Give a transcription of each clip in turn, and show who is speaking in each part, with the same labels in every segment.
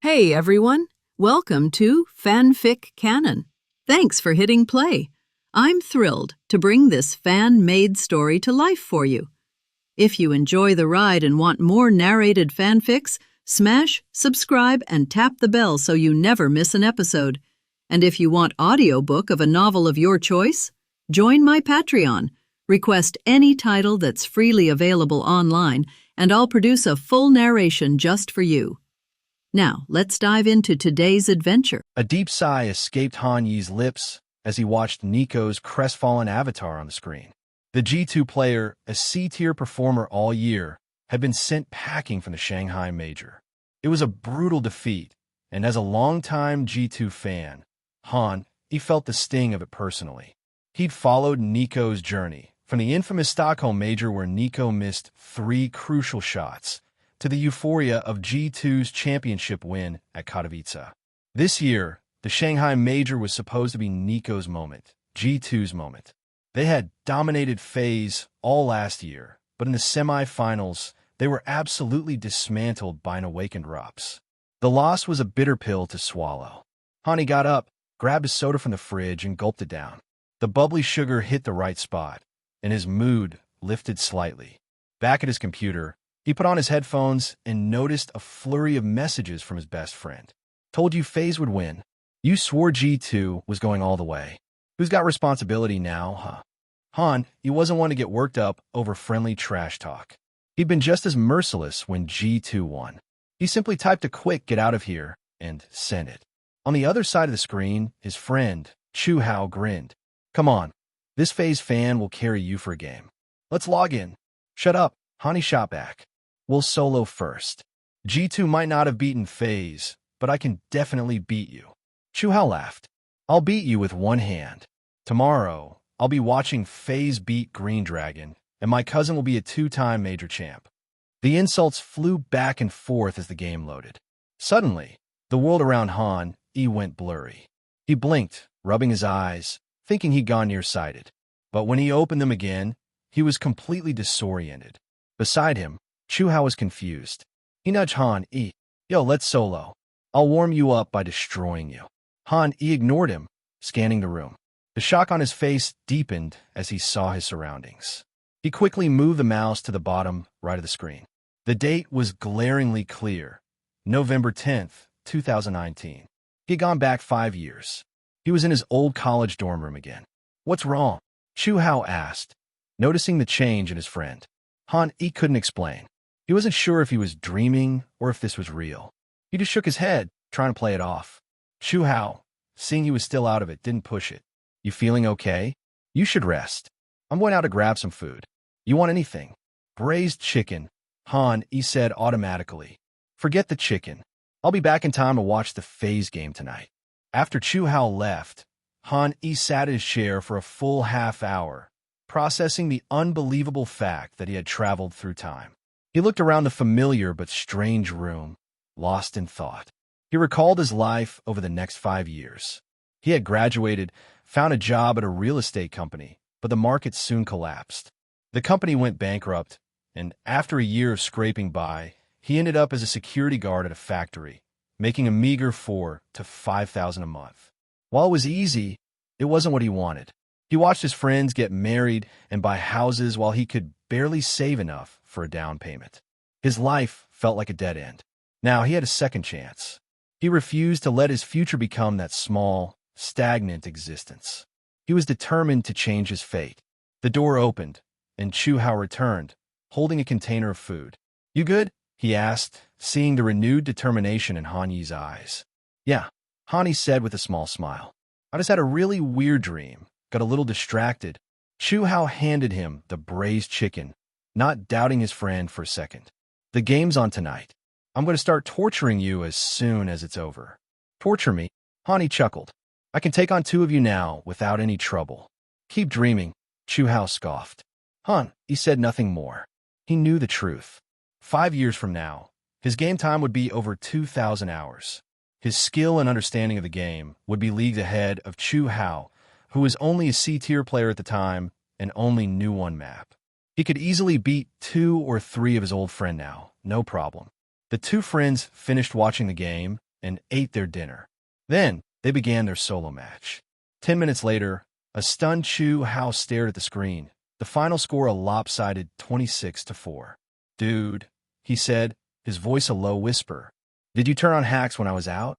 Speaker 1: Hey everyone, welcome to FanFic Canon. Thanks for hitting play. I'm thrilled to bring this fan-made story to life for you. If you enjoy the ride and want more narrated fanfics, smash, subscribe, and tap the bell so you never miss an episode. And if you want audiobook of a novel of your choice, join my Patreon. Request any title that's freely available online, and I'll produce a full narration just for you. Now, let's dive into today's adventure.
Speaker 2: A deep sigh escaped Han Yi's lips as he watched Nico's crestfallen avatar on the screen. The G2 player, a C-tier performer all year, had been sent packing from the Shanghai Major. It was a brutal defeat, and as a longtime G2 fan, he felt the sting of it personally. He'd followed Nico's journey, from the infamous Stockholm Major where Nico missed 3 crucial shots, to the euphoria of G2's championship win at Katowice. This year, the Shanghai Major was supposed to be Nico's moment, G2's moment. They had dominated FaZe all last year, but in the semi-finals, they were absolutely dismantled by an awakened Rups. The loss was a bitter pill to swallow. Hani got up, grabbed a soda from the fridge, and gulped it down. The bubbly sugar hit the right spot, and his mood lifted slightly. Back at his computer, he put on his headphones and noticed a flurry of messages from his best friend. Told you FaZe would win. You swore G2 was going all the way. Who's got responsibility now, huh? Han, he wasn't one to get worked up over friendly trash talk. He'd been just as merciless when G2 won. He simply typed a quick "get out of here" and sent it. On the other side of the screen, his friend, Chu Hao, grinned. Come on, this FaZe fan will carry you for a game. Let's log in. Shut up, Hani shot back. We'll solo first. G2 might not have beaten FaZe, but I can definitely beat you. Chu Hao laughed. I'll beat you with one hand. Tomorrow, I'll be watching FaZe beat Green Dragon, and my cousin will be a 2-time major champ. The insults flew back and forth as the game loaded. Suddenly, the world around Han went blurry. He blinked, rubbing his eyes, thinking he'd gone nearsighted. But when he opened them again, he was completely disoriented. Beside him, Chu Hao was confused. He nudged Han. Yo, let's solo. I'll warm you up by destroying you. Han ignored him, scanning the room. The shock on his face deepened as he saw his surroundings. He quickly moved the mouse to the bottom right of the screen. The date was glaringly clear. November 10th, 2019. He had gone back 5 years. He was in his old college dorm room again. What's wrong? Chu Hao asked, noticing the change in his friend. Han couldn't explain. He wasn't sure if he was dreaming or if this was real. He just shook his head, trying to play it off. Chu Hao, seeing he was still out of it, didn't push it. You feeling okay? You should rest. I'm going out to grab some food. You want anything? Braised chicken, Han said automatically. Forget the chicken. I'll be back in time to watch the FaZe game tonight. After Chu Hao left, Han sat in his chair for a full half hour, processing the unbelievable fact that he had traveled through time. He looked around the familiar but strange room, lost in thought. He recalled his life over the next 5 years. He had graduated, found a job at a real estate company, but the market soon collapsed. The company went bankrupt, and after a year of scraping by, he ended up as a security guard at a factory, making a meager $4,000 to $5,000 a month. While it was easy, it wasn't what he wanted. He watched his friends get married and buy houses while he could barely save enough for a down payment. His life felt like a dead end. Now he had a second chance. He refused to let his future become that small, stagnant existence. He was determined to change his fate. The door opened, and Chu Hao returned, holding a container of food. You good? He asked, seeing the renewed determination in Han Yi's eyes. Yeah, Han Yi said with a small smile. I just had a really weird dream, got a little distracted. Chu Hao handed him the braised chicken, not doubting his friend for a second. The game's on tonight. I'm going to start torturing you as soon as it's over. Torture me? Han Yi chuckled. I can take on 2 of you now without any trouble. Keep dreaming, Chu Hao scoffed. Han Yi said nothing more. He knew the truth. 5 years from now, his game time would be over 2,000 hours. His skill and understanding of the game would be leagues ahead of Chu Hao, who was only a C-tier player at the time and only knew one map. He could easily beat 2 or 3 of his old friends now, no problem. The 2 friends finished watching the game and ate their dinner. Then, they began their solo match. 10 minutes later, a stunned Chu Hao stared at the screen. The final score a lopsided 26-4. Dude, he said, his voice a low whisper. Did you turn on hacks when I was out?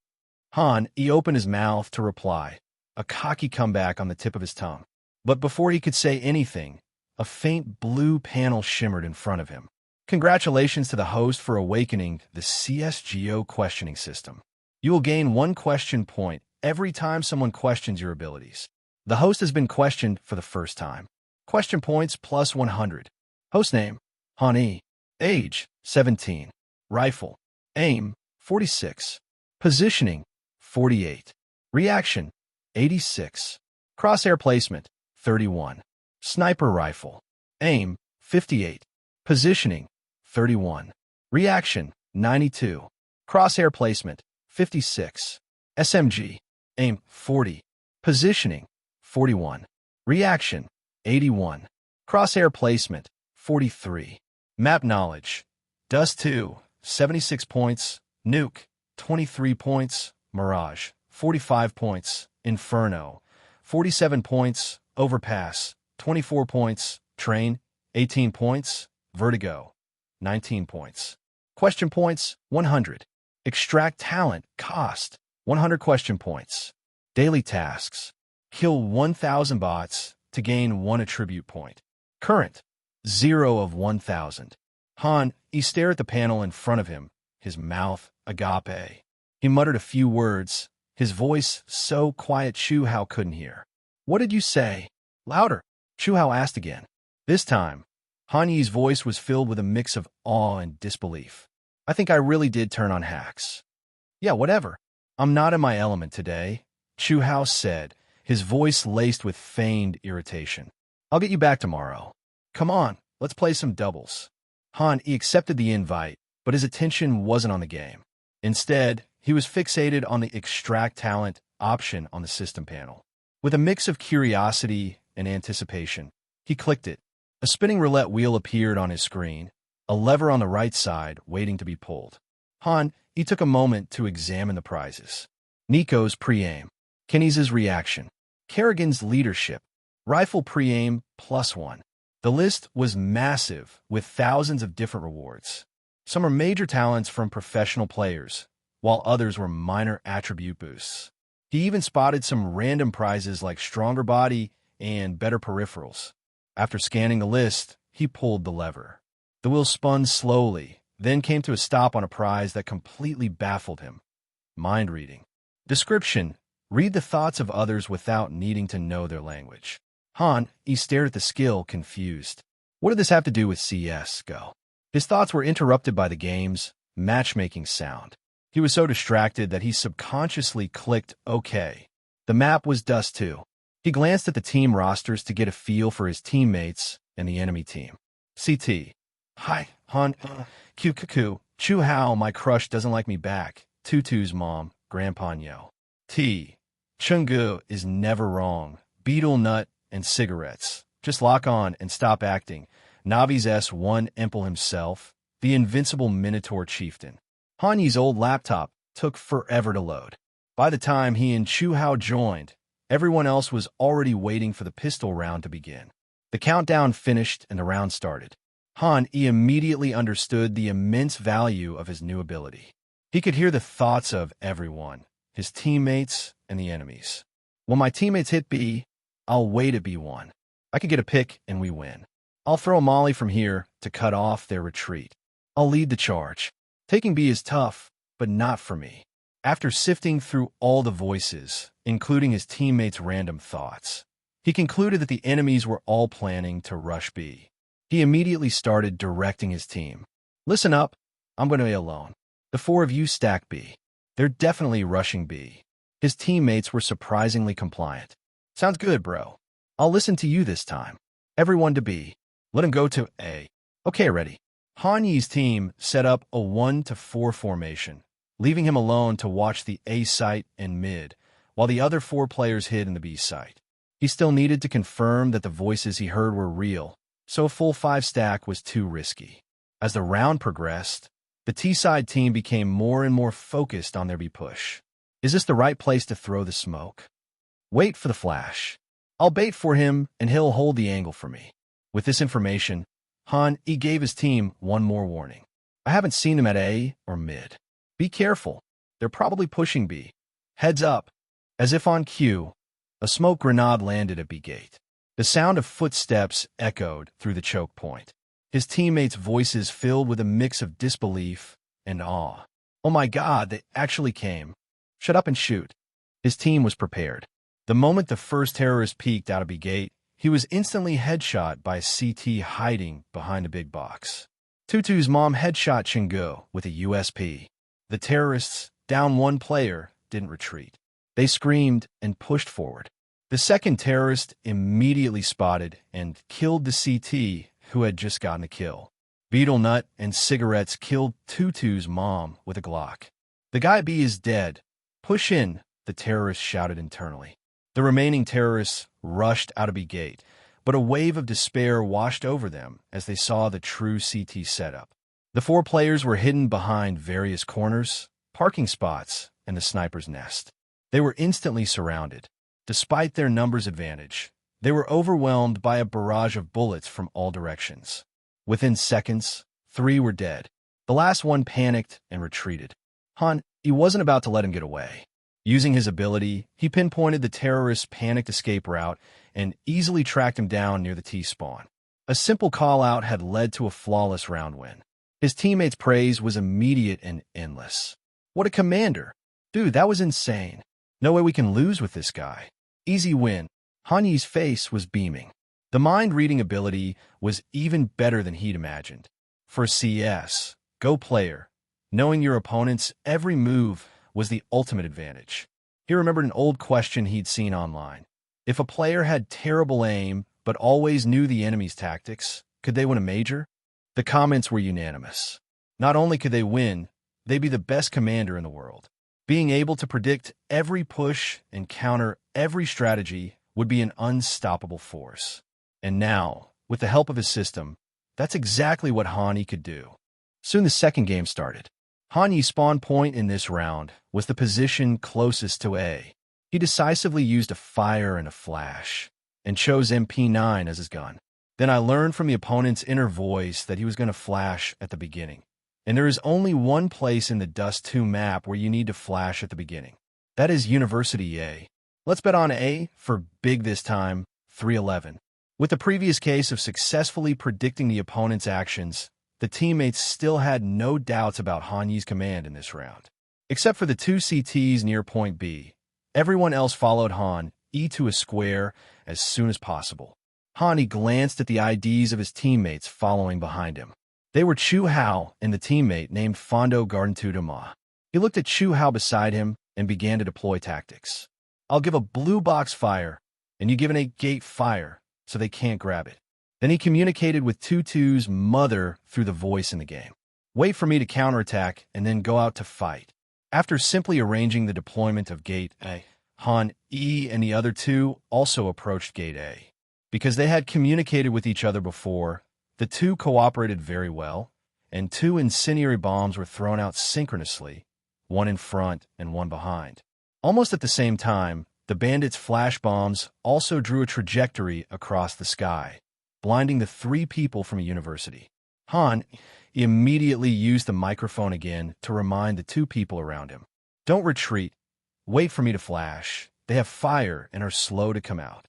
Speaker 2: He opened his mouth to reply, a cocky comeback on the tip of his tongue. But before he could say anything, a faint blue panel shimmered in front of him. Congratulations to the host for awakening the CSGO questioning system. You will gain 1 question point every time someone questions your abilities. The host has been questioned for the first time. Question points plus 100. Host name, Han. Age, 17. Rifle. Aim, 46. Positioning, 48. Reaction, 86. Crosshair placement, 31. Sniper rifle. Aim, 58. Positioning, 31. Reaction, 92. Crosshair placement, 56. SMG. Aim, 40. Positioning, 41. Reaction, 81. Crosshair placement, 43. Map knowledge. Dust 2, 76 points. Nuke, 23 points. Mirage, 45 points. Inferno, 47 points. Overpass, 24 points. Train, 18 points. Vertigo, 19 points. Question points, 100. Extract talent, cost, 100 question points. Daily tasks. Kill 1,000 bots to gain 1 attribute point. Current, 0 of 1,000. He stared at the panel in front of him, his mouth agape. He muttered a few words, his voice so quiet Chu Hao couldn't hear. What did you say? Louder, Chu Hao asked again. This time, Han Yi's voice was filled with a mix of awe and disbelief. I think I really did turn on hacks. Yeah, whatever. I'm not in my element today, Chu Hao said, his voice laced with feigned irritation. I'll get you back tomorrow. Come on, let's play some doubles. He accepted the invite, but his attention wasn't on the game. Instead, he was fixated on the extract talent option on the system panel. With a mix of curiosity and anticipation, he clicked it. A spinning roulette wheel appeared on his screen, a lever on the right side waiting to be pulled. He took a moment to examine the prizes. Nico's pre-aim, Kenny's reaction, Kerrigan's leadership, rifle pre-aim +1. The list was massive, with thousands of different rewards. Some are major talents from professional players, while others were minor attribute boosts. He even spotted some random prizes like stronger body and better peripherals. After scanning the list, he pulled the lever. The wheel spun slowly, then came to a stop on a prize that completely baffled him. Mind reading. Description: read the thoughts of others without needing to know their language. He stared at the skill, confused. What did this have to do with CSGO? His thoughts were interrupted by the game's matchmaking sound. He was so distracted that he subconsciously clicked OK. The map was Dust 2. He glanced at the team rosters to get a feel for his teammates and the enemy team. CT. Hi, Q. Chu Hao, my crush doesn't like me back. Tutu's mom, Grandpa Nyo. T. Chungu is never wrong. Beetle nut and cigarettes. Just lock on and stop acting. Navi's S1 Emple himself, the invincible Minotaur chieftain. Hanyi's old laptop took forever to load. By the time he and Chu Hao joined, everyone else was already waiting for the pistol round to begin. The countdown finished and the round started. He immediately understood the immense value of his new ability. He could hear the thoughts of everyone, his teammates and the enemies. When my teammates hit B, I'll wait at B1. I could get a pick and we win. I'll throw a molly from here to cut off their retreat. I'll lead the charge. Taking B is tough, but not for me. After sifting through all the voices, including his teammates' random thoughts, he concluded that the enemies were all planning to rush B. He immediately started directing his team. Listen up, I'm going to be alone. The 4 of you stack B. They're definitely rushing B. His teammates were surprisingly compliant. Sounds good, bro. I'll listen to you this time. Everyone to B. Let him go to A. Okay, ready. Hanyi's team set up a 1-4 formation, leaving him alone to watch the A site and mid, while the other 4 players hid in the B site. He still needed to confirm that the voices he heard were real, so a full 5 stack was too risky. As the round progressed, The T-side team became more and more focused on their B push. Is this the right place to throw the smoke? Wait for the flash. I'll bait for him, and he'll hold the angle for me. With this information, he gave his team one more warning. I haven't seen him at A or mid. Be careful. They're probably pushing B. Heads up. As if on cue, a smoke grenade landed at B gate. The sound of footsteps echoed through the choke point. His teammates' voices filled with a mix of disbelief and awe. Oh my God, they actually came. Shut up and shoot. His team was prepared. The moment the first terrorist peeked out of B gate, he was instantly headshot by a CT hiding behind a big box. Tutu's mom headshot Chingu with a USP. The terrorists, down one player, didn't retreat. They screamed and pushed forward. The second terrorist immediately spotted and killed the CT who had just gotten a kill. Beetle Nut and cigarettes killed Tutu's mom with a Glock. The guy B is dead. Push in, the terrorists shouted internally. The remaining terrorists rushed out of B gate, but a wave of despair washed over them as they saw the true CT setup. The four players were hidden behind various corners, parking spots, and the sniper's nest. They were instantly surrounded. Despite their numbers advantage, they were overwhelmed by a barrage of bullets from all directions. Within seconds, 3 were dead. The last one panicked and retreated. He wasn't about to let him get away. Using his ability, he pinpointed the terrorist's panicked escape route and easily tracked him down near the T-spawn. A simple call-out had led to a flawless round win. His teammates' praise was immediate and endless. What a commander! Dude, that was insane. No way we can lose with this guy. Easy win. Hanyi's face was beaming. The mind-reading ability was even better than he'd imagined. For a CSGO player, knowing your opponent's every move was the ultimate advantage. He remembered an old question he'd seen online. If a player had terrible aim but always knew the enemy's tactics, could they win a major? The comments were unanimous. Not only could they win, they'd be the best commander in the world. Being able to predict every push and counter every strategy would be an unstoppable force. And now, with the help of his system, that's exactly what Hanyi could do. Soon the second game started. Hanyi's spawn point in this round was the position closest to A. He decisively used a fire and a flash, and chose MP9 as his gun. Then I learned from the opponent's inner voice that he was going to flash at the beginning. And there is only one place in the Dust 2 map where you need to flash at the beginning. That is University A. Let's bet on A for big this time, 311. With the previous case of successfully predicting the opponent's actions, the teammates still had no doubts about Hanyi's command in this round. Except for the 2 CTs near point B, everyone else followed Han E to a square as soon as possible. Hanyi glanced at the IDs of his teammates following behind him. They were Chu Hao and the teammate named Fondo Gardentudama. He looked at Chu Hao beside him and began to deploy tactics. I'll give a blue box fire, and you give an 8-gate fire, so they can't grab it. Then he communicated with Tutu's mother through the voice in the game. Wait for me to counterattack and then go out to fight. After simply arranging the deployment of Gate A, Han E and the other 2 also approached Gate A. Because they had communicated with each other before, the 2 cooperated very well, and 2 incendiary bombs were thrown out synchronously, one in front and one behind. Almost at the same time, the bandits' flash bombs also drew a trajectory across the sky, blinding the 3 people from a university. Han immediately used the microphone again to remind the 2 people around him. Don't retreat. Wait for me to flash. They have fire and are slow to come out.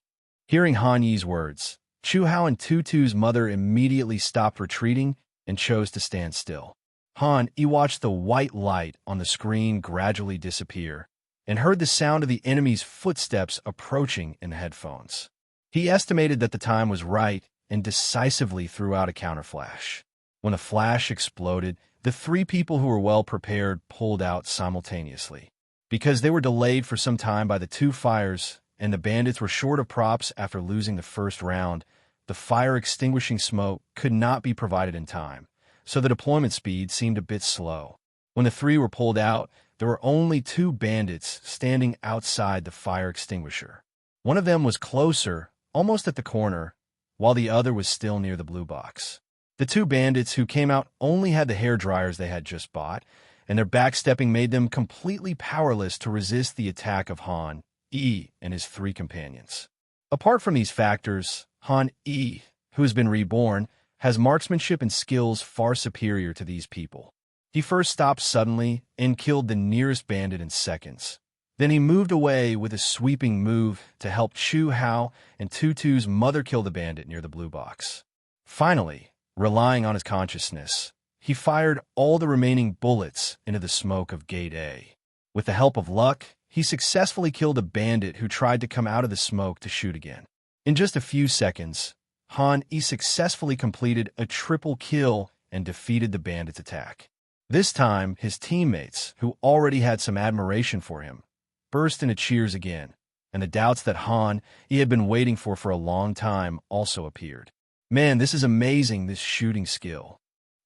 Speaker 2: Hearing Hanyi's words, Chu Hao and Tutu's mother immediately stopped retreating and chose to stand still. Han watched the white light on the screen gradually disappear and heard the sound of the enemy's footsteps approaching in the headphones. He estimated that the time was right and decisively threw out a counterflash. When the flash exploded, the 3 people who were well prepared pulled out simultaneously. Because they were delayed for some time by the 2 fires and the bandits were short of props after losing the first round, the fire-extinguishing smoke could not be provided in time, so the deployment speed seemed a bit slow. When the 3 were pulled out, there were only 2 bandits standing outside the fire extinguisher. One of them was closer, almost at the corner, while the other was still near the blue box. The two bandits who came out only had the hair dryers they had just bought, and their backstepping made them completely powerless to resist the attack of Han, E, and his three companions. Apart from these factors, Han E, who has been reborn, has marksmanship and skills far superior to these people. He first stopped suddenly and killed the nearest bandit in seconds. Then he moved away with a sweeping move to help Chu Hao and Tutu's mother kill the bandit near the blue box. Finally, relying on his consciousness, he fired all the remaining bullets into the smoke of Gate A. With the help of luck, he successfully killed a bandit who tried to come out of the smoke to shoot again. In just a few seconds, Han E successfully completed a triple kill and defeated the bandit's attack. This time, his teammates, who already had some admiration for him, burst into cheers again, and the doubts that Han E had been waiting for a long time also appeared. Man, this is amazing, this shooting skill.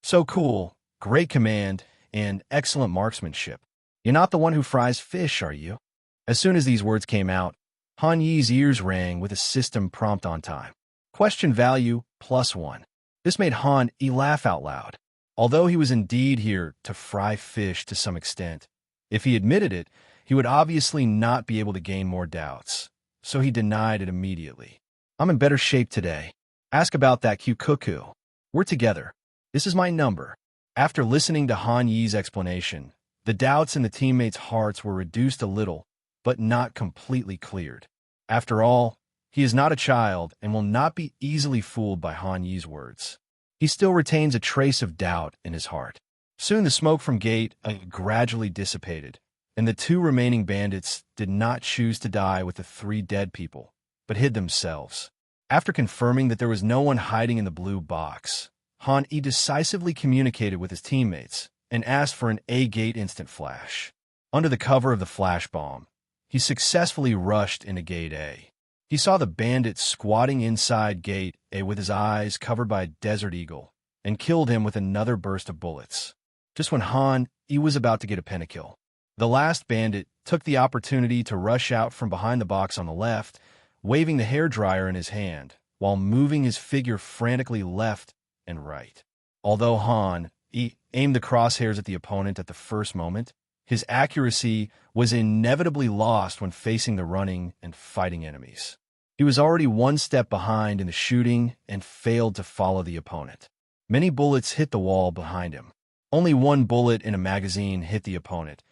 Speaker 2: So cool, great command, and excellent marksmanship. You're not the one who fries fish, are you? As soon as these words came out, Han Yi's ears rang with a system prompt on time. Question value +1. This made Han E laugh out loud. Although he was indeed here to fry fish to some extent, if he admitted it, he would obviously not be able to gain more doubts, so he denied it immediately. I'm in better shape today. Ask about that Q Cuckoo. We're together. This is my number. After listening to Han Yi's explanation, the doubts in the teammates' hearts were reduced a little, but not completely cleared. After all, he is not a child and will not be easily fooled by Han Yi's words. He still retains a trace of doubt in his heart. Soon the smoke from Gate A gradually dissipated, and the two remaining bandits did not choose to die with the three dead people, but hid themselves. After confirming that there was no one hiding in the blue box, Han E decisively communicated with his teammates and asked for an A Gate instant flash. Under the cover of the flash bomb, he successfully rushed into Gate A. He saw the bandit squatting inside Gate A with his eyes covered by a desert eagle and killed him with another burst of bullets. Just when Han E was about to get a pentakill, the last bandit took the opportunity to rush out from behind the box on the left, waving the hairdryer in his hand, while moving his figure frantically left and right. Although Han E aimed the crosshairs at the opponent at the first moment, his accuracy was inevitably lost when facing the running and fighting enemies. He was already one step behind in the shooting and failed to follow the opponent. Many bullets hit the wall behind him. Only one bullet in a magazine hit the opponent,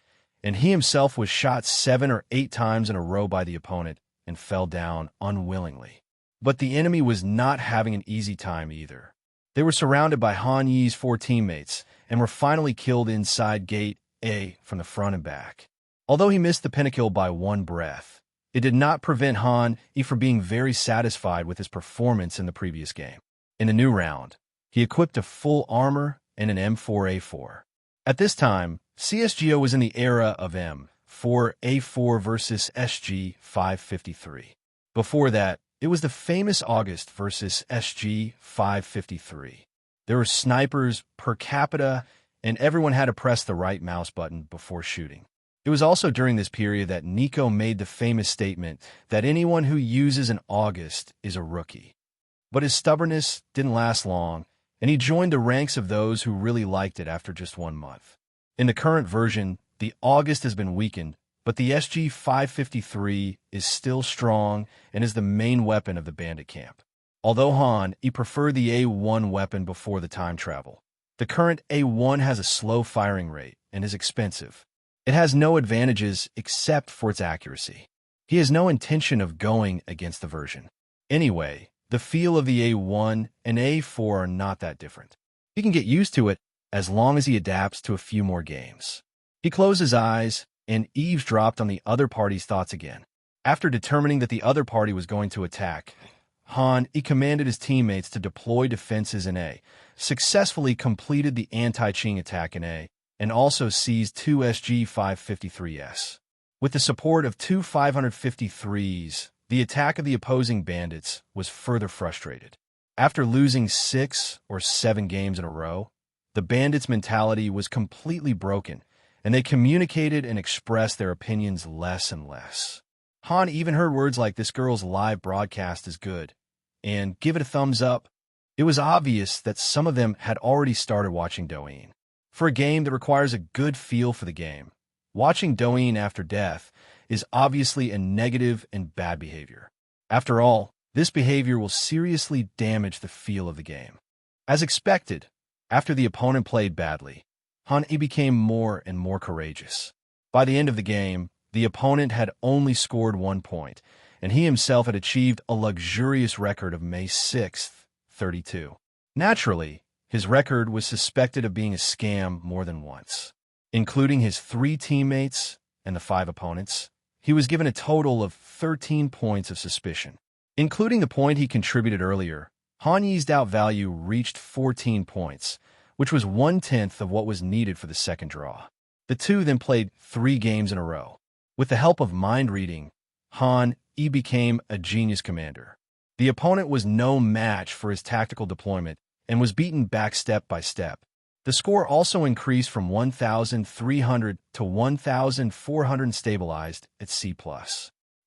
Speaker 2: and he himself was shot 7 or 8 times in a row by the opponent and fell down unwillingly. But the enemy was not having an easy time either. They were surrounded by Han Yi's 4 teammates and were finally killed inside Gate A from the front and back. Although he missed the pentakill by one breath, it did not prevent Han E from being very satisfied with his performance in the previous game. In the new round, he equipped a full armor and an M4A4. At this time, CSGO was in the era of M4A4 versus SG553. Before that, it was the famous August versus SG553. There were snipers per capita, and everyone had to press the right mouse button before shooting. It was also during this period that Nico made the famous statement that anyone who uses an August is a rookie. But his stubbornness didn't last long, and he joined the ranks of those who really liked it after just 1 month. In the current version, the August has been weakened, but the SG553 is still strong and is the main weapon of the bandit camp. Although Han E preferred the A1 weapon before the time travel, the current A1 has a slow firing rate and is expensive. It has no advantages except for its accuracy. He has no intention of going against the version. Anyway, the feel of the A1 and A4 are not that different. He can get used to it as long as he adapts to a few more games. He closed his eyes and eavesdropped on the other party's thoughts again. After determining that the other party was going to attack, Han E commanded his teammates to deploy defenses in A, successfully completed the anti-cheating attack in A, and also seized 2 SG553s. With the support of 2 553s, the attack of the opposing bandits was further frustrated. After losing 6 or 7 games in a row, the bandits' mentality was completely broken, and they communicated and expressed their opinions less and less. Han even heard words like "this girl's live broadcast is good," and "give it a thumbs up." It was obvious that some of them had already started watching Douyin. For a game that requires a good feel for the game, watching Douyin after death is obviously a negative and bad behavior. After all, this behavior will seriously damage the feel of the game. As expected, after the opponent played badly, Han Yi became more and more courageous. By the end of the game, the opponent had only scored 1 point, and he himself had achieved a luxurious record of May 6th, 32. Naturally, his record was suspected of being a scam more than once. Including his 3 teammates and the 5 opponents, he was given a total of 13 points of suspicion. Including the point he contributed earlier, Han Yi's doubt value reached 14 points, which was 1/10 of what was needed for the second draw. The two then played 3 games in a row. With the help of mind reading, Han Yi became a genius commander. The opponent was no match for his tactical deployment and was beaten back step by step. The score also increased from 1,300 to 1,400 stabilized at C+.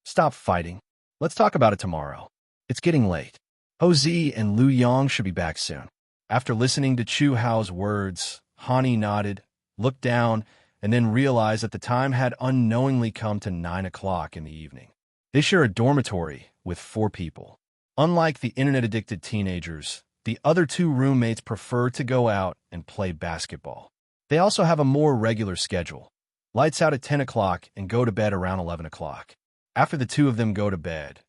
Speaker 2: Stop fighting. Let's talk about it tomorrow. It's getting late. Ho Zi and Liu Yang should be back soon. After listening to Chu Hao's words, Han Yi nodded, looked down, and then realized that the time had unknowingly come to 9 o'clock in the evening. They share a dormitory with 4 people. Unlike the internet-addicted teenagers, the other 2 roommates prefer to go out and play basketball. They also have a more regular schedule. Lights out at 10 o'clock and go to bed around 11 o'clock. After the 2 of them go to bed,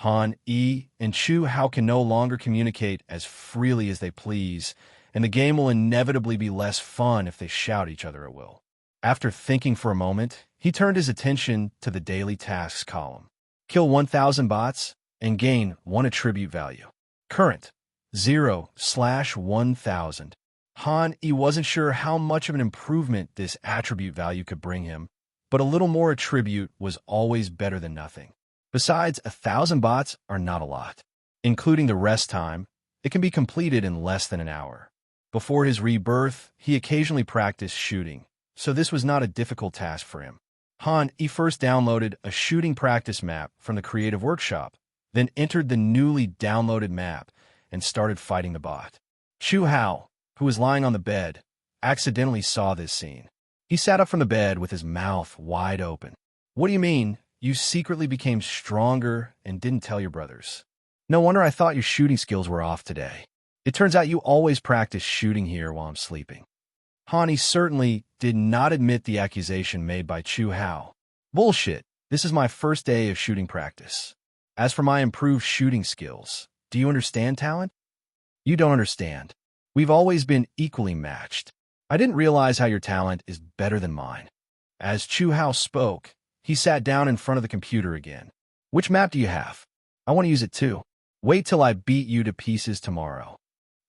Speaker 2: Han Yi and Chu Hao can no longer communicate as freely as they please, and the game will inevitably be less fun if they shout each other at will. After thinking for a moment, he turned his attention to the daily tasks column. Kill 1,000 bots and gain 1 attribute value. Current 0/1000. Han Yi wasn't sure how much of an improvement this attribute value could bring him, but a little more attribute was always better than nothing. Besides, 1,000 bots are not a lot. Including the rest time, it can be completed in less than an hour. Before his rebirth, he occasionally practiced shooting, so this was not a difficult task for him. Han Yi first downloaded a shooting practice map from the Creative Workshop, then entered the newly downloaded map and started fighting the bot. Chu Hao, who was lying on the bed, accidentally saw this scene. He sat up from the bed with his mouth wide open. "What do you mean? You secretly became stronger and didn't tell your brothers? No wonder I thought your shooting skills were off today. It turns out you always practice shooting here while I'm sleeping." Han Yi certainly did not admit the accusation made by Chu Hao. "Bullshit. This is my first day of shooting practice. As for my improved shooting skills, do you understand talent? You don't understand. We've always been equally matched. I didn't realize how your talent is better than mine." As Chu Hao spoke, he sat down in front of the computer again. "Which map do you have? I want to use it too. Wait till I beat you to pieces tomorrow."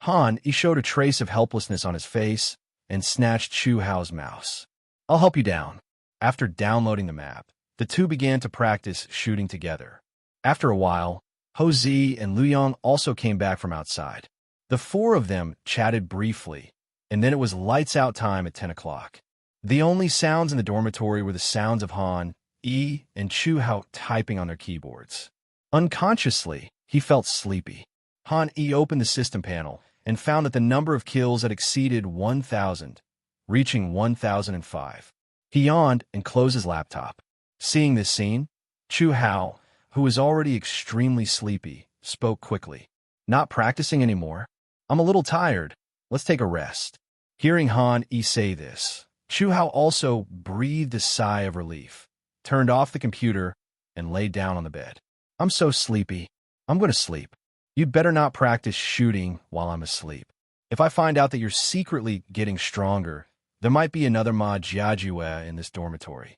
Speaker 2: Han Yi showed a trace of helplessness on his face and snatched Chu Hao's mouse. "I'll help you down." After downloading the map, the 2 began to practice shooting together. After a while, Ho Zi and Liu Yang also came back from outside. The 4 of them chatted briefly, and then it was lights out time at 10 o'clock. The only sounds in the dormitory were the sounds of Han Yi and Chu Hao typing on their keyboards. Unconsciously, he felt sleepy. Han Yi opened the system panel and found that the number of kills had exceeded 1,000, reaching 1,005. He yawned and closed his laptop. Seeing this scene, Chu Hao, who was already extremely sleepy, spoke quickly. "Not practicing anymore? I'm a little tired. Let's take a rest." Hearing Han Yi say this, Chu Hao also breathed a sigh of relief, turned off the computer, and lay down on the bed. "I'm so sleepy. I'm going to sleep. You'd better not practice shooting while I'm asleep. If I find out that you're secretly getting stronger, there might be another Ma Jiajue in this dormitory.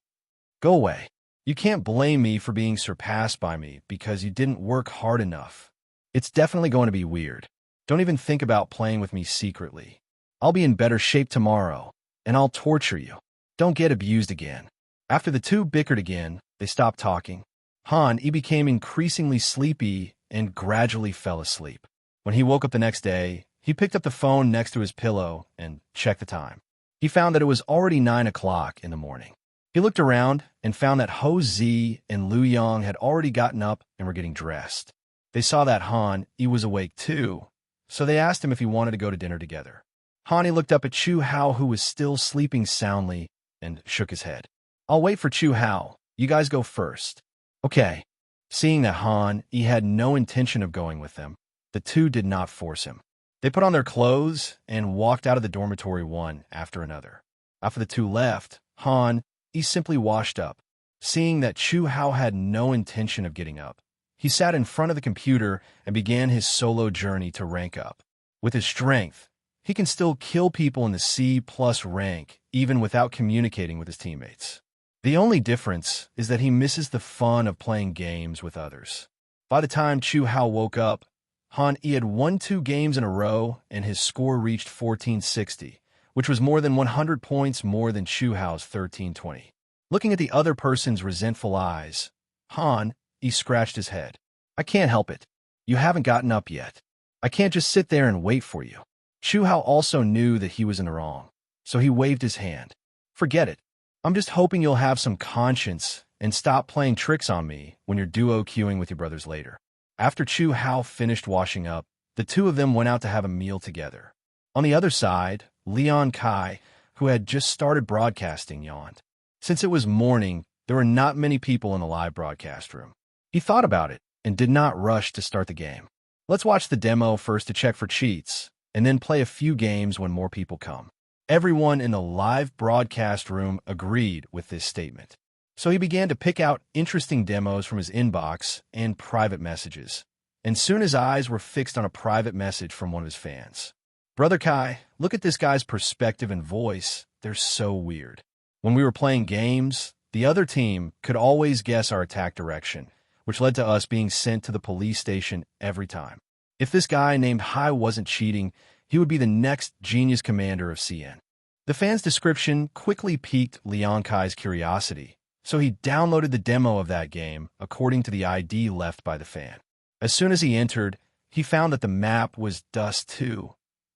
Speaker 2: Go away. You can't blame me for being surpassed by me because you didn't work hard enough. It's definitely going to be weird. Don't even think about playing with me secretly. I'll be in better shape tomorrow, and I'll torture you. Don't get abused again." After the 2 bickered again, they stopped talking. Han Yi became increasingly sleepy and gradually fell asleep. When he woke up the next day, he picked up the phone next to his pillow and checked the time. He found that it was already 9 o'clock in the morning. He looked around and found that Ho Zi and Liu Yang had already gotten up and were getting dressed. They saw that Han Yi was awake too, so they asked him if he wanted to go to dinner together. Han looked up at Chu Hao, who was still sleeping soundly, and shook his head. "I'll wait for Chu Hao. You guys go first." "Okay." Seeing that Han had no intention of going with them, the two did not force him. They put on their clothes and walked out of the dormitory one after another. After the two left, Han simply washed up. Seeing that Chu Hao had no intention of getting up, he sat in front of the computer and began his solo journey to rank up. With his strength, he can still kill people in the C+ rank even without communicating with his teammates. The only difference is that he misses the fun of playing games with others. By the time Chu Hao woke up, Han had won 2 games in a row and his score reached 1460, which was more than 100 points more than Chu Hao's 1320. Looking at the other person's resentful eyes, Han scratched his head. "I can't help it. You haven't gotten up yet. I can't just sit there and wait for you." Chu Hao also knew that he was in the wrong, so he waved his hand. "Forget it. I'm just hoping you'll have some conscience and stop playing tricks on me when you're duo queuing with your brothers later." After Chu Hao finished washing up, the two of them went out to have a meal together. On the other side, Leon Kai, who had just started broadcasting, yawned. Since it was morning, there were not many people in the live broadcast room. He thought about it and did not rush to start the game. "Let's watch the demo first to check for cheats, and then play a few games when more people come." Everyone in the live broadcast room agreed with this statement. So he began to pick out interesting demos from his inbox and private messages. And soon his eyes were fixed on a private message from one of his fans. "Brother Kai, look at this guy's perspective and voice. They're so weird. When we were playing games, the other team could always guess our attack direction, which led to us being sent to the police station every time. If this guy named Hai wasn't cheating, he would be the next genius commander of CN." The fan's description quickly piqued Leon Kai's curiosity, so he downloaded the demo of that game according to the ID left by the fan. As soon as he entered, he found that the map was Dust 2,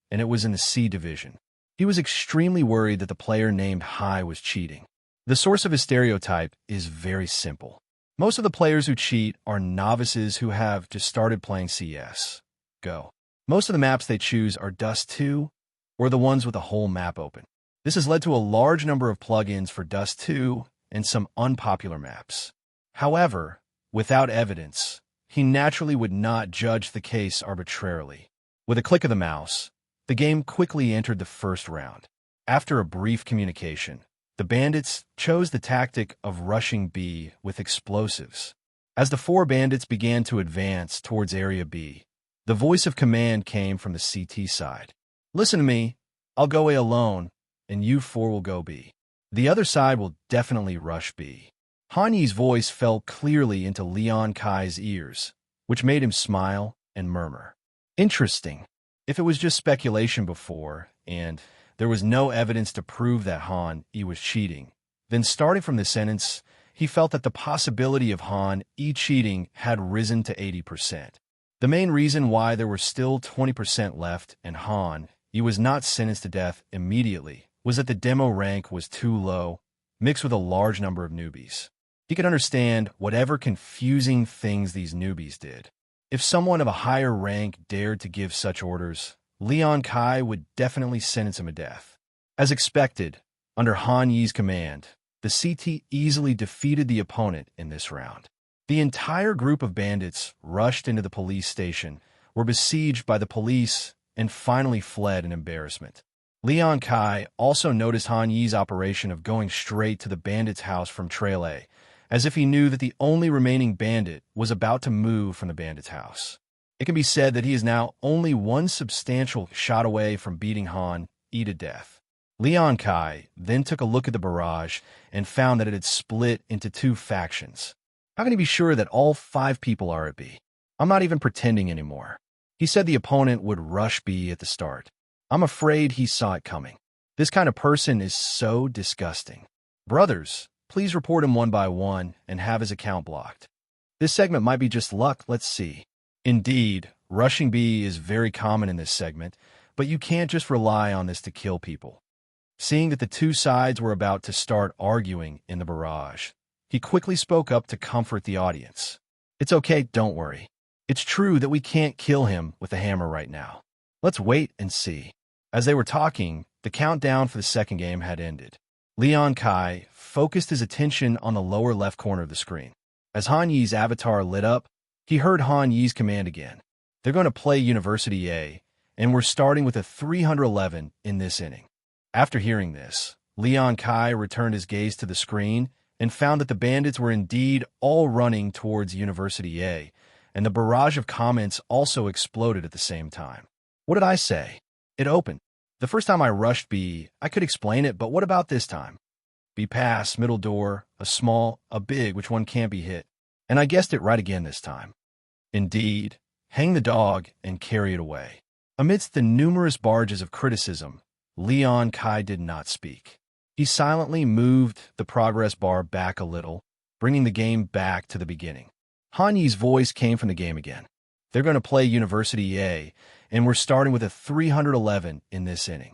Speaker 2: and it was in the C division. He was extremely worried that the player named Hai was cheating. The source of his stereotype is very simple. Most of the players who cheat are novices who have just started playing CSGO. Most of the maps they choose are Dust 2 or the ones with the whole map open. This has led to a large number of plugins for Dust 2 and some unpopular maps. However, without evidence, he naturally would not judge the case arbitrarily. With a click of the mouse, the game quickly entered the first round. After a brief communication, the bandits chose the tactic of rushing B with explosives. As the 4 bandits began to advance towards Area B, the voice of command came from the CT side. "Listen to me. I'll go A alone, and you 4 will go B. The other side will definitely rush B." Han Yi's voice fell clearly into Leon Kai's ears, which made him smile and murmur. Interesting. If it was just speculation before, and there was no evidence to prove that Han Yi was cheating, then starting from this sentence, he felt that the possibility of Han Yi cheating had risen to 80%. The main reason why there were still 20% left and Han Yi was not sentenced to death immediately was that the demo rank was too low, mixed with a large number of newbies. He could understand whatever confusing things these newbies did. If someone of a higher rank dared to give such orders, Leon Kai would definitely sentence him to death. As expected, under Han Yi's command, the CT easily defeated the opponent in this round. The entire group of bandits rushed into the police station, were besieged by the police, and finally fled in embarrassment. Leon Kai also noticed Han Yi's operation of going straight to the bandit's house from Trail A, as if he knew that the only remaining bandit was about to move from the bandit's house. It can be said that he is now only one substantial shot away from beating Han Yi to death. Leon Kai then took a look at the barrage and found that it had split into 2 factions. How can he be sure that all 5 people are at B? "I'm not even pretending anymore." He said the opponent would rush B at the start. I'm afraid he saw it coming. This kind of person is so disgusting. Brothers, please report him one by one and have his account blocked. This segment might be just luck, let's see. Indeed, rushing B is very common in this segment, but you can't just rely on this to kill people. Seeing that the 2 sides were about to start arguing in the barrage, he quickly spoke up to comfort the audience. "It's okay, don't worry. It's true that we can't kill him with a hammer right now. Let's wait and see. As they were talking, the countdown for the second game had ended. Leon Kai focused his attention on the lower left corner of the screen. As Han Yi's avatar lit up, he heard Han Yi's command again. They're going to play University A, and we're starting with a 311 in this inning. After hearing this, Leon Kai returned his gaze to the screen and found that the bandits were indeed all running towards University A, and the barrage of comments also exploded at the same time. What did I say? It opened. The first time I rushed B, I could explain it, but what about this time? B pass, middle door, a small, a big, which one can't be hit. And I guessed it right again this time. Indeed, hang the dog and carry it away. Amidst the numerous barrages of criticism, Leon Kai did not speak. He silently moved the progress bar back a little, bringing the game back to the beginning. Han Yi's voice came from the game again. They're going to play University A, and we're starting with a 311 in this inning.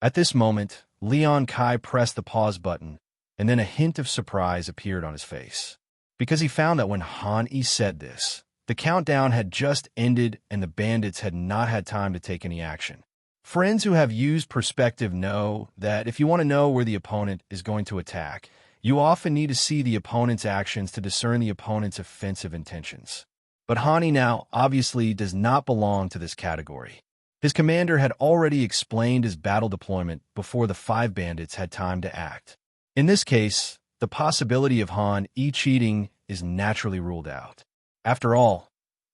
Speaker 2: At this moment, Leon Kai pressed the pause button, and then a hint of surprise appeared on his face. Because he found that when Han Yi said this, the countdown had just ended and the bandits had not had time to take any action. Friends who have used perspective know that if you want to know where the opponent is going to attack, you often need to see the opponent's actions to discern the opponent's offensive intentions. But Han Yi now obviously does not belong to this category. His commander had already explained his battle deployment before the 5 bandits had time to act. In this case, the possibility of Han Yi cheating is naturally ruled out. After all,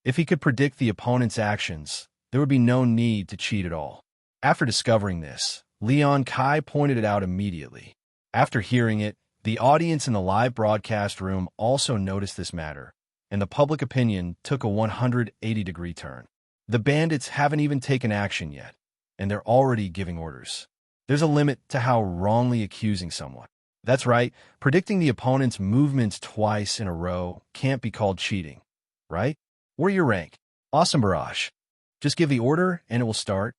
Speaker 2: if he could predict the opponent's actions, there would be no need to cheat at all. After discovering this, Leon Kai pointed it out immediately. After hearing it, the audience in the live broadcast room also noticed this matter, and the public opinion took a 180-degree turn. The bandits haven't even taken action yet, and they're already giving orders. There's a limit to how wrongly accusing someone. That's right, predicting the opponent's movements twice in a row can't be called cheating, right? Where's your rank? Awesome barrage. Just give the order and it will start.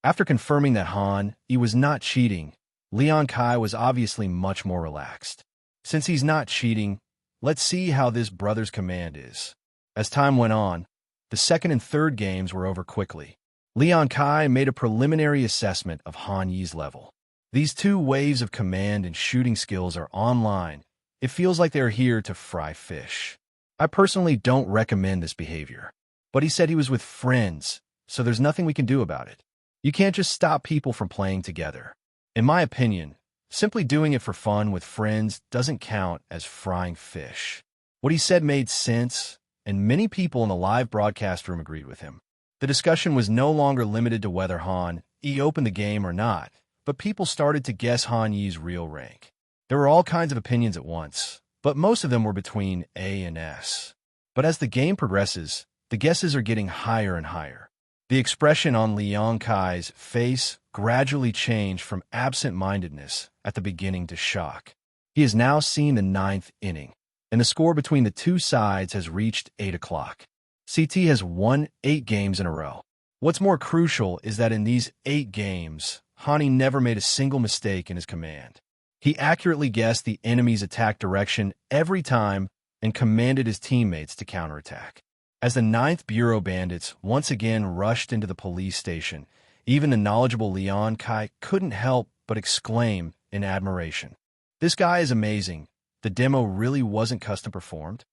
Speaker 2: After confirming that Han Yi was not cheating, Leon Kai was obviously much more relaxed. Since he's not cheating, let's see how this brother's command is. As time went on, the second and third games were over quickly. Leon Kai made a preliminary assessment of Han Yi's level. These 2 waves of command and shooting skills are online. It feels like they're here to fry fish. I personally don't recommend this behavior. But he said he was with friends, so there's nothing we can do about it. You can't just stop people from playing together. In my opinion, simply doing it for fun with friends doesn't count as frying fish. What he said made sense, and many people in the live broadcast room agreed with him. The discussion was no longer limited to whether Han Yi opened the game or not, but people started to guess Han Yi's real rank. There were all kinds of opinions at once, but most of them were between A and S. But as the game progresses, the guesses are getting higher and higher. The expression on Leon Kai's face gradually changed from absent-mindedness at the beginning to shock. He has now seen the 9th inning, and the score between the 2 sides has reached 8 o'clock. CT has won 8 games in a row. What's more crucial is that in these 8 games, Han Yi never made a single mistake in his command. He accurately guessed the enemy's attack direction every time and commanded his teammates to counterattack. As the 9th Bureau bandits once again rushed into the police station, even the knowledgeable Leon Kai couldn't help but exclaim in admiration. This guy is amazing. The demo really wasn't custom performed.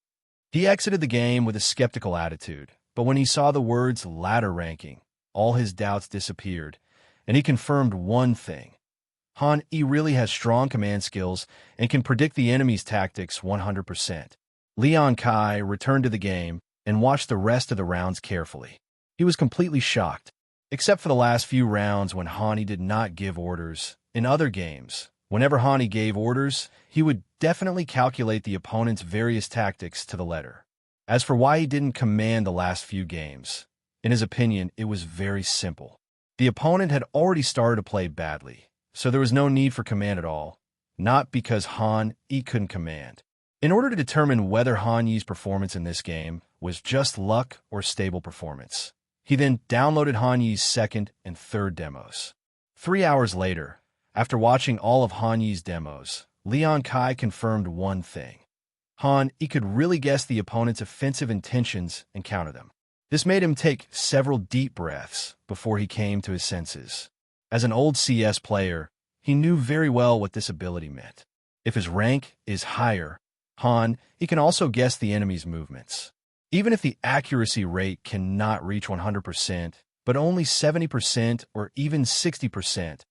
Speaker 2: He exited the game with a skeptical attitude, but when he saw the words ladder ranking, all his doubts disappeared, and he confirmed one thing. Han Yi really has strong command skills and can predict the enemy's tactics 100%. Leon Kai returned to the game and watched the rest of the rounds carefully. He was completely shocked, except for the last few rounds when Han Yi did not give orders. In other games, whenever Han Yi gave orders, he would definitely calculate the opponent's various tactics to the letter. As for why he didn't command the last few games, in his opinion, it was very simple. The opponent had already started to play badly, so there was no need for command at all, not because Han Yi couldn't command. In order to determine whether Han Yi's performance in this game was just luck or stable performance, he then downloaded Han Yi's 2nd and 3rd demos. 3 hours later, after watching all of Han Yi's demos, Leon Kai confirmed one thing. Han Yi could really guess the opponent's offensive intentions and counter them. This made him take several deep breaths before he came to his senses. As an old CS player, he knew very well what this ability meant. If his rank is higher, he can also guess the enemy's movements. Even if the accuracy rate cannot reach 100%, but only 70% or even 60%,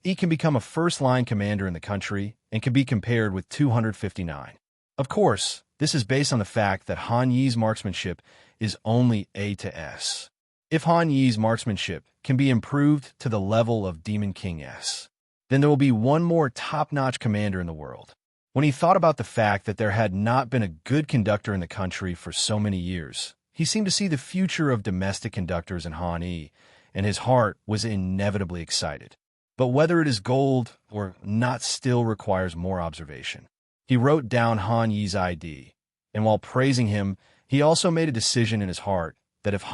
Speaker 2: he can become a first-line commander in the country and can be compared with 259. Of course, this is based on the fact that Han Yi's marksmanship is only A to S. If Han Yi's marksmanship can be improved to the level of Demon King S, then there will be one more top-notch commander in the world. When he thought about the fact that there had not been a good conductor in the country for so many years, he seemed to see the future of domestic conductors in Han Yi, and his heart was inevitably excited. But whether it is gold or not still requires more observation. He wrote down Han Yi's ID, and while praising him, he also made a decision in his heart that if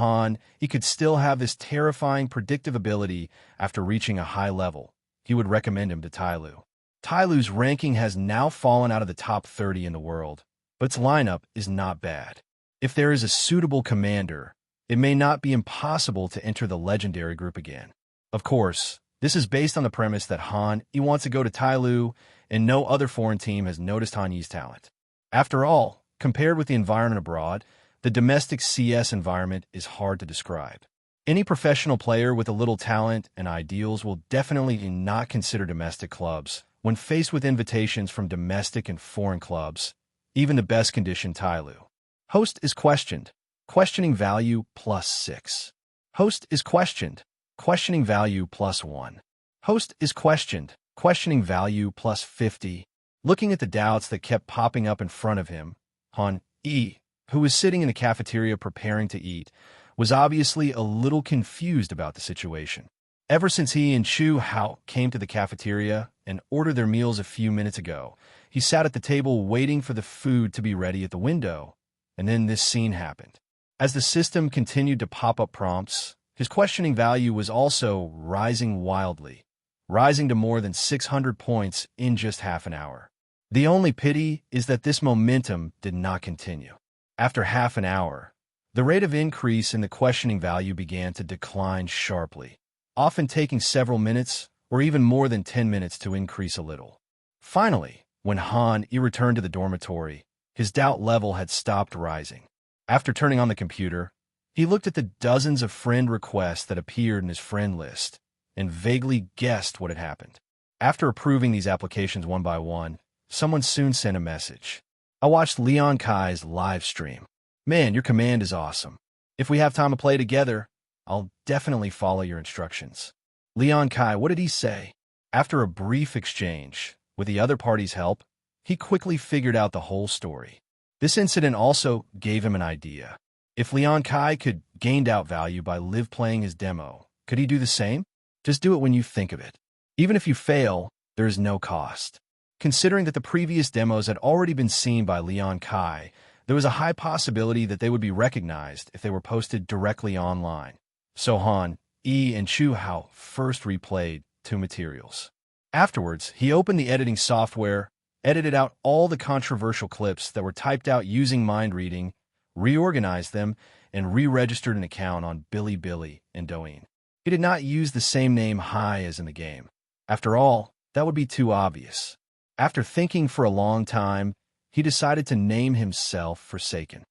Speaker 2: he could still have this terrifying predictive ability after reaching a high level, he would recommend him to Tyloo. Tyloo's ranking has now fallen out of the top 30 in the world, but its lineup is not bad. If there is a suitable commander, it may not be impossible to enter the legendary group again. Of course, this is based on the premise that he wants to go to Tyloo, and no other foreign team has noticed Han Yi's talent. After all, compared with the environment abroad, the domestic CS environment is hard to describe. Any professional player with a little talent and ideals will definitely not consider domestic clubs when faced with invitations from domestic and foreign clubs, even the best-conditioned Tyloo. Host is questioned. Questioning value +6. Host is questioned. Questioning value +1. Host is questioned. Questioning value +50. Looking at the doubts that kept popping up in front of him, Han Yi, who was sitting in the cafeteria preparing to eat, was obviously a little confused about the situation. Ever since he and Chu Hao came to the cafeteria and ordered their meals a few minutes ago, he sat at the table waiting for the food to be ready at the window, and then this scene happened. As the system continued to pop up prompts, his questioning value was also rising wildly, rising to more than 600 points in just half an hour. The only pity is that this momentum did not continue. After half an hour, the rate of increase in the questioning value began to decline sharply, often taking several minutes or even more than 10 minutes to increase a little. Finally, when Han Yi returned to the dormitory, his doubt level had stopped rising. After turning on the computer, he looked at the dozens of friend requests that appeared in his friend list and vaguely guessed what had happened. After approving these applications one by one, someone soon sent a message. I watched Leon Kai's live stream. Man, your command is awesome. If we have time to play together, I'll definitely follow your instructions. Leon Kai, what did he say? After a brief exchange, with the other party's help, he quickly figured out the whole story. This incident also gave him an idea. If Leon Kai could gain doubt value by live playing his demo, could he do the same? Just do it when you think of it. Even if you fail, there is no cost. Considering that the previous demos had already been seen by Leon Kai, there was a high possibility that they would be recognized if they were posted directly online. So Han Yi and Chu Hao first replayed 2 materials. Afterwards, he opened the editing software, edited out all the controversial clips that were typed out using mind reading, reorganized them, and re-registered an account on Bilibili and Douyin. He did not use the same name Hai as in the game. After all, that would be too obvious. After thinking for a long time, he decided to name himself Forsaken.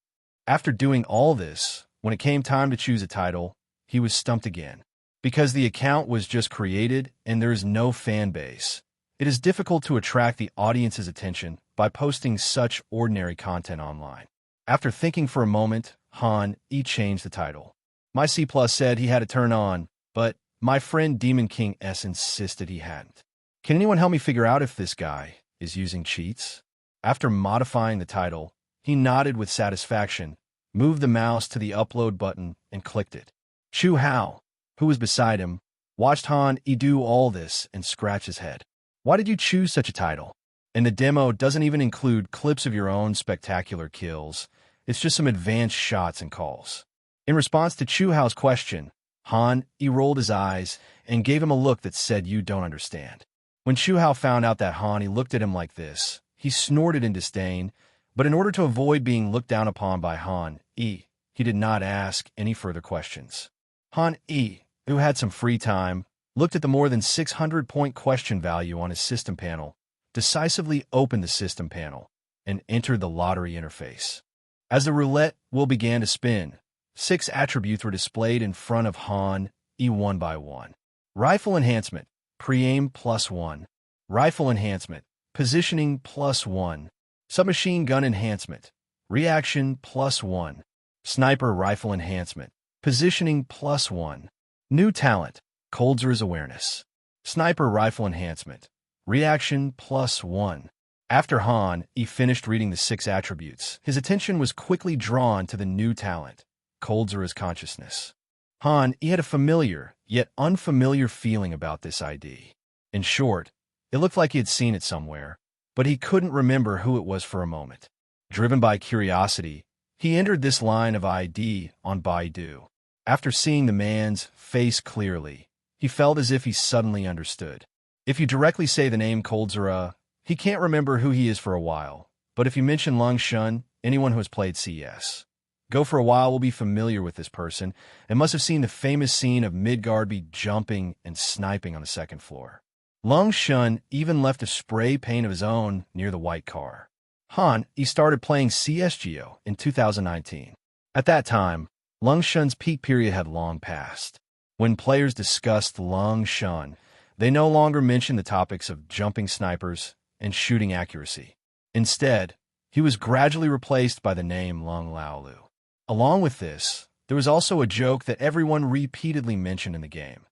Speaker 2: After doing all this, when it came time to choose a title, he was stumped again. Because the account was just created and there is no fan base, it is difficult to attract the audience's attention by posting such ordinary content online. After thinking for a moment, Han Yi changed the title. My C+ said he had it turned on, but my friend Demon King S insisted he hadn't. Can anyone help me figure out if this guy is using cheats? After modifying the title, he nodded with satisfaction, moved the mouse to the upload button, and clicked it. Chu Hao, who was beside him, watched Han Yi do all this and scratched his head. Why did you choose such a title? And the demo doesn't even include clips of your own spectacular kills. It's just some advanced shots and calls. In response to Chu Hao's question, Han Yi rolled his eyes and gave him a look that said, "You don't understand." When Chu Hao found out that Han Yi looked at him like this, he snorted in disdain, but in order to avoid being looked down upon by Han Yi, he did not ask any further questions. Han E, who had some free time, looked at the more than 600-point question value on his system panel, decisively opened the system panel, and entered the lottery interface. As the roulette wheel began to spin, 6 attributes were displayed in front of Han E one by one. Rifle enhancement, pre-aim +1. Rifle enhancement, positioning +1. Submachine gun enhancement, reaction +1. Sniper rifle enhancement, positioning +1. New talent, Coldzera's awareness. Sniper rifle enhancement, reaction +1. After Han E finished reading the 6 attributes, his attention was quickly drawn to the new talent, Coldzera's consciousness. Han E had a familiar, yet unfamiliar feeling about this ID. In short, it looked like he had seen it somewhere, but he couldn't remember who it was for a moment. Driven by curiosity, he entered this line of ID on Baidu. After seeing the man's face clearly, he felt as if he suddenly understood. If you directly say the name Coldzera, he can't remember who he is for a while, but if you mention Lung Shun, anyone who has played CSGO for a while will be familiar with this person and must have seen the famous scene of Midgardby jumping and sniping on the second floor. Lung Shun even left a spray paint of his own near the white car. Han E started playing CSGO in 2019. At that time, Lung Shun's peak period had long passed. When players discussed Lung Shun, they no longer mentioned the topics of jumping snipers and shooting accuracy. Instead, he was gradually replaced by the name Lung Laolu. Along with this, there was also a joke that everyone repeatedly mentioned in the game.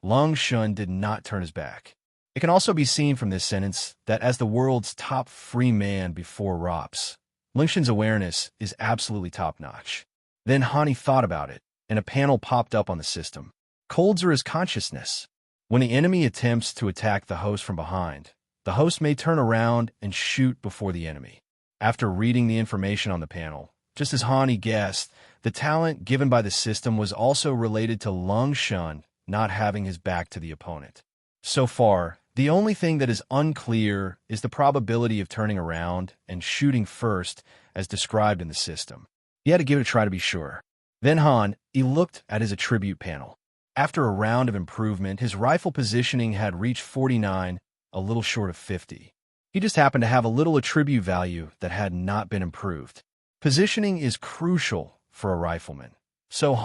Speaker 2: Lung Shun did not turn his back. It can also be seen from this sentence that as the world's top free man before ROPS, Lung Shun's awareness is absolutely top-notch. Then Hani thought about it, and a panel popped up on the system. Coldzera's consciousness. When the enemy attempts to attack the host from behind, the host may turn around and shoot before the enemy. After reading the information on the panel, just as Hani guessed, the talent given by the system was also related to Lung Shun not having his back to the opponent. So far, the only thing that is unclear is the probability of turning around and shooting first as described in the system. He had to give it a try to be sure. Then he looked at his attribute panel. After a round of improvement, his rifle positioning had reached 49, a little short of 50. He just happened to have a little attribute value that had not been improved. Positioning is crucial for a rifleman, so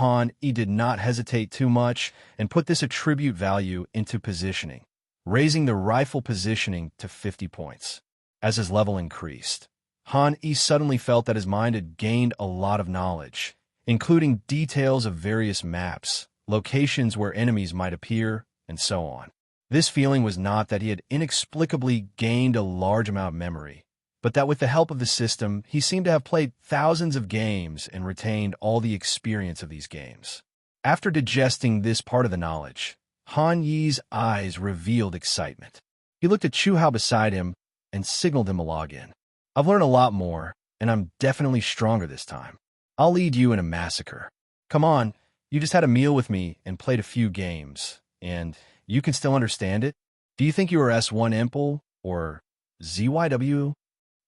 Speaker 2: he did not hesitate too much and put this attribute value into positioning, raising the rifle positioning to 50 points. As his level increased, he suddenly felt that his mind had gained a lot of knowledge, including details of various maps, locations where enemies might appear, and so on. This feeling was not that he had inexplicably gained a large amount of memory, but that with the help of the system, he seemed to have played thousands of games and retained all the experience of these games. After digesting this part of the knowledge, Han Yi's eyes revealed excitement. He looked at Chu Hao beside him and signaled him a login. I've learned a lot more, and I'm definitely stronger this time. I'll lead you in a massacre. Come on, you just had a meal with me and played a few games, and you can still understand it? Do you think you are S1 Impel or ZYW?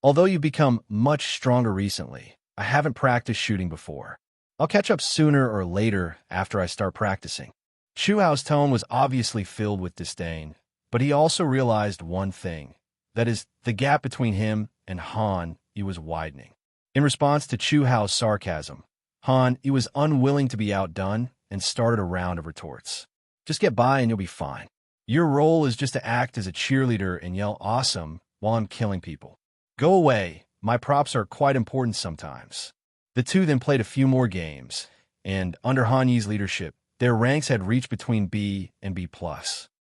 Speaker 2: Although you've become much stronger recently, I haven't practiced shooting before. I'll catch up sooner or later after I start practicing. Chu Hao's tone was obviously filled with disdain, but he also realized one thing. That is, the gap between him and Han Yi was widening. In response to Chu Hao's sarcasm, Han Yi was unwilling to be outdone and started a round of retorts. Just get by and you'll be fine. Your role is just to act as a cheerleader and yell awesome while I'm killing people. Go away, my props are quite important sometimes. The two then played a few more games, and under Han Yi's leadership, their ranks had reached between B and B+.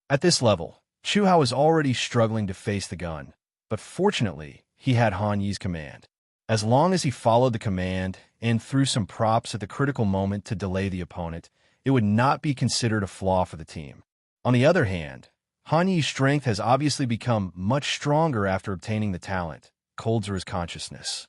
Speaker 2: At this level, Chu Hao was already struggling to face the gun, but fortunately, he had Han Yi's command. As long as he followed the command and threw some props at the critical moment to delay the opponent, it would not be considered a flaw for the team. On the other hand, Han Yi's strength has obviously become much stronger after obtaining the talent, Coldzera's consciousness.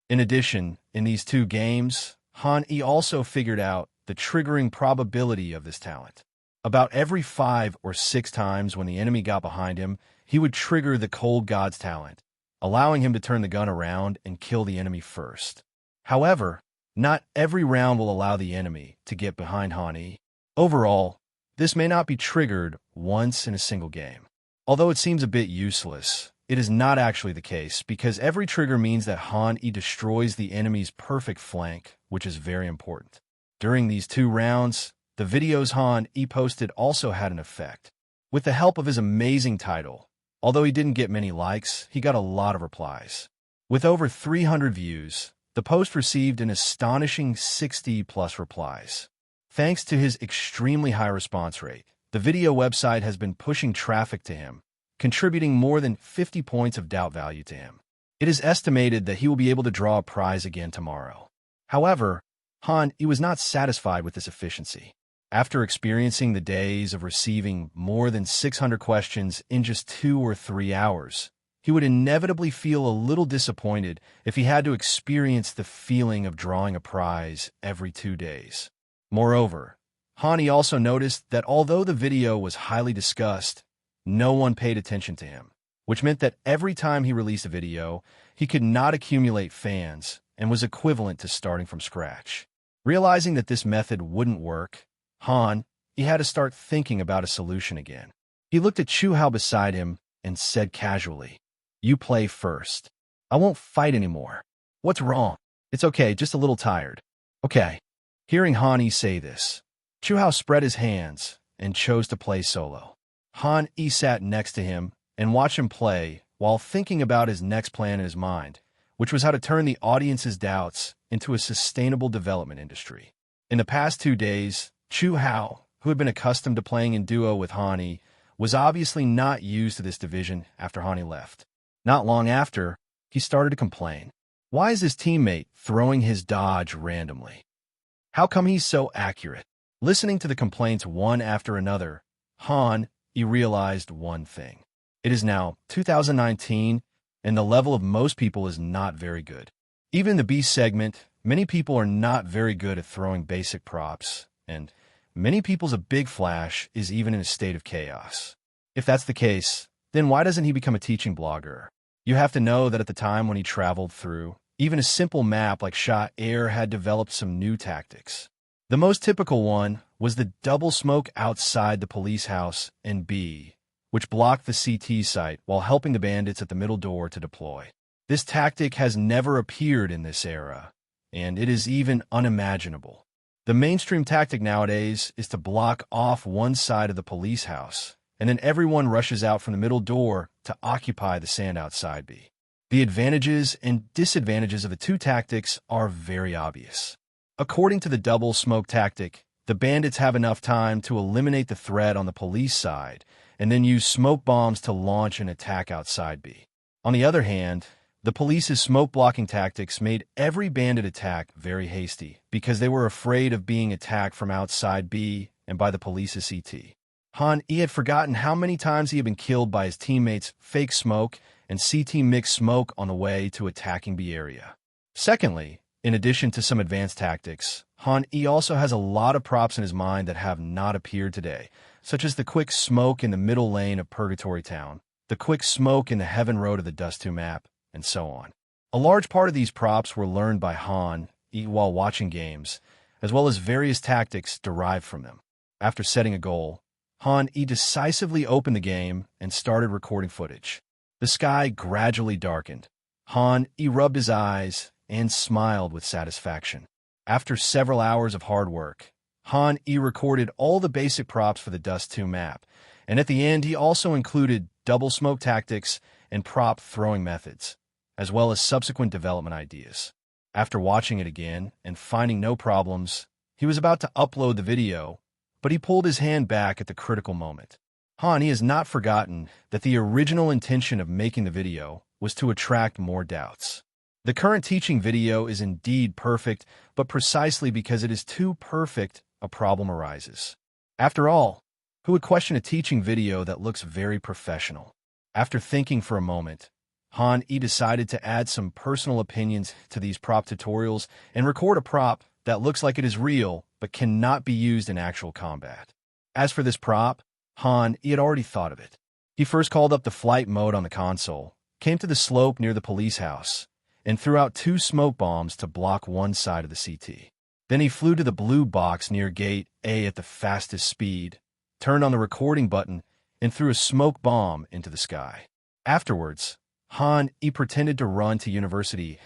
Speaker 2: In addition, in these two games, Han Yi also figured out the triggering probability of this talent. About every 5 or 6 times when the enemy got behind him, he would trigger the Cold God's talent, allowing him to turn the gun around and kill the enemy first. However, Not every round will allow the enemy to get behind Han E. Overall, this may not be triggered once in a single game. Although it seems a bit useless, it is not actually the case because every trigger means that Han E destroys the enemy's perfect flank, which is very important. During these 2 rounds, the videos Han E posted also had an effect. With the help of his amazing title, although he didn't get many likes, he got a lot of replies. With over 300 views, the post received an astonishing 60+ replies. Thanks to his extremely high response rate, the video website has been pushing traffic to him, contributing more than 50 points of doubt value to him. It is estimated that he will be able to draw a prize again tomorrow. However, Han E was not satisfied with this efficiency. After experiencing the days of receiving more than 600 questions in just 2 or 3 hours, he would inevitably feel a little disappointed if he had to experience the feeling of drawing a prize every 2 days. Moreover, Han E also noticed that although the video was highly discussed, no one paid attention to him, which meant that every time he released a video, he could not accumulate fans and was equivalent to starting from scratch. Realizing that this method wouldn't work, Han E had to start thinking about a solution again. He looked at Chu Hao beside him and said casually, "You play first. I won't fight anymore." "What's wrong?" "It's okay, just a little tired." "Okay." Hearing Han E say this, Chu Hao spread his hands and chose to play solo. Han E sat next to him and watched him play while thinking about his next plan in his mind, which was how to turn the audience's doubts into a sustainable development industry. In the past 2 days, Chu Hao, who had been accustomed to playing in duo with Han E, was obviously not used to this division after Han E left. Not long after, he started to complain. Why is his teammate throwing his dodge randomly? How come he's so accurate? Listening to the complaints one after another, Han E realized one thing. It is now 2019, and the level of most people is not very good. Even in the B segment, many people are not very good at throwing basic props, and many people's a big flash is even in a state of chaos. If that's the case, then why doesn't he become a teaching blogger? You have to know that at the time when he traveled through, even a simple map like Sha Air had developed some new tactics. The most typical one was the double smoke outside the police house in B, which blocked the CT site while helping the bandits at the middle door to deploy. This tactic has never appeared in this era, and it is even unimaginable. The mainstream tactic nowadays is to block off one side of the police house, and then everyone rushes out from the middle door to occupy the sand outside B. The advantages and disadvantages of the 2 tactics are very obvious. According to the double smoke tactic, the bandits have enough time to eliminate the threat on the police side and then use smoke bombs to launch an attack outside B. On the other hand, the police's smoke blocking tactics made every bandit attack very hasty because they were afraid of being attacked from outside B and by the police's CT. Han E had forgotten how many times he had been killed by his teammates' fake smoke and CT mixed smoke on the way to attacking B area. Secondly, in addition to some advanced tactics, Han E also has a lot of props in his mind that have not appeared today, such as the quick smoke in the middle lane of Purgatory Town, the quick smoke in the Heaven Road of the Dust 2 map, and so on. A large part of these props were learned by Han E while watching games, as well as various tactics derived from them. After setting a goal, Han E decisively opened the game and started recording footage. The sky gradually darkened. Han E rubbed his eyes and smiled with satisfaction. After several hours of hard work, Han E recorded all the basic props for the Dust 2 map, and at the end he also included double smoke tactics and prop throwing methods, as well as subsequent development ideas. After watching it again and finding no problems, he was about to upload the video, but he pulled his hand back at the critical moment. Han E has not forgotten that the original intention of making the video was to attract more doubts. The current teaching video is indeed perfect, but precisely because it is too perfect, a problem arises. After all, who would question a teaching video that looks very professional? After thinking for a moment, Han E decided to add some personal opinions to these prop tutorials and record a prop that looks like it is real but cannot be used in actual combat. As for this prop, Han E had already thought of it. He first called up the flight mode on the console, came to the slope near the police house, and threw out 2 smoke bombs to block one side of the CT. Then he flew to the blue box near gate A at the fastest speed, turned on the recording button, and threw a smoke bomb into the sky. Afterwards, he pretended to run to university,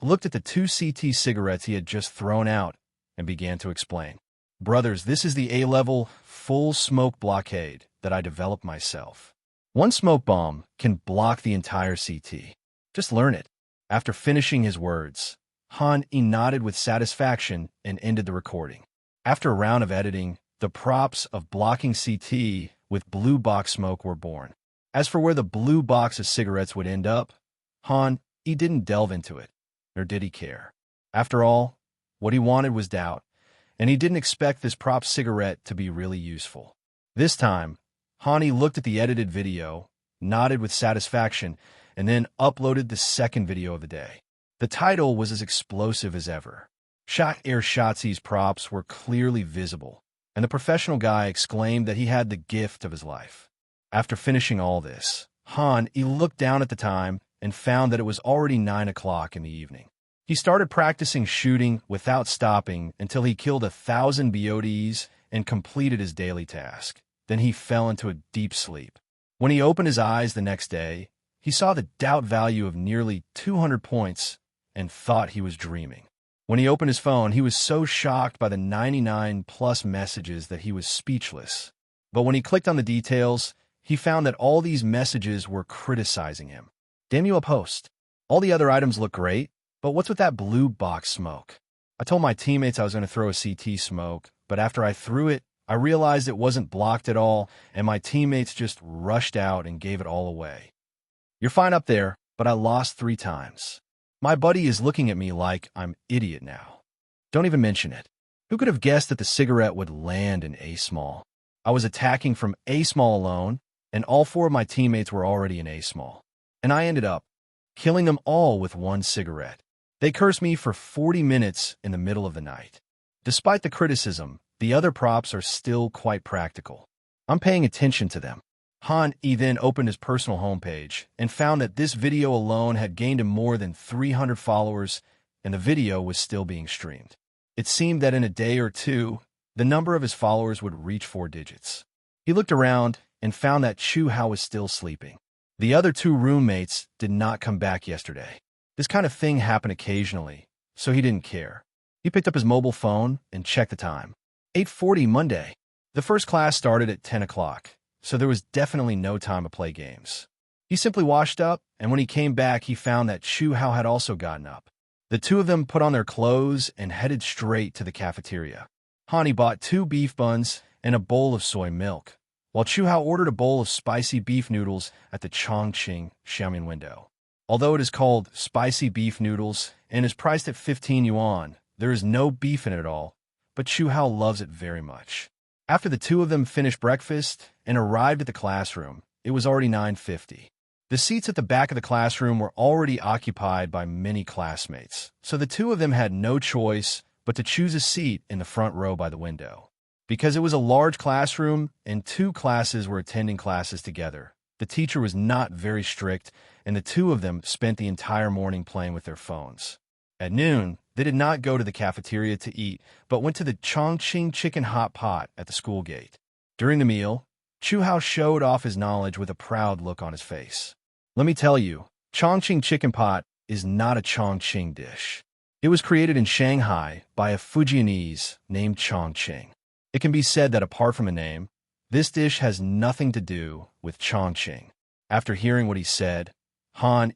Speaker 2: looked at the 2 CT cigarettes he had just thrown out, and began to explain. Brothers, this is the A-level full smoke blockade that I developed myself. 1 smoke bomb can block the entire CT. Just learn it. After finishing his words, he nodded with satisfaction and ended the recording. After a round of editing, the props of blocking CT with blue box smoke were born. As for where the blue box of cigarettes would end up, he didn't delve into it, nor did he care. After all, what he wanted was doubt, and he didn't expect this prop cigarette to be really useful. This time, he looked at the edited video, nodded with satisfaction, and then uploaded the second video of the day. The title was as explosive as ever. Shotzi's props were clearly visible, and the professional guy exclaimed that he had the gift of his life. After finishing all this, he looked down at the time and found that it was already 9 o'clock in the evening. He started practicing shooting without stopping until he killed 1,000 BODs and completed his daily task. Then he fell into a deep sleep. When he opened his eyes the next day, he saw the doubt value of nearly 200 points and thought he was dreaming. When he opened his phone, he was so shocked by the 99+ messages that he was speechless. But when he clicked on the details, he found that all these messages were criticizing him. Damn you, a post. All the other items look great, but what's with that blue box smoke? I told my teammates I was going to throw a CT smoke, but after I threw it, I realized it wasn't blocked at all, and my teammates just rushed out and gave it all away. You're fine up there, but I lost 3 times. My buddy is looking at me like I'm idiot now. Don't even mention it. Who could have guessed that the cigarette would land in A-small? I was attacking from A-small alone, and all 4 of my teammates were already in A-small. And I ended up killing them all with 1 cigarette. They cursed me for 40 minutes in the middle of the night. Despite the criticism, the other props are still quite practical. I'm paying attention to them. He then opened his personal homepage and found that this video alone had gained him more than 300 followers, and the video was still being streamed. It seemed that in a day or two, the number of his followers would reach 4 digits. He looked around and found that Chu Hao was still sleeping. The other 2 roommates did not come back yesterday. This kind of thing happened occasionally, so he didn't care. He picked up his mobile phone and checked the time. 8:40 Monday. The first class started at 10 o'clock, so there was definitely no time to play games. He simply washed up, and when he came back, he found that Chu Hao had also gotten up. The 2 of them put on their clothes and headed straight to the cafeteria. Hani bought 2 beef buns and a bowl of soy milk, while Chu Hao ordered a bowl of spicy beef noodles at the Chongqing Xiaomin window. Although it is called spicy beef noodles and is priced at 15 yuan, there is no beef in it at all, but Chu Hao loves it very much. After the 2 of them finished breakfast and arrived at the classroom, it was already 9:50. The seats at the back of the classroom were already occupied by many classmates, so the 2 of them had no choice but to choose a seat in the front row by the window. Because it was a large classroom and 2 classes were attending classes together, the teacher was not very strict, and the 2 of them spent the entire morning playing with their phones. At noon, they did not go to the cafeteria to eat, but went to the Chongqing chicken hot pot at the school gate. During the meal, Chu Hao showed off his knowledge with a proud look on his face. Let me tell you, Chongqing chicken pot is not a Chongqing dish. It was created in Shanghai by a Fujianese named Chongqing. It can be said that apart from a name, this dish has nothing to do with Chongqing. After hearing what he said,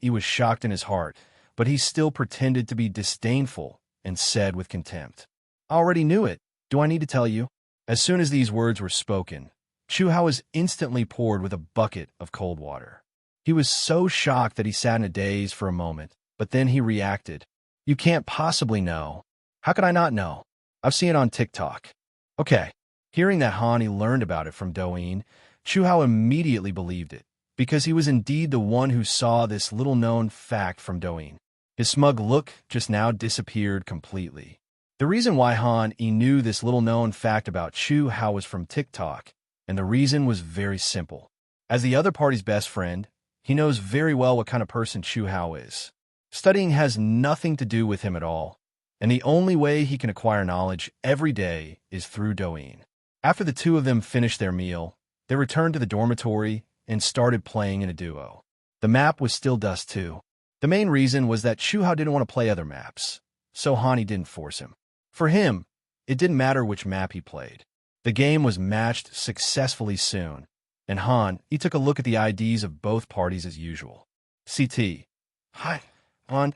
Speaker 2: he was shocked in his heart, but he still pretended to be disdainful and said with contempt, I already knew it. Do I need to tell you? As soon as these words were spoken, Chu Hao was instantly poured with a bucket of cold water. He was so shocked that he sat in a daze for a moment, but then he reacted. You can't possibly know. How could I not know? I've seen it on TikTok. Okay. Hearing that Hani learned about it from Douyin, Chu Hao immediately believed it, because he was indeed the one who saw this little-known fact from Douyin. His smug look just now disappeared completely. The reason why Hani knew this little-known fact about Chu Hao was from TikTok, and the reason was very simple. As the other party's best friend, he knows very well what kind of person Chu Hao is. Studying has nothing to do with him at all, and the only way he can acquire knowledge every day is through Douyin. After the two of them finished their meal, they returned to the dormitory and started playing in a duo. The map was still Dust 2. The main reason was that Chuhao didn't want to play other maps, so Hani didn't force him. For him, it didn't matter which map he played. The game was matched successfully soon, and he took a look at the IDs of both parties as usual. CT. Hi, Han.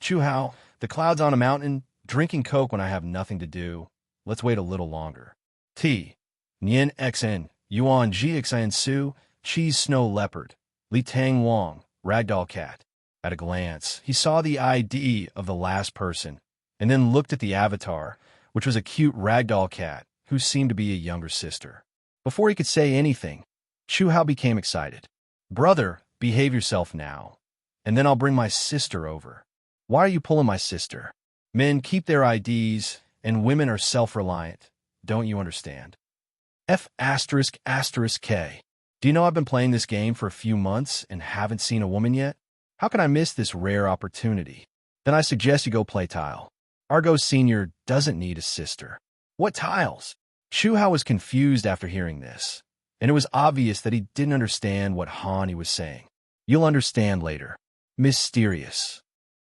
Speaker 2: Chuhao. The clouds on a mountain, drinking Coke when I have nothing to do. Let's wait a little longer. T. Nian XN. Yuan GXN Su. Cheese Snow Leopard. Li Tang Wang. Ragdoll Cat. At a glance, he saw the ID of the last person, and then looked at the avatar, which was a cute ragdoll cat who seemed to be a younger sister. Before he could say anything, Chuhao became excited. Brother, behave yourself now, and then I'll bring my sister over. Why are you pulling my sister? Men keep their IDs, and women are self-reliant. Don't you understand? F***K. Do you know I've been playing this game for a few months and haven't seen a woman yet? How can I miss this rare opportunity? Then I suggest you go play tile. Argo Sr. doesn't need a sister. What tiles? Chuhao was confused after hearing this, and it was obvious that he didn't understand what Hani was saying. You'll understand later. Mysterious.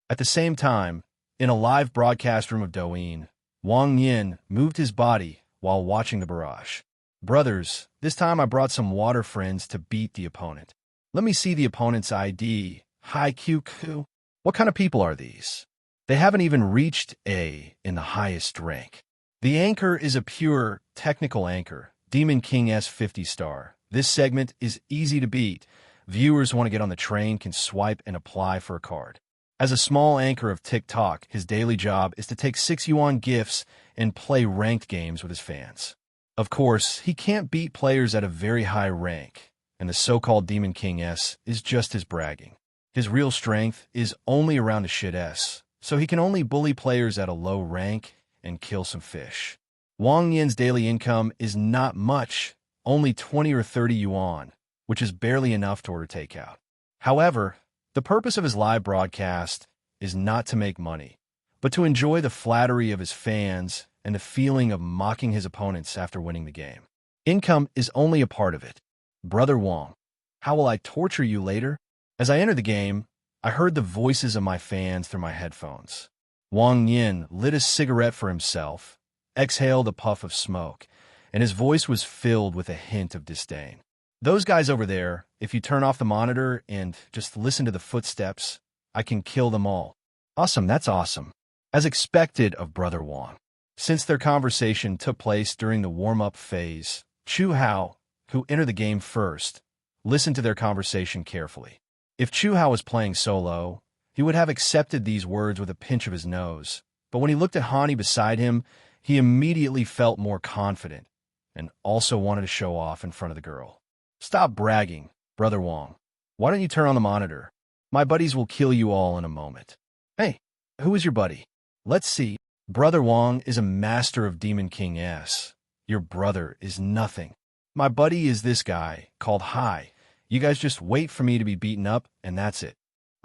Speaker 2: At the same time, in a live broadcast room of Douyin, Wang Yin moved his body while watching the barrage. Brothers, this time I brought some water friends to beat the opponent. Let me see the opponent's ID. Hi QQ. What kind of people are these? They haven't even reached A in the highest rank. The anchor is a pure, technical anchor, Demon King S50 star. This segment is easy to beat. Viewers want to get on the train can swipe and apply for a card. As a small anchor of TikTok, his daily job is to take 6 yuan gifts and play ranked games with his fans. Of course, he can't beat players at a very high rank, and the so-called Demon King S is just his bragging. His real strength is only around the shit S, so he can only bully players at a low rank and kill some fish. Wang Yin's daily income is not much, only 20 or 30 yuan, which is barely enough to order takeout. However, the purpose of his live broadcast is not to make money, but to enjoy the flattery of his fans and the feeling of mocking his opponents after winning the game. Income is only a part of it. Brother Wang, how will I torture you later? As I entered the game, I heard the voices of my fans through my headphones. Wang Yin lit a cigarette for himself, exhaled a puff of smoke, and his voice was filled with a hint of disdain. Those guys over there, if you turn off the monitor and just listen to the footsteps, I can kill them all. Awesome, that's awesome. As expected of Brother Wang. Since their conversation took place during the warm-up phase, Chuhao, who entered the game first, listened to their conversation carefully. If Chuhao was playing solo, he would have accepted these words with a pinch of his nose, but when he looked at Hani beside him, he immediately felt more confident and also wanted to show off in front of the girl. Stop bragging, Brother Wang. Why don't you turn on the monitor? My buddies will kill you all in a moment. Hey, who is your buddy? Let's see. Brother Wang is a master of Demon King S. Your brother is nothing. My buddy is this guy called Hai. You guys just wait for me to be beaten up, and that's it.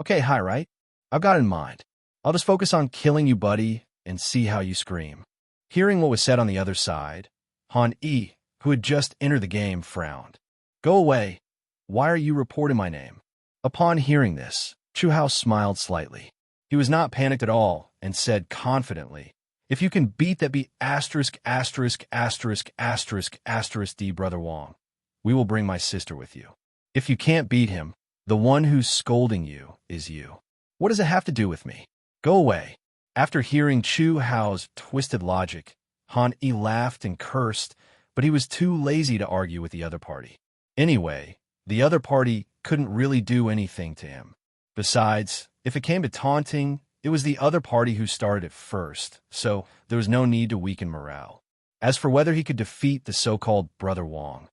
Speaker 2: Okay, Hai, right? I've got it in mind. I'll just focus on killing you, buddy, and see how you scream. Hearing what was said on the other side, Han Yi, who had just entered the game, frowned. Go away. Why are you reporting my name? Upon hearing this, Chuhao smiled slightly. He was not panicked at all and said confidently, if you can beat that be ******* D Brother Wang, we will bring my sister with you. If you can't beat him, the one who's scolding you is you. What does it have to do with me? Go away. After hearing Chuhao's twisted logic, Han Yi laughed and cursed, but he was too lazy to argue with the other party. Anyway, the other party couldn't really do anything to him. Besides, if it came to taunting, it was the other party who started it first, so there was no need to weaken morale. As for whether he could defeat the so-called Brother Wang,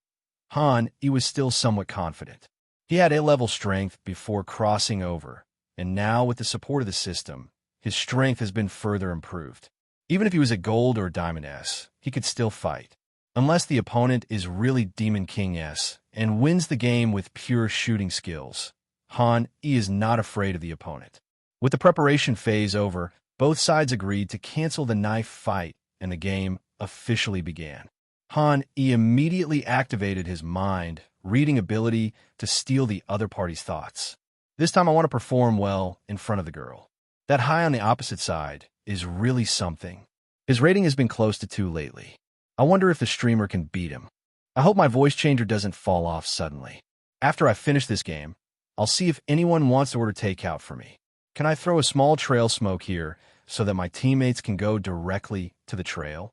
Speaker 2: he was still somewhat confident. He had A-level strength before crossing over, and now with the support of the system, his strength has been further improved. Even if he was a Gold or Diamond S, he could still fight. Unless the opponent is really Demon King S and wins the game with pure shooting skills, Han Yi is not afraid of the opponent. With the preparation phase over, both sides agreed to cancel the knife fight, and the game officially began. Han Yi immediately activated his mind, reading ability to steal the other party's thoughts. This time I want to perform well in front of the girl. That high on the opposite side is really something. His rating has been close to 2 lately. I wonder if the streamer can beat him. I hope my voice changer doesn't fall off suddenly. After I finish this game, I'll see if anyone wants to order takeout for me. Can I throw a small trail smoke here so that my teammates can go directly to the trail?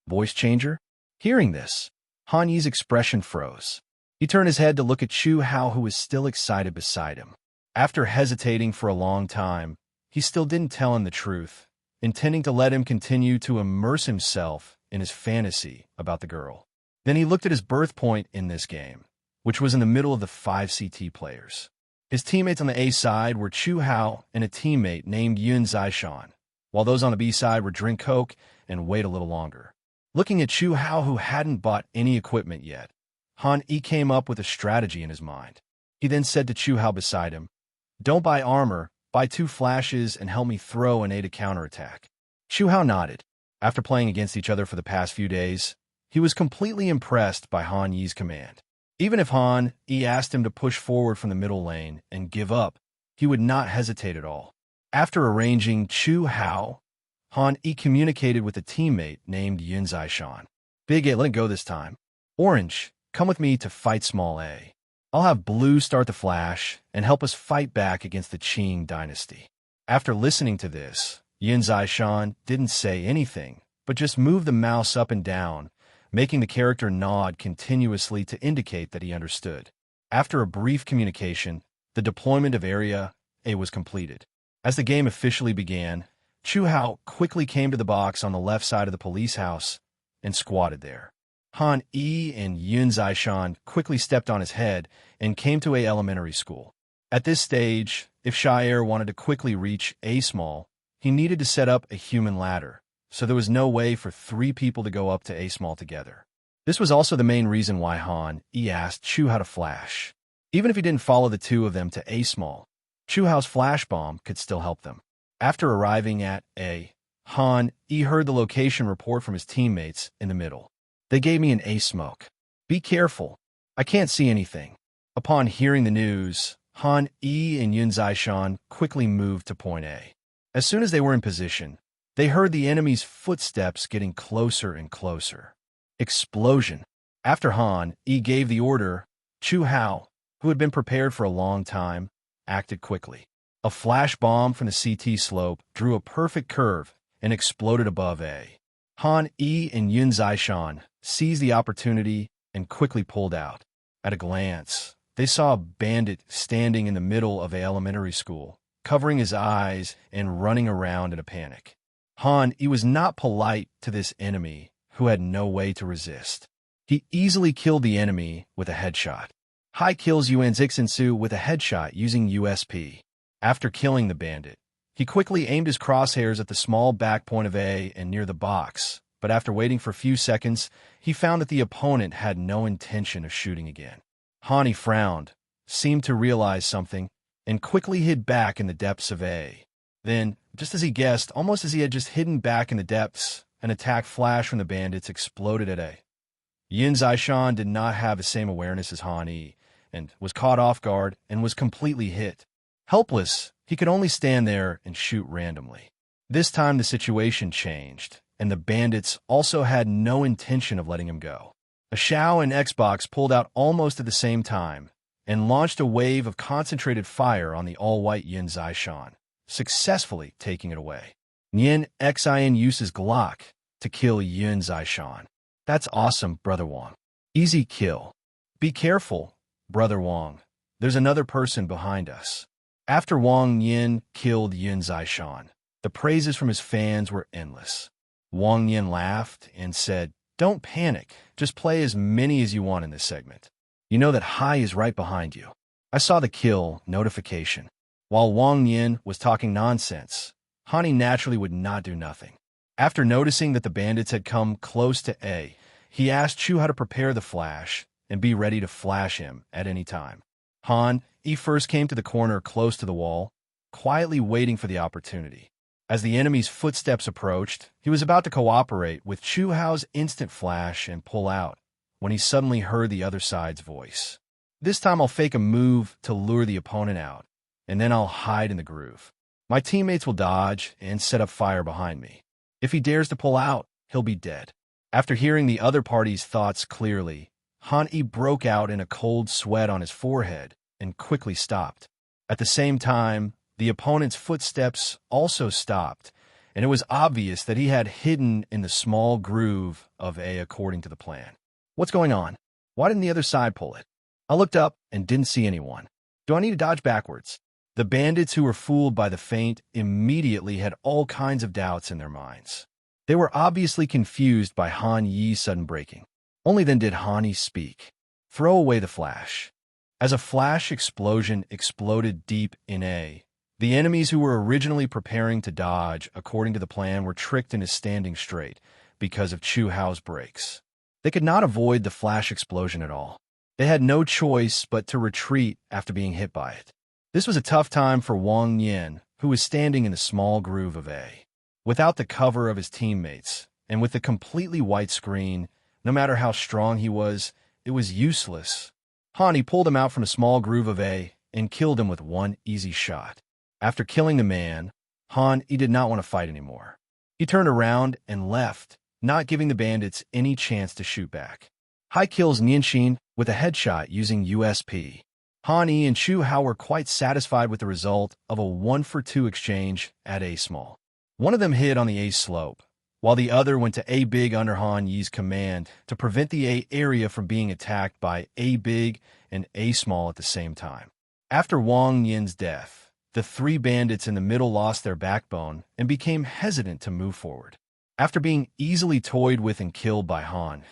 Speaker 2: Voice changer? Hearing this, Han Yi's expression froze. He turned his head to look at Chu Hao, who was still excited beside him. After hesitating for a long time, he still didn't tell him the truth, intending to let him continue to immerse himself in his fantasy about the girl. Then he looked at his birth point in this game, which was in the middle of the 5 CT players. His teammates on the A side were Chu Hao and a teammate named Yun Zaishan, while those on the B side were drink Coke and wait a little longer. Looking at Chu Hao, who hadn't bought any equipment yet, Han Yi came up with a strategy in his mind. He then said to Chu Hao beside him, "Don't buy armor, buy 2 flashes and help me throw an A to counterattack." Chu Hao nodded. After playing against each other for the past few days, he was completely impressed by Han Yi's command. Even if Han Yi asked him to push forward from the middle lane and give up, he would not hesitate at all. After arranging Chu Hao, Han Yi communicated with a teammate named Yun Zaishan. "Big A, let it go this time. Orange, come with me to fight small A. I'll have Blue start the flash and help us fight back against the Qing dynasty." After listening to this, Yun Zaishan didn't say anything, but just moved the mouse up and down, making the character nod continuously to indicate that he understood. After a brief communication, the deployment of Area A was completed. As the game officially began, Chu Hao quickly came to the box on the left side of the police house and squatted there. Han Yi and Yun Zaishan quickly stepped on his head and came to A elementary school. At this stage, if Shire wanted to quickly reach A small, he needed to set up a human ladder, so there was no way for 3 people to go up to A small together. This was also the main reason why Han Yi asked Chu Hao to flash. Even if he didn't follow the 2 of them to A small, Chu Hao's flash bomb could still help them. After arriving at A, Han Yi heard the location report from his teammates in the middle. "They gave me an A smoke. Be careful. I can't see anything." Upon hearing the news, Han Yi and Yun Zaishan quickly moved to point A. As soon as they were in position, they heard the enemy's footsteps getting closer and closer. Explosion. After Han Yi gave the order, Chu Hao, who had been prepared for a long time, acted quickly. A flash bomb from the CT slope drew a perfect curve and exploded above A. Han Yi and Yun Zaishan seized the opportunity and quickly pulled out. At a glance, they saw a bandit standing in the middle of A elementary school, covering his eyes and running around in a panic. Han Yi was not polite to this enemy, who had no way to resist. He easily killed the enemy with a headshot. Hai kills Yuan Zixinsu with a headshot using USP. After killing the bandit, he quickly aimed his crosshairs at the small back point of A and near the box, but after waiting for a few seconds, he found that the opponent had no intention of shooting again. Han Yi frowned, seemed to realize something, and quickly hid back in the depths of A. Then, just as he guessed, almost as he had just hidden back in the depths, an attack flash from the bandits exploded at A. Yun Zaishan did not have the same awareness as Han Yi, and was caught off guard and was completely hit. Helpless, he could only stand there and shoot randomly. This time the situation changed, and the bandits also had no intention of letting him go. A Shao and Xbox pulled out almost at the same time, and launched a wave of concentrated fire on the all-white Yun Zaishan, successfully taking it away. Nien Xin uses Glock to kill Yun Zaishan. "That's awesome, Brother Wang. Easy kill. Be careful, Brother Wang. There's another person behind us." After Wang Yin killed Yun Zaishan, the praises from his fans were endless. Wang Yin laughed and said, "Don't panic. Just play as many as you want in this segment. You know that Hai is right behind you." I saw the kill notification. While Wang Yin was talking nonsense, Hani naturally would not do nothing. After noticing that the bandits had come close to A, he asked Chu how to prepare the flash and be ready to flash him at any time. Han Yi first came to the corner close to the wall, quietly waiting for the opportunity. As the enemy's footsteps approached, he was about to cooperate with Chu Hao's instant flash and pull out, when he suddenly heard the other side's voice. This time I'll fake a move to lure the opponent out, and then I'll hide in the groove. My teammates will dodge and set up fire behind me. If he dares to pull out, he'll be dead. After hearing the other party's thoughts clearly, Han Yi broke out in a cold sweat on his forehead and quickly stopped. At the same time, the opponent's footsteps also stopped, and it was obvious that he had hidden in the small groove of A according to the plan. What's going on? Why didn't the other side pull it? I looked up and didn't see anyone. Do I need to dodge backwards? The bandits who were fooled by the feint immediately had all kinds of doubts in their minds. They were obviously confused by Han Yi's sudden breaking. Only then did Han Yi speak. Throw away the flash. As a flash explosion exploded deep in A, the enemies who were originally preparing to dodge according to the plan were tricked into standing straight because of Chu Hao's breaks. They could not avoid the flash explosion at all. They had no choice but to retreat after being hit by it. This was a tough time for Wang Yan, who was standing in the small groove of A. Without the cover of his teammates, and with the completely white screen, no matter how strong he was, it was useless. Han Yi pulled him out from a small groove of A and killed him with one easy shot. After killing the man, Han Yi did not want to fight anymore. He turned around and left, not giving the bandits any chance to shoot back. Hai kills Nianxin with a headshot using USP. Han Yi and Chu Hao were quite satisfied with the result of a 1-for-2 exchange at A small. One of them hid on the A slope, while the other went to A big under Han Yi's command to prevent the A area from being attacked by A big and A small at the same time. After Wang Yan's death, the three bandits in the middle lost their backbone and became hesitant to move forward. After being easily toyed with and killed by Han,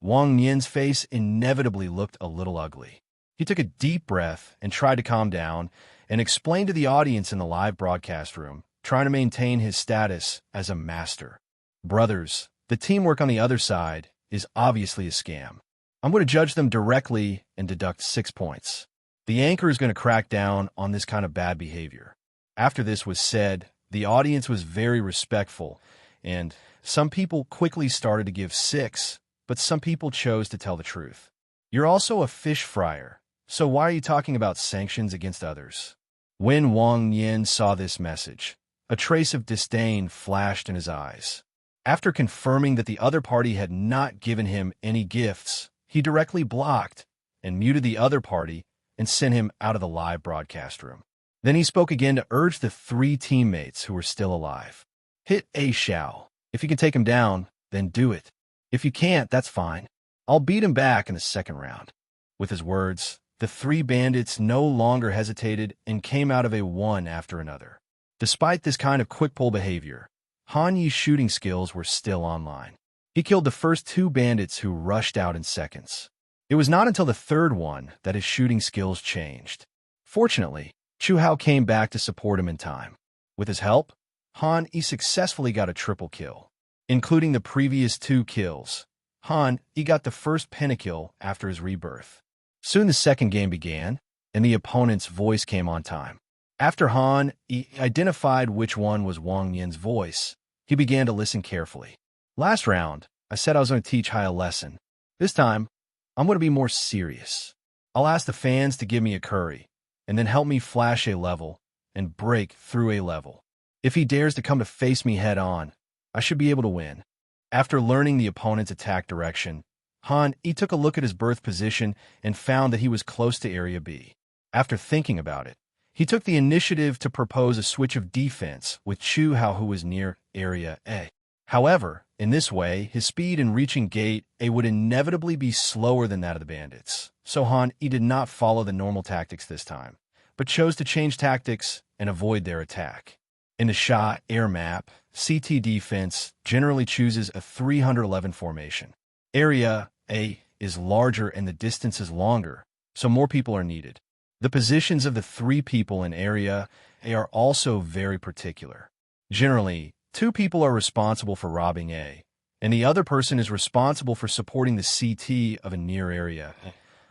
Speaker 2: Wang Yan's face inevitably looked a little ugly. He took a deep breath and tried to calm down and explain to the audience in the live broadcast room, trying to maintain his status as a master. Brothers, the teamwork on the other side is obviously a scam. I'm going to judge them directly and deduct 6 points. The anchor is going to crack down on this kind of bad behavior. After this was said, the audience was very respectful, and some people quickly started to give 6, but some people chose to tell the truth. You're also a fish fryer, so why are you talking about sanctions against others? When Wang Yan saw this message, a trace of disdain flashed in his eyes. After confirming that the other party had not given him any gifts, he directly blocked and muted the other party and sent him out of the live broadcast room. Then he spoke again to urge the 3 teammates who were still alive. Hit A Xiao. If you can take him down, then do it. If you can't, that's fine. I'll beat him back in the second round. With his words, the 3 bandits no longer hesitated and came out of A one after another. Despite this kind of quick-pull behavior, Han Yi's shooting skills were still online. He killed the first 2 bandits who rushed out in seconds. It was not until the third one that his shooting skills changed. Fortunately, Chu Hao came back to support him in time. With his help, Han Yi successfully got a triple kill. Including the previous 2 kills, Han Yi got the first pentakill after his rebirth. Soon the second game began, and the opponent's voice came on time. After Han Yi identified which one was Wang Yan's voice, he began to listen carefully. Last round, I said I was going to teach Hai a lesson. This time, I'm going to be more serious. I'll ask the fans to give me a curry, and then help me flash a level and break through a level. If he dares to come to face me head-on, I should be able to win. After learning the opponent's attack direction, Han Yi took a look at his birth position and found that he was close to Area B. After thinking about it, he took the initiative to propose a switch of defense with Chu Hao, who was near Area A. However, in this way, his speed in reaching Gate A would inevitably be slower than that of the bandits, so Han Yi did not follow the normal tactics this time, but chose to change tactics and avoid their attack. In the Sha Air map, CT defense generally chooses a 311 formation. Area A is larger and the distance is longer, so more people are needed. The positions of the 3 people in Area A are also very particular. Generally, 2 people are responsible for robbing A, and the other person is responsible for supporting the CT of a near area,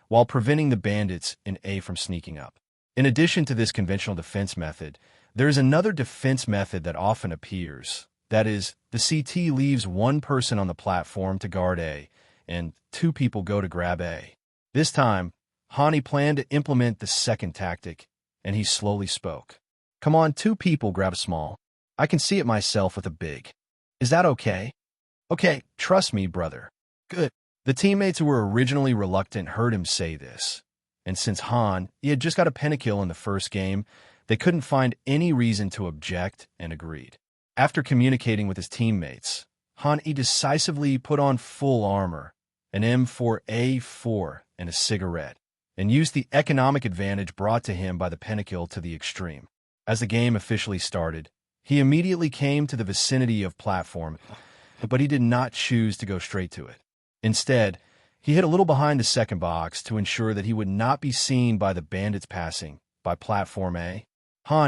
Speaker 2: while preventing the bandits in A from sneaking up. In addition to this conventional defense method, there is another defense method that often appears. That is, the CT leaves one person on the platform to guard A, and two people go to grab A. This time, Hani planned to implement the second tactic, and he slowly spoke. "Come on, two people grab a small. I can see it myself with a big. Is that okay?" "Okay, trust me, brother." "Good." The teammates who were originally reluctant heard him say this, and since he had just got a pentakill in the first game, they couldn't find any reason to object and agreed. After communicating with his teammates, he decisively put on full armor, an M4A4, and a cigarette, and used the economic advantage brought to him by the pentakill to the extreme. As the game officially started, he immediately came to the vicinity of platform, but he did not choose to go straight to it. Instead, he hid a little behind the second box to ensure that he would not be seen by the bandits passing by platform A.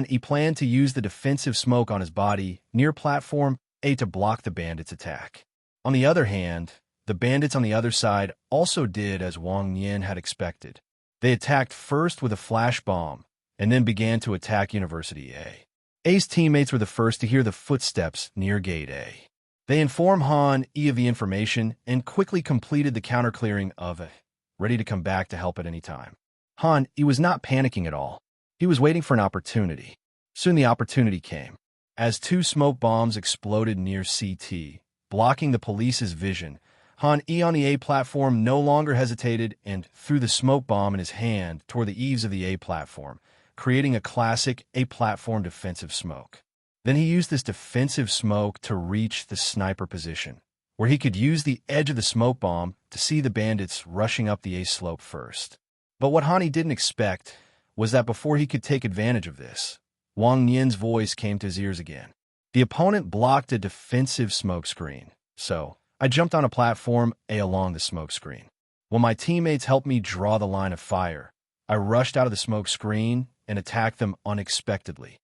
Speaker 2: He planned to use the defensive smoke on his body near platform A to block the bandits' attack. On the other hand, the bandits on the other side also did as Wang Yin had expected. They attacked first with a flash bomb, and then began to attack University A. A's teammates were the first to hear the footsteps near Gate A. They informed of the information and quickly completed the counter-clearing of it, ready to come back to help at any time. He was not panicking at all. He was waiting for an opportunity. Soon the opportunity came. As two smoke bombs exploded near CT, blocking the police's vision, on the A platform no longer hesitated and threw the smoke bomb in his hand toward the eaves of the A platform, creating a classic A platform defensive smoke. Then he used this defensive smoke to reach the sniper position, where he could use the edge of the smoke bomb to see the bandits rushing up the A slope first. But what Hani didn't expect was that before he could take advantage of this, Wang Yin's voice came to his ears again. The opponent blocked a defensive smoke screen, so I jumped on a platform A along the smoke screen. When my teammates helped me draw the line of fire, I rushed out of the smoke screen and attacked them unexpectedly.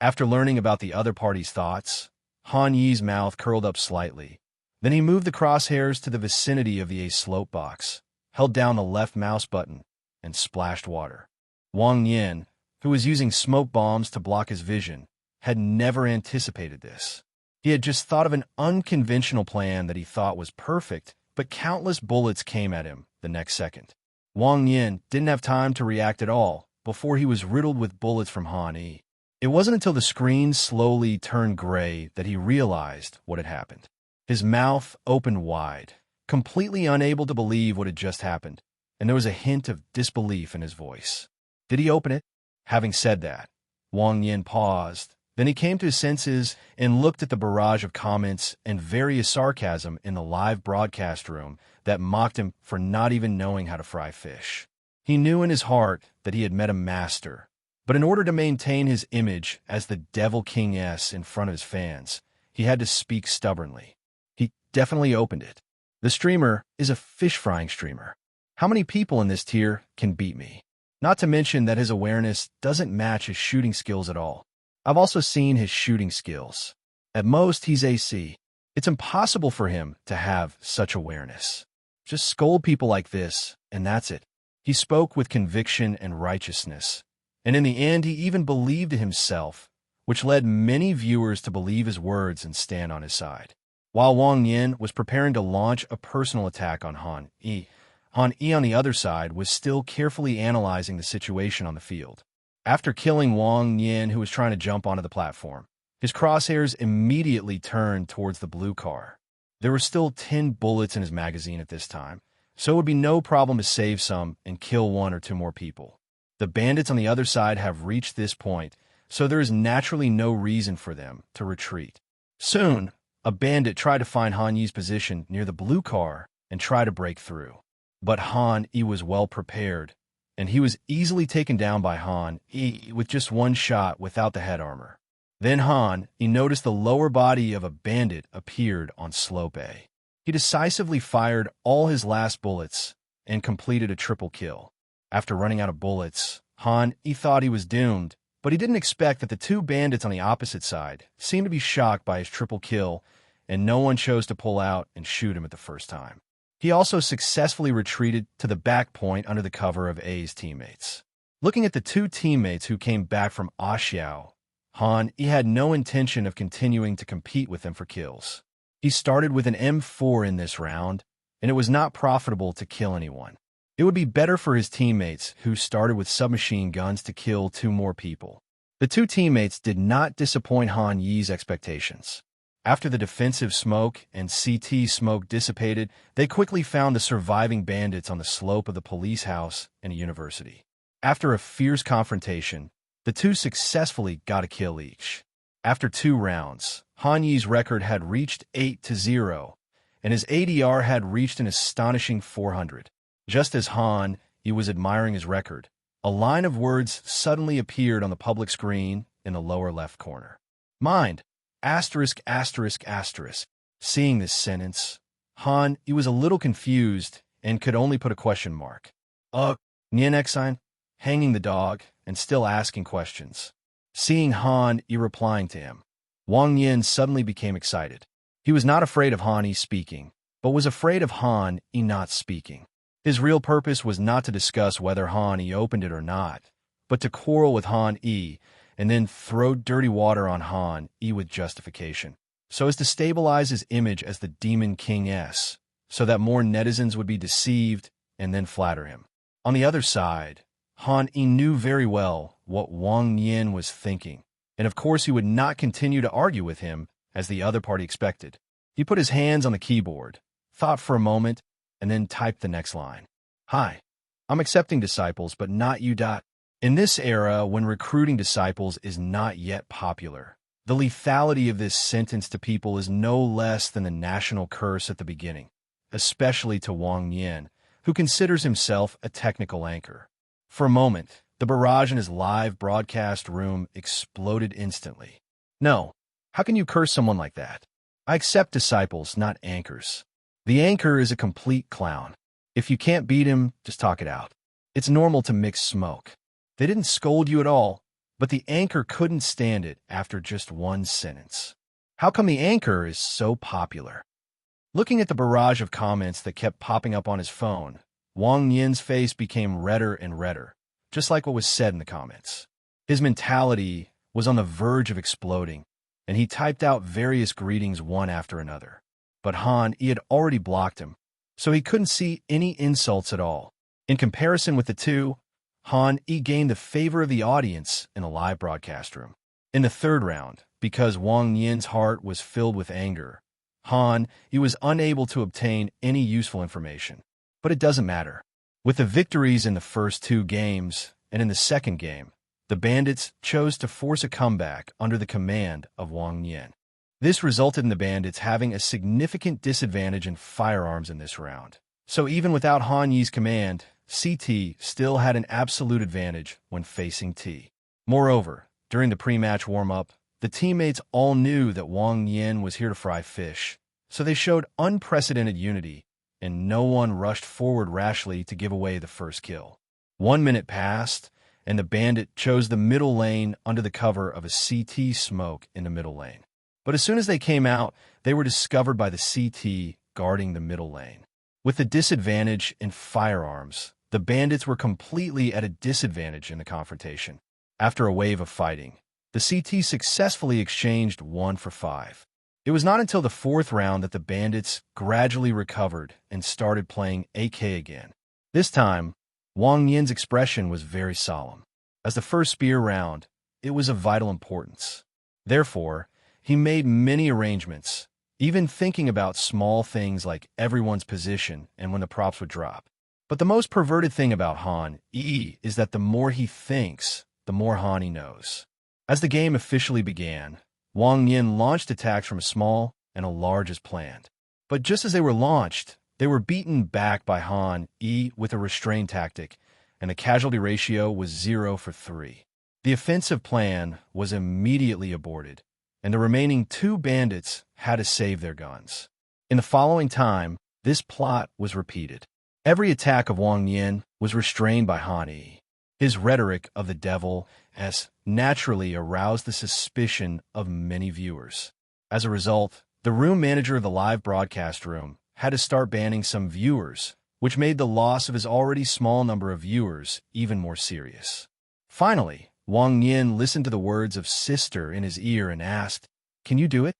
Speaker 2: After learning about the other party's thoughts, Han Yi's mouth curled up slightly. Then he moved the crosshairs to the vicinity of the A slope box, held down the left mouse button, and splashed water. Wang Yin, who was using smoke bombs to block his vision, had never anticipated this. He had just thought of an unconventional plan that he thought was perfect, but countless bullets came at him the next second. Wang Yin didn't have time to react at all before he was riddled with bullets from Han Yi. It wasn't until the screen slowly turned gray that he realized what had happened. His mouth opened wide, completely unable to believe what had just happened, and there was a hint of disbelief in his voice. Did he open it? Having said that, Wang Yin paused. Then he came to his senses and looked at the barrage of comments and various sarcasm in the live broadcast room that mocked him for not even knowing how to fry fish. He knew in his heart that he had met a master, but in order to maintain his image as the Devil King S in front of his fans, he had to speak stubbornly. He definitely opened it. The streamer is a fish frying streamer. How many people in this tier can beat me? Not to mention that his awareness doesn't match his shooting skills at all. I've also seen his shooting skills. At most, he's AC. It's impossible for him to have such awareness. Just scold people like this, and that's it. He spoke with conviction and righteousness, and in the end, he even believed in himself, which led many viewers to believe his words and stand on his side. While Wang Yin was preparing to launch a personal attack on Han Yi on the other side was still carefully analyzing the situation on the field. After killing Wang Yin, who was trying to jump onto the platform, his crosshairs immediately turned towards the blue car. There were still 10 bullets in his magazine at this time, so it would be no problem to save some and kill one or two more people. The bandits on the other side have reached this point, so there is naturally no reason for them to retreat. Soon, a bandit tried to find Han Yi's position near the blue car and try to break through. But Han Yi was well prepared, and he was easily taken down by Han Yi with just one shot without the head armor. Then Han Yi noticed the lower body of a bandit appeared on slope A. He decisively fired all his last bullets and completed a triple kill. After running out of bullets, Han Yi thought he was doomed, but he didn't expect that the two bandits on the opposite side seemed to be shocked by his triple kill, and no one chose to pull out and shoot him at the first time. He also successfully retreated to the back point under the cover of A's teammates. Looking at the two teammates who came back from Ashiao, he had no intention of continuing to compete with them for kills. He started with an M4 in this round, and it was not profitable to kill anyone. It would be better for his teammates, who started with submachine guns, to kill 2 more people. The two teammates did not disappoint Han Yi's expectations. After the defensive smoke and CT smoke dissipated, they quickly found the surviving bandits on the slope of the police house and a university. After a fierce confrontation, the two successfully got a kill each. After 2 rounds, Han Yi's record had reached 8-0, and his ADR had reached an astonishing 400. Just as Han Yi was admiring his record, a line of words suddenly appeared on the public screen in the lower left corner. Mind, *****. Seeing this sentence, Han Yi was a little confused and could only put a question mark. Nian hanging the dog and still asking questions. Seeing Han Yi replying to him, Wang Yin suddenly became excited. He was not afraid of Han Yi speaking, but was afraid of Han Yi not speaking. His real purpose was not to discuss whether Han Yi opened it or not, but to quarrel with Han Yi and then throw dirty water on Han Yi with justification, so as to stabilize his image as the Demon King S, so that more netizens would be deceived and then flatter him. On the other side, Han Yi knew very well what Wang Yin was thinking, and of course he would not continue to argue with him as the other party expected. He put his hands on the keyboard, thought for a moment, and then typed the next line. Hi, I'm accepting disciples, but not you. In this era, when recruiting disciples is not yet popular, the lethality of this sentence to people is no less than the national curse at the beginning, especially to Wang Yin, who considers himself a technical anchor. For a moment, the barrage in his live broadcast room exploded instantly. No, how can you curse someone like that? I accept disciples, not anchors. The anchor is a complete clown. If you can't beat him, just talk it out. It's normal to mix smoke. They didn't scold you at all, but the anchor couldn't stand it after just 1 sentence. How come the anchor is so popular? Looking at the barrage of comments that kept popping up on his phone, Wang Yin's face became redder and redder, just like what was said in the comments. His mentality was on the verge of exploding, and he typed out various greetings one after another. But Han Yi had already blocked him, so he couldn't see any insults at all. In comparison with the two, Han Yi gained the favor of the audience in the live broadcast room. In the 3rd round, because Wang Yin's heart was filled with anger, Han Yi was unable to obtain any useful information. But it doesn't matter. With the victories in the first 2 games and in the 2nd game, the bandits chose to force a comeback under the command of Wang Yin. This resulted in the bandits having a significant disadvantage in firearms in this round. So even without Han Yi's command, CT still had an absolute advantage when facing T. Moreover, during the pre-match warm-up, the teammates all knew that Wang Yin was here to fry fish, so they showed unprecedented unity, and no one rushed forward rashly to give away the first kill. 1 minute passed, and the bandit chose the middle lane under the cover of a CT smoke in the middle lane. But as soon as they came out, they were discovered by the CT guarding the middle lane. With the disadvantage in firearms, the bandits were completely at a disadvantage in the confrontation. After a wave of fighting, the CT successfully exchanged 1 for 5. It was not until the 4th round that the bandits gradually recovered and started playing AK again. This time, Wang Yin's expression was very solemn. As the first spear round, it was of vital importance. Therefore, he made many arrangements, even thinking about small things like everyone's position and when the props would drop. But the most perverted thing about Han Yi is that the more he thinks, the more Han Yi knows. As the game officially began, Wang Yin launched attacks from a small and a large as planned. But just as they were launched, they were beaten back by Han Yi with a restraint tactic, and the casualty ratio was 0 for 3. The offensive plan was immediately aborted, and the remaining 2 bandits had to save their guns. In the following time, this plot was repeated. Every attack of Wang Yin was restrained by Han Yi. His rhetoric of the devil has naturally aroused the suspicion of many viewers. As a result, the room manager of the live broadcast room had to start banning some viewers, which made the loss of his already small number of viewers even more serious. Finally, Wang Yin listened to the words of sister in his ear and asked, "Can you do it?"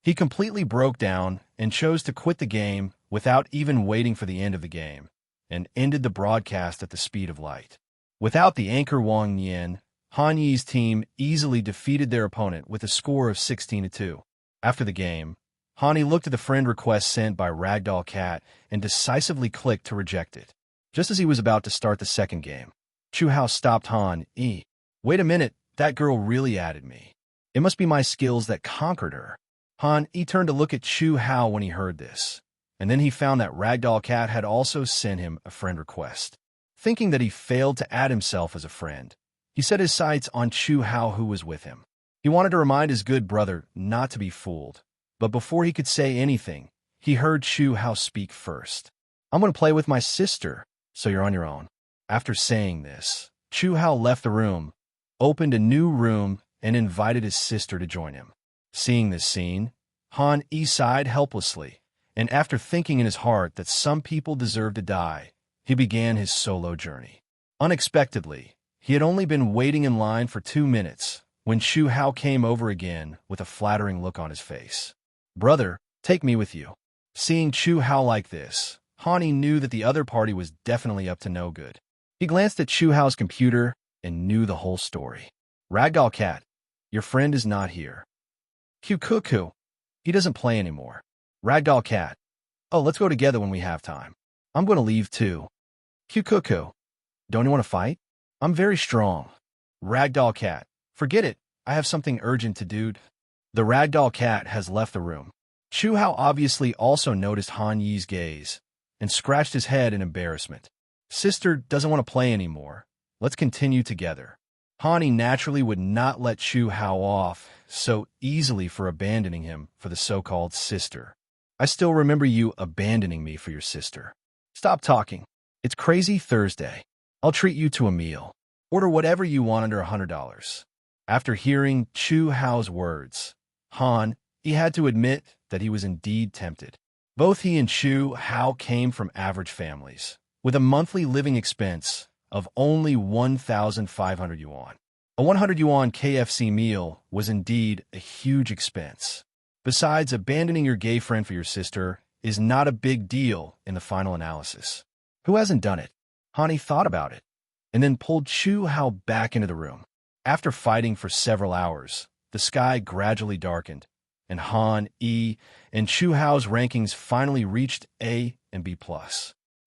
Speaker 2: He completely broke down and chose to quit the game without even waiting for the end of the game, and ended the broadcast at the speed of light. Without the anchor Wang Yin, Han Yi's team easily defeated their opponent with a score of 16-2. After the game, Han Yi looked at the friend request sent by Ragdoll Cat and decisively clicked to reject it. Just as he was about to start the second game, Chu Hao stopped Han Yi. "Wait a minute, that girl really added me. It must be my skills that conquered her." Han Yi turned to look at Chu Hao when he heard this, and then he found that Ragdoll Cat had also sent him a friend request. Thinking that he failed to add himself as a friend, he set his sights on Chu Hao, who was with him. He wanted to remind his good brother not to be fooled, but before he could say anything, he heard Chu Hao speak first. "I'm going to play with my sister, so you're on your own." After saying this, Chu Hao left the room, opened a new room, and invited his sister to join him. Seeing this scene, Han Yi sighed helplessly, and after thinking in his heart that some people deserve to die, he began his solo journey. Unexpectedly, he had only been waiting in line for 2 minutes when Chu Hao came over again with a flattering look on his face. "Brother, take me with you." Seeing Chu Hao like this, Han Yi knew that the other party was definitely up to no good. He glanced at Chu Hao's computer and knew the whole story. "Ragdoll Cat, your friend is not here." "Cuckoo, he doesn't play anymore." "Ragdoll Cat, oh, let's go together when we have time." "I'm going to leave too." "Cuckoo, don't you want to fight?" "I'm very strong." "Ragdoll Cat, forget it. I have something urgent to do." The Ragdoll Cat has left the room. Chu Hao obviously also noticed Han Yi's gaze and scratched his head in embarrassment. "Sister doesn't want to play anymore. Let's continue together." Han Yi naturally would not let Chu Hao off so easily for abandoning him for the so-called sister. "I still remember you abandoning me for your sister." "Stop talking. It's Crazy Thursday. I'll treat you to a meal. Order whatever you want under $100. After hearing Chu Hao's words, Han Yi had to admit that he was indeed tempted. Both he and Chu Hao came from average families, with a monthly living expense of only 1,500 yuan. A 100 yuan KFC meal was indeed a huge expense. Besides, abandoning your gay friend for your sister is not a big deal in the final analysis. Who hasn't done it? Han Yi thought about it, and then pulled Chu Hao back into the room. After fighting for several hours, the sky gradually darkened, and Han Yi and Chu Hao's rankings finally reached A and B+.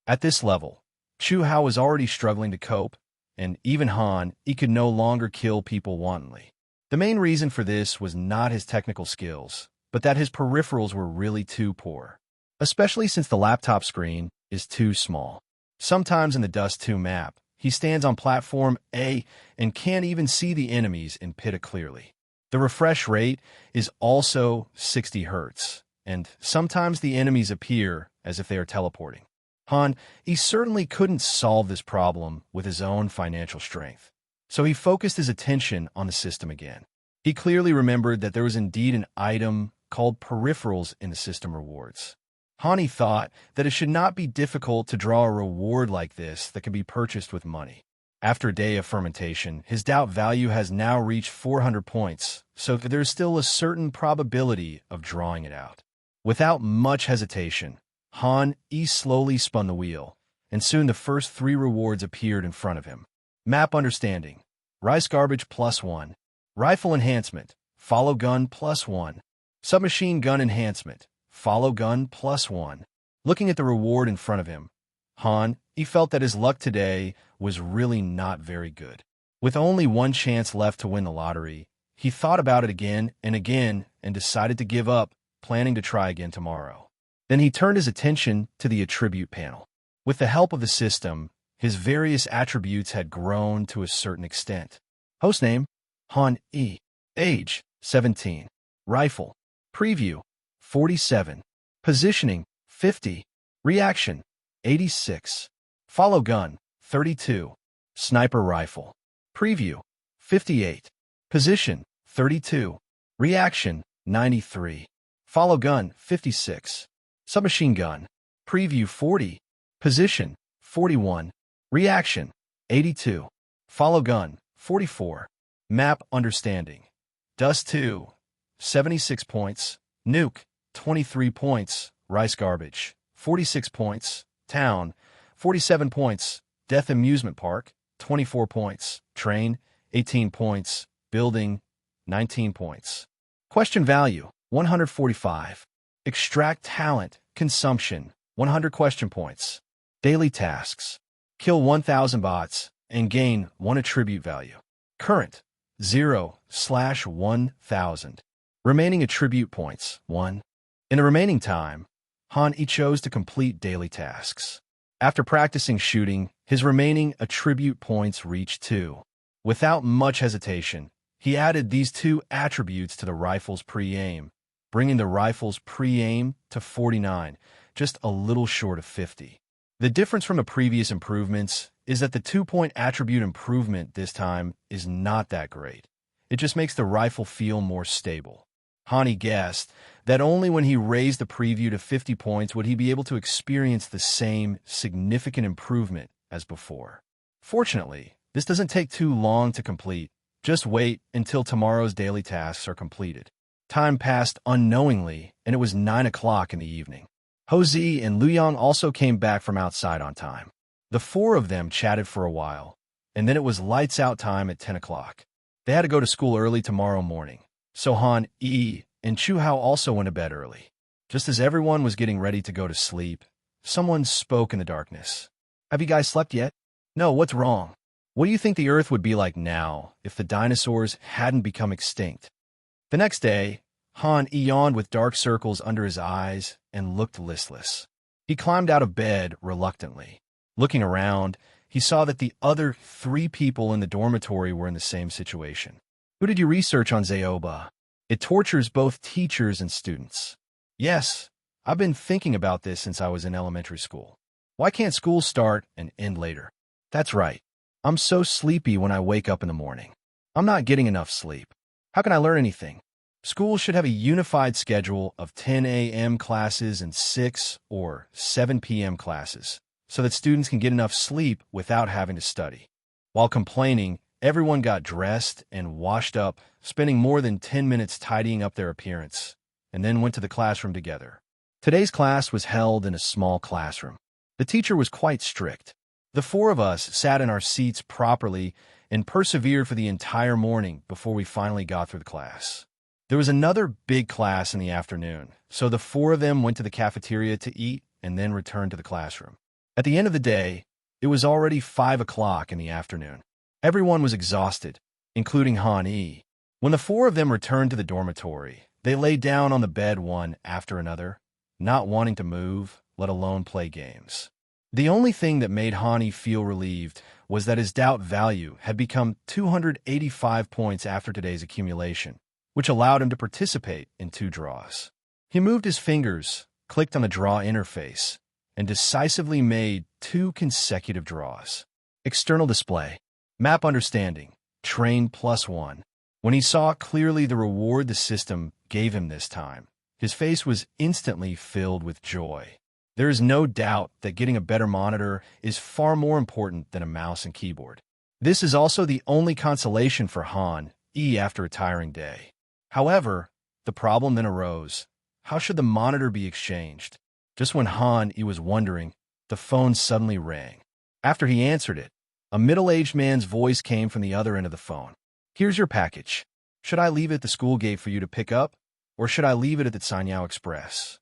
Speaker 2: At this level, Chu Hao was already struggling to cope, and even Han Yi could no longer kill people wantonly. The main reason for this was not his technical skills, but that his peripherals were really too poor, especially since the laptop screen is too small. Sometimes in the Dust 2 map, he stands on platform A and can't even see the enemies in Pita clearly. The refresh rate is also 60 Hz, and sometimes the enemies appear as if they are teleporting. Han Yi certainly couldn't solve this problem with his own financial strength, so he focused his attention on the system again. He clearly remembered that there was indeed an item called peripherals in the system rewards. Han Yi thought that it should not be difficult to draw a reward like this that can be purchased with money. After a day of fermentation, his doubt value has now reached 400 points, so there's still a certain probability of drawing it out. Without much hesitation, Han Yi slowly spun the wheel, and soon the first 3 rewards appeared in front of him. Map Understanding, Rice Garbage +1, Rifle Enhancement, Follow Gun +1, Submachine Gun Enhancement, Follow Gun +1. Looking at the reward in front of him, Han Yi felt that his luck today was really not very good. With only one chance left to win the lottery, he thought about it again and decided to give up, planning to try again tomorrow. Then he turned his attention to the attribute panel. With the help of the system, his various attributes had grown to a certain extent. Hostname, Han Yi. Age, 17. Rifle. Preview, 47. Positioning, 50. Reaction, 86. Follow gun, 32. Sniper rifle. Preview, 58. Position, 32. Reaction, 93. Follow gun, 56. Submachine gun. Preview, 40. Position, 41. Reaction, 82. Follow gun, 44. Map understanding. Dust 2, 76 points. Nuke, 23 points. Rice garbage, 46 points. Town, 47 points. Death amusement park, 24 points. Train, 18 points. Building, 19 points. Question value, 145. Extract talent, consumption, 100 question points. Daily tasks. Kill 1,000 bots and gain 1 attribute value. Current, 0/1,000. Remaining attribute points, 1. In the remaining time, Han-E chose to complete daily tasks. After practicing shooting, his remaining attribute points reached 2. Without much hesitation, he added these 2 attributes to the rifle's pre-aim, bringing the rifle's pre-aim to 49, just a little short of 50. The difference from the previous improvements is that the 2-point attribute improvement this time is not that great. It just makes the rifle feel more stable. Han-E guessed that only when he raised the preview to 50 points would he be able to experience the same significant improvement as before. Fortunately, this doesn't take too long to complete. Just wait until tomorrow's daily tasks are completed. Time passed unknowingly, and it was 9 o'clock in the evening. Ho-Zi and Luyang also came back from outside on time. The 4 of them chatted for a while, and then it was lights out time at 10 o'clock. They had to go to school early tomorrow morning, so Han-E and Chu-Hao also went to bed early. Just as everyone was getting ready to go to sleep, someone spoke in the darkness. "Have you guys slept yet?" "No, what's wrong?" "What do you think the Earth would be like now if the dinosaurs hadn't become extinct?" The next day, Han-E yawned with dark circles under his eyes and looked listless. He climbed out of bed reluctantly. Looking around, he saw that the other 3 people in the dormitory were in the same situation. "Who did you research on Zaoba? It tortures both teachers and students." "Yes, I've been thinking about this since I was in elementary school. Why can't school start and end later?" "That's right. I'm so sleepy when I wake up in the morning. I'm not getting enough sleep. How can I learn anything? School should have a unified schedule of 10 a.m. classes and 6 or 7 p.m. classes, so that students can get enough sleep without having to study." While complaining, everyone got dressed and washed up, spending more than 10 minutes tidying up their appearance, and then went to the classroom together. Today's class was held in a small classroom. The teacher was quite strict. The 4 of us sat in our seats properly and persevered for the entire morning before we finally got through the class. There was another big class in the afternoon, so the 4 of them went to the cafeteria to eat and then returned to the classroom. At the end of the day, it was already 5 o'clock in the afternoon. Everyone was exhausted, including Han-E. When the 4 of them returned to the dormitory, they lay down on the bed one after another, not wanting to move, let alone play games. The only thing that made Han-E feel relieved was that his doubt value had become 285 points after today's accumulation, which allowed him to participate in 2 draws. He moved his fingers, clicked on the draw interface, and decisively made 2 consecutive draws. External display. Map understanding. Train +1. When he saw clearly the reward the system gave him this time, his face was instantly filled with joy. There is no doubt that getting a better monitor is far more important than a mouse and keyboard. This is also the only consolation for Han-E after a tiring day. However, the problem then arose. How should the monitor be exchanged? Just when Han-E was wondering, the phone suddenly rang. After he answered it, a middle-aged man's voice came from the other end of the phone. "Here's your package. Should I leave it at the school gate for you to pick up, or should I leave it at the Sanyao Express?"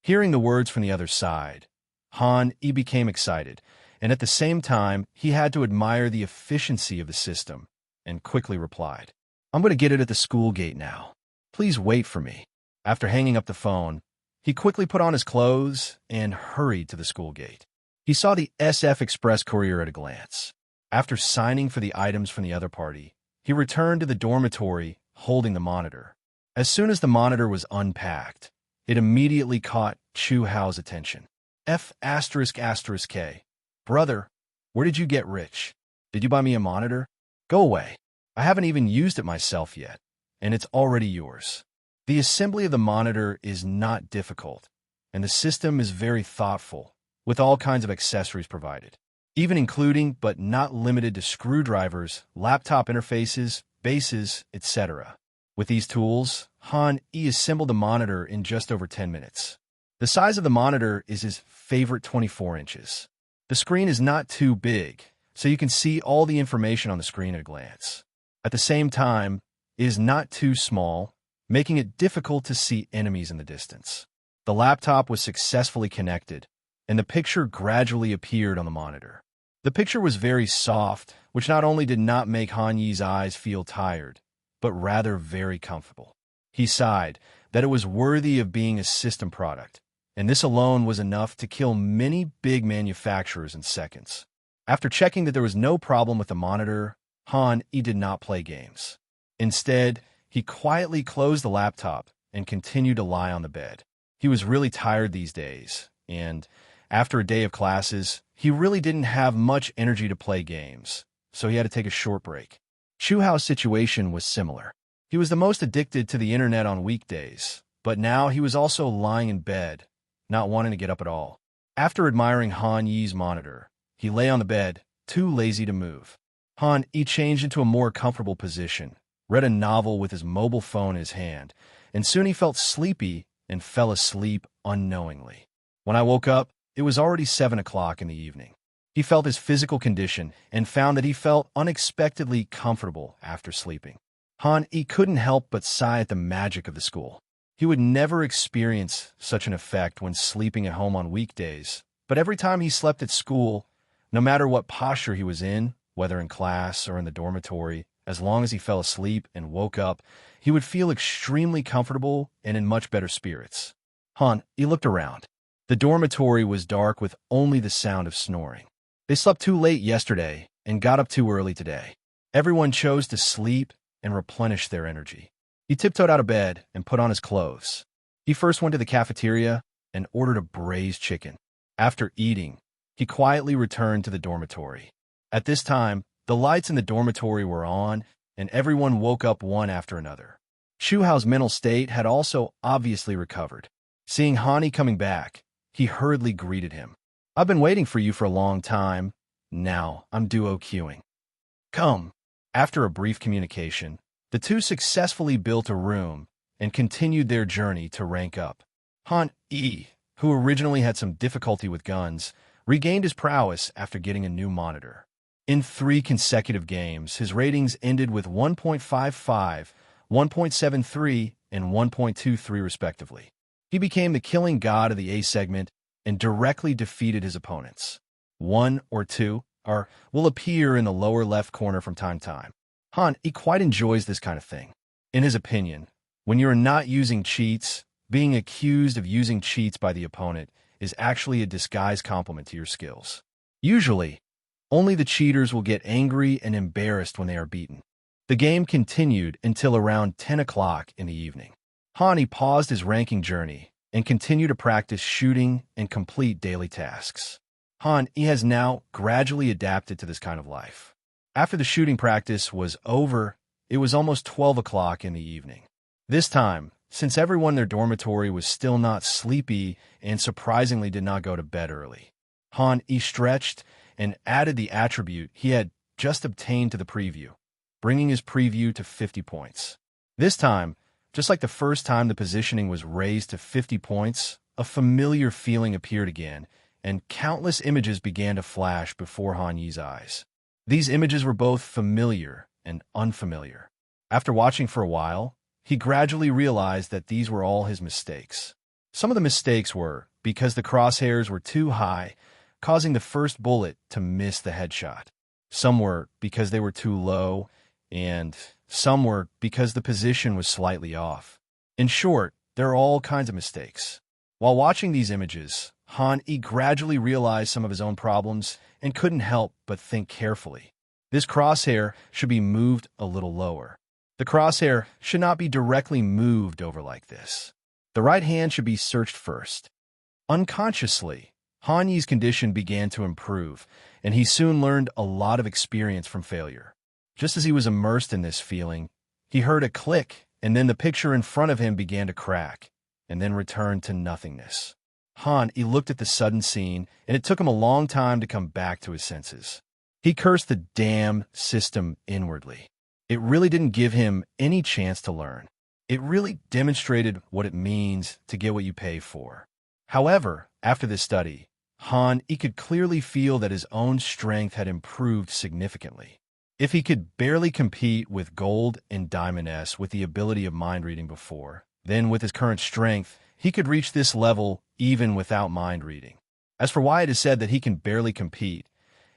Speaker 2: Hearing the words from the other side, Han-E became excited, and at the same time, he had to admire the efficiency of the system, and quickly replied, "I'm going to get it at the school gate now. Please wait for me." After hanging up the phone, he quickly put on his clothes and hurried to the school gate. He saw the SF Express courier at a glance. After signing for the items from the other party, he returned to the dormitory holding the monitor. As soon as the monitor was unpacked, it immediately caught Chu-Hao's attention. F***K. "Brother, where did you get rich? Did you buy me a monitor? Go away. I haven't even used it myself yet, and it's already yours." The assembly of the monitor is not difficult, and the system is very thoughtful, with all kinds of accessories provided. even including but not limited to screwdrivers, laptop interfaces, bases, etc. With these tools, Han Yi assembled the monitor in just over 10 minutes. The size of the monitor is his favorite 24 inches. The screen is not too big, so you can see all the information on the screen at a glance. At the same time, it is not too small, making it difficult to see enemies in the distance. The laptop was successfully connected, and the picture gradually appeared on the monitor. The picture was very soft, which not only did not make Han Yi's eyes feel tired, but rather very comfortable. He sighed that it was worthy of being a system product, and this alone was enough to kill many big manufacturers in seconds. After checking that there was no problem with the monitor, Han Yi did not play games. Instead, he quietly closed the laptop and continued to lie on the bed. He was really tired these days, and after a day of classes, he really didn't have much energy to play games, so he had to take a short break. Chu Hao's situation was similar. He was the most addicted to the internet on weekdays, but now he was also lying in bed, not wanting to get up at all. After admiring Han Yi's monitor, he lay on the bed, too lazy to move. Han Yi changed into a more comfortable position, read a novel with his mobile phone in his hand, and soon he felt sleepy and fell asleep unknowingly. When I woke up, it was already 7 o'clock in the evening. He felt his physical condition and found that he felt unexpectedly comfortable after sleeping. Han Yi couldn't help but sigh at the magic of the school. He would never experience such an effect when sleeping at home on weekdays, but every time he slept at school, no matter what posture he was in, whether in class or in the dormitory, as long as he fell asleep and woke up, he would feel extremely comfortable and in much better spirits. Han Yi looked around. The dormitory was dark with only the sound of snoring. They slept too late yesterday and got up too early today. Everyone chose to sleep and replenish their energy. He tiptoed out of bed and put on his clothes. He first went to the cafeteria and ordered a braised chicken. After eating, he quietly returned to the dormitory. At this time, the lights in the dormitory were on, and everyone woke up one after another. Chu Hao's mental state had also obviously recovered. Seeing Han Yi coming back, he hurriedly greeted him. "I've been waiting for you for a long time. Now I'm duo queuing. Come." After a brief communication, the two successfully built a room and continued their journey to rank up. Han Yi, who originally had some difficulty with guns, regained his prowess after getting a new monitor. In 3 consecutive games, his ratings ended with 1.55, 1.73, and 1.23 respectively. He became the killing god of the A segment and directly defeated his opponents. 1 or 2 will appear in the lower left corner from time to time. Han Yi quite enjoys this kind of thing. In his opinion, when you are not using cheats, being accused of using cheats by the opponent is actually a disguised compliment to your skills. Usually, only the cheaters will get angry and embarrassed when they are beaten. The game continued until around 10 o'clock in the evening. Han Yi paused his ranking journey and continued to practice shooting and complete daily tasks. Han Yi has now gradually adapted to this kind of life. After the shooting practice was over, it was almost 12 o'clock in the evening. This time, since everyone in their dormitory was still not sleepy and surprisingly did not go to bed early, Han Yi stretched and added the attribute he had just obtained to the preview, bringing his preview to 50 points. This time, just like the first time the positioning was raised to 50 points, a familiar feeling appeared again, and countless images began to flash before Han Yi's eyes. These images were both familiar and unfamiliar. After watching for a while, he gradually realized that these were all his mistakes. Some of the mistakes were because the crosshairs were too high, causing the first bullet to miss the headshot. Some were because they were too low, and some were because the position was slightly off. In short, there are all kinds of mistakes. While watching these images, Han Yi gradually realized some of his own problems and couldn't help but think carefully. This crosshair should be moved a little lower. The crosshair should not be directly moved over like this. The right hand should be searched first. Unconsciously, Han Yi's condition began to improve, and he soon learned a lot of experience from failure. Just as he was immersed in this feeling, he heard a click, and then the picture in front of him began to crack, and then returned to nothingness. He looked at the sudden scene, and it took him a long time to come back to his senses. He cursed the damn system inwardly. It really didn't give him any chance to learn. It really demonstrated what it means to get what you pay for. However, after this study, he could clearly feel that his own strength had improved significantly. If he could barely compete with Gold and Diamond S with the ability of mind reading before, then with his current strength, he could reach this level even without mind reading. As for why it is said that he can barely compete,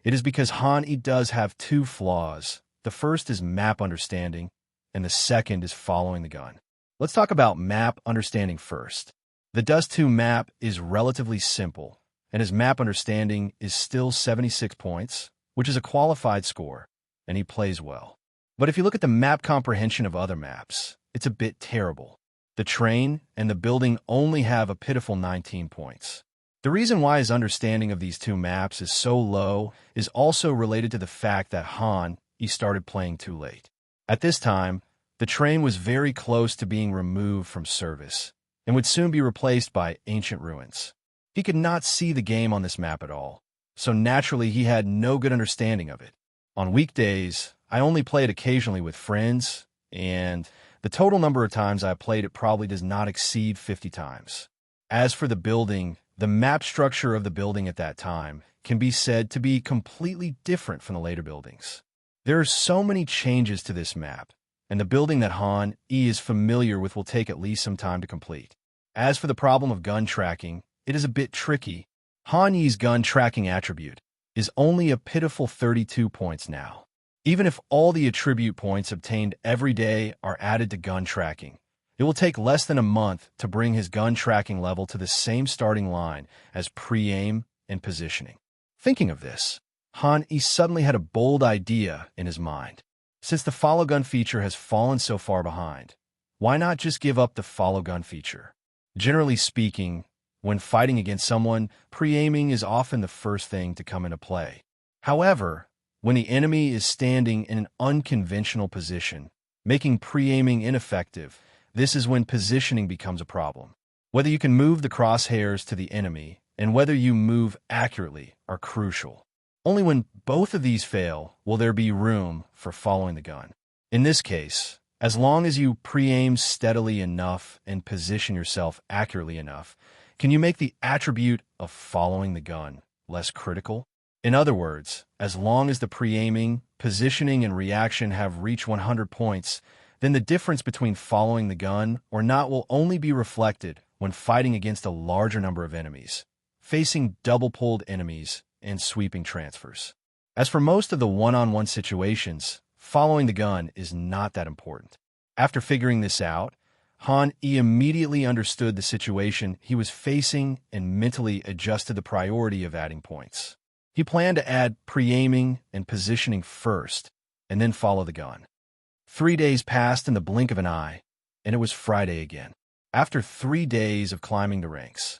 Speaker 2: it is because he does have two flaws. The first is map understanding, and the second is following the gun. Let's talk about map understanding first. The Dust 2 map is relatively simple, and his map understanding is still 76 points, which is a qualified score, and he plays well. But if you look at the map comprehension of other maps, it's a bit terrible. The train and the building only have a pitiful 19 points. The reason why his understanding of these two maps is so low is also related to the fact that he started playing too late. At this time, the train was very close to being removed from service and would soon be replaced by ancient ruins. He could not see the game on this map at all, so naturally he had no good understanding of it. On weekdays, I only played occasionally with friends, and the total number of times I played it probably does not exceed 50 times. As for the building, the map structure of the building at that time can be said to be completely different from the later buildings. There are so many changes to this map, and the building that is familiar with will take at least some time to complete. As for the problem of gun tracking, it is a bit tricky. Yi's gun tracking attribute is only a pitiful 32 points now. Even if all the attribute points obtained every day are added to gun tracking, it will take less than a month to bring his gun tracking level to the same starting line as pre-aim and positioning. Thinking of this, he suddenly had a bold idea in his mind. Since the follow gun feature has fallen so far behind, why not just give up the follow gun feature? Generally speaking, when fighting against someone, pre-aiming is often the first thing to come into play. However, when the enemy is standing in an unconventional position, making pre-aiming ineffective, this is when positioning becomes a problem. Whether you can move the crosshairs to the enemy and whether you move accurately are crucial. Only when both of these fail will there be room for following the gun. In this case, as long as you pre-aim steadily enough and position yourself accurately enough, can you make the attribute of following the gun less critical? In other words, as long as the pre-aiming, positioning, and reaction have reached 100 points, then the difference between following the gun or not will only be reflected when fighting against a larger number of enemies, facing double-pulled enemies, and sweeping transfers. As for most of the one-on-one situations, following the gun is not that important. After figuring this out, he immediately understood the situation he was facing and mentally adjusted the priority of adding points. He planned to add pre-aiming and positioning first, and then follow the gun. 3 days passed in the blink of an eye, and it was Friday again. After 3 days of climbing the ranks,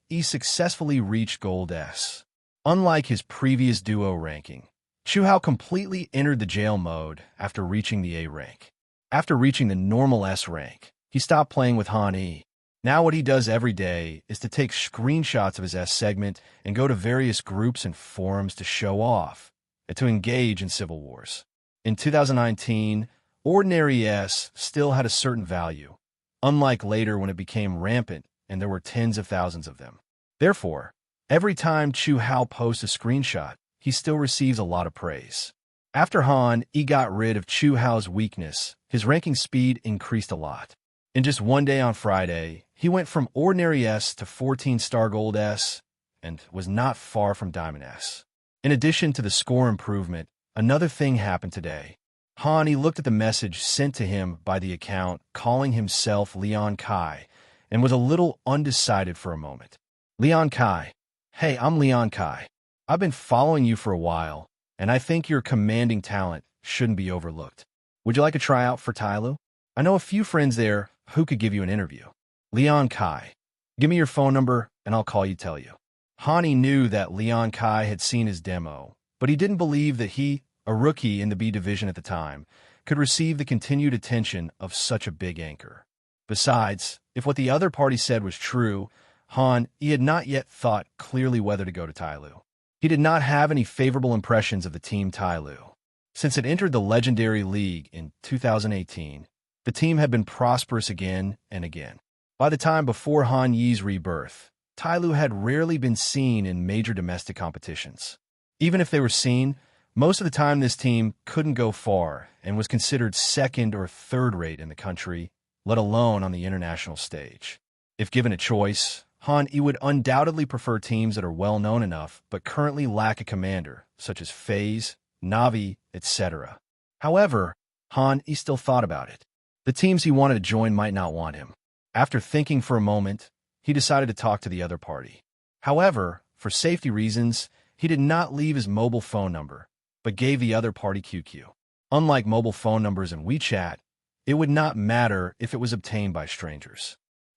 Speaker 2: he successfully reached Gold S. Unlike his previous duo ranking, Chuhao completely entered the jail mode after reaching the A rank. After reaching the normal S rank, he stopped playing with E. Now what he does every day is to take screenshots of his S segment and go to various groups and forums to show off and to engage in civil wars. In 2019, ordinary S still had a certain value, unlike later when it became rampant and there were tens of thousands of them. Therefore, every time Chuhao posts a screenshot, he still receives a lot of praise. After he got rid of Chuhao's weakness, his ranking speed increased a lot. In just one day on Friday, he went from ordinary S to 14-star Gold S and was not far from Diamond S. In addition to the score improvement, another thing happened today. He looked at the message sent to him by the account calling himself Leon Kai and was a little undecided for a moment. Leon Kai. Hey, I'm Leon Kai. I've been following you for a while, and I think your commanding talent shouldn't be overlooked. Would you like a tryout for Tyloo? I know a few friends there who could give you an interview. Leon Kai. Give me your phone number, and I'll call you tell you. Hani knew that Leon Kai had seen his demo, but he didn't believe that he, a rookie in the B division at the time, could receive the continued attention of such a big anchor. Besides, if what the other party said was true, Han, he had not yet thought clearly whether to go to Tyloo. He did not have any favorable impressions of the team Tyloo. Since it entered the legendary league in 2018, the team had been prosperous again and again. By the time before Han Yi's rebirth, Tyloo had rarely been seen in major domestic competitions. Even if they were seen, most of the time this team couldn't go far and was considered second or third rate in the country, let alone on the international stage. If given a choice, Han Yi would undoubtedly prefer teams that are well known enough but currently lack a commander, such as FaZe, Na'Vi, etc. However, Han Yi still thought about it. The teams he wanted to join might not want him. After thinking for a moment, he decided to talk to the other party. However, for safety reasons, he did not leave his mobile phone number, but gave the other party QQ. Unlike mobile phone numbers in WeChat, it would not matter if it was obtained by strangers.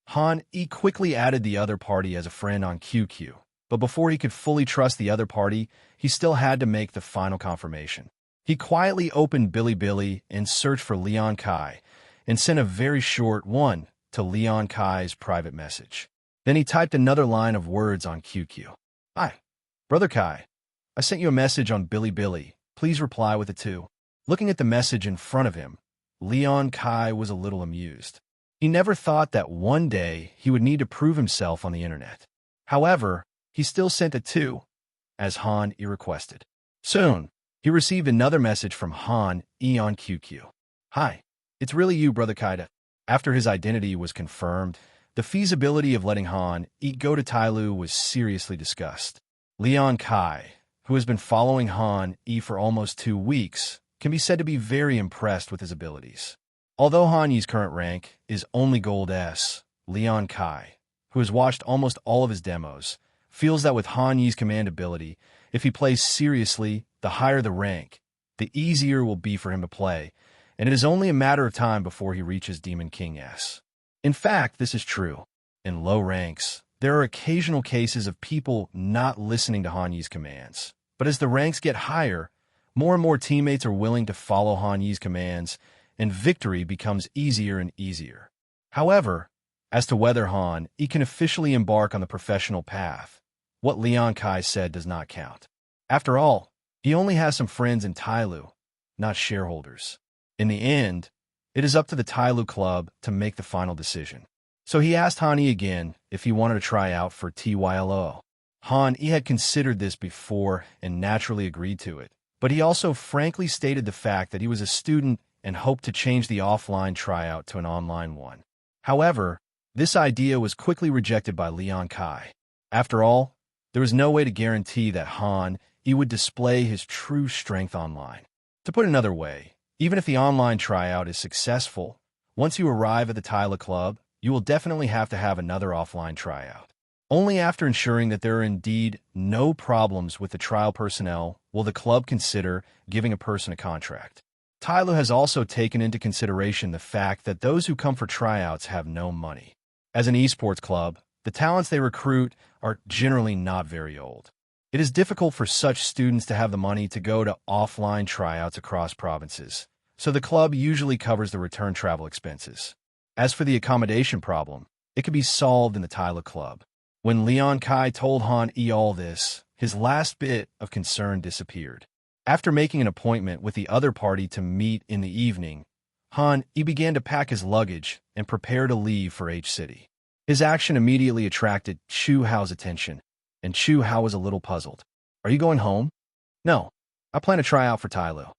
Speaker 2: Han Yi quickly added the other party as a friend on QQ, but before he could fully trust the other party, he still had to make the final confirmation. He quietly opened Bilibili and searched for Leon Kai, and sent a very short one to Leon Kai's private message. Then he typed another line of words on QQ. "Hi, Brother Kai. I sent you a message on Bilibili. Please reply with a 2. Looking at the message in front of him, Leon Kai was a little amused. He never thought that one day he would need to prove himself on the internet. However, he still sent a 2, as Han Yi requested. Soon, he received another message from Han Yi on QQ. "Hi, it's really you, Brother Kai." After his identity was confirmed, the feasibility of letting Han Yi go to Tyloo was seriously discussed. Leon Kai, who has been following Han Yi for almost 2 weeks, can be said to be very impressed with his abilities. Although Han Yi's current rank is only Gold S, Leon Kai, who has watched almost all of his demos, feels that with Han Yi's command ability, if he plays seriously, the higher the rank, the easier it will be for him to play, and it is only a matter of time before he reaches Demon King S. In fact, this is true. In low ranks, there are occasional cases of people not listening to Han Yi's commands. But as the ranks get higher, more and more teammates are willing to follow Han Yi's commands, and victory becomes easier and easier. However, as to whether Han Yi can officially embark on the professional path, what Leon Kai said does not count. After all, he only has some friends in Tyloo, not shareholders. In the end, it is up to the Tyloo club to make the final decision. So he asked Han Yi again if he wanted to try out for TYLO. Han Yi had considered this before and naturally agreed to it, but he also frankly stated the fact that he was a student and hoped to change the offline tryout to an online one. However, this idea was quickly rejected by Leon Kai. After all, there was no way to guarantee that Han Yi would display his true strength online. To put it another way, even if the online tryout is successful, once you arrive at the Tyloo club, you will definitely have to have another offline tryout. Only after ensuring that there are indeed no problems with the trial personnel will the club consider giving a person a contract. Tyloo has also taken into consideration the fact that those who come for tryouts have no money. As an esports club, the talents they recruit are generally not very old. It is difficult for such students to have the money to go to offline tryouts across provinces, so the club usually covers the return travel expenses. As for the accommodation problem, it can be solved in the Tyloo club. When Leon Kai told Han Yi all this, his last bit of concern disappeared. After making an appointment with the other party to meet in the evening, Han Yi began to pack his luggage and prepare to leave for H-City. His action immediately attracted Chu Hao's attention, and Chu Hao was a little puzzled. "Are you going home?" "No, I plan to try out for Tyloo."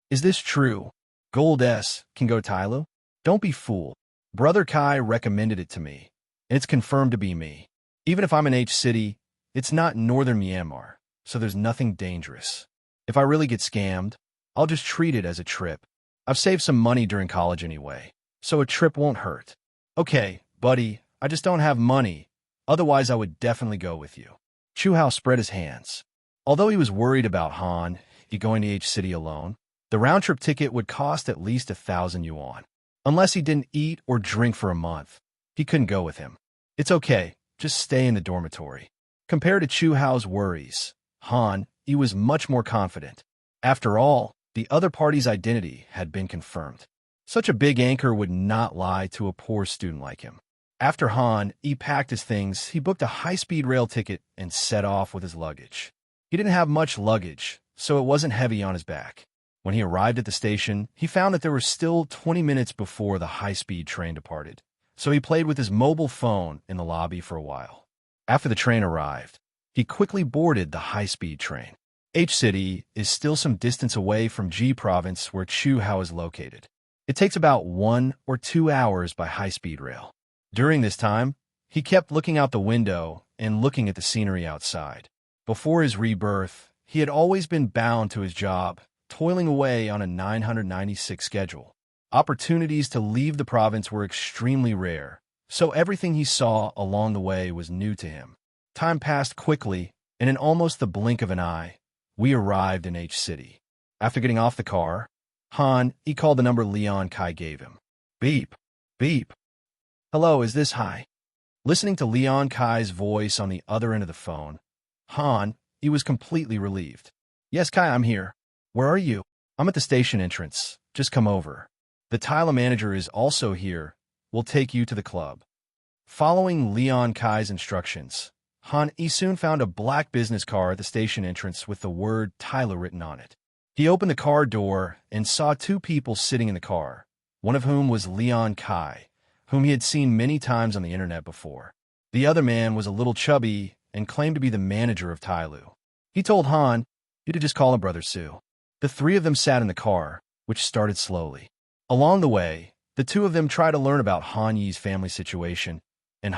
Speaker 2: "Is this true? Gold S can go to Tyloo?" "Don't be fooled. Brother Kai recommended it to me, and it's confirmed to be me. Even if I'm in H-City, it's not northern Myanmar, so there's nothing dangerous. If I really get scammed, I'll just treat it as a trip. I've saved some money during college anyway, so a trip won't hurt." "Okay, buddy, I just don't have money. Otherwise, I would definitely go with you." Chu Hao spread his hands. Although he was worried about Han Yi going to H-City alone, the round-trip ticket would cost at least 1,000 yuan. Unless he didn't eat or drink for a month, he couldn't go with him. "It's okay, just stay in the dormitory." Compared to Chu Hao's worries, Han Yi was much more confident. After all, the other party's identity had been confirmed. Such a big anchor would not lie to a poor student like him. After Han packed his things, he booked a high-speed rail ticket and set off with his luggage. He didn't have much luggage, so it wasn't heavy on his back. When he arrived at the station, he found that there were still 20 minutes before the high-speed train departed, so he played with his mobile phone in the lobby for a while. After the train arrived, he quickly boarded the high-speed train. H-City is still some distance away from G Province where Chuhao is located. It takes about 1 or 2 hours by high-speed rail. During this time, he kept looking out the window and looking at the scenery outside. Before his rebirth, he had always been bound to his job, toiling away on a 996 schedule. Opportunities to leave the province were extremely rare, so everything he saw along the way was new to him. Time passed quickly, and in almost the blink of an eye, we arrived in H-City. After getting off the car, he called the number Leon Kai gave him. Beep, beep. Hello, is this Hi? Listening to Leon Kai's voice on the other end of the phone, he was completely relieved. Yes, Kai, I'm here. Where are you? I'm at the station entrance. Just come over. The Tyler manager is also here. We'll take you to the club. Following Leon Kai's instructions, he soon found a black business car at the station entrance with the word Tyler written on it. He opened the car door and saw 2 people sitting in the car, one of whom was Leon Kai, whom he had seen many times on the internet before. The other man was a little chubby and claimed to be the manager of Tyloo. He told you to just call him Brother Sue. The 3 of them sat in the car, which started slowly. Along the way, the 2 of them tried to learn about Han Yi's family situation, and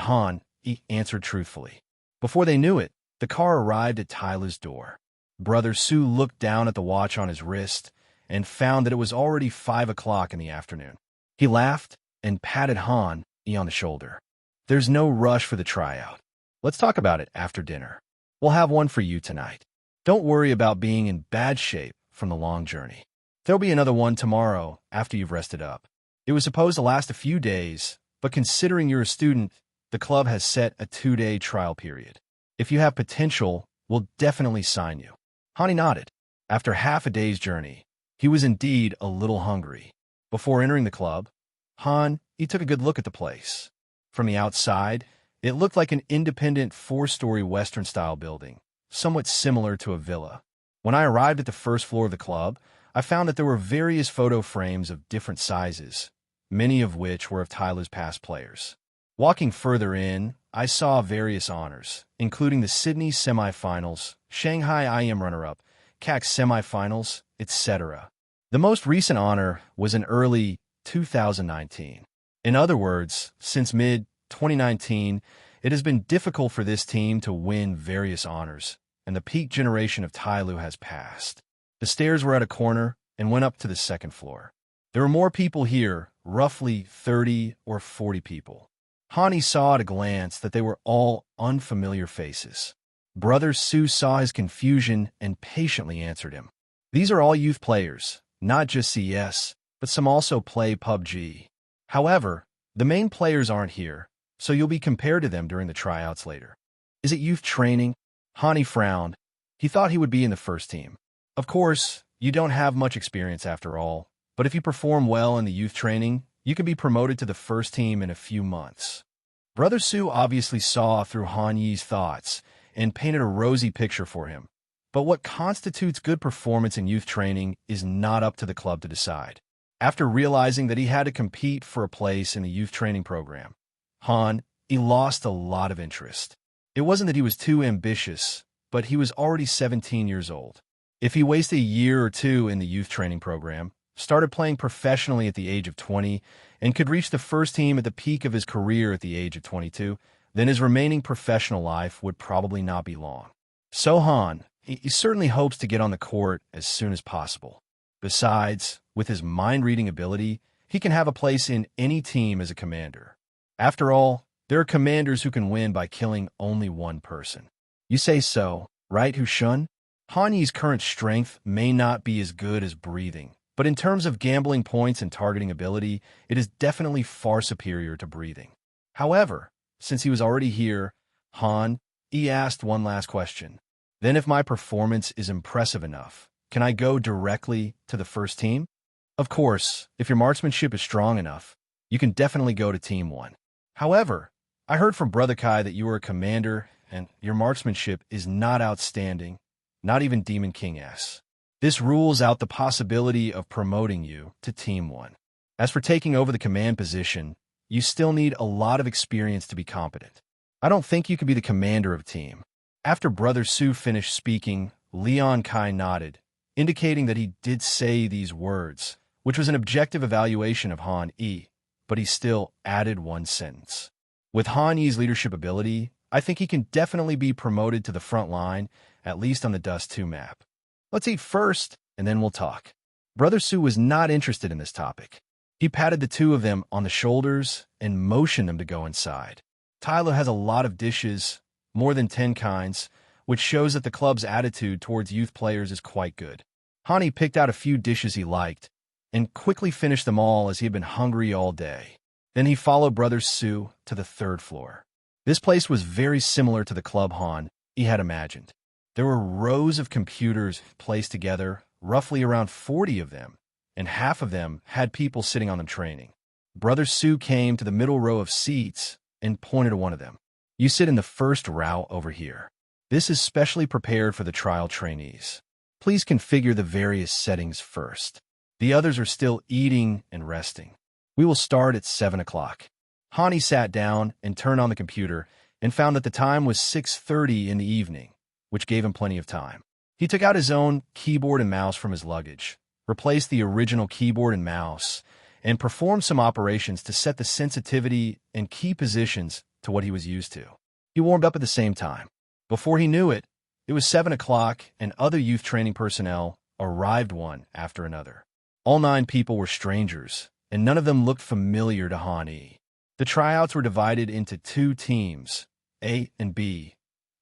Speaker 2: he answered truthfully. Before they knew it, the car arrived at Tyloo's door. Brother Sue looked down at the watch on his wrist and found that it was already 5 o'clock in the afternoon. He laughed and patted on the shoulder. There's no rush for the tryout. Let's talk about it after dinner. We'll have one for you tonight. Don't worry about being in bad shape from the long journey. There'll be another one tomorrow after you've rested up. It was supposed to last a few days, but considering you're a student, the club has set a 2-day trial period. If you have potential, we'll definitely sign you. Hani nodded. After half a day's journey, he was indeed a little hungry. Before entering the club, he took a good look at the place. From the outside, it looked like an independent 4-story Western-style building, somewhat similar to a villa. When I arrived at the first floor of the club, I found that there were various photo frames of different sizes, many of which were of Tyloo's past players. Walking further in, I saw various honors, including the Sydney semifinals, Shanghai IM runner-up, CAC semifinals, etc. The most recent honor was in early 2019. In other words, since mid-2019, it has been difficult for this team to win various honors, and the peak generation of Tyloo has passed. The stairs were at a corner and went up to the second floor. There were more people here, roughly 30 or 40 people. Hani saw at a glance that they were all unfamiliar faces. Brother Sue saw his confusion and patiently answered him. These are all youth players, not just CS, but some also play PUBG. However, the main players aren't here, so you'll be compared to them during the tryouts later. Is it youth training? Hani frowned. He thought he would be in the first team. Of course, you don't have much experience after all, but if you perform well in the youth training, you can be promoted to the first team in a few months. Brother Sue obviously saw through Han Yi's thoughts and painted a rosy picture for him. But what constitutes good performance in youth training is not up to the club to decide. After realizing that he had to compete for a place in the youth training program, he lost a lot of interest. It wasn't that he was too ambitious, but he was already 17 years old. If he wasted a year or 2 in the youth training program, started playing professionally at the age of 20, and could reach the first team at the peak of his career at the age of 22, then his remaining professional life would probably not be long. So he certainly hopes to get on the court as soon as possible. Besides, with his mind-reading ability, he can have a place in any team as a commander. After all, there are commanders who can win by killing only one person. You say so, right, Hushun? Han Yi's current strength may not be as good as breathing, but in terms of gambling points and targeting ability, it is definitely far superior to breathing. However, since he was already here, he asked one last question. Then if my performance is impressive enough, can I go directly to the first team? Of course, if your marksmanship is strong enough, you can definitely go to Team 1. However, I heard from Brother Kai that you are a commander and your marksmanship is not outstanding, not even Demon King S. This rules out the possibility of promoting you to Team 1. As for taking over the command position, you still need a lot of experience to be competent. I don't think you could be the commander of a team. After Brother Su finished speaking, Leon Kai nodded, indicating that he did say these words, which was an objective evaluation of Han Yi, but he still added one sentence. With Han Yi's leadership ability, I think he can definitely be promoted to the front line, at least on the Dust 2 map. Let's eat first, and then we'll talk. Brother Su was not interested in this topic. He patted the two of them on the shoulders and motioned them to go inside. Tyler has a lot of dishes, more than 10 kinds, which shows that the club's attitude towards youth players is quite good. Hani picked out a few dishes he liked and quickly finished them all as he had been hungry all day. Then he followed Brother Su to the 3rd floor. This place was very similar to the club Han he had imagined. There were rows of computers placed together, roughly around 40 of them, and half of them had people sitting on them training. Brother Su came to the middle row of seats and pointed to one of them. You sit in the first row over here. This is specially prepared for the trial trainees. Please configure the various settings first. The others are still eating and resting. We will start at 7 o'clock. Hani sat down and turned on the computer and found that the time was 6:30 in the evening, which gave him plenty of time. He took out his own keyboard and mouse from his luggage, replaced the original keyboard and mouse, and performed some operations to set the sensitivity and key positions to what he was used to. He warmed up at the same time. Before he knew it, it was 7 o'clock and other youth training personnel arrived one after another. All 9 people were strangers, and none of them looked familiar to Han Yi. The tryouts were divided into 2 teams, A and B.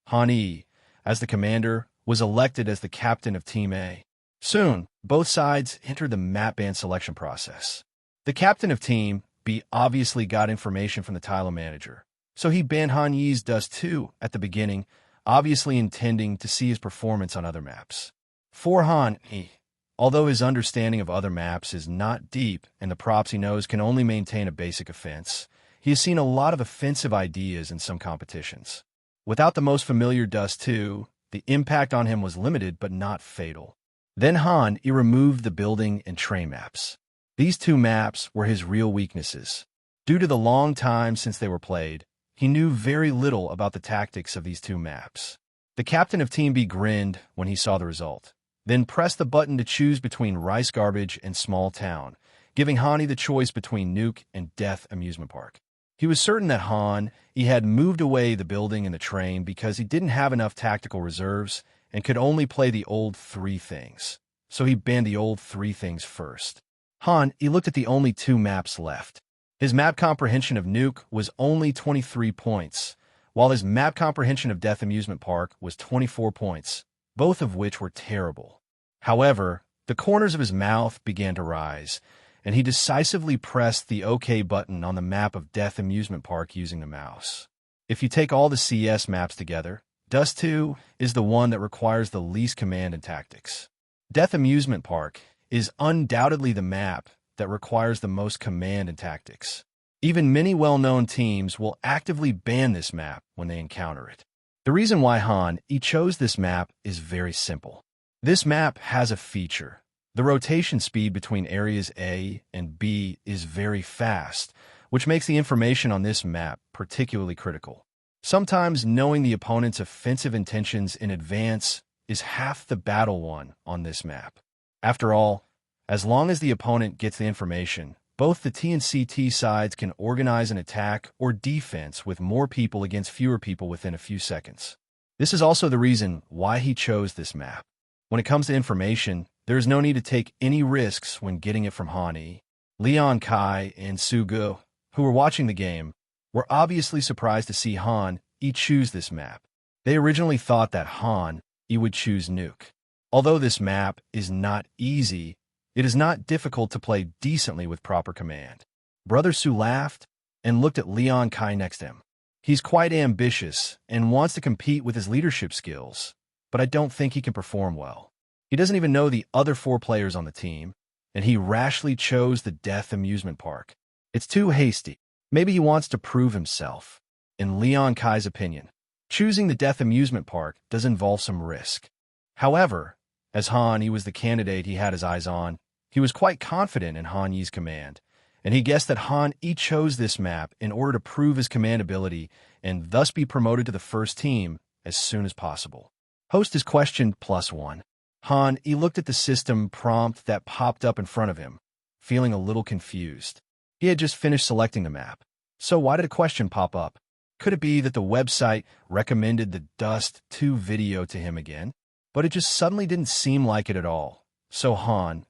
Speaker 2: Han Yi, as the commander, was elected as the captain of Team A. Soon, both sides entered the map ban selection process. The captain of Team B obviously got information from the tile manager, so he banned Han Yi's Dust 2 at the beginning, obviously intending to see his performance on other maps. For Han Yi, although his understanding of other maps is not deep and the props he knows can only maintain a basic offense, he has seen a lot of offensive ideas in some competitions. Without the most familiar Dust 2, the impact on him was limited but not fatal. Then Han Yi removed the building and train maps. These 2 maps were his real weaknesses. Due to the long time since they were played, he knew very little about the tactics of these 2 maps. The captain of Team B grinned when he saw the result, then pressed the button to choose between Rice Garbage and Small Town, giving Hani the choice between Nuke and Death Amusement Park. He was certain that Han Yi had moved away the building and the train because he didn't have enough tactical reserves and could only play the old 3 things, so he banned the old 3 things first. Han Yi looked at the only 2 maps left. His map comprehension of Nuke was only 23 points, while his map comprehension of Death Amusement Park was 24 points, both of which were terrible. However, the corners of his mouth began to rise, and he decisively pressed the OK button on the map of Death Amusement Park using the mouse. If you take all the CS maps together, Dust 2 is the one that requires the least command and tactics. Death Amusement Park is undoubtedly the map that requires the most command and tactics. Even many well-known teams will actively ban this map when they encounter it. The reason why Han Yi chose this map is very simple. This map has a feature. The rotation speed between areas A and B is very fast, which makes the information on this map particularly critical. Sometimes knowing the opponent's offensive intentions in advance is half the battle won on this map. After all, as long as the opponent gets the information, both the T and CT sides can organize an attack or defense with more people against fewer people within a few seconds. This is also the reason why he chose this map. When it comes to information, there is no need to take any risks when getting it from Han Yi. Leon Kai and Sugu, who were watching the game, were obviously surprised to see Han Yi choose this map. They originally thought that Han Yi would choose Nuke. Although this map is not easy, it is not difficult to play decently with proper command. Brother Su laughed and looked at Leon Kai next to him. He's quite ambitious and wants to compete with his leadership skills, but I don't think he can perform well. He doesn't even know the other 4 players on the team, and he rashly chose the Death Amusement Park. It's too hasty. Maybe he wants to prove himself. In Leon Kai's opinion, choosing the Death Amusement Park does involve some risk. However, as Han Yi was the candidate he had his eyes on, he was quite confident in Han Yi's command, and he guessed that Han Yi chose this map in order to prove his command ability and thus be promoted to the first team as soon as possible. Host is question +1. Han Yi looked at the system prompt that popped up in front of him, feeling a little confused. He had just finished selecting the map, so why did a question pop up? Could it be that the website recommended the Dust 2 video to him again? But it just suddenly didn't seem like it at all. So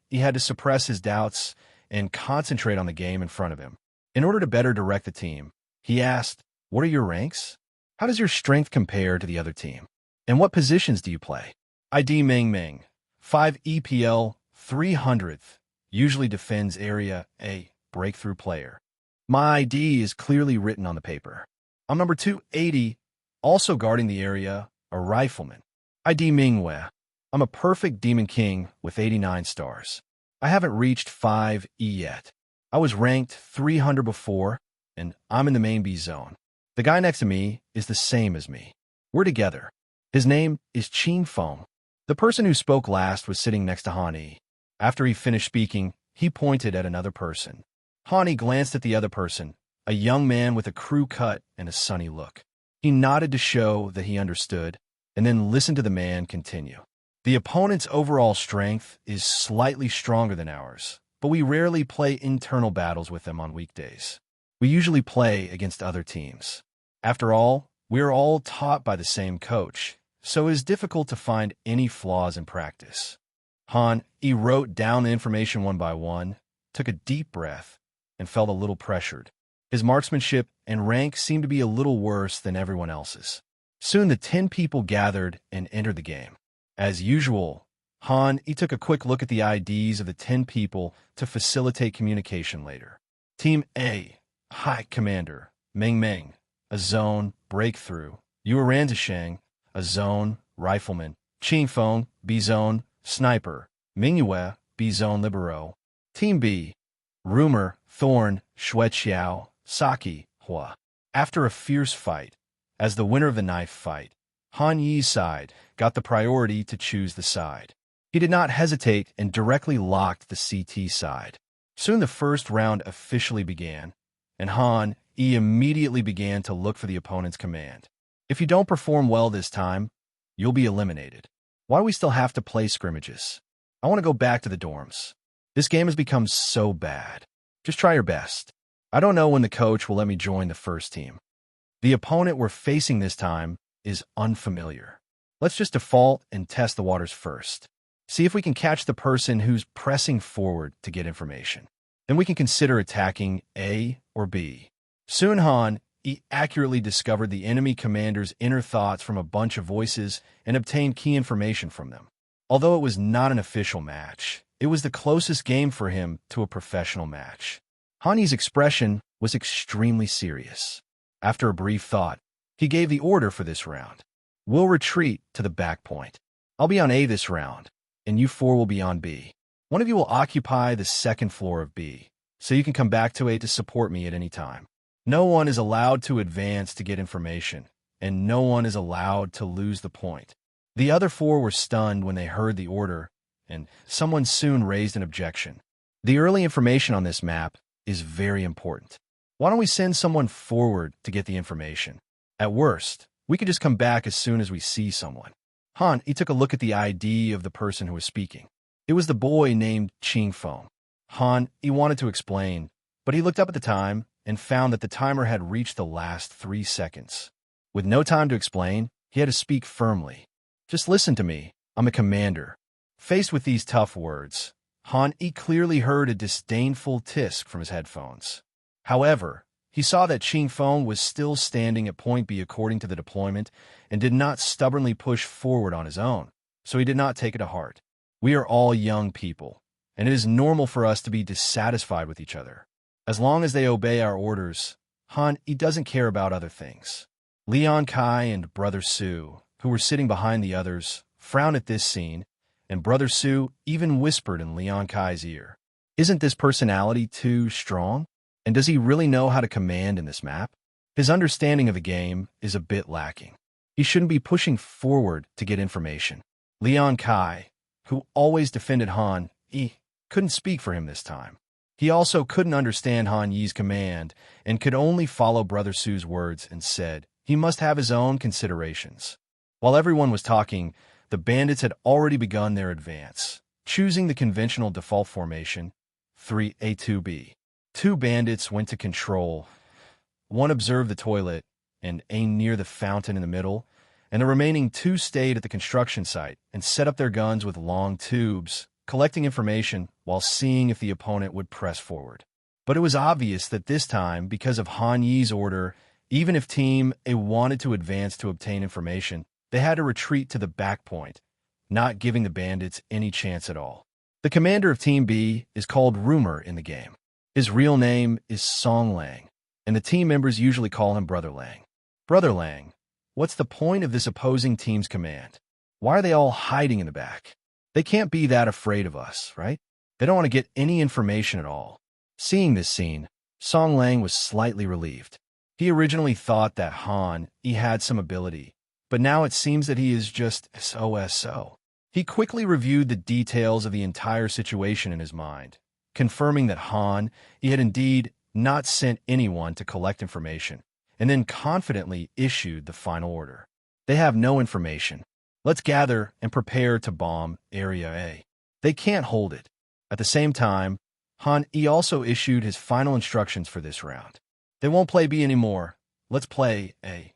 Speaker 2: he had to suppress his doubts and concentrate on the game in front of him. In order to better direct the team, he asked, "What are your ranks? How does your strength compare to the other team? And what positions do you play?" ID Ming, 5 EPL, 300th, usually defends area A, breakthrough player. My ID is clearly written on the paper. I'm number 280, also guarding the area, a rifleman. ID Mingwei. I'm a perfect Demon King with 89 stars. I haven't reached 5E yet. I was ranked 300 before, and I'm in the main B zone. The guy next to me is the same as me. We're together. His name is Qing Feng. The person who spoke last was sitting next to Han Yi. After he finished speaking, he pointed at another person. Han Yi glanced at the other person, a young man with a crew cut and a sunny look. He nodded to show that he understood, and then listened to the man continue. The opponent's overall strength is slightly stronger than ours, but we rarely play internal battles with them on weekdays. We usually play against other teams. After all, we are all taught by the same coach, so it is difficult to find any flaws in practice. Han Yi wrote down the information one by one, took a deep breath, and felt a little pressured. His marksmanship and rank seemed to be a little worse than everyone else's. Soon the 10 people gathered and entered the game. As usual, Han Yi took a quick look at the IDs of the 10 people to facilitate communication later. Team A, High Commander, Ming, a zone, breakthrough. Yueranzisheng, a zone, rifleman. Qing Feng, B zone, sniper. Mingyue, B zone, libero. Team B, Rumor, Thorn, Xueqiao, Saki, Hua. After a fierce fight, as the winner of the knife fight, Han Yi's side got the priority to choose the side. He did not hesitate and directly locked the CT side. Soon the first round officially began, and Han Yi immediately began to look for the opponent's command. If you don't perform well this time, you'll be eliminated. Why do we still have to play scrimmages? I want to go back to the dorms. This game has become so bad. Just try your best. I don't know when the coach will let me join the first team. The opponent we're facing this time is unfamiliar. Let's just default and test the waters first. See if we can catch the person who's pressing forward to get information. Then we can consider attacking A or B. Soon Han Yi accurately discovered the enemy commander's inner thoughts from a bunch of voices and obtained key information from them. Although it was not an official match, it was the closest game for him to a professional match. Han Yi's expression was extremely serious. After a brief thought, he gave the order for this round. We'll retreat to the back point. I'll be on A this round, and you four will be on B. One of you will occupy the second floor of B, so you can come back to A to support me at any time. No one is allowed to advance to get information, and no one is allowed to lose the point. The other four were stunned when they heard the order, and someone soon raised an objection. The early information on this map is very important. Why don't we send someone forward to get the information? At worst, we could just come back as soon as we see someone. Han Yi took a look at the ID of the person who was speaking. It was the boy named Qing Feng. Han Yi wanted to explain, but he looked up at the time and found that the timer had reached the last 3 seconds. With no time to explain, he had to speak firmly. Just listen to me. I'm a commander. Faced with these tough words, Han Yi clearly heard a disdainful tisk from his headphones. However, he saw that Qing Feng was still standing at point B according to the deployment and did not stubbornly push forward on his own, so he did not take it to heart. We are all young people, and it is normal for us to be dissatisfied with each other. As long as they obey our orders, Han Yi doesn't care about other things. Leon Kai and Brother Su, who were sitting behind the others, frowned at this scene, and Brother Su even whispered in Leon Kai's ear, "Isn't this personality too strong? And does he really know how to command in this map?" His understanding of the game is a bit lacking. He shouldn't be pushing forward to get information. Leon Kai, who always defended Han, couldn't speak for him this time. He also couldn't understand Han Yi's command and could only follow Brother Su's words and said he must have his own considerations. While everyone was talking, the bandits had already begun their advance, choosing the conventional default formation, 3A2B. Two bandits went to control. One observed the toilet and aimed near the fountain in the middle, and the remaining two stayed at the construction site and set up their guns with long tubes, collecting information while seeing if the opponent would press forward. But it was obvious that this time, because of Han Yi's order, even if Team A wanted to advance to obtain information, they had to retreat to the back point, not giving the bandits any chance at all. The commander of Team B is called Rumor in the game. His real name is Song Lang, and the team members usually call him Brother Lang. Brother Lang, what's the point of this opposing team's command? Why are they all hiding in the back? They can't be that afraid of us, right? They don't want to get any information at all. Seeing this scene, Song Lang was slightly relieved. He originally thought that Han had some ability, but now it seems that he is just so. He quickly reviewed the details of the entire situation in his mind, confirming that Han had indeed not sent anyone to collect information, and then confidently issued the final order. They have no information. Let's gather and prepare to bomb Area A. They can't hold it. At the same time, Han also issued his final instructions for this round. They won't play B anymore. Let's play A.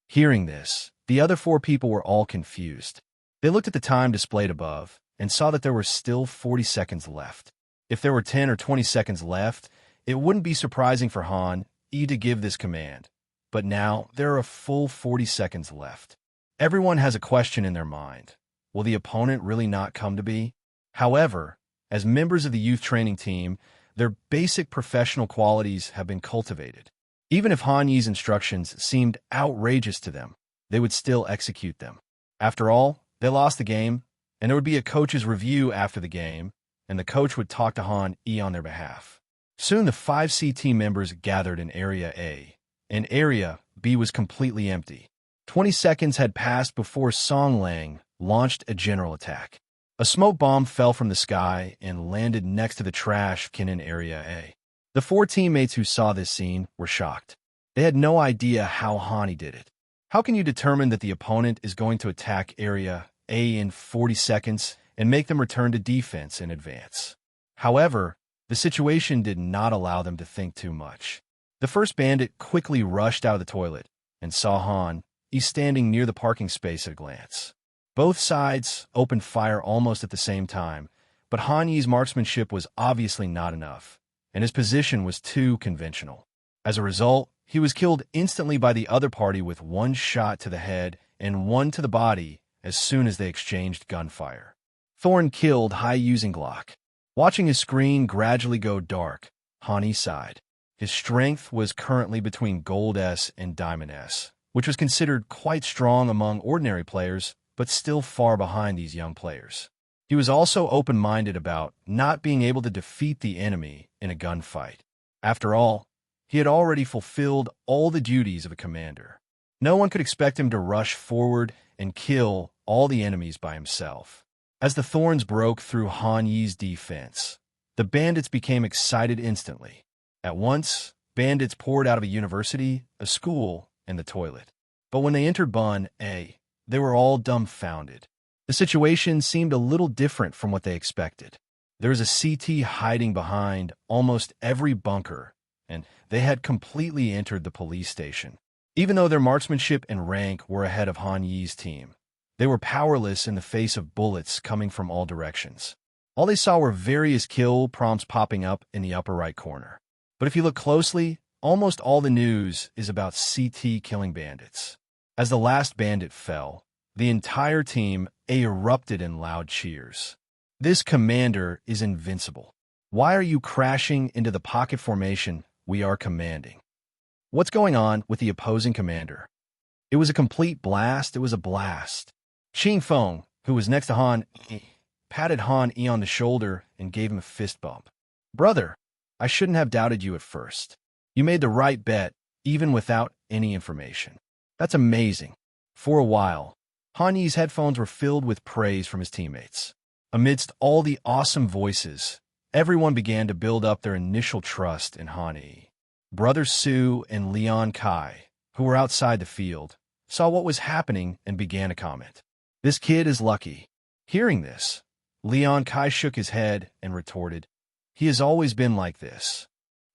Speaker 2: Hearing this, the other four people were all confused. They looked at the time displayed above and saw that there were still 40 seconds left. If there were 10 or 20 seconds left, it wouldn't be surprising for Han to give this command. But now there are a full 40 seconds left. Everyone has a question in their mind. Will the opponent really not come to B? However, as members of the youth training team, their basic professional qualities have been cultivated. Even if Han Yi's instructions seemed outrageous to them, they would still execute them. After all, they lost the game, and there would be a coach's review after the game, and the coach would talk to Han on their behalf. Soon the 5C team members gathered in Area A, and Area B was completely empty. 20 seconds had passed before Song Lang launched a general attack. A smoke bomb fell from the sky and landed next to the trash can in Area A. The four teammates who saw this scene were shocked. They had no idea how Han did it. How can you determine that the opponent is going to attack Area A in 40 seconds and make them return to defense in advance? However, the situation did not allow them to think too much. The first bandit quickly rushed out of the toilet and saw Han standing near the parking space at a glance. Both sides opened fire almost at the same time, but Han Yi's marksmanship was obviously not enough, and his position was too conventional. As a result, he was killed instantly by the other party with one shot to the head and one to the body as soon as they exchanged gunfire. Thorn killed Hai using Glock. Watching his screen gradually go dark, Han sighed. His strength was currently between Gold S and Diamond S, which was considered quite strong among ordinary players, but still far behind these young players. He was also open-minded about not being able to defeat the enemy in a gunfight. After all, he had already fulfilled all the duties of a commander. No one could expect him to rush forward and kill all the enemies by himself. As the thorns broke through Han Yi's defense, the bandits became excited instantly. At once, bandits poured out of a university, a school, and the toilet. But when they entered Bun A, they were all dumbfounded. The situation seemed a little different from what they expected. There was a CT hiding behind almost every bunker, and they had completely entered the police station. Even though their marksmanship and rank were ahead of Han Yi's team, they were powerless in the face of bullets coming from all directions. All they saw were various kill prompts popping up in the upper right corner. But if you look closely, almost all the news is about CT killing bandits. As the last bandit fell, the entire team erupted in loud cheers. This commander is invincible. Why are you crashing into the pocket formation we are commanding? What's going on with the opposing commander? It was a complete blast. It was a blast. Qing Feng, who was next to Han, patted Han on the shoulder and gave him a fist bump. Brother, I shouldn't have doubted you at first. You made the right bet, even without any information. That's amazing. For a while, Han Yi's headphones were filled with praise from his teammates. Amidst all the awesome voices, everyone began to build up their initial trust in Han Yi. Brothers Su and Leon Kai, who were outside the field, saw what was happening and began to comment. "This kid is lucky." Hearing this, Leon Kai shook his head and retorted, "He has always been like this."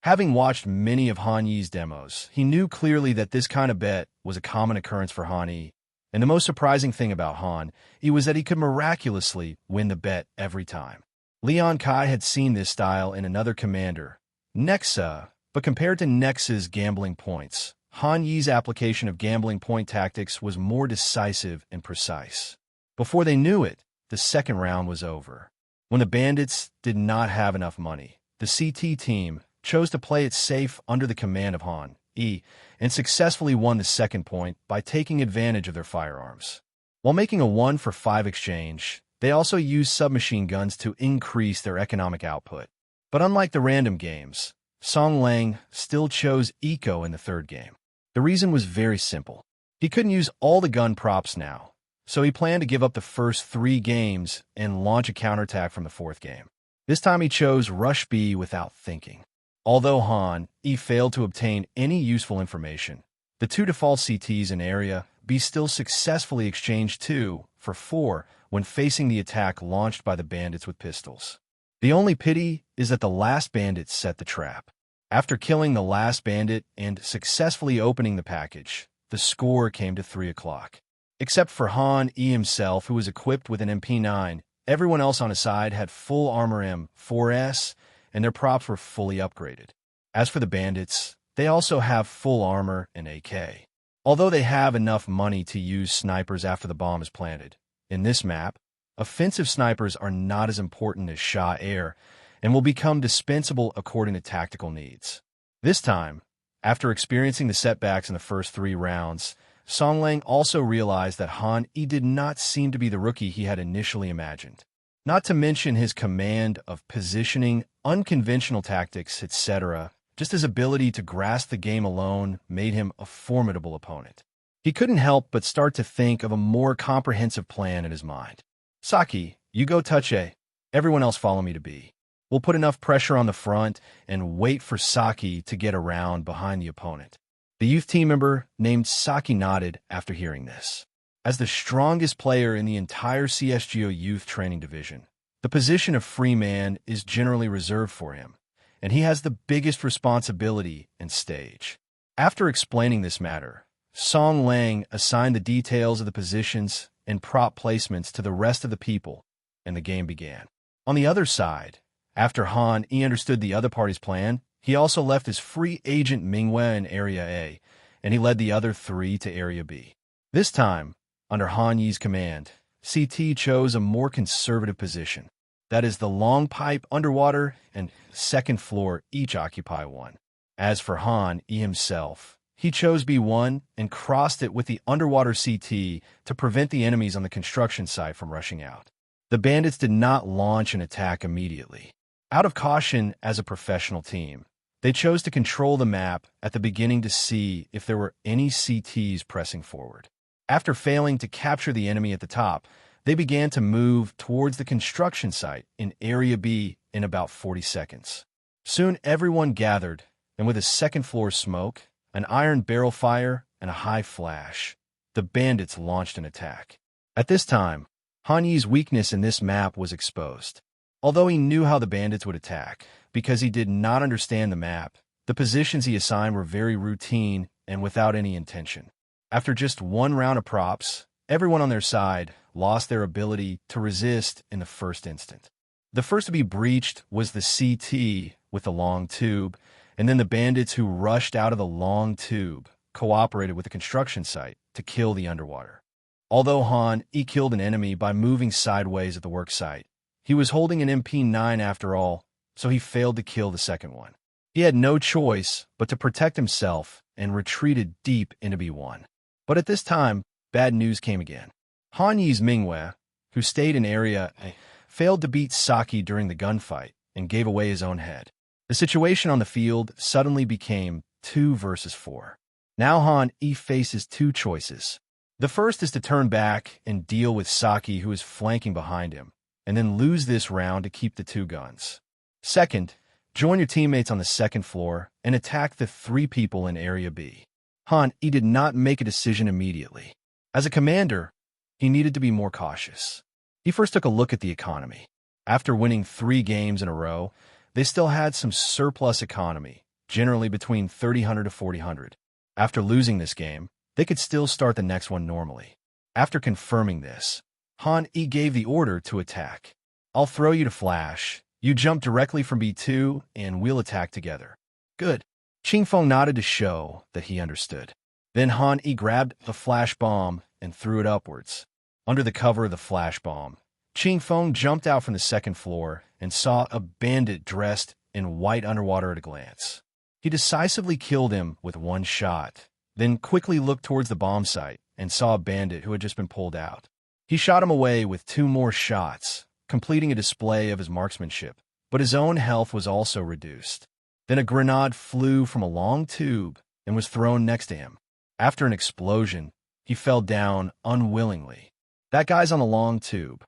Speaker 2: Having watched many of Han Yi's demos, he knew clearly that this kind of bet was a common occurrence for Han Yi. And the most surprising thing about Han Yi was that he could miraculously win the bet every time. Leon Kai had seen this style in another commander, Nexa, but compared to Nexa's gambling points, Han Yi's application of gambling point tactics was more decisive and precise. Before they knew it, the second round was over. When the Bandits did not have enough money, the CT team chose to play it safe under the command of Han Yi and successfully won the second point by taking advantage of their firearms. While making a 1-for-5 exchange, they also used submachine guns to increase their economic output. But unlike the random games, Song Lang still chose Eco in the third game. The reason was very simple. He couldn't use all the gun props now, so he planned to give up the first 3 games and launch a counterattack from the fourth game. This time he chose Rush B without thinking. Although Han Yi failed to obtain any useful information, the 2 default CTs in Area B still successfully exchanged 2-for-4 when facing the attack launched by the Bandits with pistols. The only pity is that the last Bandit set the trap. After killing the last Bandit and successfully opening the package, the score came to 3 o'clock. Except for Han Yi himself, who was equipped with an MP9, everyone else on his side had full armor M4S, and their props were fully upgraded. As for the Bandits, they also have full armor and AK. Although they have enough money to use snipers after the bomb is planted, in this map, offensive snipers are not as important as Shah Air and will become dispensable according to tactical needs. This time, after experiencing the setbacks in the first 3 rounds, Song Lang also realized that Han Yi did not seem to be the rookie he had initially imagined. Not to mention his command of positioning, unconventional tactics, etc. Just his ability to grasp the game alone made him a formidable opponent. He couldn't help but start to think of a more comprehensive plan in his mind. "Saki, you go touch A. Everyone else follow me to B. We'll put enough pressure on the front and wait for Saki to get around behind the opponent." The youth team member named Saki nodded after hearing this. As the strongest player in the entire CSGO youth training division, the position of free man is generally reserved for him, and he has the biggest responsibility and stage. After explaining this matter, Song Lang assigned the details of the positions and prop placements to the rest of the people, and the game began. On the other side, after Han Yi understood the other party's plan, he also left his free agent Mingwei in Area A, and he led the other 3 to Area B. This time, under Han Yi's command, CT chose a more conservative position. That is, the long pipe underwater and second floor each occupy one. As for Han Yi himself, he chose B1 and crossed it with the underwater CT to prevent the enemies on the construction site from rushing out. The Bandits did not launch an attack immediately. Out of caution as a professional team, they chose to control the map at the beginning to see if there were any CTs pressing forward. After failing to capture the enemy at the top, they began to move towards the construction site in Area B in about 40 seconds. Soon everyone gathered, and with a second-floor smoke, an iron barrel fire, and a high flash, the Bandits launched an attack. At this time, Han Yi's weakness in this map was exposed. Although he knew how the Bandits would attack, because he did not understand the map, the positions he assigned were very routine and without any intention. After just 1 round of props, everyone on their side lost their ability to resist in the first instant. The first to be breached was the CT with the long tube, and then the Bandits who rushed out of the long tube cooperated with the construction site to kill the underwater. Although Han Yi killed an enemy by moving sideways at the work site, he was holding an MP9 after all, so he failed to kill the second one. He had no choice but to protect himself and retreated deep into B1. But at this time, bad news came again. Han Yi's Mingwei, who stayed in Area A, failed to beat Saki during the gunfight and gave away his own head. The situation on the field suddenly became 2 versus 4. Now Han Yi faces two choices. The first is to turn back and deal with Saki, who is flanking behind him, and then lose this round to keep the two guns. Second, join your teammates on the second floor and attack the three people in Area B. Han Yi did not make a decision immediately. As a commander, he needed to be more cautious. He first took a look at the economy. After winning 3 games in a row, they still had some surplus economy, generally between 3,000 to 4,000. After losing this game, they could still start the next one normally. After confirming this, Han Yi gave the order to attack. I'll throw you to flash. You jump directly from B2 and we'll attack together. Good. Qingfeng nodded to show that he understood. Then Han Yi grabbed the flash bomb and threw it upwards. Under the cover of the flash bomb, Qingfeng jumped out from the second floor and saw a bandit dressed in white underwater at a glance. He decisively killed him with one shot, then quickly looked towards the bomb site and saw a bandit who had just been pulled out. He shot him away with 2 more shots, completing a display of his marksmanship, but his own health was also reduced. Then a grenade flew from a long tube and was thrown next to him. After an explosion, he fell down unwillingly. That guy's on the long tube.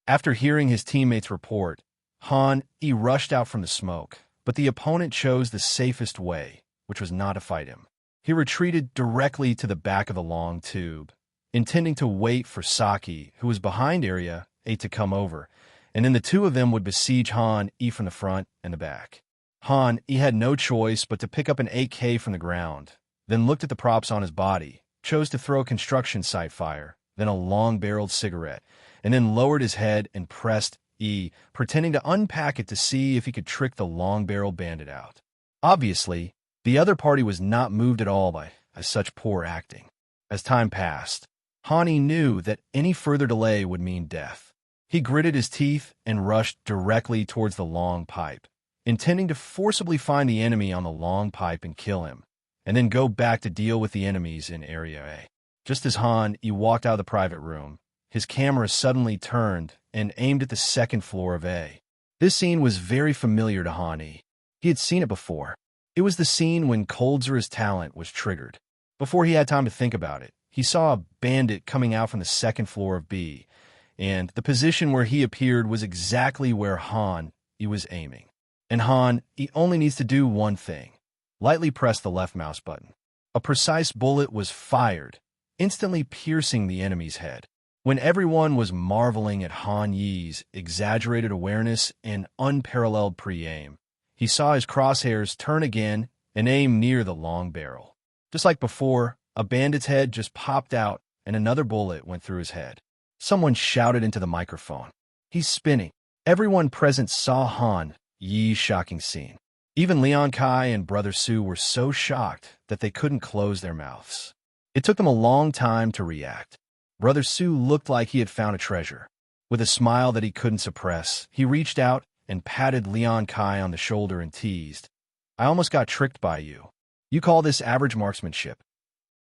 Speaker 2: After hearing his teammates report, Han Yi rushed out from the smoke, but the opponent chose the safest way, which was not to fight him. He retreated directly to the back of the long tube, intending to wait for Saki, who was behind Area A, to come over, and then the two of them would besiege Han Yi from the front and the back. Han Yi had no choice but to pick up an AK from the ground, then looked at the props on his body, chose to throw a construction site fire, then a long-barreled cigarette, and then lowered his head and pressed E, pretending to unpack it to see if he could trick the long-barreled bandit out. Obviously, the other party was not moved at all by such poor acting. As time passed, Han Yi knew that any further delay would mean death. He gritted his teeth and rushed directly towards the long pipe, intending to forcibly find the enemy on the long pipe and kill him, and then go back to deal with the enemies in Area A. Just as Han Yi walked out of the private room, his camera suddenly turned and aimed at the second floor of A. This scene was very familiar to Han Yi. He had seen it before. It was the scene when Coldzera's talent was triggered. Before he had time to think about it, he saw a bandit coming out from the second floor of B, and the position where he appeared was exactly where Han Yi was aiming. And Han Yi only needs to do one thing: lightly press the left mouse button. A precise bullet was fired, instantly piercing the enemy's head. When everyone was marveling at Han Yi's exaggerated awareness and unparalleled pre-aim, he saw his crosshairs turn again and aim near the long barrel. Just like before, a bandit's head just popped out and another bullet went through his head. Someone shouted into the microphone, "He's spinning." Everyone present saw Han Yi's shocking scene. Even Leon Kai and Brother Su were so shocked that they couldn't close their mouths. It took them a long time to react. Brother Su looked like he had found a treasure. With a smile that he couldn't suppress, he reached out and patted Leon Kai on the shoulder and teased, "I almost got tricked by you. You call this average marksmanship.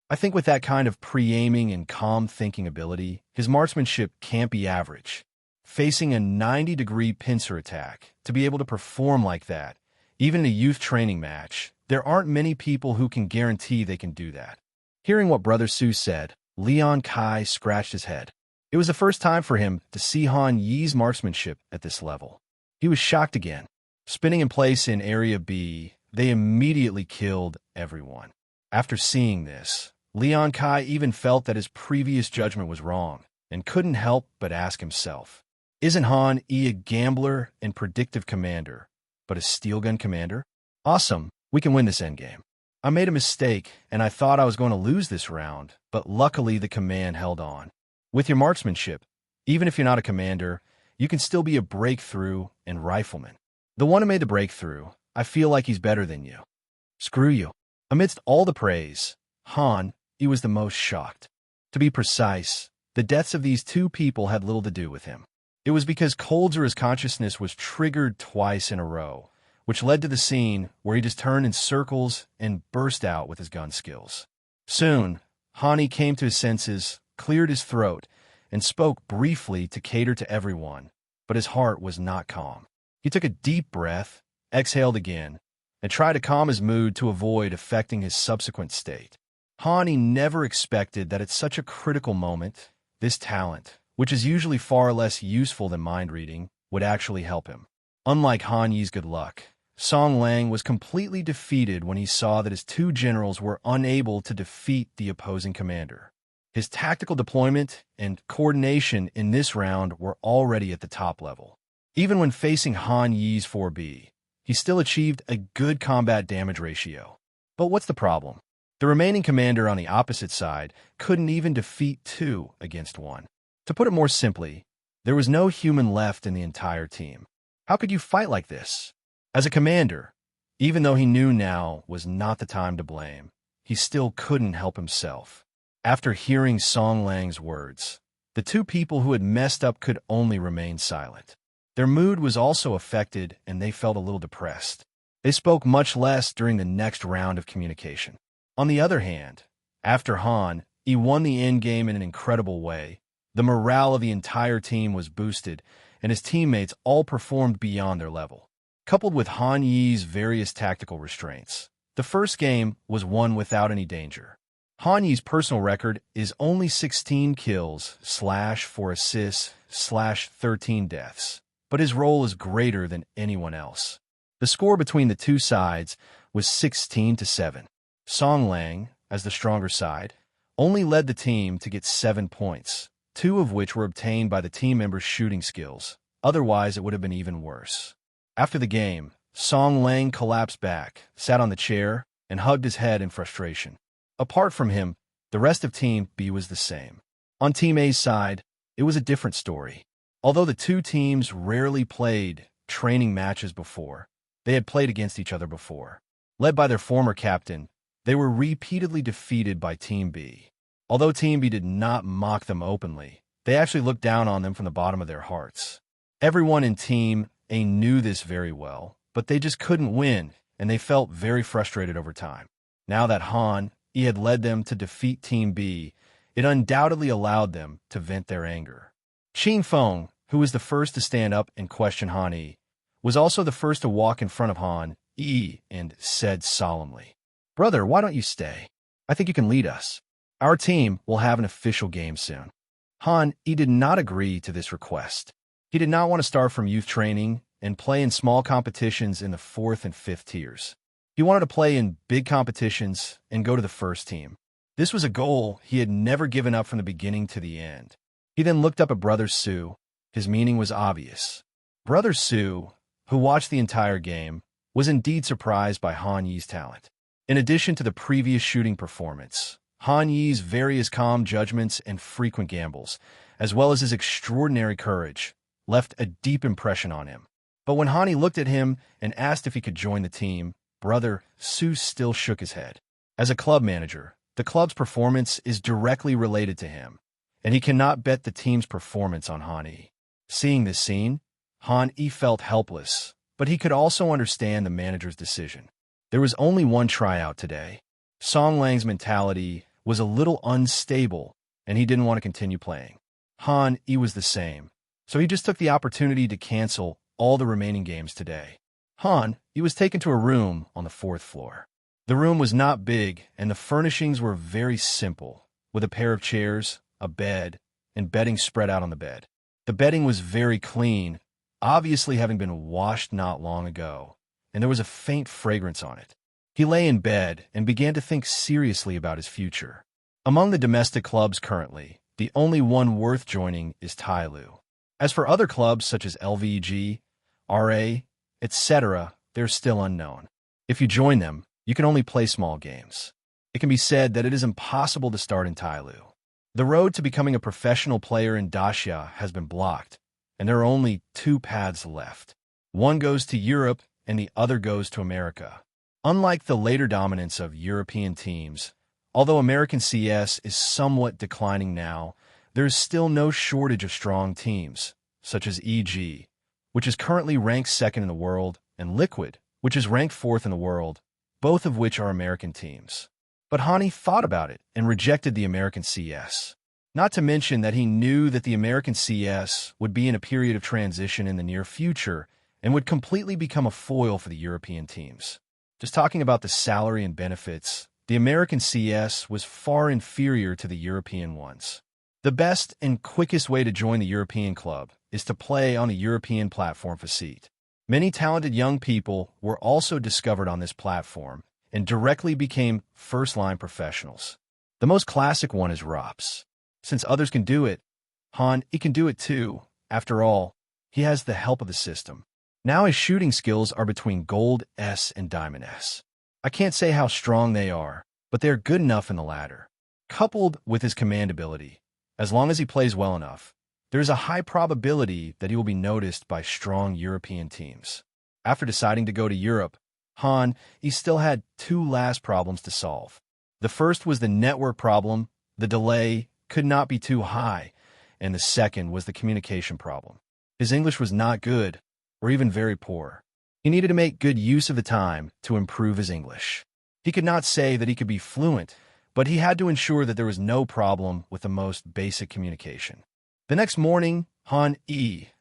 Speaker 2: I think with that kind of pre-aiming and calm thinking ability, his marksmanship can't be average. Facing a 90-degree pincer attack, to be able to perform like that, even in a youth training match, there aren't many people who can guarantee they can do that." Hearing what Brother Su said, Leon Kai scratched his head. It was the first time for him to see Han Yi's marksmanship at this level. He was shocked again. Spinning in place in Area B, they immediately killed everyone. After seeing this, Leon Kai even felt that his previous judgment was wrong and couldn't help but ask himself, isn't Han Yi a gambler and predictive commander, but a steel gun commander? Awesome, we can win this endgame. I made a mistake, and I thought I was going to lose this round, but luckily the command held on. With your marksmanship, even if you're not a commander, you can still be a breakthrough and rifleman. The one who made the breakthrough, I feel like he's better than you. Screw you. Amidst all the praise, Han Yi was the most shocked. To be precise, the deaths of these two people had little to do with him. It was because Coldzera's consciousness was triggered twice in a row, which led to the scene where he just turned in circles and burst out with his gun skills. Soon, Han Yi came to his senses, cleared his throat, and spoke briefly to cater to everyone, but his heart was not calm. He took a deep breath, exhaled again, and tried to calm his mood to avoid affecting his subsequent state. Hani never expected that at such a critical moment, this talent, which is usually far less useful than mind reading, would actually help him. Unlike Han Yi's good luck, Song Lang was completely defeated when he saw that his two generals were unable to defeat the opposing commander. His tactical deployment and coordination in this round were already at the top level. Even when facing Han Yi's 4B, he still achieved a good combat damage ratio. But what's the problem? The remaining commander on the opposite side couldn't even defeat 2 against 1. To put it more simply, there was no human left in the entire team. How could you fight like this? As a commander, even though he knew now was not the time to blame, he still couldn't help himself. After hearing Song Lang's words, the two people who had messed up could only remain silent. Their mood was also affected, and they felt a little depressed. They spoke much less during the next round of communication. On the other hand, after Han, he won the endgame in an incredible way. The morale of the entire team was boosted, and his teammates all performed beyond their level. Coupled with Han Yi's various tactical restraints, the first game was won without any danger. Han Yi's personal record is only 16 kills /4 assists /13 deaths, but his role is greater than anyone else. The score between the two sides was 16-7. Song Lang, as the stronger side, only led the team to get 7 points, 2 of which were obtained by the team members' shooting skills. Otherwise, it would have been even worse. After the game, Song Lang collapsed back, sat on the chair, and hugged his head in frustration. Apart from him, the rest of Team B was the same. On Team A's side, it was a different story. Although the two teams rarely played training matches before, they had played against each other before. Led by their former captain, they were repeatedly defeated by Team B. Although Team B did not mock them openly, they actually looked down on them from the bottom of their hearts. Everyone in Team A knew this very well, but they just couldn't win, and they felt very frustrated over time. Now that Han Yi had led them to defeat Team B, it undoubtedly allowed them to vent their anger. Qin Feng, who was the first to stand up and question Han Yi, was also the first to walk in front of Han Yi and said solemnly, "Brother, why don't you stay? I think you can lead us. Our team will have an official game soon." Han Yi did not agree to this request. He did not want to start from youth training and play in small competitions in the 4th and 5th tiers. He wanted to play in big competitions and go to the first team. This was a goal he had never given up from the beginning to the end. He then looked up at Brother Su. His meaning was obvious. Brother Su, who watched the entire game, was indeed surprised by Han Yi's talent. In addition to the previous shooting performance, Han Yi's various calm judgments and frequent gambles, as well as his extraordinary courage, left a deep impression on him. But when Han Yi looked at him and asked if he could join the team, Brother Su still shook his head. As a club manager, the club's performance is directly related to him, and he cannot bet the team's performance on Han Yi. Seeing this scene, Han Yi felt helpless, but he could also understand the manager's decision. There was only one tryout today. Song Lang's mentality was a little unstable, and he didn't want to continue playing. Han Yi was the same, so he just took the opportunity to cancel all the remaining games today. Han Yi was taken to a room on the 4th floor. The room was not big, and the furnishings were very simple, with a pair of chairs, a bed, and bedding spread out on the bed. The bedding was very clean, obviously having been washed not long ago, and there was a faint fragrance on it. He lay in bed and began to think seriously about his future. Among the domestic clubs currently, the only one worth joining is Tyloo. As for other clubs such as LVG, RA, etc., they're still unknown. If you join them, you can only play small games. It can be said that it is impossible to start in Tyloo. The road to becoming a professional player in Dacia has been blocked, and there are only 2 paths left. One goes to Europe, and the other goes to America. Unlike the later dominance of European teams, although American CS is somewhat declining now, there is still no shortage of strong teams, such as EG, which is currently ranked 2nd in the world, and Liquid, which is ranked 4th in the world, both of which are American teams. But Han Yi thought about it and rejected the American CS. Not to mention that he knew that the American CS would be in a period of transition in the near future and would completely become a foil for the European teams. Just talking about the salary and benefits, The American CS was far inferior to the European ones. The best and quickest way to join the European club is to play on a European platform for seat. Many talented young people were also discovered on this platform and directly became first-line professionals. The most classic one is ROPS. Since others can do it, he can do it too. After all, he has the help of the system. Now his shooting skills are between Gold S and Diamond S. I can't say how strong they are, but they are good enough in the latter. Coupled with his command ability, as long as he plays well enough, there is a high probability that he will be noticed by strong European teams. After deciding to go to Europe, he still had two last problems to solve. The first was the network problem. The delay could not be too high, and the second was the communication problem. His English was not good, or even very poor. He needed to make good use of the time to improve his English. He could not say that he could be fluent, but he had to ensure that there was no problem with the most basic communication. The next morning,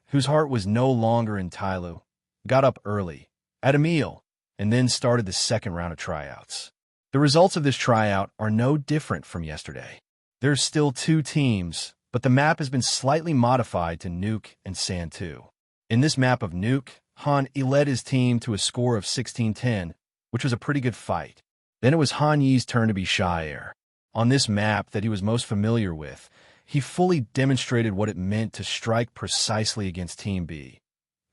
Speaker 2: whose heart was no longer in Tyloo, got up early, had a meal, and then started the second round of tryouts. The results of this tryout are no different from yesterday. There's still two teams, but the map has been slightly modified to Nuke and Sand 2. In this map of Nuke, he led his team to a score of 16-10, which was a pretty good fight. Then it was Han Yi's turn to be Shire. On this map that he was most familiar with, he fully demonstrated what it meant to strike precisely against Team B.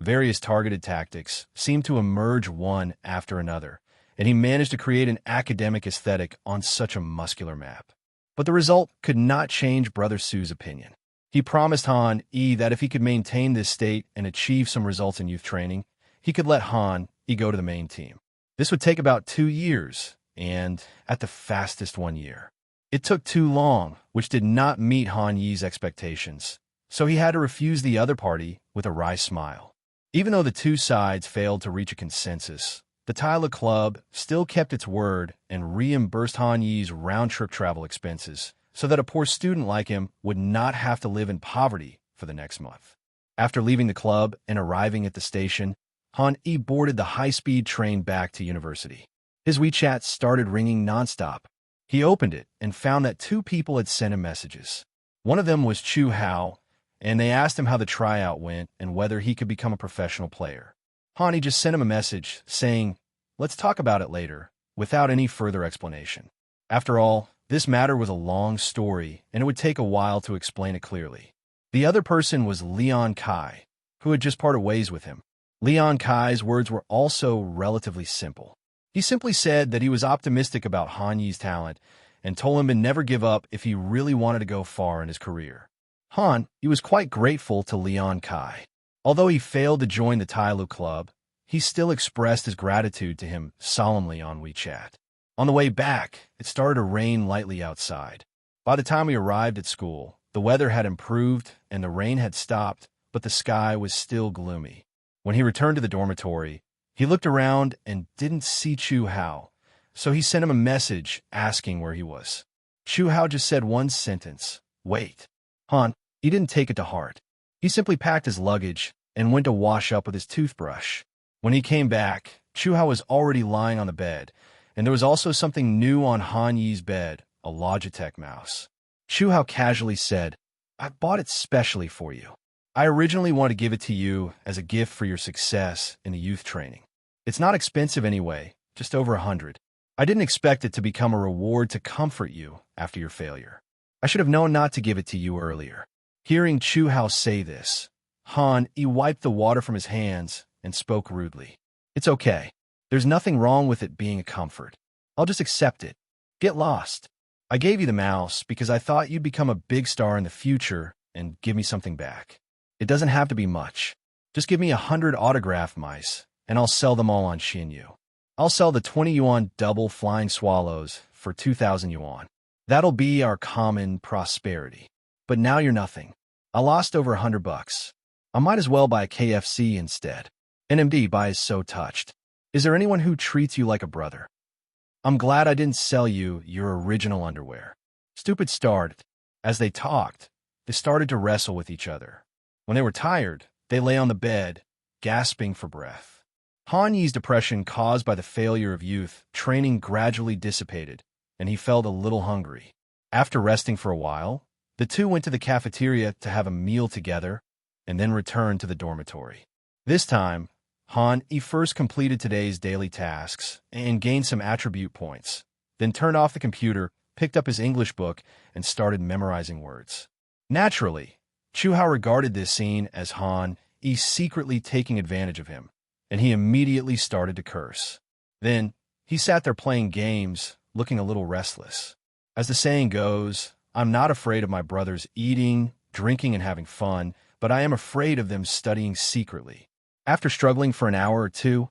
Speaker 2: Various targeted tactics seemed to emerge one after another, and he managed to create an academic aesthetic on such a muscular map. But the result could not change Brother Su's opinion. He promised that if he could maintain this state and achieve some results in youth training, he could let go to the main team. This would take about 2 years, and at the fastest 1 year. It took too long, which did not meet Han Yi's expectations, so he had to refuse the other party with a wry smile. Even though the two sides failed to reach a consensus, the Tyloo Club still kept its word and reimbursed Han Yi's round-trip travel expenses so that a poor student like him would not have to live in poverty for the next month. After leaving the club and arriving at the station, Han Yi boarded the high-speed train back to university. His WeChat started ringing nonstop. He opened it and found that 2 people had sent him messages. One of them was Chu Hao, and they asked him how the tryout went and whether he could become a professional player. Han just sent him a message saying, "Let's talk about it later," without any further explanation. After all, this matter was a long story, and it would take a while to explain it clearly. The other person was Leon Kai, who had just parted ways with him. Leon Kai's words were also relatively simple. He simply said that he was optimistic about Han Yi's talent and told him to never give up if he really wanted to go far in his career. He was quite grateful to Leon Kai. Although he failed to join the Tyloo Club, he still expressed his gratitude to him solemnly on WeChat. On the way back, it started to rain lightly outside. By the time he arrived at school, the weather had improved and the rain had stopped, but the sky was still gloomy. When he returned to the dormitory, he looked around and didn't see Chu Hao, so he sent him a message asking where he was. Chu Hao just said one sentence, "Wait." He didn't take it to heart. He simply packed his luggage and went to wash up with his toothbrush. When he came back, Chu Hao was already lying on the bed, and there was also something new on Han Yi's bed, a Logitech mouse. Chu Hao casually said, "I bought it specially for you. I originally wanted to give it to you as a gift for your success in the youth training. It's not expensive anyway, just over 100. I didn't expect it to become a reward to comfort you after your failure. I should have known not to give it to you earlier." Hearing Chu Hao say this, he wiped the water from his hands and spoke rudely. "It's okay. There's nothing wrong with it being a comfort. I'll just accept it. Get lost. I gave you the mouse because I thought you'd become a big star in the future and give me something back. It doesn't have to be much. Just give me 100 autograph mice, and I'll sell them all on Xinyu. I'll sell the 20 yuan double flying swallows for 2,000 yuan. That'll be our common prosperity. But now you're nothing. I lost over $100. I might as well buy a KFC instead." NMD Bai is so touched. "Is there anyone who treats you like a brother? I'm glad I didn't sell you your original underwear." Stupid started. As they talked, they started to wrestle with each other. When they were tired, they lay on the bed, gasping for breath. Han Yi's depression caused by the failure of youth training gradually dissipated, and he felt a little hungry. After resting for a while, the two went to the cafeteria to have a meal together and then returned to the dormitory. This time, he first completed today's daily tasks and gained some attribute points, then turned off the computer, picked up his English book, and started memorizing words. Naturally, Chuhao regarded this scene as secretly taking advantage of him, and he immediately started to curse. Then, he sat there playing games, looking a little restless. As the saying goes, I'm not afraid of my brothers eating, drinking, and having fun, but I am afraid of them studying secretly. After struggling for an hour or two,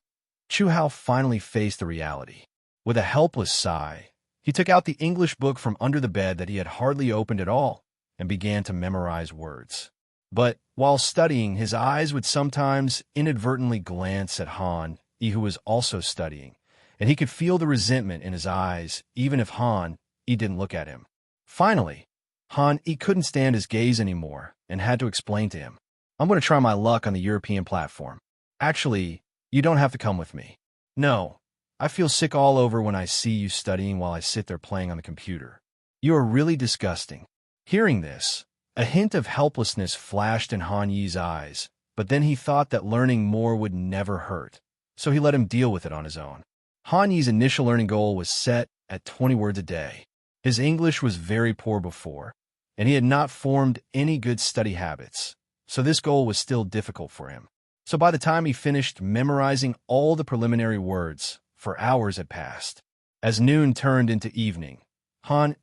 Speaker 2: Chuhao finally faced the reality. With a helpless sigh, he took out the English book from under the bed that he had hardly opened at all and began to memorize words. But while studying, his eyes would sometimes inadvertently glance at who was also studying, and he could feel the resentment in his eyes even if didn't look at him. Finally, couldn't stand his gaze anymore and had to explain to him, I'm going to try my luck on the European platform. Actually, you don't have to come with me. No, I feel sick all over when I see you studying while I sit there playing on the computer. You are really disgusting. Hearing this, a hint of helplessness flashed in Han Yi's eyes, but then he thought that learning more would never hurt, so he let him deal with it on his own. Han Yi's initial learning goal was set at 20 words a day. His English was very poor before, and he had not formed any good study habits, so this goal was still difficult for him. So by the time he finished memorizing all the preliminary words, for hours had passed. As noon turned into evening,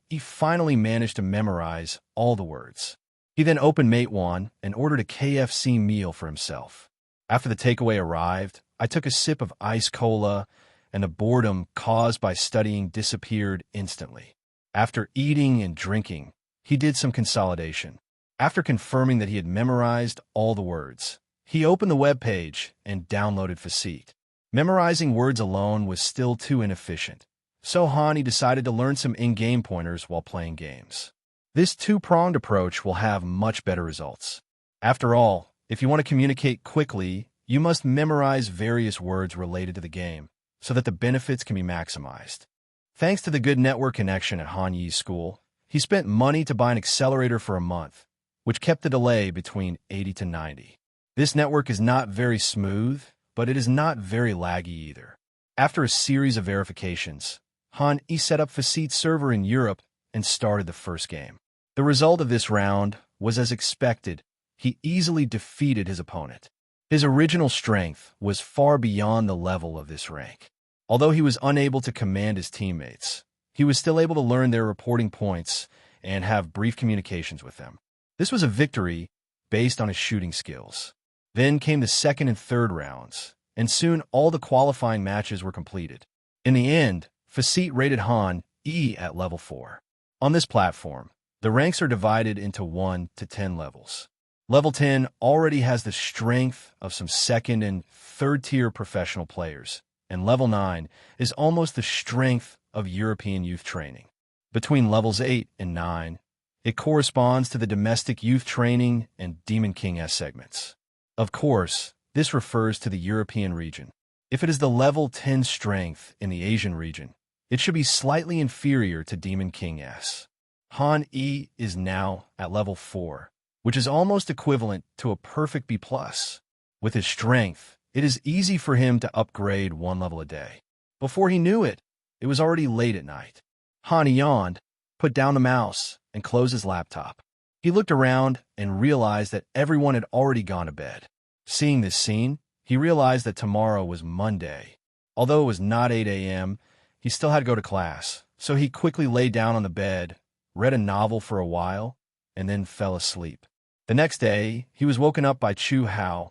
Speaker 2: he finally managed to memorize all the words. He then opened Mate 1 and ordered a KFC meal for himself. After the takeaway arrived, I took a sip of ice cola, and the boredom caused by studying disappeared instantly. After eating and drinking, he did some consolidation. After confirming that he had memorized all the words, he opened the web page and downloaded FanFic. Memorizing words alone was still too inefficient, so he decided to learn some in-game pointers while playing games. This two-pronged approach will have much better results. After all, if you want to communicate quickly, you must memorize various words related to the game so that the benefits can be maximized. Thanks to the good network connection at Han Yi's school, he spent money to buy an accelerator for a month, which kept the delay between 80 to 90. This network is not very smooth, but it is not very laggy either. After a series of verifications, he set up FanFic's server in Europe and started the first game. The result of this round was as expected. He easily defeated his opponent. His original strength was far beyond the level of this rank. Although he was unable to command his teammates, he was still able to learn their reporting points and have brief communications with them. This was a victory based on his shooting skills. Then came the second and third rounds, and soon all the qualifying matches were completed. In the end, FanFic rated Han at level 4. On this platform, the ranks are divided into 1 to 10 levels. Level 10 already has the strength of some second and third tier professional players, and level 9 is almost the strength of European youth training. Between levels 8 and 9, it corresponds to the domestic youth training and Demon King S segments. Of course, this refers to the European region. If it is the level 10 strength in the Asian region, it should be slightly inferior to Demon King S. Han Yi is now at level 4, which is almost equivalent to a perfect B+. With his strength, it is easy for him to upgrade 1 level a day. Before he knew it, it was already late at night. Han yawned, put down the mouse, and closed his laptop. He looked around and realized that everyone had already gone to bed. Seeing this scene, he realized that tomorrow was Monday. Although it was not 8 a.m., he still had to go to class, so he quickly lay down on the bed, read a novel for a while, and then fell asleep. The next day, he was woken up by Chuhao,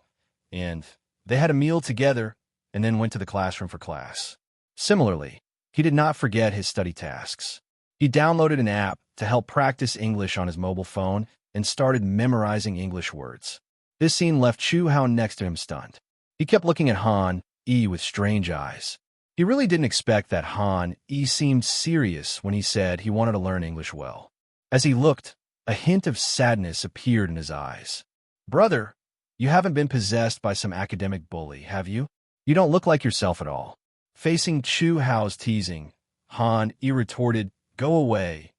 Speaker 2: and they had a meal together and then went to the classroom for class. Similarly, he did not forget his study tasks. He downloaded an app to help practice English on his mobile phone and started memorizing English words. This scene left Chuhao next to him stunned. He kept looking at Han Yi with strange eyes. He really didn't expect that Han Yi seemed serious when he said he wanted to learn English well. As he looked, a hint of sadness appeared in his eyes. "Brother, you haven't been possessed by some academic bully, have you? You don't look like yourself at all." Facing Chuhao's teasing, Han Yi retorted, go away,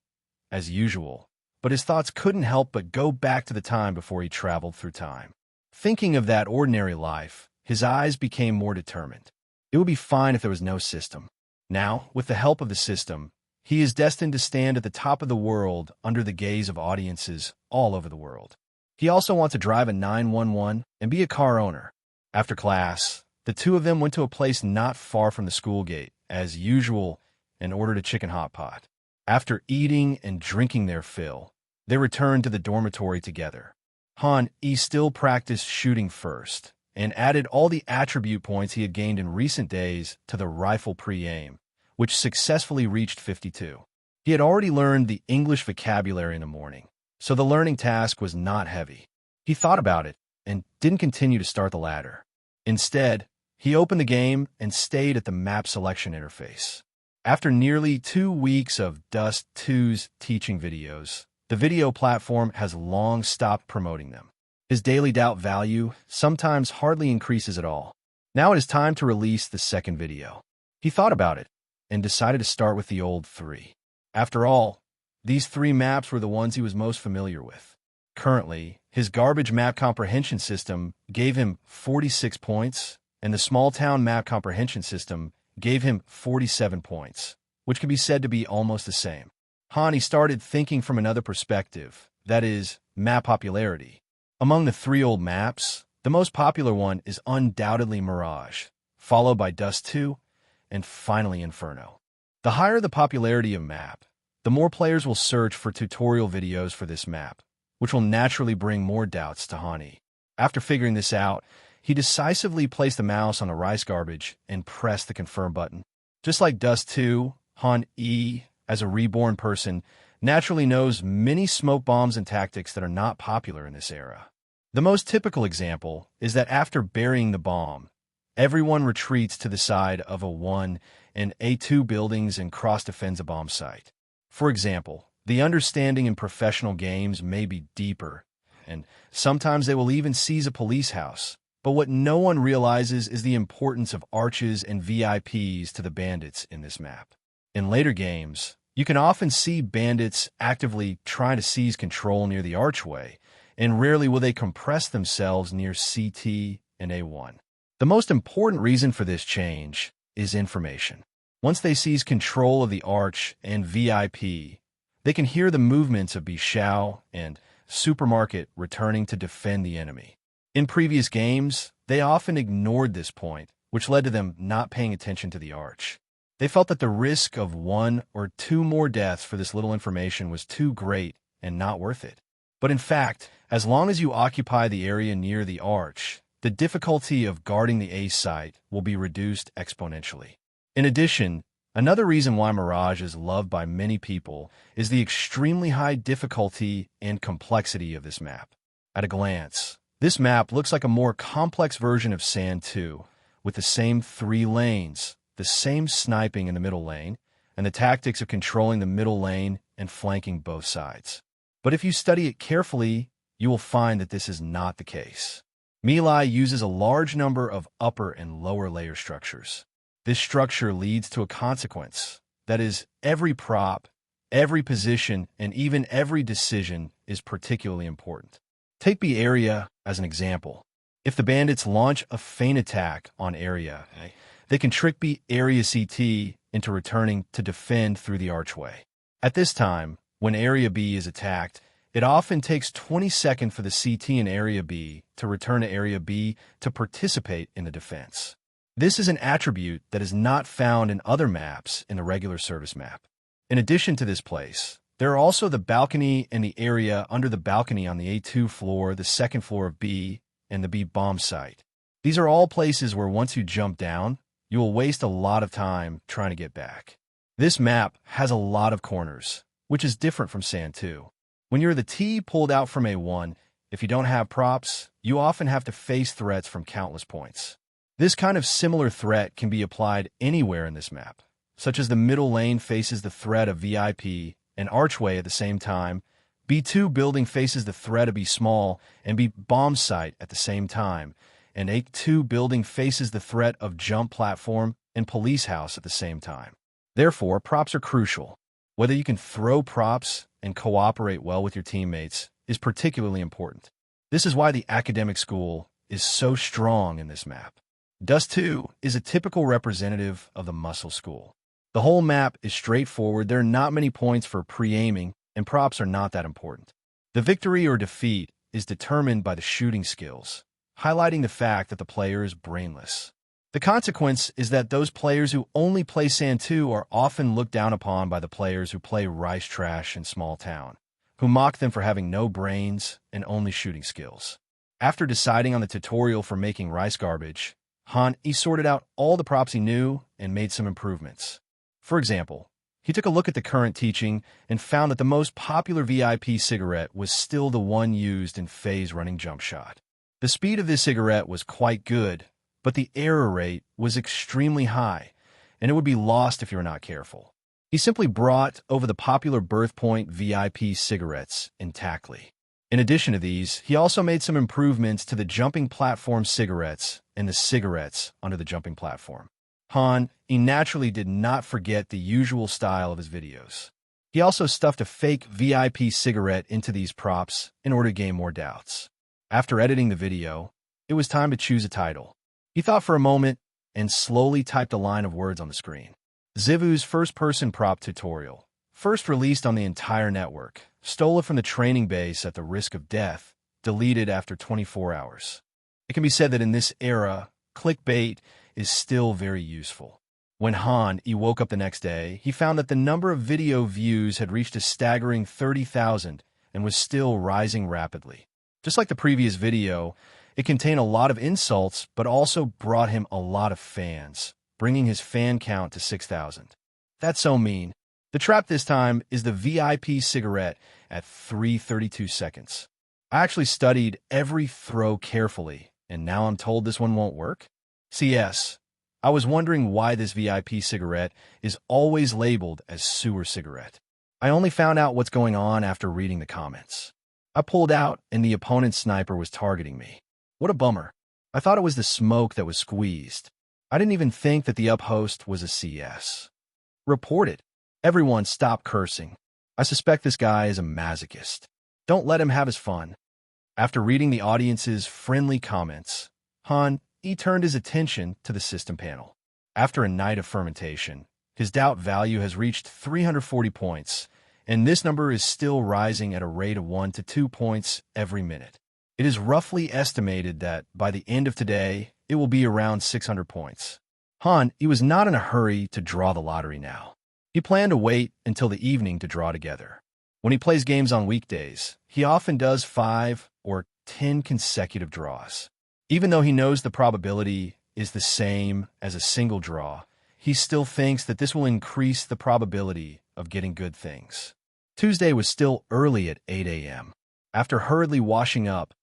Speaker 2: as usual, but his thoughts couldn't help but go back to the time before he traveled through time. Thinking of that ordinary life, his eyes became more determined. It would be fine if there was no system. Now, with the help of the system, he is destined to stand at the top of the world under the gaze of audiences all over the world. He also wants to drive a 911 and be a car owner. After class, the two of them went to a place not far from the school gate, as usual, and ordered a chicken hot pot. After eating and drinking their fill, they returned to the dormitory together. Han-E still practiced shooting first, and added all the attribute points he had gained in recent days to the rifle pre-aim, which successfully reached 52. He had already learned the English vocabulary in the morning, so the learning task was not heavy. He thought about it and didn't continue to start the ladder. Instead, he opened the game and stayed at the map selection interface. After nearly 2 weeks of Dust 2's teaching videos, the video platform has long stopped promoting them. His daily doubt value sometimes hardly increases at all. Now it is time to release the second video. He thought about it and decided to start with the old 3. After all, these 3 maps were the ones he was most familiar with. Currently, his garbage map comprehension system gave him 46 points, and the small town map comprehension system gave him 47 points, which can be said to be almost the same. Hani started thinking from another perspective, that is, map popularity. Among the 3 old maps, the most popular one is undoubtedly Mirage, followed by Dust 2, and finally Inferno. The higher the popularity of map, the more players will search for tutorial videos for this map, which will naturally bring more doubts to Hani. After figuring this out, he decisively placed the mouse on the rice garbage and pressed the confirm button. Just like Dust 2, Han-E, as a reborn person, naturally knows many smoke bombs and tactics that are not popular in this era. The most typical example is that after burying the bomb, everyone retreats to the side of A1 and A2 buildings and cross-defends a bomb site. For example, the understanding in professional games may be deeper, and sometimes they will even seize a police house. But what no one realizes is the importance of arches and VIPs to the bandits in this map. In later games, you can often see bandits actively trying to seize control near the archway, and rarely will they compress themselves near CT and A1. The most important reason for this change is information. Once they seize control of the arch and VIP, they can hear the movements of Bishao and Supermarket returning to defend the enemy. In previous games, they often ignored this point, which led to them not paying attention to the arch. They felt that the risk of 1 or 2 more deaths for this little information was too great and not worth it. But in fact, as long as you occupy the area near the arch, the difficulty of guarding the A site will be reduced exponentially. In addition, another reason why Mirage is loved by many people is the extremely high difficulty and complexity of this map. At a glance, this map looks like a more complex version of Sand 2, with the same 3 lanes, the same sniping in the middle lane, and the tactics of controlling the middle lane and flanking both sides. But if you study it carefully, you will find that this is not the case. Melee uses a large number of upper and lower layer structures. This structure leads to a consequence. That is, every prop, every position, and even every decision is particularly important. Take B area as an example. If the bandits launch a feint attack on area, they can trick B area CT into returning to defend through the archway. At this time, when area B is attacked, it often takes 20 seconds for the CT in area B to return to area B to participate in the defense. This is an attribute that is not found in other maps in the regular service map. In addition to this place, there are also the balcony and the area under the balcony on the A2 floor, the second floor of B, and the B bomb site. These are all places where once you jump down, you will waste a lot of time trying to get back. This map has a lot of corners, which is different from Sand 2. When you're the T pulled out from A1, if you don't have props, you often have to face threats from countless points. This kind of similar threat can be applied anywhere in this map, such as the middle lane faces the threat of VIP and archway at the same time, B2 building faces the threat of B small and B bomb site at the same time, and A2 building faces the threat of jump platform and police house at the same time. Therefore, props are crucial. Whether you can throw props and cooperate well with your teammates is particularly important. This is why the academic school is so strong in this map. Dust 2 is a typical representative of the muscle school. The whole map is straightforward. There are not many points for pre-aiming, and props are not that important. The victory or defeat is determined by the shooting skills, highlighting the fact that the player is brainless. The consequence is that those players who only play Sand 2 are often looked down upon by the players who play Rice Trash in Small Town, who mock them for having no brains and only shooting skills. After deciding on the tutorial for making rice garbage, he sorted out all the props he knew and made some improvements. For example, he took a look at the current teaching and found that the most popular VIP cigarette was still the one used in Faye's running jump shot. The speed of this cigarette was quite good, but the error rate was extremely high, and it would be lost if you were not careful. He simply brought over the popular Birth Point VIP cigarettes intactly. In addition to these, he also made some improvements to the jumping platform cigarettes and the cigarettes under the jumping platform. He naturally did not forget the usual style of his videos. He also stuffed a fake VIP cigarette into these props in order to gain more doubts. After editing the video, it was time to choose a title. He thought for a moment and slowly typed a line of words on the screen. Zivu's first-person prop tutorial, first released on the entire network, stole it from the training base at the risk of death, deleted after 24 hours. It can be said that in this era, clickbait is still very useful. When he woke up the next day, he found that the number of video views had reached a staggering 30,000 and was still rising rapidly. Just like the previous video, it contained a lot of insults, but also brought him a lot of fans, bringing his fan count to 6,000. That's so mean. The trap this time is the VIP cigarette at 3:32 seconds. I actually studied every throw carefully, and now I'm told this one won't work? CS. I was wondering why this VIP cigarette is always labeled as sewer cigarette. I only found out what's going on after reading the comments. I pulled out, and the opponent's sniper was targeting me. What a bummer. I thought it was the smoke that was squeezed. I didn't even think that the up host was a CS. Report it. Everyone stop cursing. I suspect this guy is a masochist. Don't let him have his fun. After reading the audience's friendly comments, he turned his attention to the system panel. After a night of fermentation, his doubt value has reached 340 points, and this number is still rising at a rate of 1 to 2 points every minute. It is roughly estimated that by the end of today, it will be around 600 points. He was not in a hurry to draw the lottery now. He planned to wait until the evening to draw together. When he plays games on weekdays, he often does 5 or 10 consecutive draws. Even though he knows the probability is the same as a single draw, he still thinks that this will increase the probability of getting good things. Tuesday was still early at 8 a.m. After hurriedly washing up,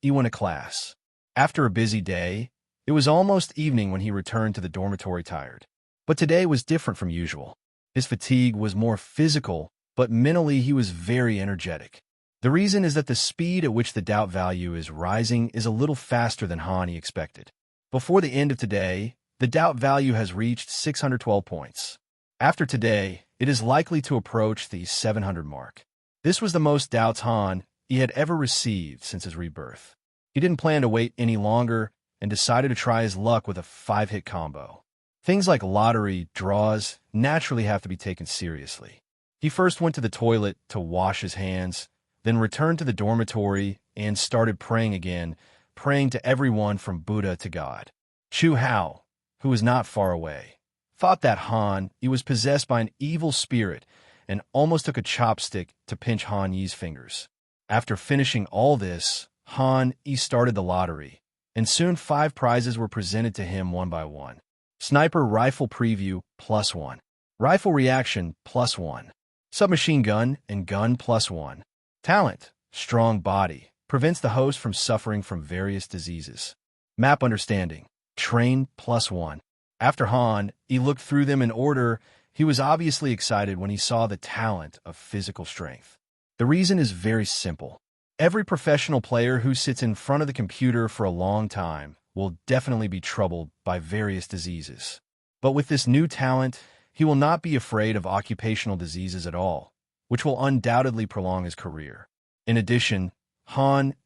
Speaker 2: he went to class. After a busy day, it was almost evening when he returned to the dormitory tired. But today was different from usual. His fatigue was more physical, but mentally he was very energetic. The reason is that the speed at which the doubt value is rising is a little faster than he expected. Before the end of today, the doubt value has reached 612 points. After today, it is likely to approach the 700 mark. This was the most doubts he had ever received since his rebirth. He didn't plan to wait any longer and decided to try his luck with a 5-hit combo. Things like lottery draws naturally have to be taken seriously. He first went to the toilet to wash his hands, then returned to the dormitory and started praying again, praying to everyone from Buddha to God. Chu Hao, who was not far away, thought that he was possessed by an evil spirit and almost took a chopstick to pinch Han Yi's fingers. After finishing all this, Han Yi started the lottery, and soon 5 prizes were presented to him one by one. Sniper Rifle Preview +1. Rifle Reaction +1. Submachine Gun and Gun +1. Talent, Strong Body, prevents the host from suffering from various diseases. Map Understanding, Train +1. After he looked through them in order, he was obviously excited when he saw the talent of Physical Strength. The reason is very simple. Every professional player who sits in front of the computer for a long time will definitely be troubled by various diseases. But with this new talent, he will not be afraid of occupational diseases at all, which will undoubtedly prolong his career. In addition,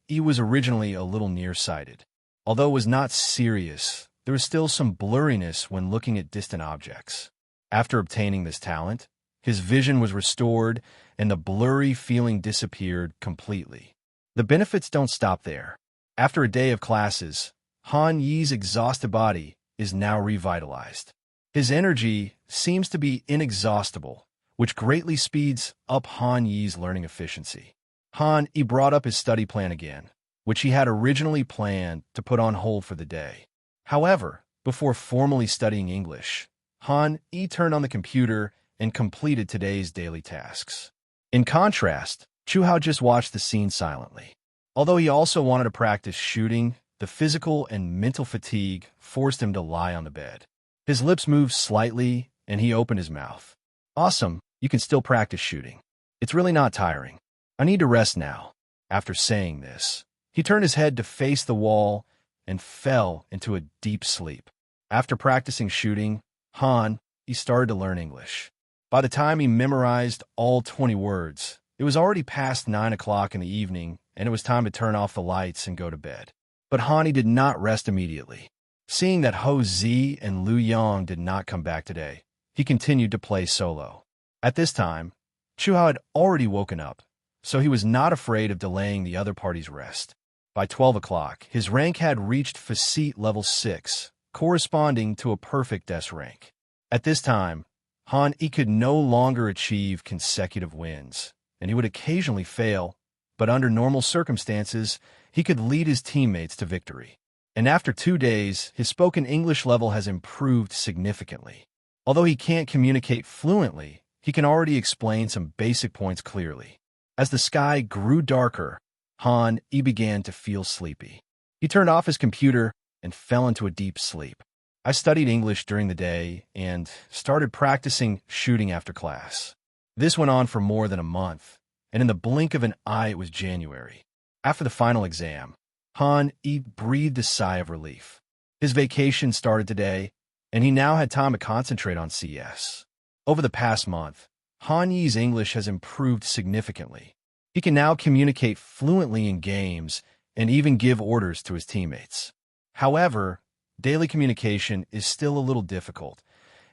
Speaker 2: he was originally a little nearsighted. Although it was not serious, there was still some blurriness when looking at distant objects. After obtaining this talent, his vision was restored and the blurry feeling disappeared completely. The benefits don't stop there. After a day of classes, Han Yi's exhausted body is now revitalized. His energy seems to be inexhaustible, which greatly speeds up Han Yi's learning efficiency. Han Yi brought up his study plan again, which he had originally planned to put on hold for the day. However, before formally studying English, Han Yi turned on the computer and completed today's daily tasks. In contrast, Chu Hao just watched the scene silently. Although he also wanted to practice shooting, the physical and mental fatigue forced him to lie on the bed. His lips moved slightly, and he opened his mouth. Awesome, you can still practice shooting. It's really not tiring. I need to rest now. After saying this, he turned his head to face the wall and fell into a deep sleep. After practicing shooting, he started to learn English. By the time he memorized all 20 words, it was already past 9 o'clock in the evening, and it was time to turn off the lights and go to bed. But Han Yi did not rest immediately. Seeing that Ho Zi and Liu Yang did not come back today, he continued to play solo. At this time, Chu Hao had already woken up, so he was not afraid of delaying the other party's rest. By 12 o'clock, his rank had reached Facete level 6, corresponding to a perfect S rank. At this time, Han Yi could no longer achieve consecutive wins, and he would occasionally fail, but under normal circumstances, he could lead his teammates to victory. And after 2 days, his spoken English level has improved significantly. Although he can't communicate fluently, he can already explain some basic points clearly. As the sky grew darker, Han Yi began to feel sleepy. He turned off his computer and fell into a deep sleep. I studied English during the day and started practicing shooting after class. This went on for more than a month, and in the blink of an eye it was January. After the final exam, Han Yi breathed a sigh of relief. His vacation started today, and he now had time to concentrate on CS. Over the past month, Han Yi's English has improved significantly. He can now communicate fluently in games and even give orders to his teammates. However, daily communication is still a little difficult,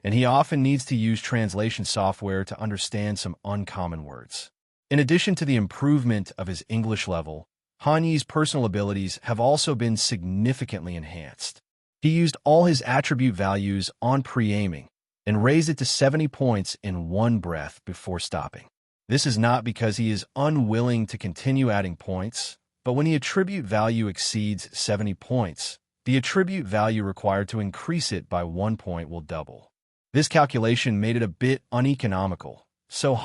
Speaker 2: and he often needs to use translation software to understand some uncommon words. In addition to the improvement of his English level, Han Yi's personal abilities have also been significantly enhanced. He used all his attribute values on pre-aiming and raised it to 70 points in one breath before stopping. This is not because he is unwilling to continue adding points, but when the attribute value exceeds 70 points, the attribute value required to increase it by 1 point will double. This calculation made it a bit uneconomical, so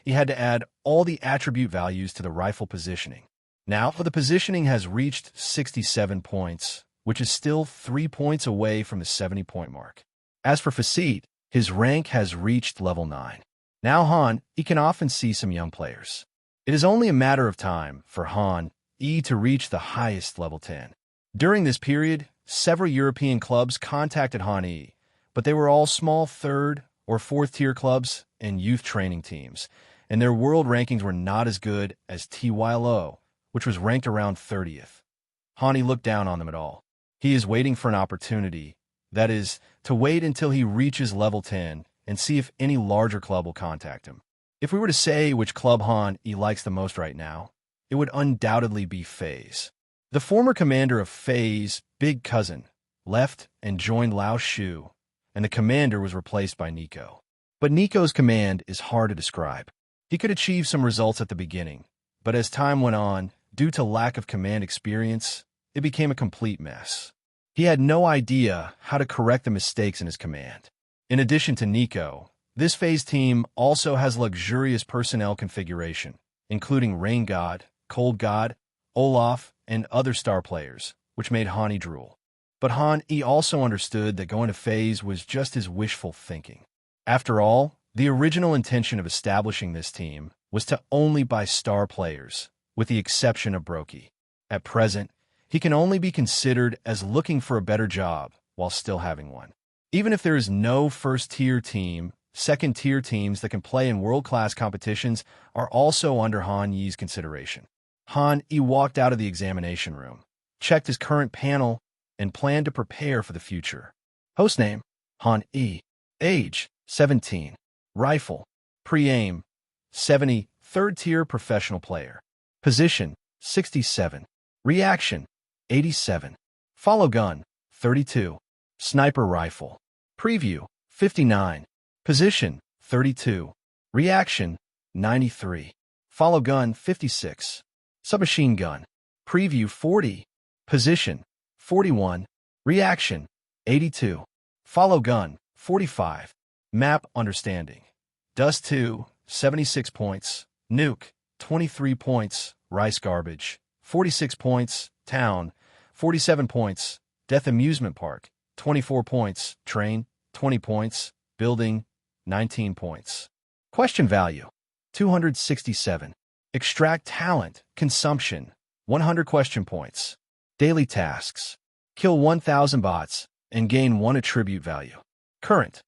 Speaker 2: he had to add all the attribute values to the rifle positioning. Now, the positioning has reached 67 points, which is still 3 points away from the 70-point mark. As for Facete, his rank has reached level 9. Now he can often see some young players. It is only a matter of time for Han Yi to reach the highest level 10. During this period, several European clubs contacted Han Yi, but they were all small 3rd or 4th tier clubs and youth training teams, and their world rankings were not as good as TYLO, which was ranked around 30th. Han Yi looked down on them at all. He is waiting for an opportunity, that is, to wait until he reaches level 10 and see if any larger club will contact him. If we were to say which club Han Yi likes the most right now, it would undoubtedly be FaZe. The former commander of FaZe's big cousin left and joined Lao Shu, and the commander was replaced by Nico. But Nico's command is hard to describe. He could achieve some results at the beginning, but as time went on, due to lack of command experience, it became a complete mess. He had no idea how to correct the mistakes in his command. In addition to Nico, this FaZe team also has luxurious personnel configuration, including Rain God, Cold God, Olaf, and other star players, which made Han Yi drool. But Han Yi also understood that going to FaZe was just his wishful thinking. After all, the original intention of establishing this team was to only buy star players, with the exception of Brokey. At present, he can only be considered as looking for a better job while still having one. Even if there is no first-tier team second-tier teams that can play in world-class competitions are also under Han Yi's consideration. Han Yi walked out of the examination room, checked his current panel, and planned to prepare for the future. Host name, Han Yi. Age, 17. Rifle, pre-aim, 70, third-tier professional player. Position, 67. Reaction, 87. Follow gun, 32. Sniper rifle. Preview, 59. Position, 32. Reaction, 93. Follow gun, 56. Submachine gun. Preview, 40. Position, 41. Reaction, 82. Follow gun, 45. Map understanding. Dust 2, 76 points. Nuke, 23 points. Rice garbage, 46 points. Town, 47 points. Death amusement park, 24 points. Train, 20 points. Building, 19 points. Question value, 267. Extract talent, consumption, 100 question points. Daily tasks, kill 1,000 bots and gain 1 attribute value. Current,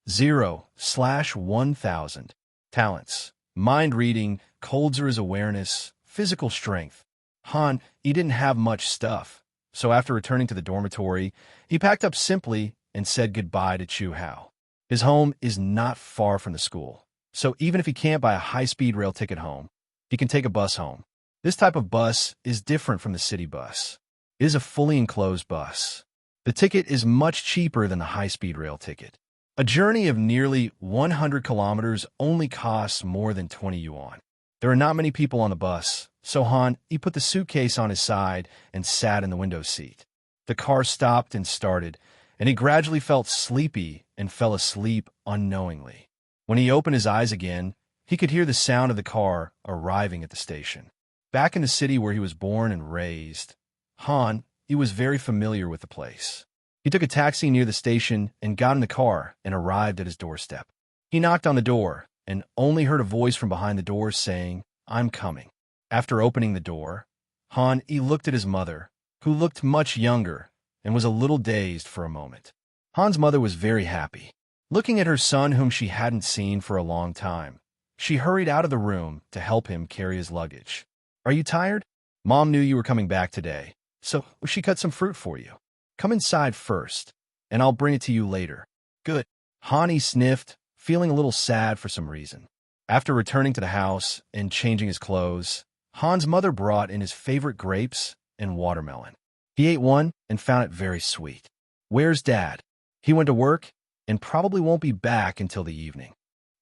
Speaker 2: 0/1000. Talents, mind reading, Coldzer's awareness, physical strength. Han, he didn't have much stuff, so after returning to the dormitory, he packed up simply and said goodbye to Chu Hao. His home is not far from the school, so even if he can't buy a high-speed rail ticket home, he can take a bus home. This type of bus is different from the city bus. It is a fully enclosed bus. The ticket is much cheaper than the high-speed rail ticket. A journey of nearly 100 kilometers only costs more than 20 yuan. There are not many people on the bus, so Han, he put the suitcase on his side and sat in the window seat. The car stopped and started, and he gradually felt sleepy and fell asleep unknowingly. When he opened his eyes again, he could hear the sound of the car arriving at the station. Back in the city where he was born and raised, Han, he was very familiar with the place. He took a taxi near the station and got in the car and arrived at his doorstep. He knocked on the door and only heard a voice from behind the door saying, "I'm coming." After opening the door, Han, he looked at his mother, who looked much younger and was a little dazed for a moment. Han's mother was very happy. Looking at her son whom she hadn't seen for a long time, she hurried out of the room to help him carry his luggage. "Are you tired? Mom knew you were coming back today, so she cut some fruit for you. Come inside first, and I'll bring it to you later." "Good." Han sniffed, feeling a little sad for some reason. After returning to the house and changing his clothes, Han's mother brought in his favorite grapes and watermelon. He ate one and found it very sweet. "Where's Dad?" "He went to work and probably won't be back until the evening."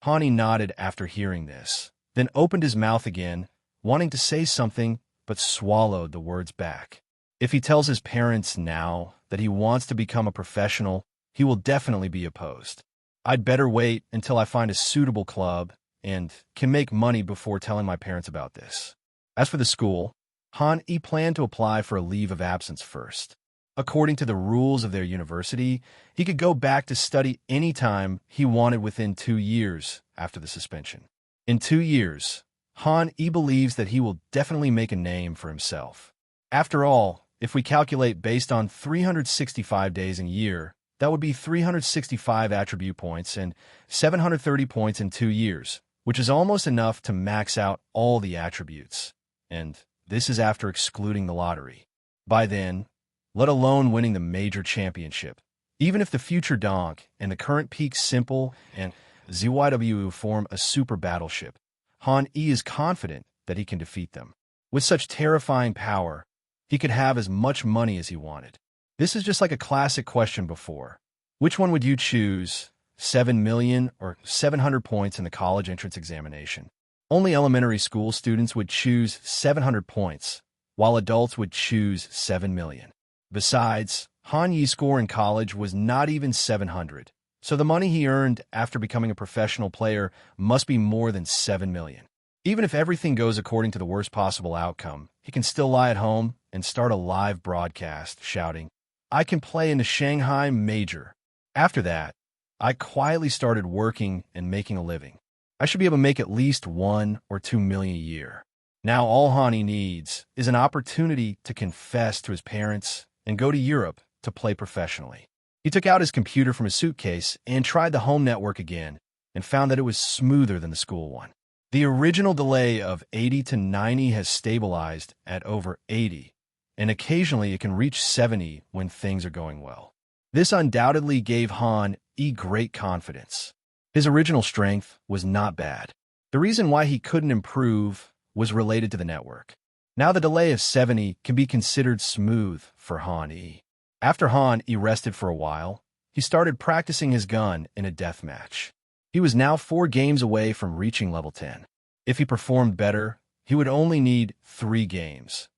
Speaker 2: Han nodded after hearing this, then opened his mouth again, wanting to say something, but swallowed the words back. If he tells his parents now that he wants to become a professional, he will definitely be opposed. "I'd better wait until I find a suitable club and can make money before telling my parents about this." As for the school, Han planned to apply for a leave of absence first. According to the rules of their university, he could go back to study anytime he wanted within 2 years after the suspension. In 2 years, Han believes that he will definitely make a name for himself. After all, if we calculate based on 365 days in a year, that would be 365 attribute points and 730 points in 2 years, which is almost enough to max out all the attributes. And this is after excluding the lottery. By then, let alone winning the major championship, even if the future Donk and the current Peak Simple and ZYW form a super battleship, Han is confident that he can defeat them. With such terrifying power, he could have as much money as he wanted. This is just like a classic question before. Which one would you choose, 7 million or 700 points in the college entrance examination? Only elementary school students would choose 700 points, while adults would choose 7 million. Besides, Han Yi's score in college was not even 700, so the money he earned after becoming a professional player must be more than 7 million. Even if everything goes according to the worst possible outcome, he can still lie at home and start a live broadcast shouting, "I can play in the Shanghai Major." After that, I quietly started working and making a living. I should be able to make at least 1 or 2 million a year. Now all Hani needs is an opportunity to confess to his parents and go to Europe to play professionally. He took out his computer from his suitcase and tried the home network again, and found that it was smoother than the school one. The original delay of 80 to 90 has stabilized at over 80, and occasionally it can reach 70 when things are going well. This undoubtedly gave Han great confidence. His original strength was not bad. The reason why he couldn't improve was related to the network. Now the delay of 70 can be considered smooth for Han E. After Han E rested for a while, he started practicing his gun in a deathmatch. He was now 4 games away from reaching level 10. If he performed better, he would only need 3 games.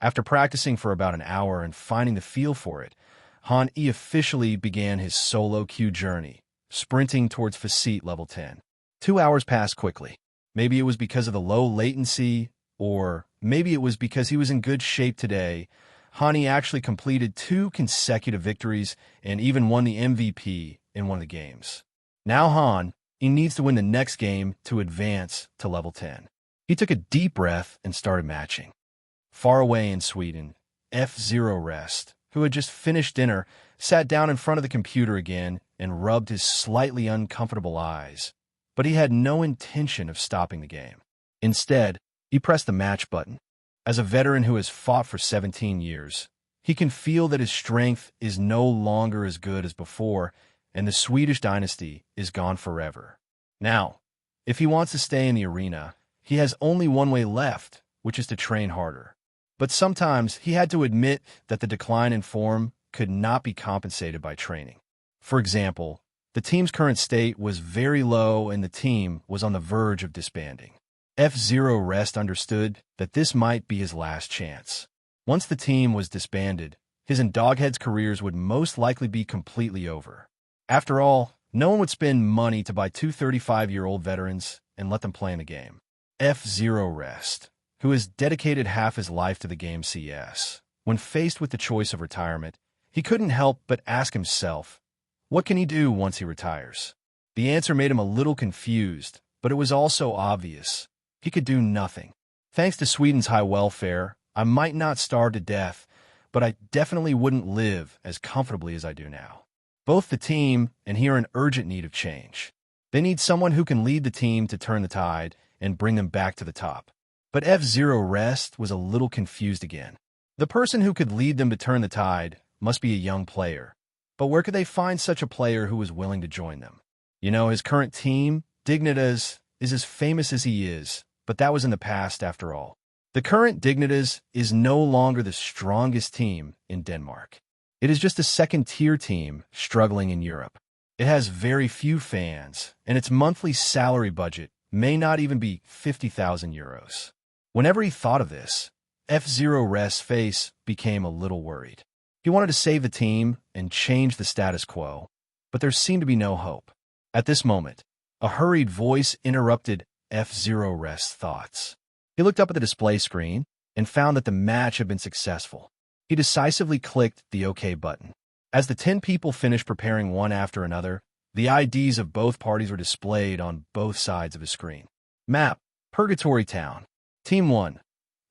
Speaker 2: After practicing for about an hour and finding the feel for it, Han E officially began his solo queue journey, sprinting towards Facete level 10. 2 hours passed quickly. Maybe it was because of the low latency, or maybe it was because he was in good shape today. Han E actually completed 2 consecutive victories and even won the MVP in one of the games. Now Han E needs to win the next game to advance to level 10. He took a deep breath and started matching. Far away in Sweden, F0 Rest, who had just finished dinner, sat down in front of the computer again and rubbed his slightly uncomfortable eyes. But he had no intention of stopping the game. Instead, he pressed the match button. As a veteran who has fought for 17 years, he can feel that his strength is no longer as good as before, and the Swedish dynasty is gone forever. Now, if he wants to stay in the arena, he has only one way left, which is to train harder. But sometimes he had to admit that the decline in form could not be compensated by training. For example, the team's current state was very low and the team was on the verge of disbanding. F0 Rest understood that this might be his last chance. Once the team was disbanded, his and Doghead's careers would most likely be completely over. After all, no one would spend money to buy 2 35-year-old veterans and let them play in the game. F0 Rest, who has dedicated half his life to the game CS, when faced with the choice of retirement, he couldn't help but ask himself, what can he do once he retires? The answer made him a little confused, but it was also obvious. He could do nothing. Thanks to Sweden's high welfare, I might not starve to death, but I definitely wouldn't live as comfortably as I do now. Both the team and he are in urgent need of change. They need someone who can lead the team to turn the tide and bring them back to the top. But F0 Rest was a little confused again. The person who could lead them to turn the tide must be a young player. But where could they find such a player who was willing to join them? You know, his current team, Dignitas, is as famous as he is, but that was in the past after all. The current Dignitas is no longer the strongest team in Denmark. It is just a second-tier team struggling in Europe. It has very few fans, and its monthly salary budget may not even be 50,000 euros. Whenever he thought of this, F0 Rest's face became a little worried. He wanted to save the team and change the status quo, but there seemed to be no hope. At this moment, a hurried voice interrupted F0 Rest's thoughts. He looked up at the display screen and found that the match had been successful. He decisively clicked the OK button. As the 10 people finished preparing one after another, the IDs of both parties were displayed on both sides of his screen. Map, Purgatory Town. Team 1.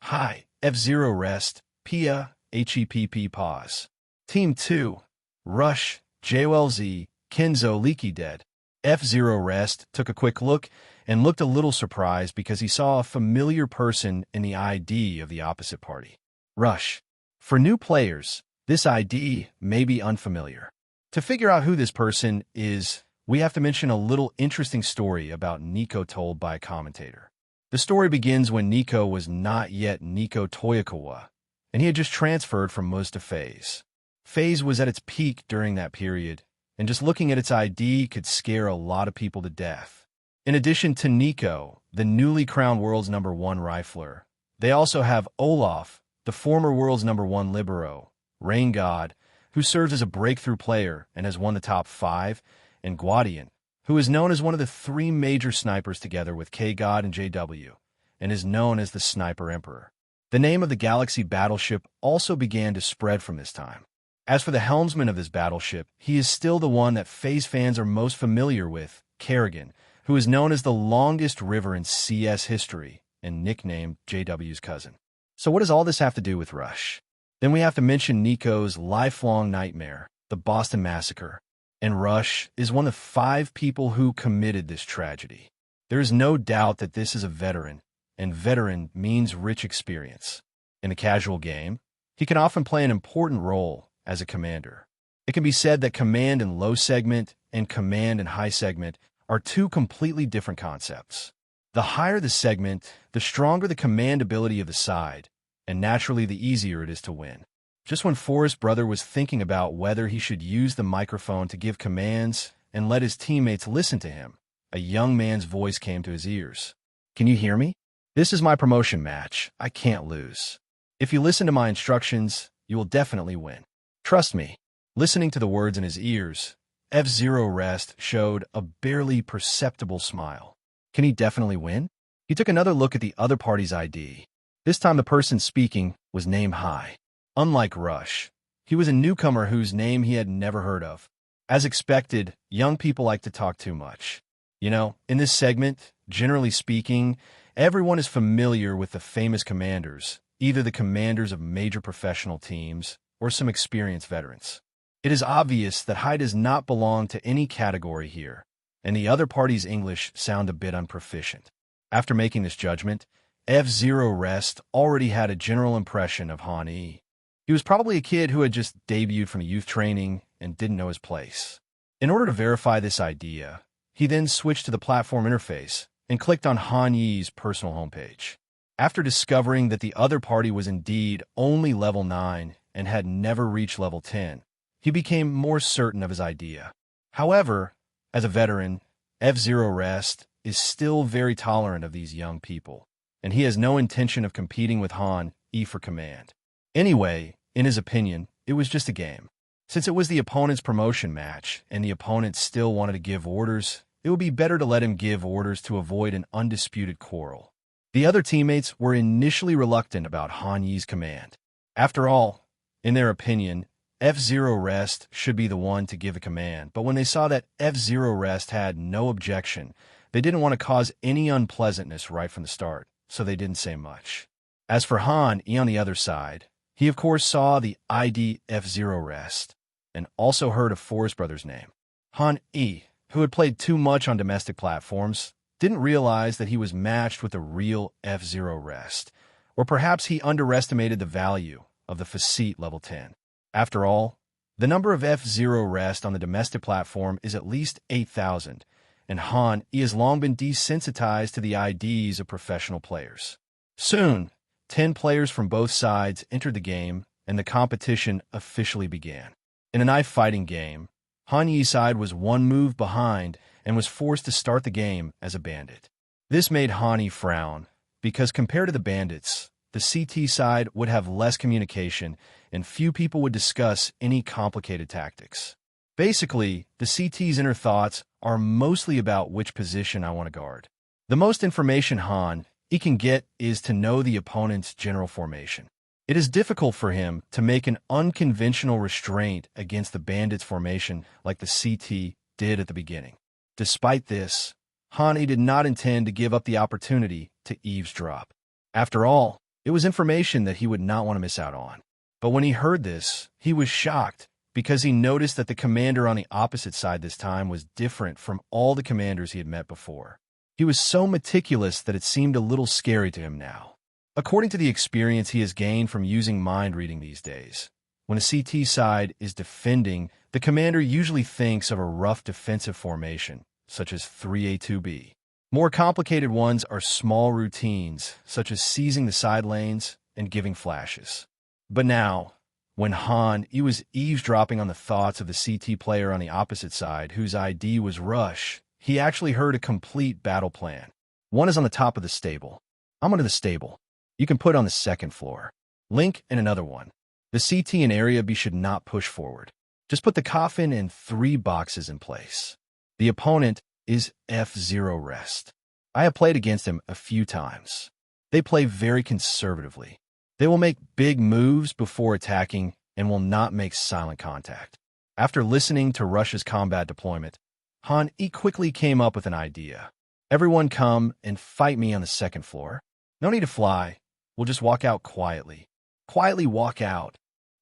Speaker 2: Hi, F0 Rest, Pia, HEPP Pause. Team 2. Rush, JLZ, Kenzo Leaky Dead. F0 Rest took a quick look and looked a little surprised because he saw a familiar person in the ID of the opposite party. Rush. For new players, this ID may be unfamiliar. To figure out who this person is, we have to mention a little interesting story about Nico told by a commentator. The story begins when Nico was not yet Nico Toyokawa, and he had just transferred from Muz to FaZe. FaZe was at its peak during that period, and just looking at its ID could scare a lot of people to death. In addition to Nico, the newly crowned world's #1 rifler, they also have Olaf, the former world's #1 libero, Rain God, who serves as a breakthrough player and has won the top 5, and Guardian, who is known as one of the 3 major snipers together with K-God and JW, and is known as the Sniper Emperor. The name of the Galaxy battleship also began to spread from this time. As for the helmsman of this battleship, he is still the one that FaZe fans are most familiar with, Kerrigan, who is known as the longest river in CS history and nicknamed JW's cousin. So what does all this have to do with Rush? Then we have to mention Nico's lifelong nightmare, the Boston Massacre. and Rush is one of 5 people who committed this tragedy. There is no doubt that this is a veteran, and veteran means rich experience. In a casual game, he can often play an important role as a commander. It can be said that command in low segment and command in high segment are 2 completely different concepts. The higher the segment, the stronger the command ability of the side, and naturally the easier it is to win. Just when Forrest Brother was thinking about whether he should use the microphone to give commands and let his teammates listen to him, a young man's voice came to his ears. "Can you hear me? This is my promotion match. I can't lose. If you listen to my instructions, you will definitely win. Trust me." Listening to the words in his ears, F-Zero Rest showed a barely perceptible smile. Can he definitely win? He took another look at the other party's ID. This time the person speaking was named High. Unlike Rush, he was a newcomer whose name he had never heard of. As expected, young people like to talk too much. In this segment, generally speaking, everyone is familiar with the famous commanders, either the commanders of major professional teams or some experienced veterans. It is obvious that High does not belong to any category here, and the other party's English sound a bit unproficient. After making this judgment, F-Zero Rest already had a general impression of Han E. He was probably a kid who had just debuted from youth training and didn't know his place. In order to verify this idea, he then switched to the platform interface and clicked on Han Yi's personal homepage. After discovering that the other party was indeed only level 9 and had never reached level 10, he became more certain of his idea. However, as a veteran, F-Zero Rest is still very tolerant of these young people, and he has no intention of competing with Han E for command. Anyway, in his opinion, it was just a game. Since it was the opponent's promotion match, and the opponent still wanted to give orders, it would be better to let him give orders to avoid an undisputed quarrel. The other teammates were initially reluctant about Han Yi's command. After all, in their opinion, F-Zero Rest should be the one to give a command, but when they saw that F-Zero Rest had no objection, they didn't want to cause any unpleasantness right from the start, so they didn't say much. As for Han E on the other side, he of course saw the ID F-Zero Rest, and also heard of Forrest Brothers' name. Han E, who had played too much on domestic platforms, didn't realize that he was matched with a real F-Zero Rest, or perhaps he underestimated the value of the Facete level 10. After all, the number of F-Zero Rest on the domestic platform is at least 8,000, and Han E has long been desensitized to the IDs of professional players. Soon, 10 players from both sides entered the game, and the competition officially began. In a knife fighting game, Han Yi's side was 1 move behind and was forced to start the game as a bandit. This made Han E frown, because compared to the bandits, the CT side would have less communication and few people would discuss any complicated tactics. Basically, the CT's inner thoughts are mostly about which position I want to guard. The most information Han E can get is to know the opponent's general formation. It is difficult for him to make an unconventional restraint against the bandits' formation like the CT did at the beginning. Despite this, Han E did not intend to give up the opportunity to eavesdrop. After all, it was information that he would not want to miss out on. But when he heard this, he was shocked because he noticed that the commander on the opposite side this time was different from all the commanders he had met before. He was so meticulous that it seemed a little scary to him now. According to the experience he has gained from using mind reading these days, when a CT side is defending, the commander usually thinks of a rough defensive formation, such as 3A2B. More complicated ones are small routines, such as seizing the side lanes and giving flashes. But now, when Han E was eavesdropping on the thoughts of the CT player on the opposite side, whose ID was Rush, he actually heard a complete battle plan. One is on the top of the stable. I'm under the stable. You can put on the second floor. Link in another one. The CT in Area B should not push forward. Just put the coffin and 3 boxes in place. The opponent is F-Zero Rest. I have played against him a few times. They play very conservatively. They will make big moves before attacking and will not make silent contact. After listening to Rush's combat deployment, Han E quickly came up with an idea. Everyone come and fight me on the second floor. No need to fly. We'll just walk out quietly. Quietly walk out.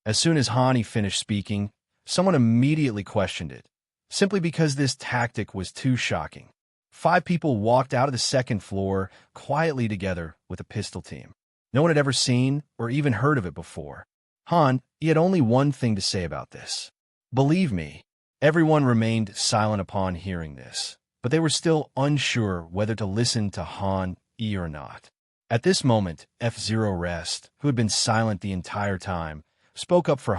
Speaker 2: As soon as Han E finished speaking, someone immediately questioned it. simply because this tactic was too shocking. 5 people walked out of the second floor quietly together with a pistol team. No one had ever seen or even heard of it before. He had only one thing to say about this. Believe me. Everyone remained silent upon hearing this, but they were still unsure whether to listen to or not. At this moment, F0 Rest, who had been silent the entire time, spoke up for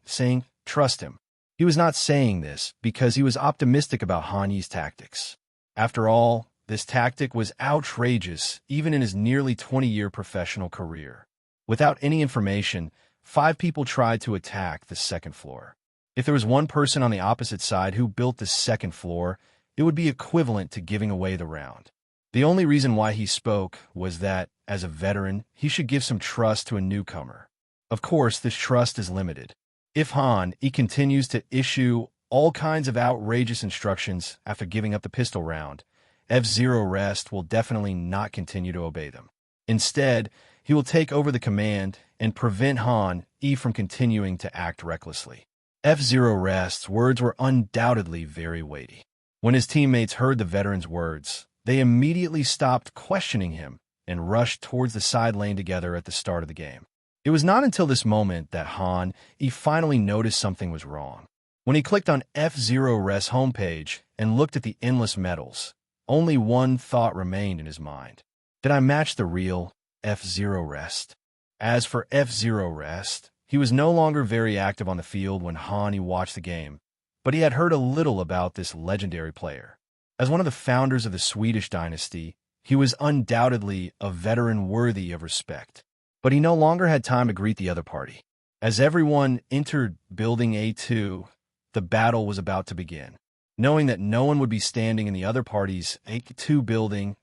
Speaker 2: saying, "Trust him." He was not saying this because he was optimistic about Hanyi's tactics. After all, this tactic was outrageous even in his nearly 20-year professional career. Without any information, 5 people tried to attack the second floor. If there was one person on the opposite side who built the second floor, it would be equivalent to giving away the round. The only reason why he spoke was that, as a veteran, he should give some trust to a newcomer. Of course, this trust is limited. If he continues to issue all kinds of outrageous instructions after giving up the pistol round, F0 Rest will definitely not continue to obey them. Instead, he will take over the command and prevent from continuing to act recklessly. F0 Rest's words were undoubtedly very weighty. When his teammates heard the veteran's words, they immediately stopped questioning him and rushed towards the side lane together at the start of the game. It was not until this moment that he finally noticed something was wrong. When he clicked on F0 Rest's homepage and looked at the endless medals, only one thought remained in his mind. Did I match the real F0 Rest? As for F0 Rest, he was no longer very active on the field when he watched the game, but he had heard a little about this legendary player. As one of the founders of the Swedish dynasty, he was undoubtedly a veteran worthy of respect. But he no longer had time to greet the other party. As everyone entered Building A2, the battle was about to begin. Knowing that no one would be standing in the other party's A2 building,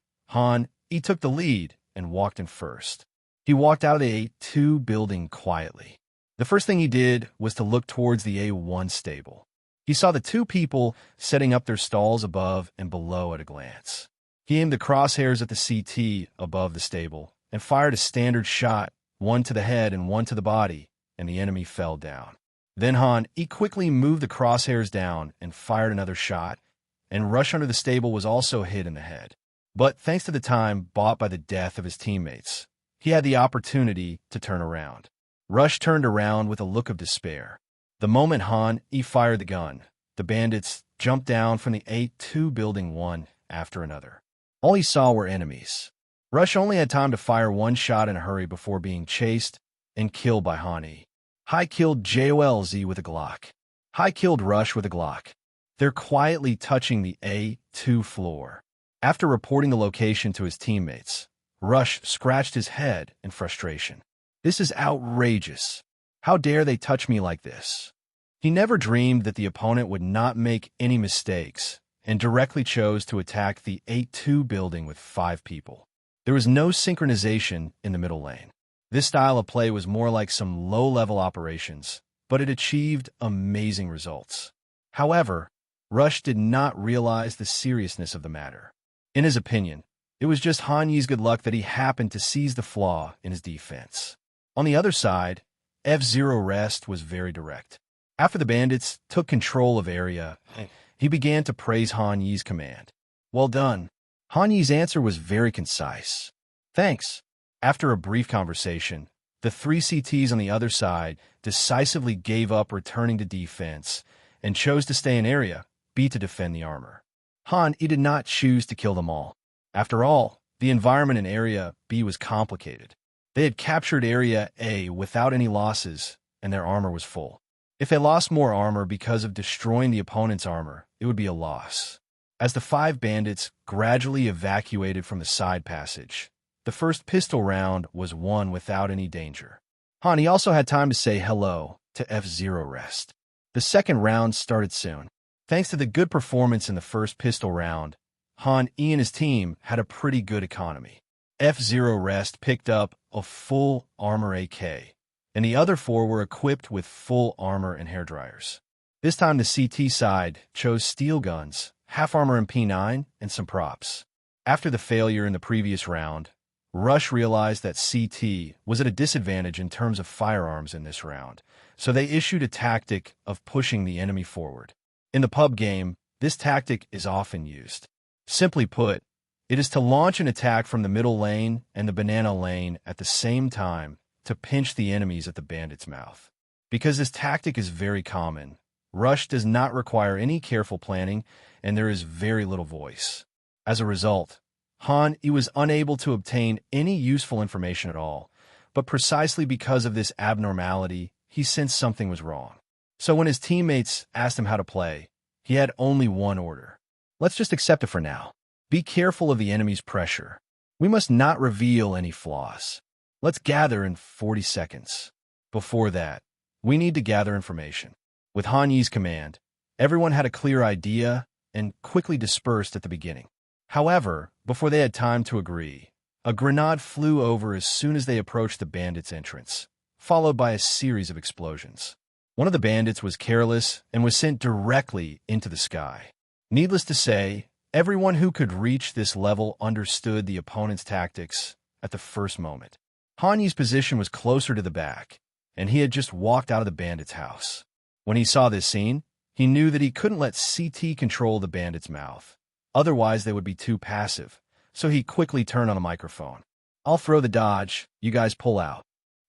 Speaker 2: he took the lead and walked in first. He walked out of the A2 building quietly. The first thing he did was to look towards the A1 stable. He saw the 2 people setting up their stalls above and below at a glance. He aimed the crosshairs at the CT above the stable and fired a standard shot, one to the head and one to the body, and the enemy fell down. Then he quickly moved the crosshairs down and fired another shot, and Rush under the stable was also hit in the head. But thanks to the time bought by the death of his teammates, he had the opportunity to turn around. Rush turned around with a look of despair. The moment he fired the gun, the bandits jumped down from the A2 building one after another. All he saw were enemies. Rush only had time to fire one shot in a hurry before being chased and killed by He killed JOLZ with a Glock. He killed Rush with a Glock. They're quietly touching the A2 floor. After reporting the location to his teammates, Rush scratched his head in frustration. This is outrageous. How dare they touch me like this? He never dreamed that the opponent would not make any mistakes and directly chose to attack the A2 building with 5 people. There was no synchronization in the middle lane. This style of play was more like some low-level operations, but it achieved amazing results. However, Rush did not realize the seriousness of the matter. In his opinion, it was just Hanyi's good luck that he happened to seize the flaw in his defense. On the other side, F0 Rest was very direct. After the bandits took control of area, he began to praise Hanyi's command. Well done. Hanyi's answer was very concise. Thanks. After a brief conversation, the 3 CTs on the other side decisively gave up returning to defense and chose to stay in area B to defend the armor. He did not choose to kill them all. After all, the environment in area B was complicated. They had captured area A without any losses, and their armor was full. If they lost more armor because of destroying the opponent's armor, it would be a loss. As the 5 bandits gradually evacuated from the side passage, the first pistol round was won without any danger. He also had time to say hello to F0 Rest. The second round started soon. Thanks to the good performance in the first pistol round, and his team had a pretty good economy. F0 Rest picked up a full armor AK, and the other 4 were equipped with full armor and hairdryers. This time the CT side chose steel guns, half armor MP9, and some props. After the failure in the previous round, Rush realized that CT was at a disadvantage in terms of firearms in this round, so they issued a tactic of pushing the enemy forward. In the pub game, this tactic is often used. Simply put, it is to launch an attack from the middle lane and the banana lane at the same time to pinch the enemies at the bandit's mouth. Because this tactic is very common, Rush does not require any careful planning, and there is very little voice. As a result, he was unable to obtain any useful information at all, but precisely because of this abnormality, he sensed something was wrong. So when his teammates asked him how to play, he had only one order. Let's just accept it for now. Be careful of the enemy's pressure. We must not reveal any flaws. Let's gather in 40 seconds. Before that, we need to gather information. With Han Yi's command, everyone had a clear idea and quickly dispersed at the beginning. However, before they had time to agree, a grenade flew over as soon as they approached the bandits' entrance, followed by a series of explosions. One of the bandits was careless and was sent directly into the sky. Needless to say, everyone who could reach this level understood the opponent's tactics at the first moment. Han Yi's position was closer to the back, and he had just walked out of the bandit's house. When he saw this scene, he knew that he couldn't let CT control the bandit's mouth. Otherwise, they would be too passive, so he quickly turned on the microphone. "I'll throw the dodge, you guys pull out."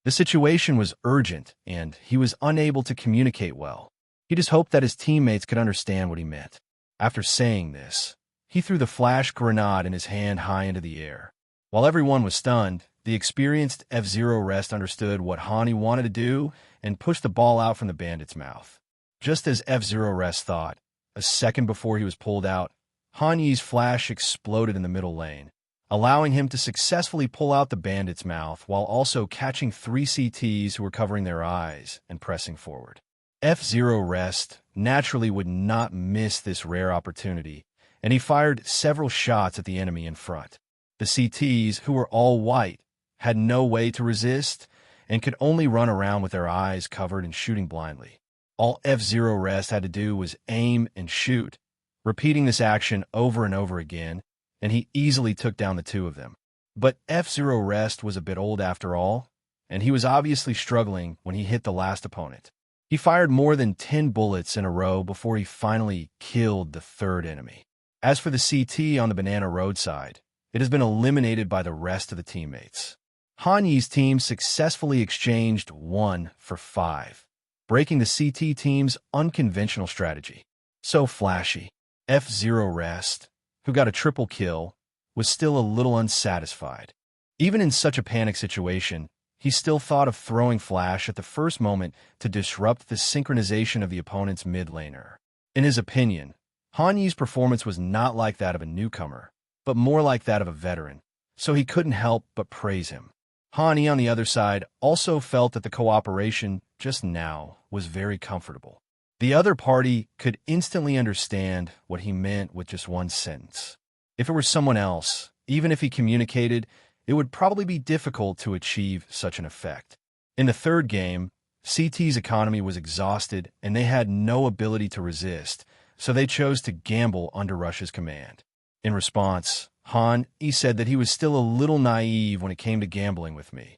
Speaker 2: The situation was urgent, and he was unable to communicate well. He just hoped that his teammates could understand what he meant. After saying this, he threw the flash grenade in his hand high into the air. While everyone was stunned, the experienced F-Zero Rest understood what Hani wanted to do and pushed the ball out from the bandit's mouth. Just as F-Zero Rest thought, a second before he was pulled out, Han Yi's flash exploded in the middle lane, allowing him to successfully pull out the bandit's mouth while also catching 3 CTs who were covering their eyes and pressing forward. F-Zero Rest naturally would not miss this rare opportunity, and he fired several shots at the enemy in front. The CTs, who were all white, had no way to resist and could only run around with their eyes covered and shooting blindly. All F-Zero Rest had to do was aim and shoot, repeating this action over and over again, and he easily took down the 2 of them. But F-Zero Rest was a bit old after all, and he was obviously struggling when he hit the last opponent. He fired more than 10 bullets in a row before he finally killed the 3rd enemy. As for the CT on the banana roadside, it has been eliminated by the rest of the teammates. Han Yi's team successfully exchanged 1 for 5, breaking the CT team's unconventional strategy. So flashy, F-Zero Rest, who got a triple kill, was still a little unsatisfied. Even in such a panic situation, he still thought of throwing flash at the first moment to disrupt the synchronization of the opponent's mid laner. In his opinion, Han Yi's performance was not like that of a newcomer, but more like that of a veteran, so he couldn't help but praise him. Han Yi, on the other side, also felt that the cooperation just now was very comfortable. The other party could instantly understand what he meant with just one sentence. If it were someone else, even if he communicated, it would probably be difficult to achieve such an effect. In the 3rd game, CT's economy was exhausted and they had no ability to resist, so they chose to gamble under Rush's command. In response, Han Yi said that he was still a little naive when it came to gambling with me,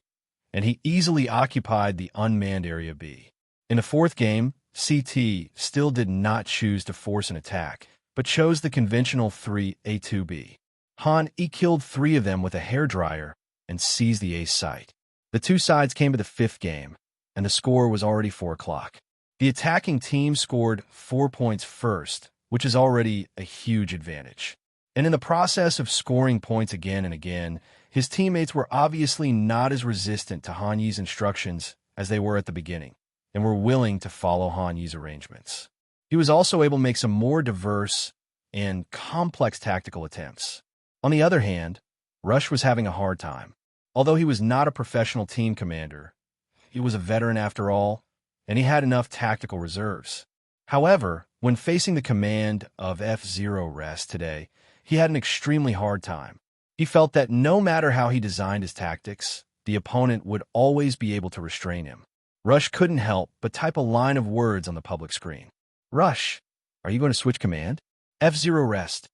Speaker 2: and he easily occupied the unmanned Area B. In the 4th game, CT still did not choose to force an attack, but chose the conventional 3A2B. Han Yi killed 3 of them with a hairdryer and seized the ace site. The 2 sides came to the 5th game, and the score was already 4 o'clock. The attacking team scored 4 points first, which is already a huge advantage. And in the process of scoring points again and again, his teammates were obviously not as resistant to Han Yi's instructions as they were at the beginning, and were willing to follow Han Yi's arrangements. He was also able to make some more diverse and complex tactical attempts. On the other hand, Rush was having a hard time. Although he was not a professional team commander, he was a veteran after all, and he had enough tactical reserves. However, when facing the command of F-Zero Rest today, he had an extremely hard time. He felt that no matter how he designed his tactics, the opponent would always be able to restrain him. Rush couldn't help but type a line of words on the public screen. "Rush, are you going to switch command?" F-Zero Rest.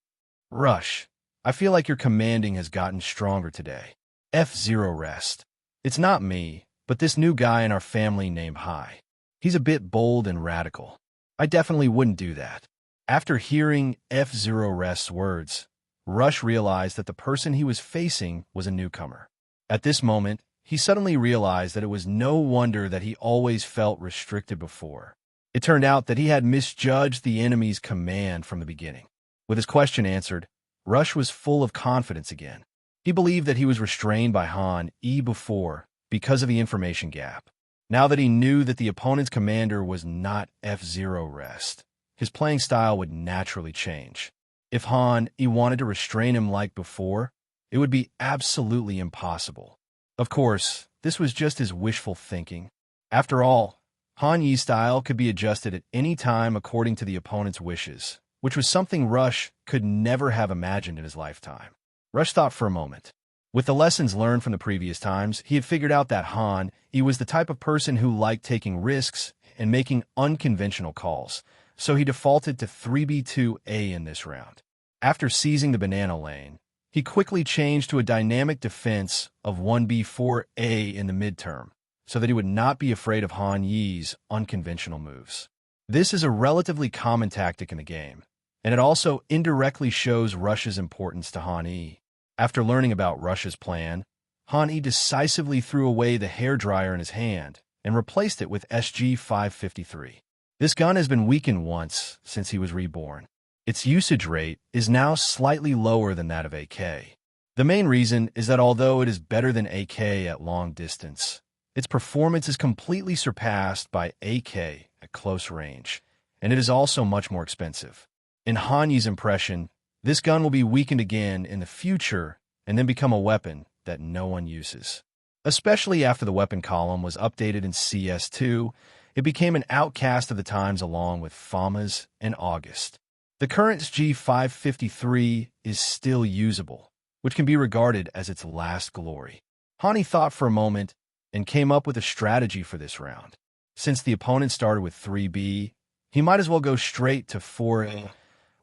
Speaker 2: "Rush, I feel like your commanding has gotten stronger today." F-Zero Rest. "It's not me, but this new guy in our family named Hai. He's a bit bold and radical. I definitely wouldn't do that." After hearing F-Zero Rest's words, Rush realized that the person he was facing was a newcomer. At this moment, he suddenly realized that it was no wonder that he always felt restricted before. It turned out that he had misjudged the enemy's command from the beginning. With his question answered, Rush was full of confidence again. He believed that he was restrained by Han E before because of the information gap. Now that he knew that the opponent's commander was not F-Zero Rest, his playing style would naturally change. If Han E wanted to restrain him like before, it would be absolutely impossible. Of course, this was just his wishful thinking. After all, Han Yi's style could be adjusted at any time according to the opponent's wishes, which was something Rush could never have imagined in his lifetime. Rush thought for a moment. With the lessons learned from the previous times, he had figured out that Han E was the type of person who liked taking risks and making unconventional calls, so he defaulted to 3B2A in this round. After seizing the banana lane, he quickly changed to a dynamic defense of 1B4A in the midterm, so that he would not be afraid of Han Yi's unconventional moves. This is a relatively common tactic in the game, and it also indirectly shows Rush's importance to Han E. After learning about Rush's plan, Han E decisively threw away the hairdryer in his hand and replaced it with SG-553. This gun has been weakened once since he was reborn. Its usage rate is now slightly lower than that of AK. The main reason is that although it is better than AK at long distance, its performance is completely surpassed by AK at close range, and it is also much more expensive. In Han Yi's impression, this gun will be weakened again in the future and then become a weapon that no one uses. Especially after the weapon column was updated in CS2, it became an outcast of the times along with FAMAs and August. The current SG-553 is still usable, which can be regarded as its last glory. Han E thought for a moment and came up with a strategy for this round. Since the opponent started with 3B, he might as well go straight to 4A,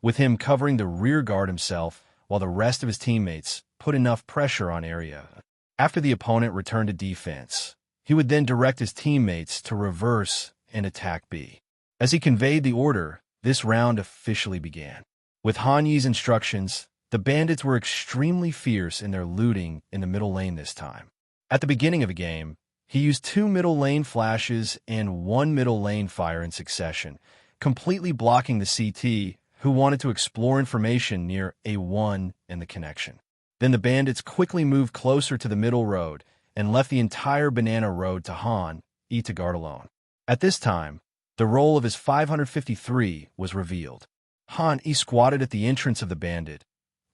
Speaker 2: with him covering the rear guard himself while the rest of his teammates put enough pressure on area. After the opponent returned to defense, he would then direct his teammates to reverse and attack B. As he conveyed the order, this round officially began. With Han Yi's instructions, the bandits were extremely fierce in their looting in the middle lane this time. At the beginning of the game, he used 2 middle lane flashes and 1 middle lane fire in succession, completely blocking the CT who wanted to explore information near A1 and the connection. Then the bandits quickly moved closer to the middle road and left the entire banana road to Han E to guard alone. At this time, the role of his 553 was revealed. Han E squatted at the entrance of the bandit,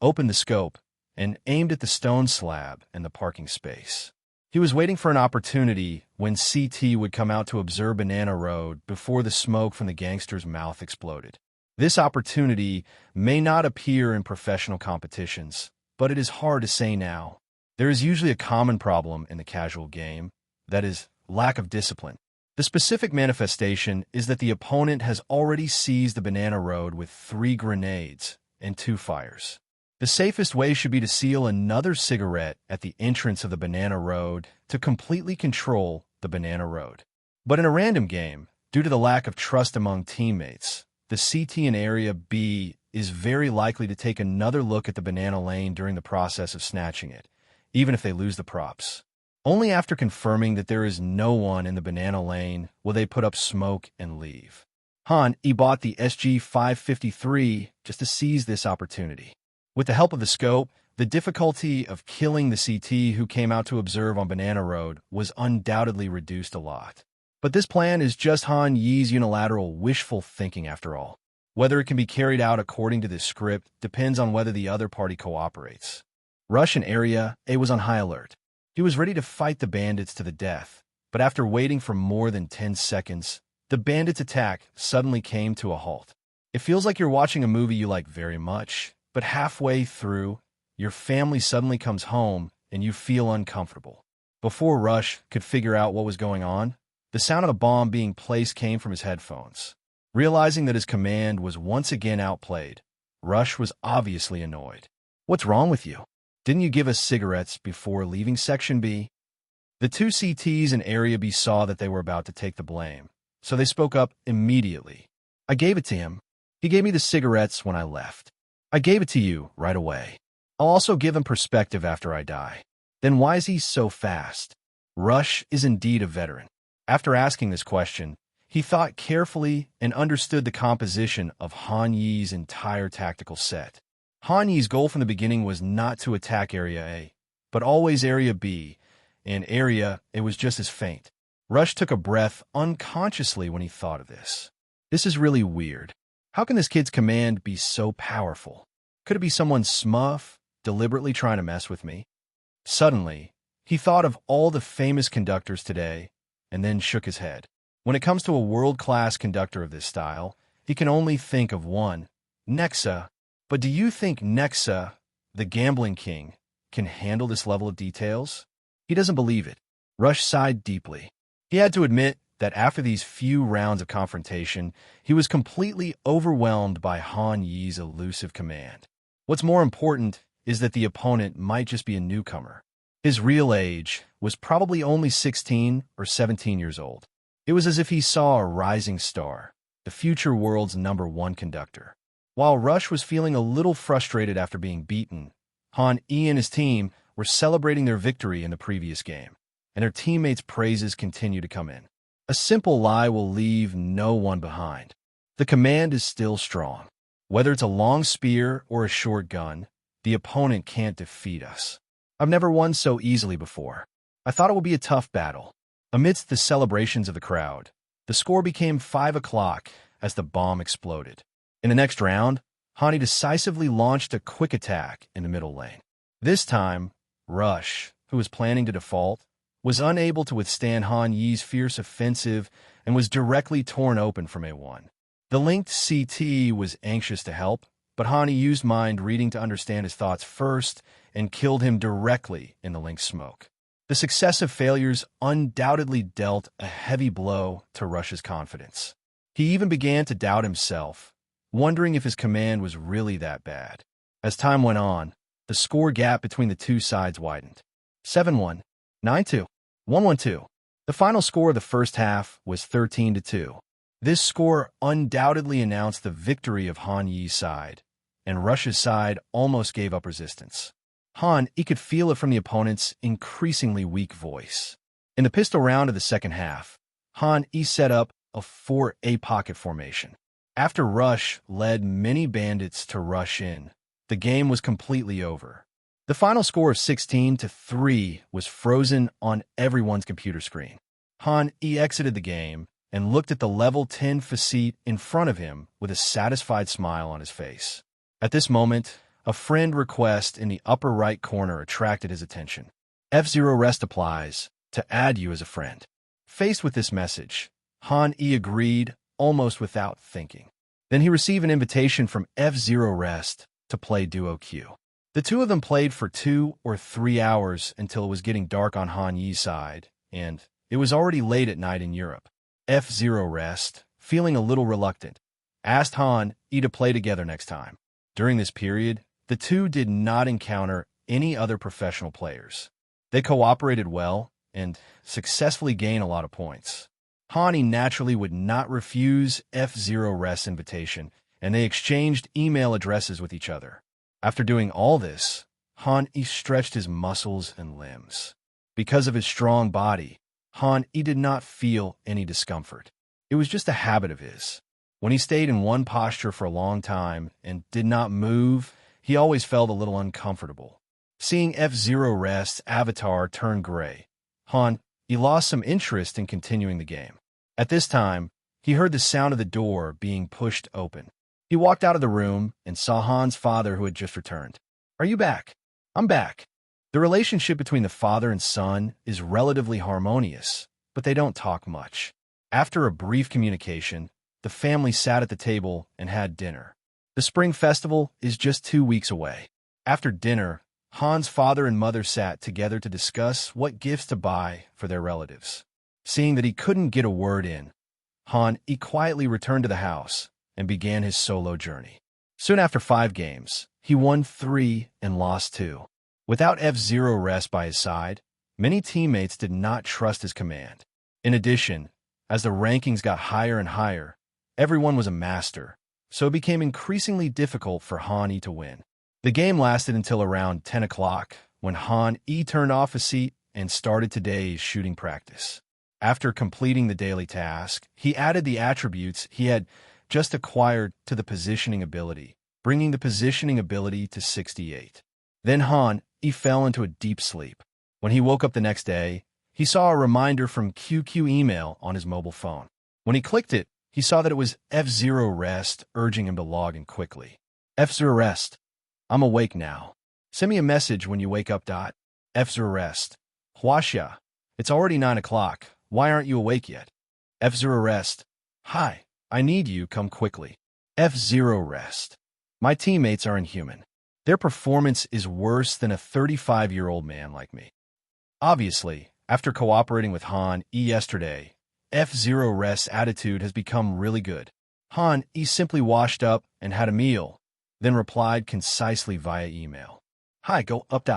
Speaker 2: opened the scope, and aimed at the stone slab in the parking space. He was waiting for an opportunity when CT would come out to observe Banana Road before the smoke from the gangster's mouth exploded. This opportunity may not appear in professional competitions, but it is hard to say now. There is usually a common problem in the casual game, that is, lack of discipline. The specific manifestation is that the opponent has already seized the banana road with 3 grenades and 2 fires. The safest way should be to seal another cigarette at the entrance of the banana road to completely control the banana road. But in a random game, due to the lack of trust among teammates, the CT in Area B is very likely to take another look at the banana lane during the process of snatching it, even if they lose the props. Only after confirming that there is no one in the banana lane will they put up smoke and leave. Han E bought the SG-553 just to seize this opportunity. With the help of the scope, the difficulty of killing the CT who came out to observe on Banana Road was undoubtedly reduced a lot. But this plan is just Han Yi's unilateral wishful thinking after all. Whether it can be carried out according to this script depends on whether the other party cooperates. Rush in Area A was on high alert. He was ready to fight the bandits to the death, but after waiting for more than 10 seconds, the bandits' attack suddenly came to a halt. It feels like you're watching a movie you like very much, but halfway through, your family suddenly comes home and you feel uncomfortable. Before Rush could figure out what was going on, the sound of a bomb being placed came from his headphones. Realizing that his command was once again outplayed, Rush was obviously annoyed. "What's wrong with you? Didn't you give us cigarettes before leaving Section B?" The 2 CTs in Area B saw that they were about to take the blame, so they spoke up immediately. "I gave it to him. He gave me the cigarettes when I left. I gave it to you right away. I'll also give him perspective after I die. Then why is he so fast? Rush is indeed a veteran. After asking this question, he thought carefully and understood the composition of Han Yi's entire tactical set. Han Yi's goal from the beginning was not to attack Area A, but always Area B, and Area A was just as faint. Rush took a breath unconsciously when he thought of this. This is really weird. How can this kid's command be so powerful? Could it be someone smug, deliberately trying to mess with me? Suddenly, he thought of all the famous conductors today and then shook his head. When it comes to a world-class conductor of this style, he can only think of one, Nexa. But do you think Nexa, the gambling king, can handle this level of details? He doesn't believe it. Rush sighed deeply. He had to admit that after these few rounds of confrontation, he was completely overwhelmed by Han Yi's elusive command. What's more important is that the opponent might just be a newcomer. His real age was probably only 16 or 17 years old. It was as if he saw a rising star, the future world's #1 conductor. While Rush was feeling a little frustrated after being beaten, Han Yi and his team were celebrating their victory in the previous game, and their teammates' praises continue to come in. A simple lie will leave no one behind. The command is still strong. Whether it's a long spear or a short gun, the opponent can't defeat us. I've never won so easily before. I thought it would be a tough battle. Amidst the celebrations of the crowd, the score became 5 o'clock as the bomb exploded. In the next round, Hani decisively launched a quick attack in the middle lane. This time, Rush, who was planning to default, was unable to withstand Han Yi's fierce offensive and was directly torn open from A1. The linked CT was anxious to help, but Hani used mind reading to understand his thoughts first and killed him directly in the linked smoke. The successive failures undoubtedly dealt a heavy blow to Rush's confidence. He even began to doubt himself, wondering if his command was really that bad. As time went on, the score gap between the two sides widened. 7-1, 9-2, 1-1-2. The final score of the first half was 13-2. This score undoubtedly announced the victory of Han Yi's side, and Rush's side almost gave up resistance. He could feel it from the opponent's increasingly weak voice. In the pistol round of the second half, Han Yi set up a 4A pocket formation. After Rush led many bandits to rush in, the game was completely over. The final score of 16-3 was frozen on everyone's computer screen. Han Yi exited the game and looked at the level 10 facet in front of him with a satisfied smile on his face. At this moment, a friend request in the upper right corner attracted his attention. F0 rest applies to add you as a friend. Faced with this message, Han Yi agreed almost without thinking. Then he received an invitation from F0 rest to play duo queue. The two of them played for 2 or 3 hours until it was getting dark on Han Yi's side, and it was already late at night in Europe. F0 rest, feeling a little reluctant, asked Han Yi to play together next time. During this period, the two did not encounter any other professional players. They cooperated well and successfully gained a lot of points. Hani naturally would not refuse F0 Rest's invitation, and they exchanged email addresses with each other. After doing all this, Han-Yi stretched his muscles and limbs. Because of his strong body, Han-Yi did not feel any discomfort. It was just a habit of his. When he stayed in one posture for a long time and did not move, he always felt a little uncomfortable. Seeing F0 Rest's avatar turn gray, Han-Yi lost some interest in continuing the game. At this time, he heard the sound of the door being pushed open. He walked out of the room and saw Han's father, who had just returned. "Are you back?" "I'm back." The relationship between the father and son is relatively harmonious, but they don't talk much. After a brief communication, the family sat at the table and had dinner. The spring festival is just 2 weeks away. After dinner, Han's father and mother sat together to discuss what gifts to buy for their relatives. Seeing that he couldn't get a word in, Han-Yi quietly returned to the house and began his solo journey. Soon after 5 games, he won 3 and lost 2. Without F0 Rest by his side, many teammates did not trust his command. In addition, as the rankings got higher and higher, everyone was a master, so it became increasingly difficult for Han E to win. The game lasted until around 10 o'clock, when Han E turned off his seat and started today's shooting practice. After completing the daily task, he added the attributes he had just acquired to the positioning ability, bringing the positioning ability to 68. Then Han E fell into a deep sleep. When he woke up the next day, he saw a reminder from QQ email on his mobile phone. When he clicked it, he saw that it was F0 Rest urging him to log in quickly. F0 Rest, I'm awake now. Send me a message when you wake up. F0 Rest, Huaxia, it's already 9 o'clock. Why aren't you awake yet? F0 Rest, hi, I need you, come quickly. F0 Rest, my teammates are inhuman. Their performance is worse than a 35-year-old man like me. Obviously, after cooperating with Han E yesterday, F0 Rest's attitude has become really good. Han E simply washed up and had a meal, then replied concisely via email. Hi, go up.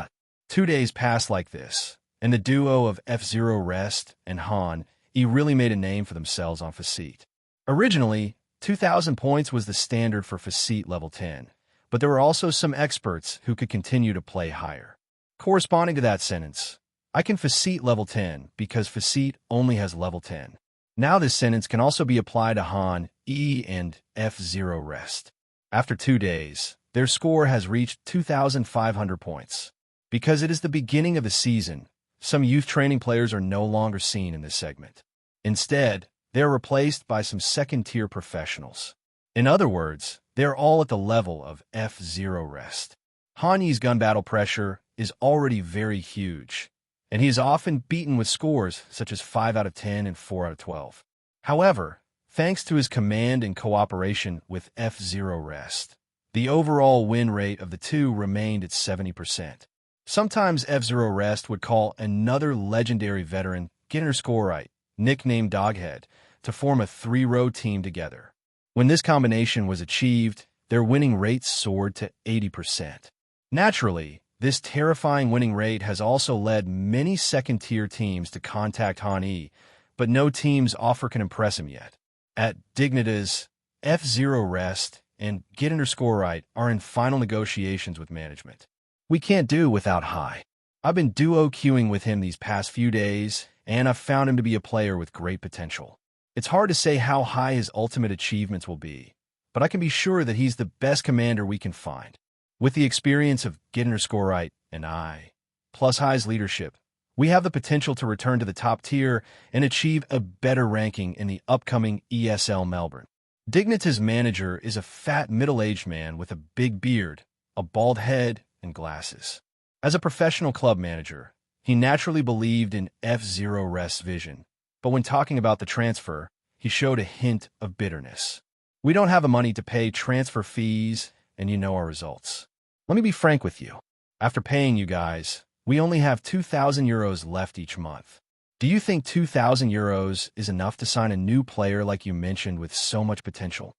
Speaker 2: 2 days passed like this, and the duo of F0 Rest and Han E really made a name for themselves on Faceit. Originally, 2,000 points was the standard for Faceit level 10, but there were also some experts who could continue to play higher. Corresponding to that sentence, I can Faceit level 10 because Faceit only has level 10. Now this sentence can also be applied to Han E and F0 Rest. After 2 days, their score has reached 2,500 points. Because it is the beginning of the season, some youth training players are no longer seen in this segment. Instead, they are replaced by some second-tier professionals. In other words, they are all at the level of F0 Rest. Han Yi's gun battle pressure is already very huge, and he is often beaten with scores such as 5 out of 10 and 4 out of 12. However, thanks to his command and cooperation with F0 Rest, the overall win rate of the two remained at 70%. Sometimes F0 Rest would call another legendary veteran, Dignitas, nicknamed Doghead, to form a 3-row team together. When this combination was achieved, their winning rate soared to 80%. Naturally, this terrifying winning rate has also led many second-tier teams to contact Han E, but no team's offer can impress him yet. At Dignitas, F0 Rest and Get_Right are in final negotiations with management. We can't do without Hai. I've been duo queuing with him these past few days, and I've found him to be a player with great potential. It's hard to say how high his ultimate achievements will be, but I can be sure that he's the best commander we can find. With the experience of Get_Right and I, plus Hai's leadership, we have the potential to return to the top tier and achieve a better ranking in the upcoming ESL Melbourne. Dignitas' manager is a fat middle-aged man with a big beard, a bald head, and glasses. As a professional club manager, he naturally believed in F0 Rest's vision, but when talking about the transfer, he showed a hint of bitterness. We don't have the money to pay transfer fees, and you know our results. Let me be frank with you. After paying you guys, we only have 2,000 euros left each month. Do you think 2,000 euros is enough to sign a new player like you mentioned with so much potential?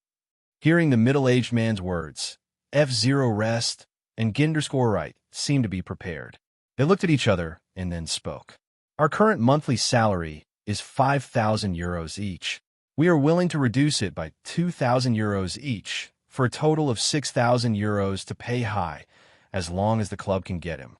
Speaker 2: Hearing the middle-aged man's words, F0 Rest and Get_Right seemed to be prepared. They looked at each other and then spoke. Our current monthly salary is 5,000 euros each. We are willing to reduce it by 2,000 euros each for a total of 6,000 euros to pay Hai, as long as the club can get him.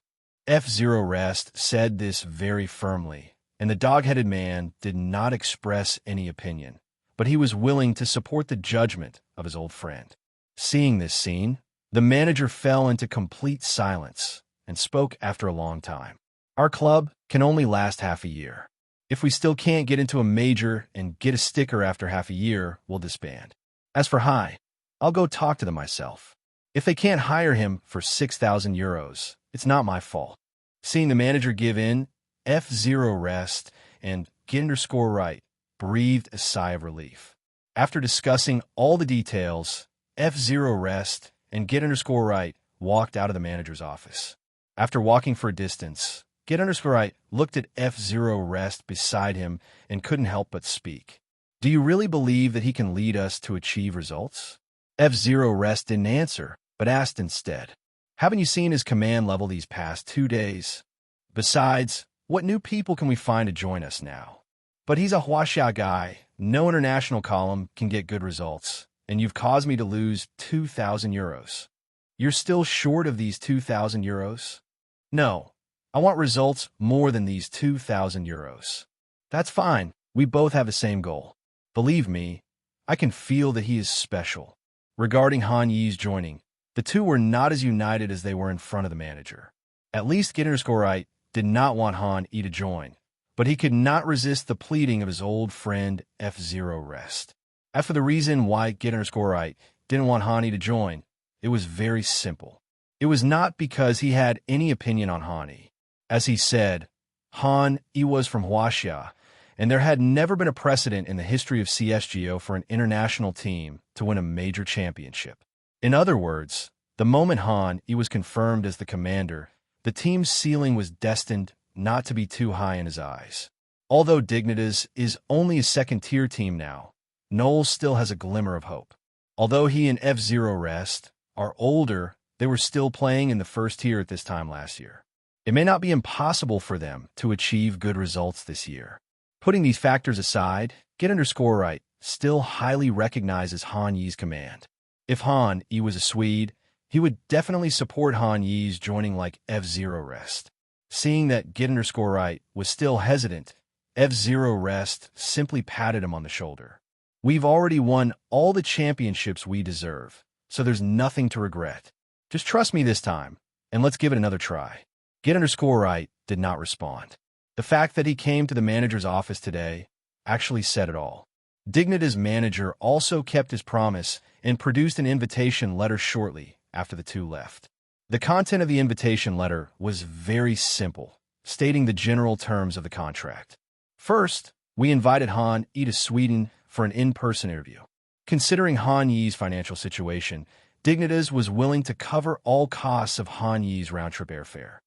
Speaker 2: F0 Rest said this very firmly, and the dog-headed man did not express any opinion, but he was willing to support the judgment of his old friend. Seeing this scene, the manager fell into complete silence and spoke after a long time. Our club can only last half a year. If we still can't get into a major and get a sticker after half a year, we'll disband. As for Hai, I'll go talk to them myself. If they can't hire him for 6,000 euros, it's not my fault. Seeing the manager give in, F0 Rest and Get_Right breathed a sigh of relief. After discussing all the details, F0 Rest and Get_Right walked out of the manager's office. After walking for a distance, Get_Right looked at F0 Rest beside him and couldn't help but speak. Do you really believe that he can lead us to achieve results? F0 Rest didn't answer, but asked instead. Haven't you seen his command level these past 2 days? Besides, what new people can we find to join us now? But he's a Huaxia guy. No international column can get good results, and you've caused me to lose 2,000 euros. You're still short of these 2,000 euros? No, I want results more than these 2,000 euros. That's fine. We both have the same goal. Believe me, I can feel that he is special. Regarding Han Yi's joining, the two were not as united as they were in front of the manager. At least Dignitas did not want Han Yi to join, but he could not resist the pleading of his old friend F0 Rest. As for the reason why Dignitas didn't want Han Yi to join, it was very simple. It was not because he had any opinion on Han Yi. As he said, Han Yi was from Huaxia, and there had never been a precedent in the history of CSGO for an international team to win a major championship. In other words, the moment Han Yi was confirmed as the commander, the team's ceiling was destined not to be too high in his eyes. Although Dignitas is only a second-tier team now, Noel still has a glimmer of hope. Although he and F0 Rest are older, they were still playing in the first tier at this time last year. It may not be impossible for them to achieve good results this year. Putting these factors aside, Get_Right still highly recognizes Han Yi's command. If Han Yi was a Swede, he would definitely support Han Yi's joining like F0 Rest. Seeing that Get_Right was still hesitant, F0 Rest simply patted him on the shoulder. We've already won all the championships we deserve, so there's nothing to regret. Just trust me this time, and let's give it another try. Get_Right did not respond. The fact that he came to the manager's office today actually said it all. Dignitas' manager also kept his promise and produced an invitation letter shortly after the two left. The content of the invitation letter was very simple, stating the general terms of the contract. First, we invited Han Yi to Sweden for an in-person interview. Considering Han Yi's financial situation, Dignitas was willing to cover all costs of Han Yi's round-trip airfare.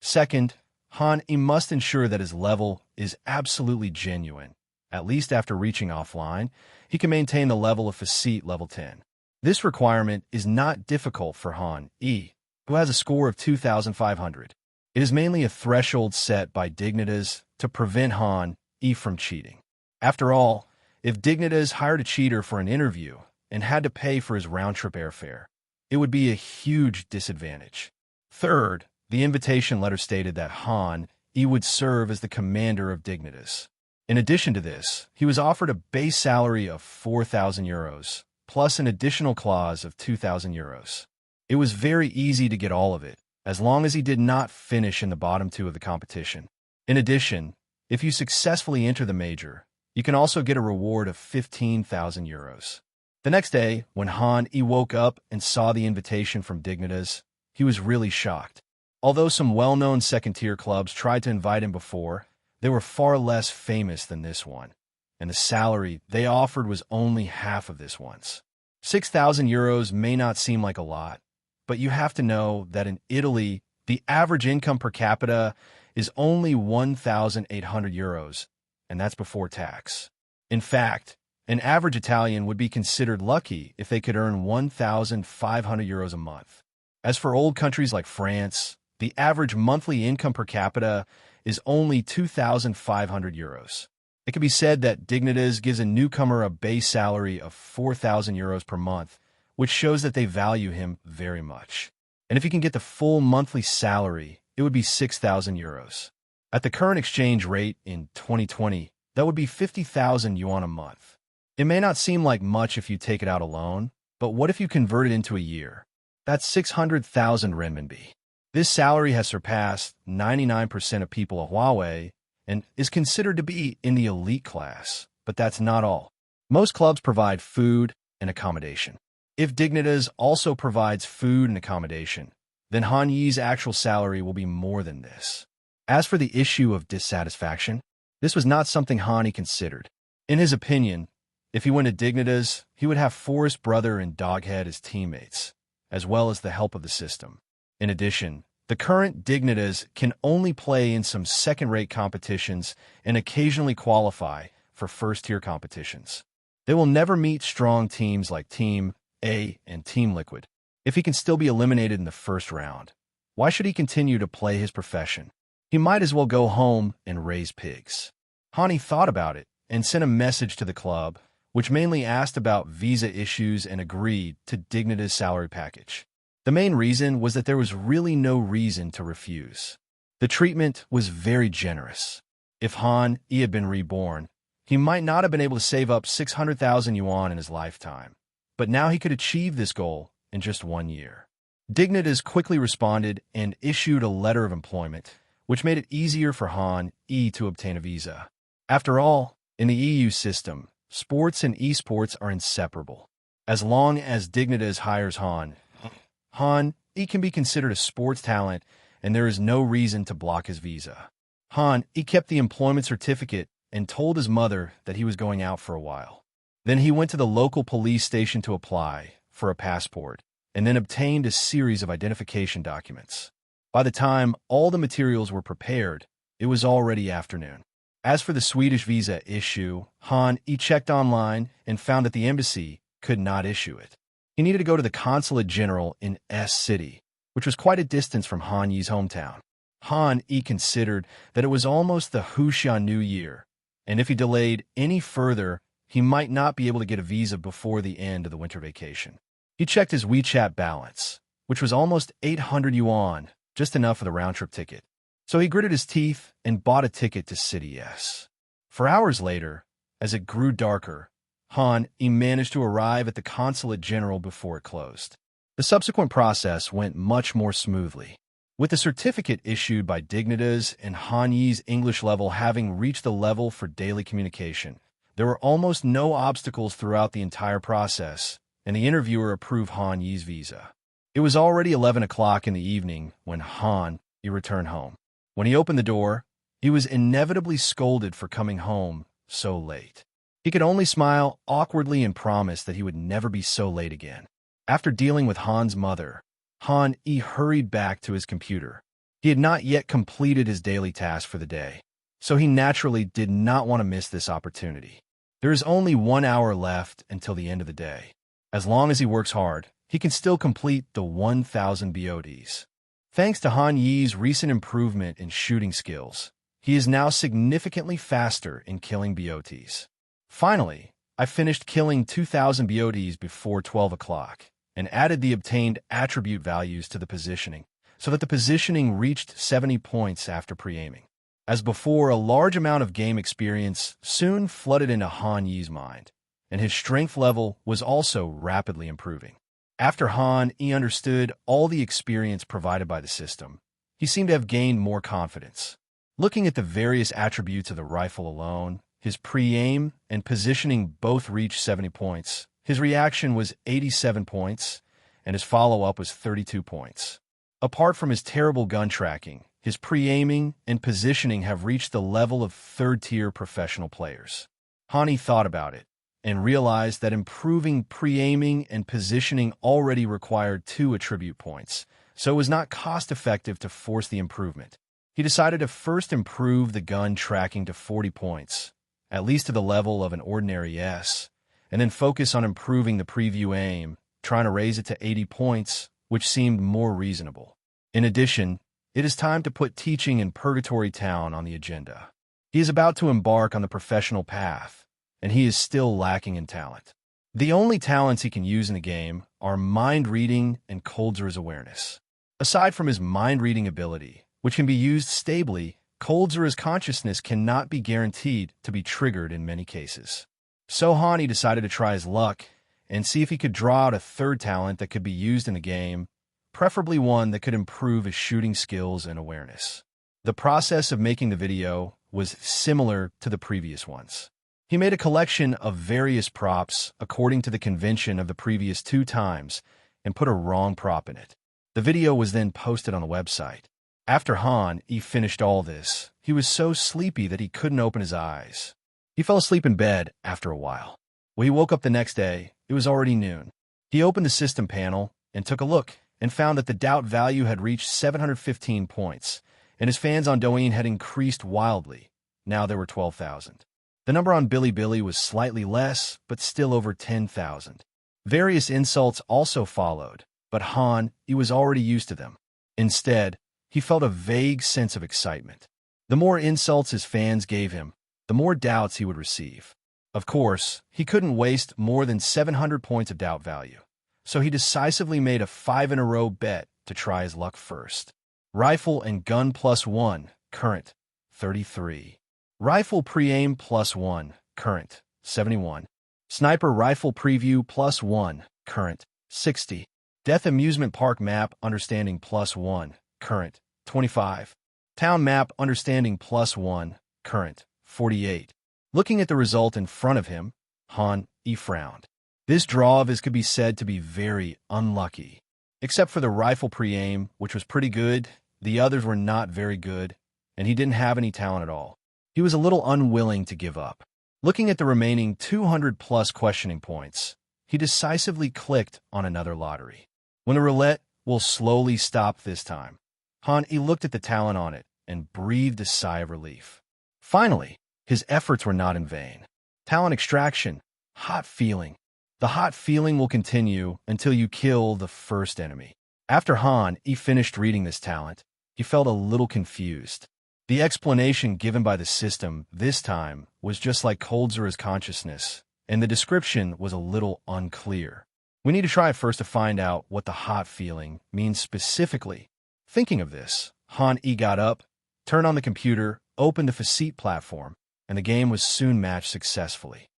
Speaker 2: Second, Han Yi must ensure that his level is absolutely genuine. At least after reaching offline, he can maintain the level of Facete level 10. This requirement is not difficult for Han Yi, who has a score of 2,500. It is mainly a threshold set by Dignitas to prevent Han Yi from cheating. After all, if Dignitas hired a cheater for an interview and had to pay for his round-trip airfare, it would be a huge disadvantage. Third, the invitation letter stated that Han Yi would serve as the commander of Dignitas. In addition to this, he was offered a base salary of 4,000 euros, plus an additional clause of 2,000 euros. It was very easy to get all of it, as long as he did not finish in the bottom two of the competition. In addition, if you successfully enter the major, you can also get a reward of 15,000 euros. The next day, when Han Yi woke up and saw the invitation from Dignitas, he was really shocked. Although some well-known second-tier clubs tried to invite him before, they were far less famous than this one, and the salary they offered was only half of this one's. 6,000 euros may not seem like a lot, but you have to know that in Italy, the average income per capita is only 1,800 euros, and that's before tax. In fact, an average Italian would be considered lucky if they could earn 1,500 euros a month. As for old countries like France, the average monthly income per capita is only 2,500 euros. It can be said that Dignitas gives a newcomer a base salary of 4,000 euros per month, which shows that they value him very much. And if he can get the full monthly salary, it would be 6,000 euros. At the current exchange rate in 2020, that would be 50,000 yuan a month. It may not seem like much if you take it out alone, but what if you convert it into a year? That's 600,000 renminbi. This salary has surpassed 99% of people at Huawei and is considered to be in the elite class, but that's not all. Most clubs provide food and accommodation. If Dignitas also provides food and accommodation, then Han Yi's actual salary will be more than this. As for the issue of dissatisfaction, this was not something Han Yi considered. In his opinion, if he went to Dignitas, he would have Forest Brother and Doghead as teammates, as well as the help of the system. In addition, the current Dignitas can only play in some second-rate competitions and occasionally qualify for first-tier competitions. They will never meet strong teams like Team A and Team Liquid. If he can still be eliminated in the first round, why should he continue to play his profession? He might as well go home and raise pigs. Han Yi thought about it and sent a message to the club, which mainly asked about visa issues and agreed to Dignitas' salary package. The main reason was that there was really no reason to refuse. The treatment was very generous. If Han Yi had been reborn, he might not have been able to save up 600,000 yuan in his lifetime, but now he could achieve this goal in just 1 year. Dignitas quickly responded and issued a letter of employment, which made it easier for Han Yi to obtain a visa. After all, in the EU system, sports and esports are inseparable. As long as Dignitas hires Han Yi can be considered a sports talent, and there is no reason to block his visa. Han Yi kept the employment certificate and told his mother that he was going out for a while. Then he went to the local police station to apply for a passport, and then obtained a series of identification documents. By the time all the materials were prepared, it was already afternoon. As for the Swedish visa issue, Han Yi checked online and found that the embassy could not issue it. He needed to go to the consulate general in S City, which was quite a distance from Han Yi's hometown. Han Yi considered that it was almost the Huxian New Year, and if he delayed any further, he might not be able to get a visa before the end of the winter vacation. He checked his WeChat balance, which was almost 800 yuan, just enough for the round-trip ticket. So he gritted his teeth and bought a ticket to City S. For hours later, as it grew darker, Han Yi managed to arrive at the consulate general before it closed. The subsequent process went much more smoothly. With the certificate issued by Dignitas and Han Yi's English level having reached the level for daily communication, there were almost no obstacles throughout the entire process, and the interviewer approved Han Yi's visa. It was already 11 o'clock in the evening when Han Yi returned home. When he opened the door, he was inevitably scolded for coming home so late. He could only smile awkwardly and promise that he would never be so late again. After dealing with Han's mother, Han Yi hurried back to his computer. He had not yet completed his daily task for the day, so he naturally did not want to miss this opportunity. There is only 1 hour left until the end of the day. As long as he works hard, he can still complete the 1,000 BODs. Thanks to Han Yi's recent improvement in shooting skills, he is now significantly faster in killing BOTs. Finally, I finished killing 2,000 BODs before 12 o'clock and added the obtained attribute values to the positioning, so that the positioning reached 70 points after pre-aiming. As before, a large amount of game experience soon flooded into Han Yi's mind, and his strength level was also rapidly improving. After Han Yi understood all the experience provided by the system, he seemed to have gained more confidence. Looking at the various attributes of the rifle alone, his pre-aim and positioning both reached 70 points. His reaction was 87 points, and his follow-up was 32 points. Apart from his terrible gun tracking, his pre-aiming and positioning have reached the level of third-tier professional players. Han Yi thought about it and realized that improving pre-aiming and positioning already required 2 attribute points, so it was not cost-effective to force the improvement. He decided to first improve the gun tracking to 40 points, at least to the level of an ordinary S, and then focus on improving the preview aim, trying to raise it to 80 points, which seemed more reasonable. In addition, it is time to put teaching in Purgatory Town on the agenda. He is about to embark on the professional path, and he is still lacking in talent. The only talents he can use in the game are mind reading and Coldzera's awareness. Aside from his mind reading ability, which can be used stably, Coldzera's consciousness cannot be guaranteed to be triggered in many cases. So Han Yi decided to try his luck and see if he could draw out a third talent that could be used in the game, preferably one that could improve his shooting skills and awareness. The process of making the video was similar to the previous ones. He made a collection of various props according to the convention of the previous 2 times and put a wrong prop in it. The video was then posted on the website. After Han Yi finished all this, he was so sleepy that he couldn't open his eyes. He fell asleep in bed after a while. When he woke up the next day, it was already noon. He opened the system panel and took a look and found that the doubt value had reached 715 points, and his fans on Douyin had increased wildly. Now there were 12,000. The number on Bilibili was slightly less, but still over 10,000. Various insults also followed, but Han Yi was already used to them. Instead, he felt a vague sense of excitement. The more insults his fans gave him, the more doubts he would receive. Of course, he couldn't waste more than 700 points of doubt value, so he decisively made a 5-in-a-row bet to try his luck first. Rifle and gun +1, current, 33. Rifle pre-aim +1, current, 71. Sniper rifle preview +1, current, 60. Death amusement park map understanding +1, current, 25. Town map understanding +1, current, 48. Looking at the result in front of him, Han Yi frowned. This draw of his could be said to be very unlucky. Except for the rifle pre-aim, which was pretty good, the others were not very good, and he didn't have any talent at all. He was a little unwilling to give up. Looking at the remaining 200+ questioning points, he decisively clicked on another lottery. When the roulette will slowly stop this time, Han Yi looked at the talent on it and breathed a sigh of relief. Finally, his efforts were not in vain. Talent extraction, hot feeling. The hot feeling will continue until you kill the first enemy. After Han Yi finished reading this talent, he felt a little confused. The explanation given by the system this time was just like Coldzera's consciousness, and the description was a little unclear. We need to try it first to find out what the hot feeling means specifically. Thinking of this, Han Yi got up, turned on the computer, opened the FanFic platform, and the game was soon matched successfully.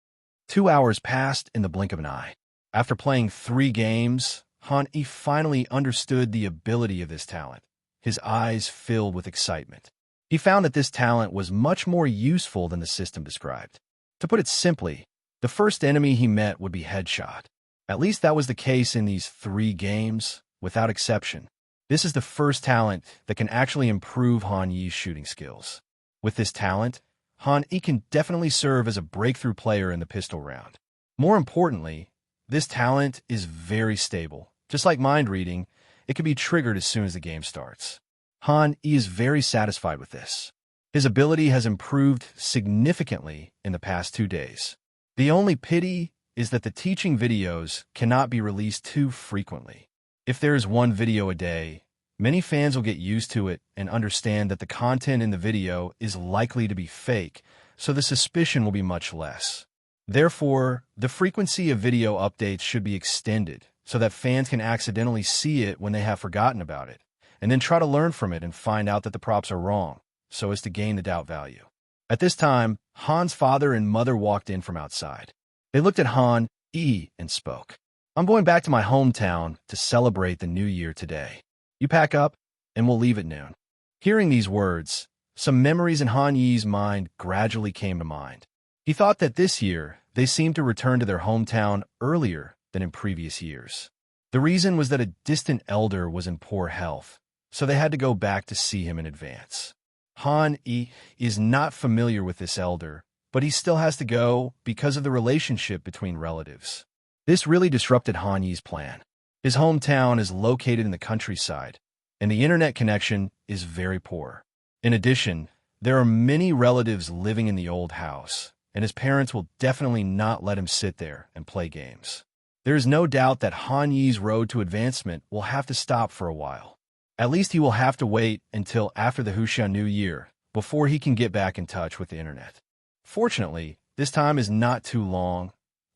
Speaker 2: 2 hours passed in the blink of an eye. After playing 3 games, Han Yi finally understood the ability of this talent. His eyes filled with excitement. He found that this talent was much more useful than the system described. To put it simply, the first enemy he met would be headshot. At least that was the case in these 3 games, without exception. This is the first talent that can actually improve Han Yi's shooting skills. With this talent, Han Yi can definitely serve as a breakthrough player in the pistol round. More importantly, this talent is very stable. Just like mind reading, it can be triggered as soon as the game starts. Han Yi is very satisfied with this. His ability has improved significantly in the past 2 days. The only pity is that the teaching videos cannot be released too frequently. If there is 1 video a day, many fans will get used to it and understand that the content in the video is likely to be fake, so the suspicion will be much less. Therefore, the frequency of video updates should be extended so that fans can accidentally see it when they have forgotten about it, and then try to learn from it and find out that the props are wrong, so as to gain the doubt value. At this time, Han's father and mother walked in from outside. They looked at Han Yi and spoke. "I'm going back to my hometown to celebrate the new year today. You pack up, and we'll leave at noon." Hearing these words, some memories in Han Yi's mind gradually came to mind. He thought that this year, they seemed to return to their hometown earlier than in previous years. The reason was that a distant elder was in poor health, so they had to go back to see him in advance. Han Yi is not familiar with this elder, but he still has to go because of the relationship between relatives. This really disrupted Han Yi's plan. His hometown is located in the countryside, and the internet connection is very poor. In addition, there are many relatives living in the old house, and his parents will definitely not let him sit there and play games. There is no doubt that Han Yi's road to advancement will have to stop for a while. At least he will have to wait until after the Huxian New Year before he can get back in touch with the internet. Fortunately, this time is not too long,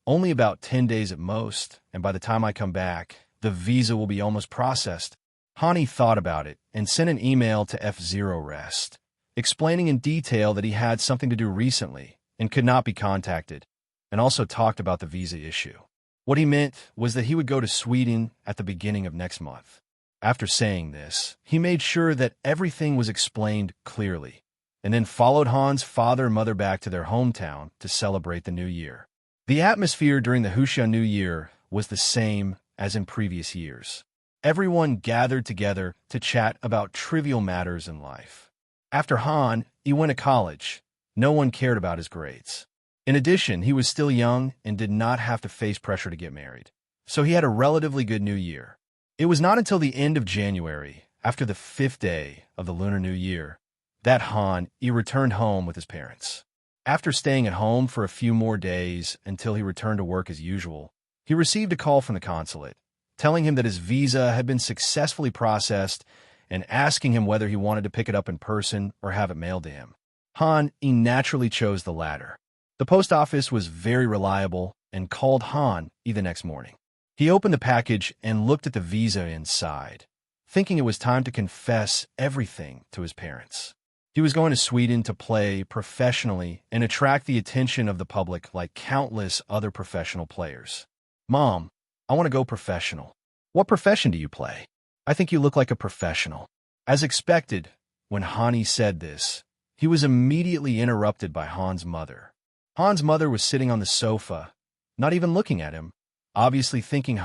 Speaker 2: only about 10 days at most, and by the time I come back, the visa will be almost processed. Han Yi thought about it and sent an email to F0 Rest, explaining in detail that he had something to do recently and could not be contacted, and also talked about the visa issue. What he meant was that he would go to Sweden at the beginning of next month. After saying this, he made sure that everything was explained clearly, and then followed Han's father and mother back to their hometown to celebrate the new year. The atmosphere during the Huxian New Year was the same as in previous years. Everyone gathered together to chat about trivial matters in life. After Han, he went to college. No one cared about his grades. In addition, he was still young and did not have to face pressure to get married. So he had a relatively good new year. It was not until the end of January, after the 5th day of the Lunar New Year, that Han returned home with his parents. After staying at home for a few more days until he returned to work as usual, he received a call from the consulate, telling him that his visa had been successfully processed and asking him whether he wanted to pick it up in person or have it mailed to him. Han naturally chose the latter. The post office was very reliable and called Han the next morning. He opened the package and looked at the visa inside, thinking it was time to confess everything to his parents. He was going to Sweden to play professionally and attract the attention of the public like countless other professional players. "Mom, I want to go professional." "What profession do you play?" "I think you look like a professional." As expected, when Hani said this, he was immediately interrupted by Han's mother. Han's mother was sitting on the sofa, not even looking at him, obviously thinking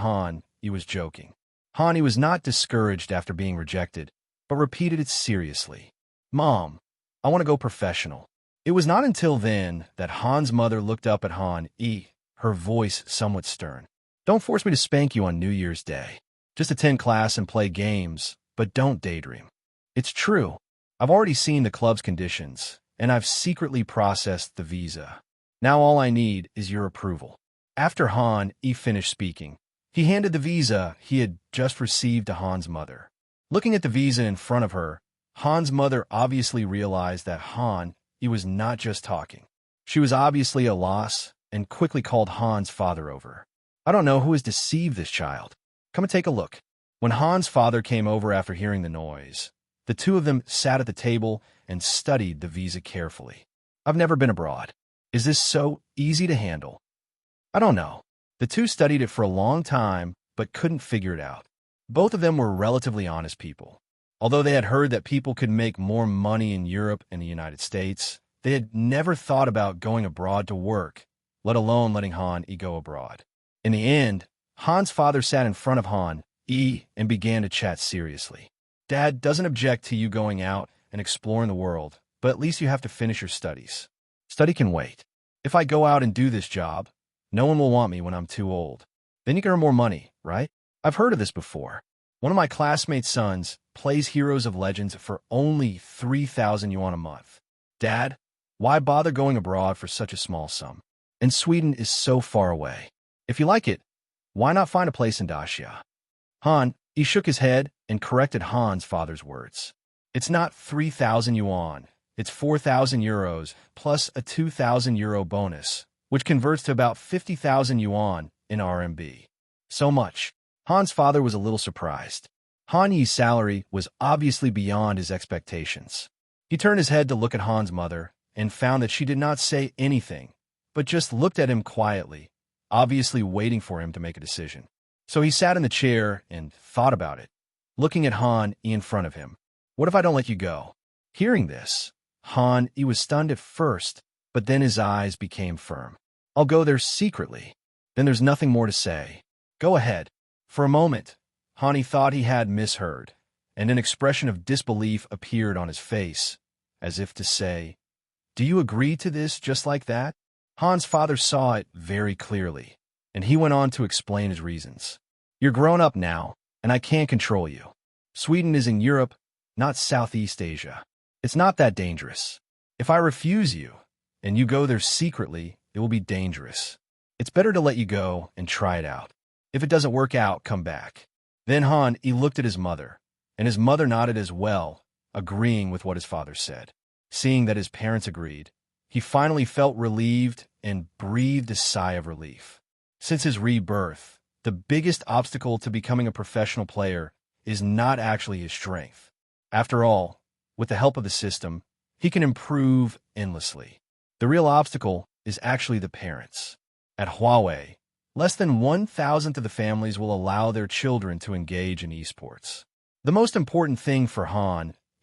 Speaker 2: he was joking. Hani was not discouraged after being rejected, but repeated it seriously. "Mom, I want to go professional." It was not until then that Han's mother looked up at her voice somewhat stern. "Don't force me to spank you on New Year's Day. Just attend class and play games, but don't daydream." "It's true. I've already seen the club's conditions, and I've secretly processed the visa. Now all I need is your approval." After finished speaking, he handed the visa he had just received to Han's mother. Looking at the visa in front of her, Han's mother obviously realized that he was not just talking. She was obviously a loss and quickly called Han's father over. "I don't know who has deceived this child. Come and take a look." When Han's father came over after hearing the noise, the two of them sat at the table and studied the visa carefully. "I've never been abroad. Is this so easy to handle?" "I don't know." The two studied it for a long time, but couldn't figure it out. Both of them were relatively honest people. Although they had heard that people could make more money in Europe and the United States, they had never thought about going abroad to work, let alone letting go abroad. In the end, Han's father sat in front of and began to chat seriously. "Dad doesn't object to you going out and exploring the world, but at least you have to finish your studies." "Study can wait. If I go out and do this job, no one will want me when I'm too old. Then you can earn more money, right?" "I've heard of this before. One of my classmates' sons plays Heroes of Legends for only 3,000 yuan a month." "Dad, why bother going abroad for such a small sum? And Sweden is so far away. If you like it, why not find a place in Dacia?" He shook his head and corrected Han's father's words. "It's not 3,000 yuan. It's 4,000 euros plus a 2,000 euro bonus, which converts to about 50,000 yuan in RMB. So much." Han's father was a little surprised. Han's salary was obviously beyond his expectations. He turned his head to look at Han's mother and found that she did not say anything, but just looked at him quietly, obviously waiting for him to make a decision. So he sat in the chair and thought about it, looking at in front of him. "What if I don't let you go?" Hearing this, he was stunned at first, but then his eyes became firm. "I'll go there secretly. Then there's nothing more to say. Go ahead." For a moment, Hani thought he had misheard, and an expression of disbelief appeared on his face, as if to say, "Do you agree to this just like that?" Han's father saw it very clearly, and he went on to explain his reasons. "You're grown up now, and I can't control you. Sweden is in Europe, not Southeast Asia. It's not that dangerous. If I refuse you, and you go there secretly, it will be dangerous. It's better to let you go and try it out. If it doesn't work out, come back." Then he looked at his mother, and his mother nodded as well, agreeing with what his father said. Seeing that his parents agreed, he finally felt relieved and breathed a sigh of relief. Since his rebirth, the biggest obstacle to becoming a professional player is not actually his strength. After all, with the help of the system, he can improve endlessly. The real obstacle is actually the parents. At Huawei, less than 1,000th of the families will allow their children to engage in esports. The most important thing for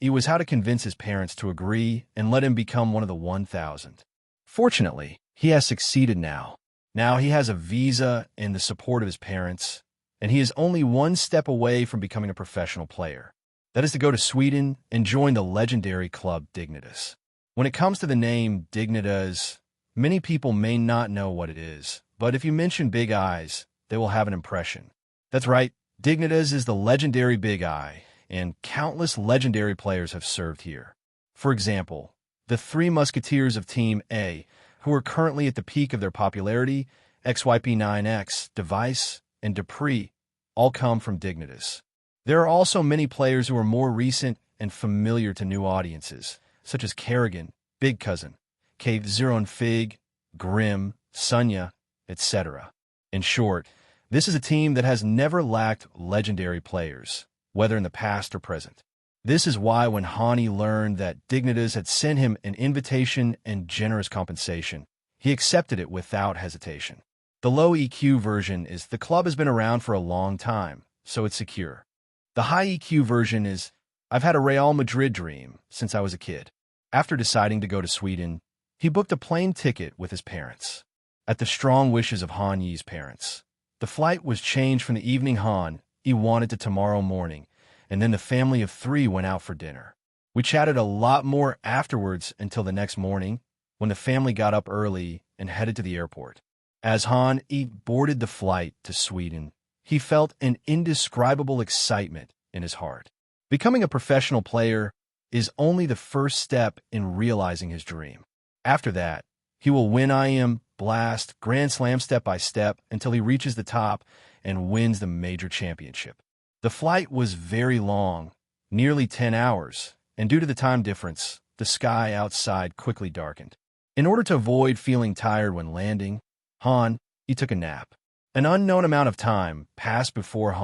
Speaker 2: was how to convince his parents to agree and let him become one of the 1,000. Fortunately, he has succeeded now. Now he has a visa and the support of his parents, and he is only one step away from becoming a professional player. That is to go to Sweden and join the legendary club Dignitas. When it comes to the name Dignitas, many people may not know what it is, but if you mention Big Eyes, they will have an impression. That's right, Dignitas is the legendary Big Eye, and countless legendary players have served here. For example, the three musketeers of Team A, who are currently at the peak of their popularity, XYP9X, Device, and Dupree, all come from Dignitas. There are also many players who are more recent and familiar to new audiences, such as Kerrigan, Big Cousin, Cave Zero and Fig, Grim, Sunya, etc. In short, this is a team that has never lacked legendary players, whether in the past or present. This is why when Hani learned that Dignitas had sent him an invitation and generous compensation, he accepted it without hesitation. The low EQ version is the club has been around for a long time, so it's secure. The high EQ version is, I've had a Real Madrid dream since I was a kid. After deciding to go to Sweden, he booked a plane ticket with his parents. At the strong wishes of Han Yi's parents, the flight was changed from the evening Han Yi wanted to tomorrow morning, and then the family of 3 went out for dinner. We chatted a lot more afterwards until the next morning, when the family got up early and headed to the airport. As Han Yi boarded the flight to Sweden, he felt an indescribable excitement in his heart. Becoming a professional player is only the first step in realizing his dream. After that, he will win IM, blast, Grand Slam step by step until he reaches the top and wins the major championship. The flight was very long, nearly 10 hours, and due to the time difference, the sky outside quickly darkened. In order to avoid feeling tired when landing, he took a nap. An unknown amount of time passed before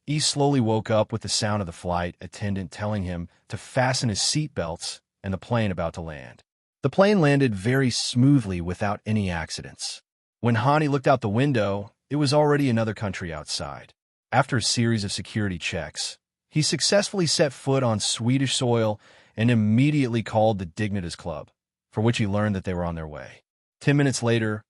Speaker 2: he slowly woke up with the sound of the flight attendant telling him to fasten his seat belts and the plane about to land. The plane landed very smoothly without any accidents. When Hani looked out the window, it was already another country outside. After a series of security checks, he successfully set foot on Swedish soil and immediately called the Dignitas Club, for which he learned that they were on their way. 10 minutes later,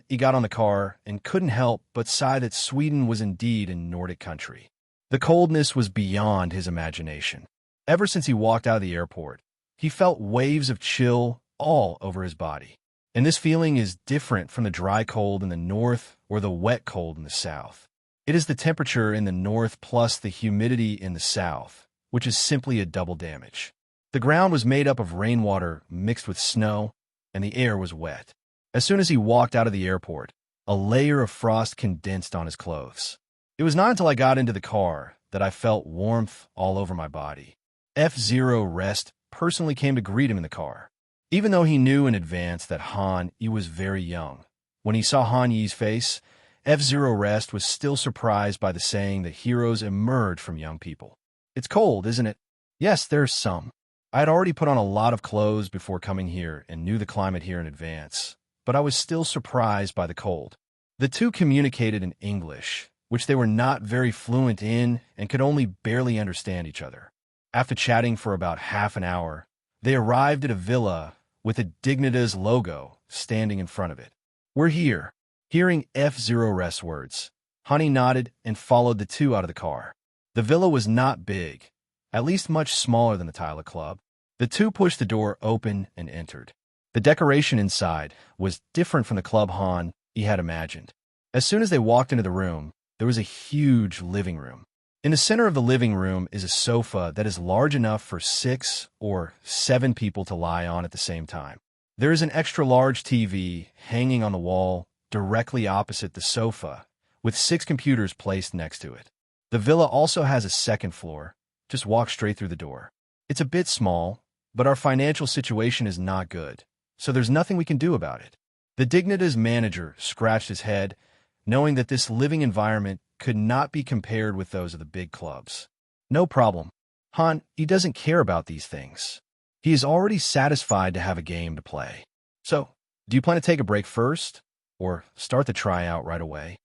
Speaker 2: he got on the car and couldn't help but sigh that Sweden was indeed a Nordic country. The coldness was beyond his imagination. Ever since he walked out of the airport, he felt waves of chill all over his body. And this feeling is different from the dry cold in the north or the wet cold in the south. It is the temperature in the north plus the humidity in the south, which is simply a double damage. The ground was made up of rainwater mixed with snow, and the air was wet. As soon as he walked out of the airport, a layer of frost condensed on his clothes. It was not until I got into the car that I felt warmth all over my body. F-Zero Rest personally came to greet him in the car. Even though he knew in advance that Han Yi was very young, when he saw Han Yi's face, F-Zero Rest was still surprised by the saying that heroes emerge from young people. It's cold, isn't it? Yes, there's some. I had already put on a lot of clothes before coming here and knew the climate here in advance, but I was still surprised by the cold. The two communicated in English, which they were not very fluent in and could only barely understand each other. After chatting for about half an hour, they arrived at a villa with a Dignitas logo standing in front of it. We're here. Hearing F-Zero Rest's words, Hani nodded and followed the two out of the car. The villa was not big, at least much smaller than the Tyler Club. The two pushed the door open and entered. The decoration inside was different from the club he had imagined. As soon as they walked into the room, there was a huge living room. In the center of the living room is a sofa that is large enough for 6 or 7 people to lie on at the same time. There is an extra-large TV hanging on the wall directly opposite the sofa, with 6 computers placed next to it. The villa also has a second floor. Just walk straight through the door. It's a bit small, but our financial situation is not good, so there's nothing we can do about it. The Dignitas manager scratched his head, knowing that this living environment could not be compared with those of the big clubs. No problem. He doesn't care about these things. He is already satisfied to have a game to play. So, do you plan to take a break first, or start the tryout right away?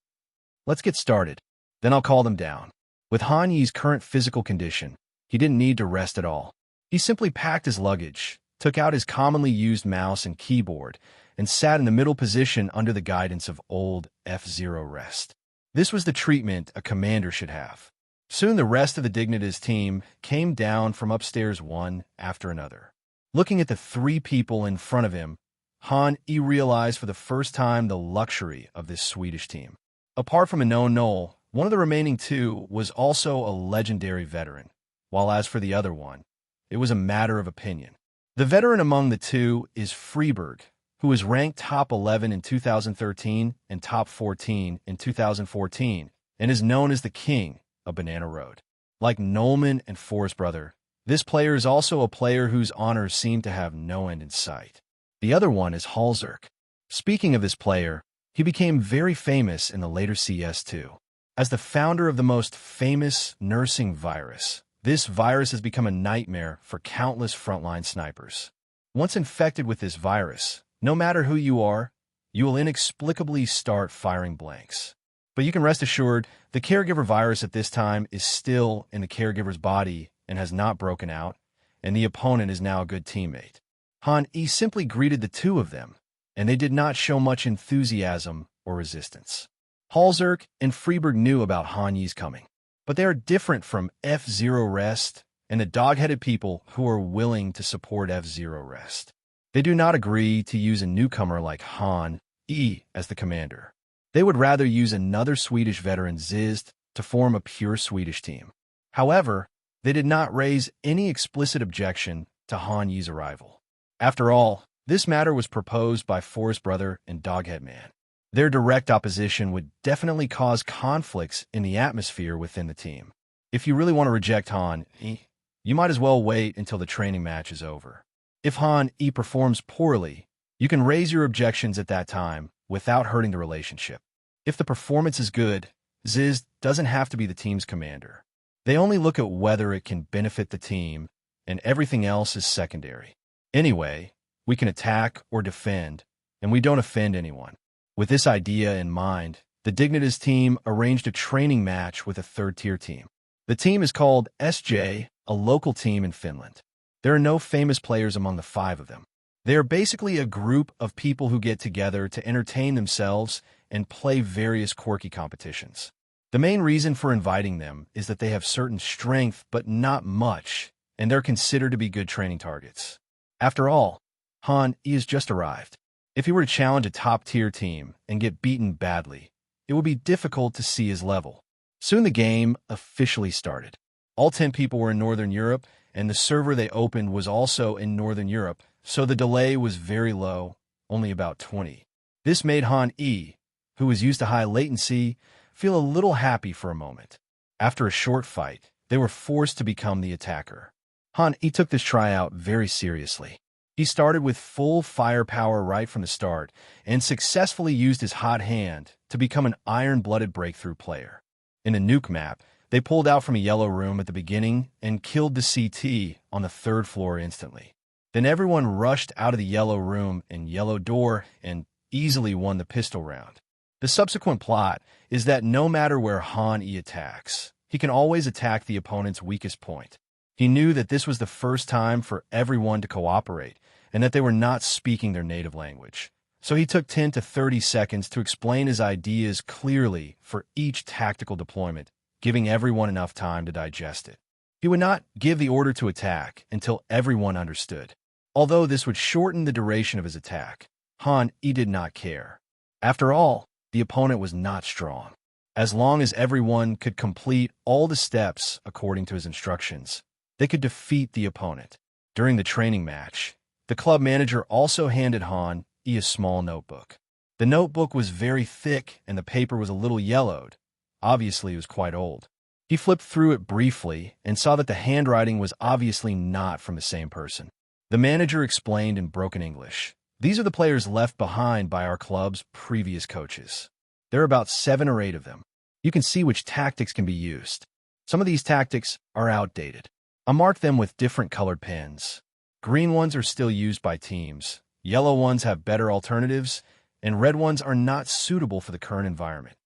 Speaker 2: Let's get started. Then I'll call them down. With Han Yi's current physical condition, he didn't need to rest at all. He simply packed his luggage, took out his commonly used mouse and keyboard, and sat in the middle position under the guidance of old F-Zero Rest. This was the treatment a commander should have. Soon the rest of the Dignitas team came down from upstairs one after another. Looking at the 3 people in front of him, Han Yi realized for the first time the luxury of this Swedish team. Apart from a known Knoll, one of the remaining 2 was also a legendary veteran, while as for the other one, it was a matter of opinion. The veteran among the 2 is Freeberg, who was ranked top 11 in 2013 and top 14 in 2014, and is known as the king of Banana Road. Like Nolman and Forrest Brother, this player is also a player whose honors seem to have no end in sight. The other one is Halzerk. Speaking of this player, he became very famous in the later CS2. As the founder of the most famous nursing virus, this virus has become a nightmare for countless frontline snipers. Once infected with this virus, no matter who you are, you will inexplicably start firing blanks. But you can rest assured, the caregiver virus at this time is still in the caregiver's body and has not broken out, and the opponent is now a good teammate. Han Yi simply greeted the two of them, and they did not show much enthusiasm or resistance. Halzerk and Freeberg knew about Han Yi's coming, but they are different from F-Zero Rest and the dog-headed people who are willing to support F-Zero Rest. They do not agree to use a newcomer like Han Yi as the commander. They would rather use another Swedish veteran Zizd to form a pure Swedish team. However, they did not raise any explicit objection to Han Yi's arrival. After all, this matter was proposed by Forest Brother and Doghead Man. Their direct opposition would definitely cause conflicts in the atmosphere within the team. If you really want to reject Han Yi, you might as well wait until the training match is over. If Han Yi performs poorly, you can raise your objections at that time without hurting the relationship. If the performance is good, Ziz doesn't have to be the team's commander. They only look at whether it can benefit the team, and everything else is secondary. Anyway, we can attack or defend, and we don't offend anyone. With this idea in mind, the Dignitas team arranged a training match with a third-tier team. The team is called SJ, a local team in Finland. There are no famous players among the five of them. They are basically a group of people who get together to entertain themselves and play various quirky competitions. The main reason for inviting them is that they have certain strength but not much, and they're considered to be good training targets. After all, Han Yi has just arrived. If he were to challenge a top-tier team and get beaten badly, it would be difficult to see his level. Soon the game officially started. All 10 people were in Northern Europe, and the server they opened was also in Northern Europe, so the delay was very low, only about 20. This made Han Yi, who was used to high latency, feel a little happy for a moment. After a short fight, they were forced to become the attacker. Han Yi took this tryout very seriously. He started with full firepower right from the start and successfully used his hot hand to become an iron-blooded breakthrough player. In the nuke map, they pulled out from a yellow room at the beginning and killed the CT on the 3rd floor instantly. Then everyone rushed out of the yellow room and yellow door and easily won the pistol round. The subsequent plot is that no matter where Han Yi attacks, he can always attack the opponent's weakest point. He knew that this was the first time for everyone to cooperate and that they were not speaking their native language. So he took 10 to 30 seconds to explain his ideas clearly for each tactical deployment, giving everyone enough time to digest it. He would not give the order to attack until everyone understood. Although this would shorten the duration of his attack, Han Yi did not care. After all, the opponent was not strong. As long as everyone could complete all the steps according to his instructions, they could defeat the opponent. During the training match, the club manager also handed Han Yi a small notebook. The notebook was very thick and the paper was a little yellowed. Obviously, it was quite old. He flipped through it briefly and saw that the handwriting was obviously not from the same person. The manager explained in broken English, "These are the players left behind by our club's previous coaches. There are about 7 or 8 of them. You can see which tactics can be used. Some of these tactics are outdated. I marked them with different colored pens. Green ones are still used by teams, yellow ones have better alternatives, and red ones are not suitable for the current environment.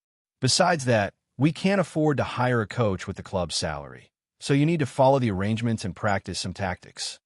Speaker 2: Besides that, we can't afford to hire a coach with the club's salary, so you need to follow the arrangements and practice some tactics."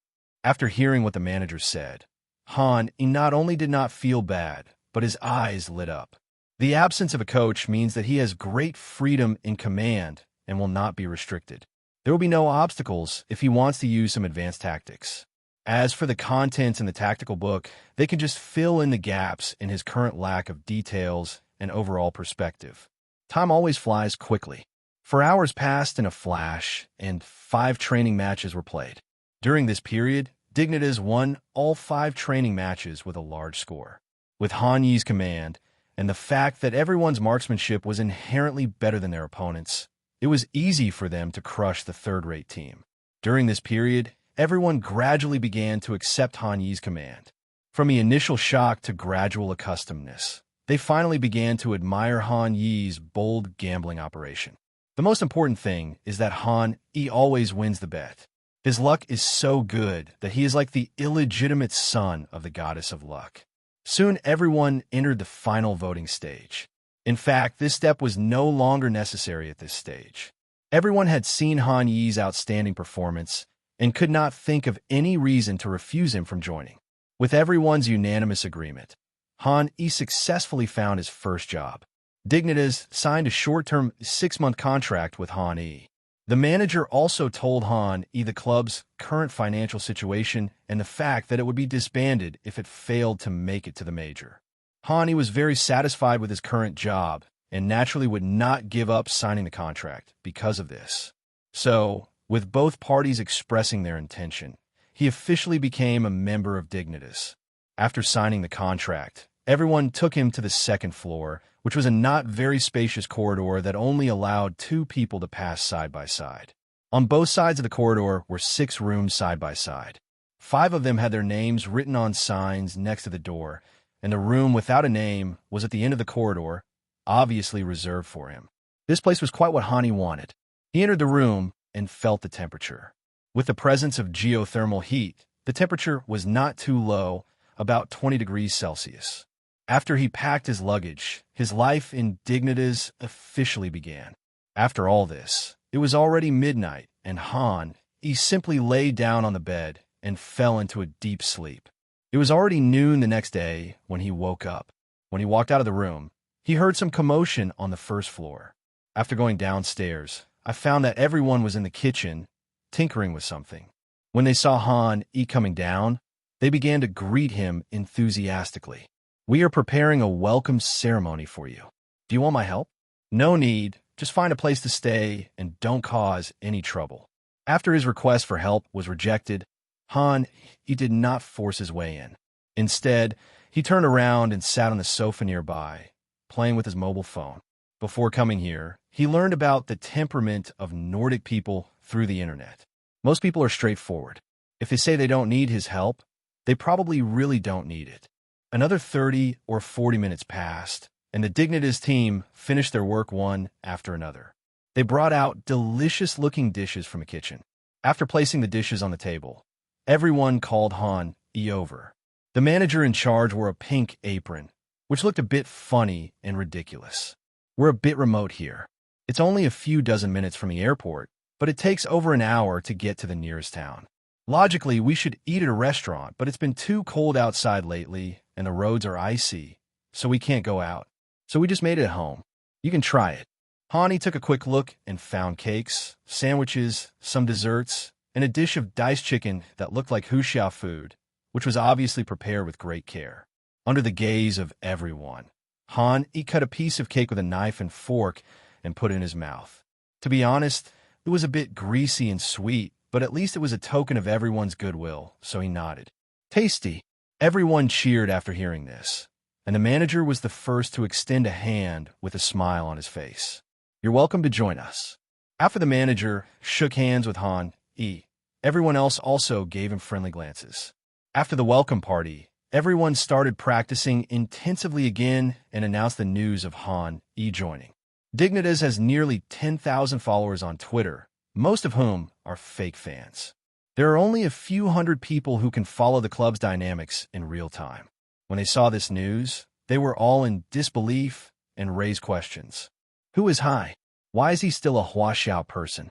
Speaker 2: After hearing what the manager said, Han Yi not only did not feel bad, but his eyes lit up. The absence of a coach means that he has great freedom in command and will not be restricted. There will be no obstacles if he wants to use some advanced tactics. As for the contents in the tactical book, they can just fill in the gaps in his current lack of details and overall perspective. Time always flies quickly. 4 hours passed in a flash, and 5 training matches were played. During this period, Dignitas won all 5 training matches with a large score. With Han Yi's command, and the fact that everyone's marksmanship was inherently better than their opponents, it was easy for them to crush the third-rate team. During this period, everyone gradually began to accept Han Yi's command. From the initial shock to gradual accustomedness, they finally began to admire Han Yi's bold gambling operation. The most important thing is that Han Yi always wins the bet. His luck is so good that he is like the illegitimate son of the goddess of luck. Soon everyone entered the final voting stage. In fact, this step was no longer necessary at this stage. Everyone had seen Han Yi's outstanding performance and could not think of any reason to refuse him from joining. With everyone's unanimous agreement, Han Yi successfully found his first job. Dignitas signed a short-term 6-month contract with Han Yi. The manager also told Han Yi the club's current financial situation and the fact that it would be disbanded if it failed to make it to the major. Han Yi was very satisfied with his current job and naturally would not give up signing the contract because of this. So, with both parties expressing their intention, he officially became a member of Dignitas. After signing the contract, everyone took him to the second floor, which was a not very spacious corridor that only allowed 2 people to pass side by side. On both sides of the corridor were 6 rooms side by side. 5 of them had their names written on signs next to the door, and the room without a name was at the end of the corridor, obviously reserved for him. This place was quite what Han Yi wanted. He entered the room and felt the temperature. With the presence of geothermal heat, the temperature was not too low, about 20 degrees Celsius. After he packed his luggage, his life in Dignitas officially began. After all this, it was already midnight, and Han Yi simply lay down on the bed and fell into a deep sleep. It was already noon the next day when he woke up. When he walked out of the room, he heard some commotion on the first floor. After going downstairs, I found that everyone was in the kitchen, tinkering with something. When they saw Han Yi coming down, they began to greet him enthusiastically. "We are preparing a welcome ceremony for you. Do you want my help?" "No need. Just find a place to stay and don't cause any trouble." After his request for help was rejected, Han Yi did not force his way in. Instead, he turned around and sat on the sofa nearby, playing with his mobile phone. Before coming here, he learned about the temperament of Nordic people through the internet. Most people are straightforward. If they say they don't need his help, they probably really don't need it. Another 30 or 40 minutes passed, and the Dignitas team finished their work one after another. They brought out delicious-looking dishes from the kitchen. After placing the dishes on the table, everyone called Han Yi over. The manager in charge wore a pink apron, which looked a bit funny and ridiculous. "We're a bit remote here. It's only a few dozen minutes from the airport, but it takes over an hour to get to the nearest town. Logically, we should eat at a restaurant, but it's been too cold outside lately, and the roads are icy, so we can't go out. So we just made it at home. You can try it." Han Yi took a quick look and found cakes, sandwiches, some desserts, and a dish of diced chicken that looked like Huxiao food, which was obviously prepared with great care. Under the gaze of everyone, Han Yi cut a piece of cake with a knife and fork and put it in his mouth. To be honest, it was a bit greasy and sweet, but at least it was a token of everyone's goodwill, so he nodded. "Tasty." Everyone cheered after hearing this, and the manager was the first to extend a hand with a smile on his face. "You're welcome to join us." After the manager shook hands with Han Yi, everyone else also gave him friendly glances. After the welcome party, everyone started practicing intensively again and announced the news of Han Yi joining. Dignitas has nearly 10,000 followers on Twitter, most of whom are fake fans. There are only a few hundred people who can follow the club's dynamics in real time. When they saw this news, they were all in disbelief and raised questions. Who is Hai? Why is he still a Huaxiao person?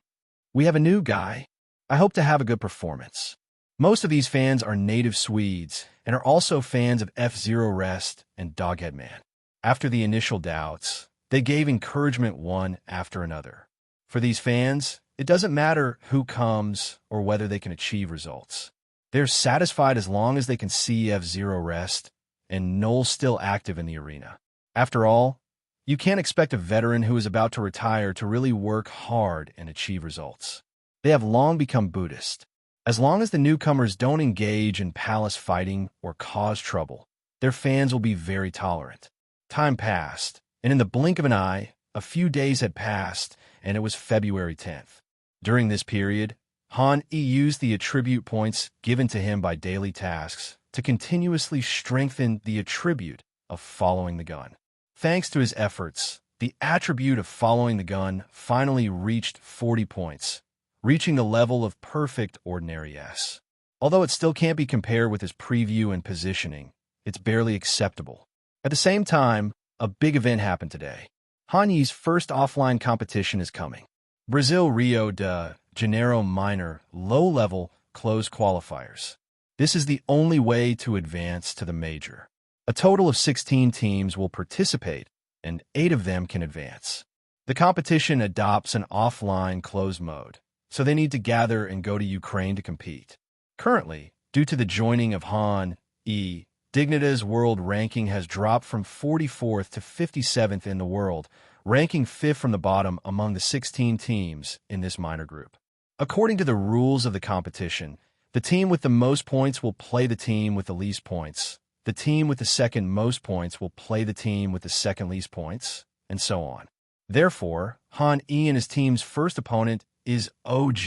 Speaker 2: We have a new guy. I hope to have a good performance. Most of these fans are native Swedes and are also fans of F-Zero Rest and Doghead Man. After the initial doubts, they gave encouragement one after another. For these fans, it doesn't matter who comes or whether they can achieve results. They're satisfied as long as they can see F-Zero Rest and Null still active in the arena. After all, you can't expect a veteran who is about to retire to really work hard and achieve results. They have long become Buddhist. As long as the newcomers don't engage in palace fighting or cause trouble, their fans will be very tolerant. Time passed, and in the blink of an eye, a few days had passed, and it was February 10th. During this period, Han Yi used the attribute points given to him by daily tasks to continuously strengthen the attribute of following the gun. Thanks to his efforts, the attribute of following the gun finally reached 40 points, reaching the level of perfect ordinary S. Although it still can't be compared with his preview and positioning, it's barely acceptable. At the same time, a big event happened today. Hanyi's first offline competition is coming. Brazil Rio de Janeiro minor low-level closed qualifiers. This is the only way to advance to the major. A total of 16 teams will participate, and 8 of them can advance. The competition adopts an offline closed mode, so they need to gather and go to Ukraine to compete. Currently, due to the joining of Han, Dignitas world ranking has dropped from 44th to 57th in the world, ranking 5th from the bottom among the 16 teams in this minor group. According to the rules of the competition, the team with the most points will play the team with the least points. The team with the second most points will play the team with the second least points, and so on. Therefore, Han and his team's first opponent is OG,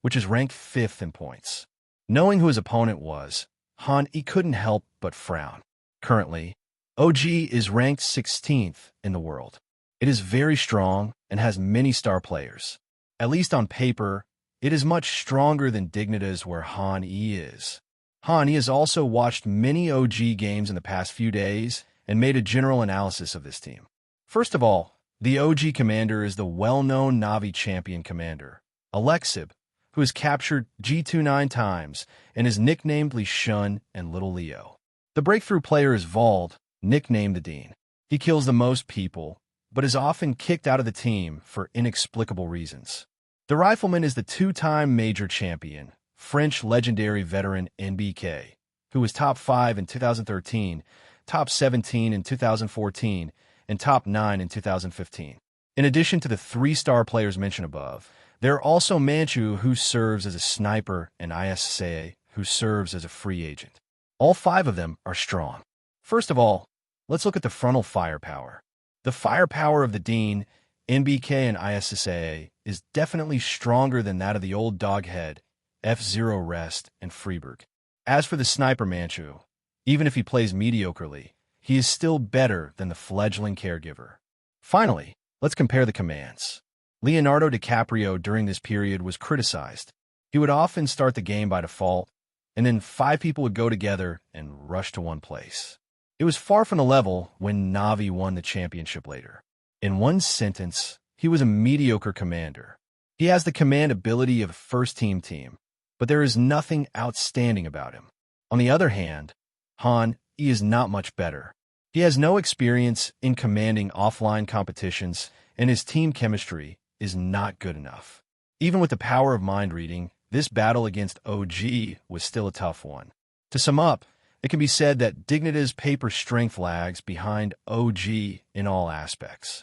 Speaker 2: which is ranked 5th in points. Knowing who his opponent was, Han couldn't help but frown. Currently, OG is ranked 16th in the world. It is very strong and has many star players. At least on paper, it is much stronger than Dignitas where Han is. Han has also watched many OG games in the past few days and made a general analysis of this team. First of all, the OG commander is the well-known Navi champion commander, Alexib, who has captured G2 9 times and is nicknamed Li Shun and Little Leo. The breakthrough player is Vald, nicknamed the Dean. He kills the most people, but is often kicked out of the team for inexplicable reasons. The rifleman is the 2-time major champion, French legendary veteran NBK, who was top 5 in 2013, top 17 in 2014, and top 9 in 2015. In addition to the 3 star players mentioned above, there are also Manchu, who serves as a sniper, and ISSA, who serves as a free agent. All 5 of them are strong. First of all, let's look at the frontal firepower. The firepower of the Dean, NBK, and ISSA is definitely stronger than that of the old doghead, F0 Rest, and Freeberg. As for the sniper Manchu, even if he plays mediocrely, he is still better than the fledgling caregiver. Finally, let's compare the commands. Leonardo DiCaprio during this period was criticized. He would often start the game by default, and then 5 people would go together and rush to one place. It was far from the level when Navi won the championship later. In one sentence, he was a mediocre commander. He has the command ability of a first-team team, but there is nothing outstanding about him. On the other hand, Han is not much better. He has no experience in commanding offline competitions, and his team chemistry is not good enough. Even with the power of mind reading, this battle against OG was still a tough one. To sum up, it can be said that Dignitas' paper strength lags behind OG in all aspects.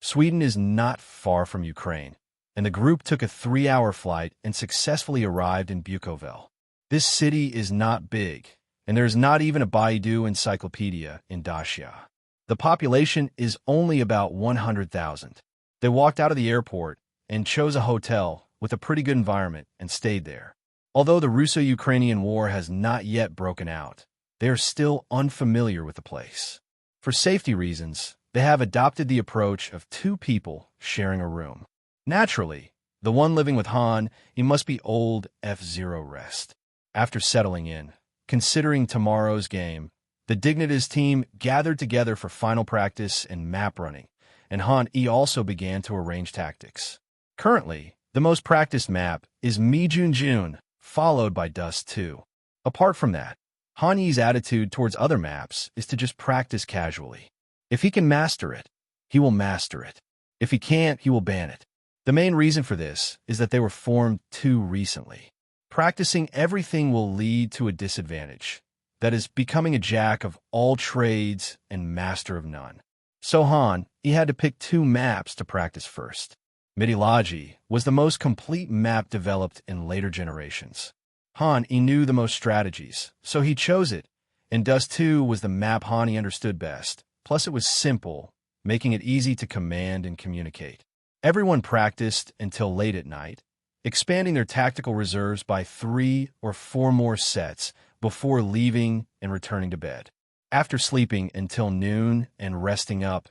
Speaker 2: Sweden is not far from Ukraine, and the group took a 3-hour flight and successfully arrived in Bukovel. This city is not big, and there is not even a Baidu encyclopedia in Dacia. The population is only about 100,000. They walked out of the airport and chose a hotel with a pretty good environment and stayed there. Although the Russo-Ukrainian war has not yet broken out, they are still unfamiliar with the place. For safety reasons, they have adopted the approach of 2 people sharing a room. Naturally, the one living with Han, he must be old F0 Rest. After settling in, considering tomorrow's game, the Dignitas team gathered together for final practice and map running, and Han also began to arrange tactics. Currently, the most practiced map is Mijunjun, followed by Dust 2. Apart from that, Han's attitude towards other maps is to just practice casually. If he can master it, he will master it. If he can't, he will ban it. The main reason for this is that they were formed too recently. Practicing everything will lead to a disadvantage, that is, becoming a jack of all trades and master of none. So Han, he had to pick 2 maps to practice first. Midilaji was the most complete map developed in later generations. Han, he knew the most strategies, so he chose it, and Dust 2 was the map Han he understood best, plus it was simple, making it easy to command and communicate. Everyone practiced until late at night, expanding their tactical reserves by 3 or 4 more sets before leaving and returning to bed. After sleeping until noon and resting up,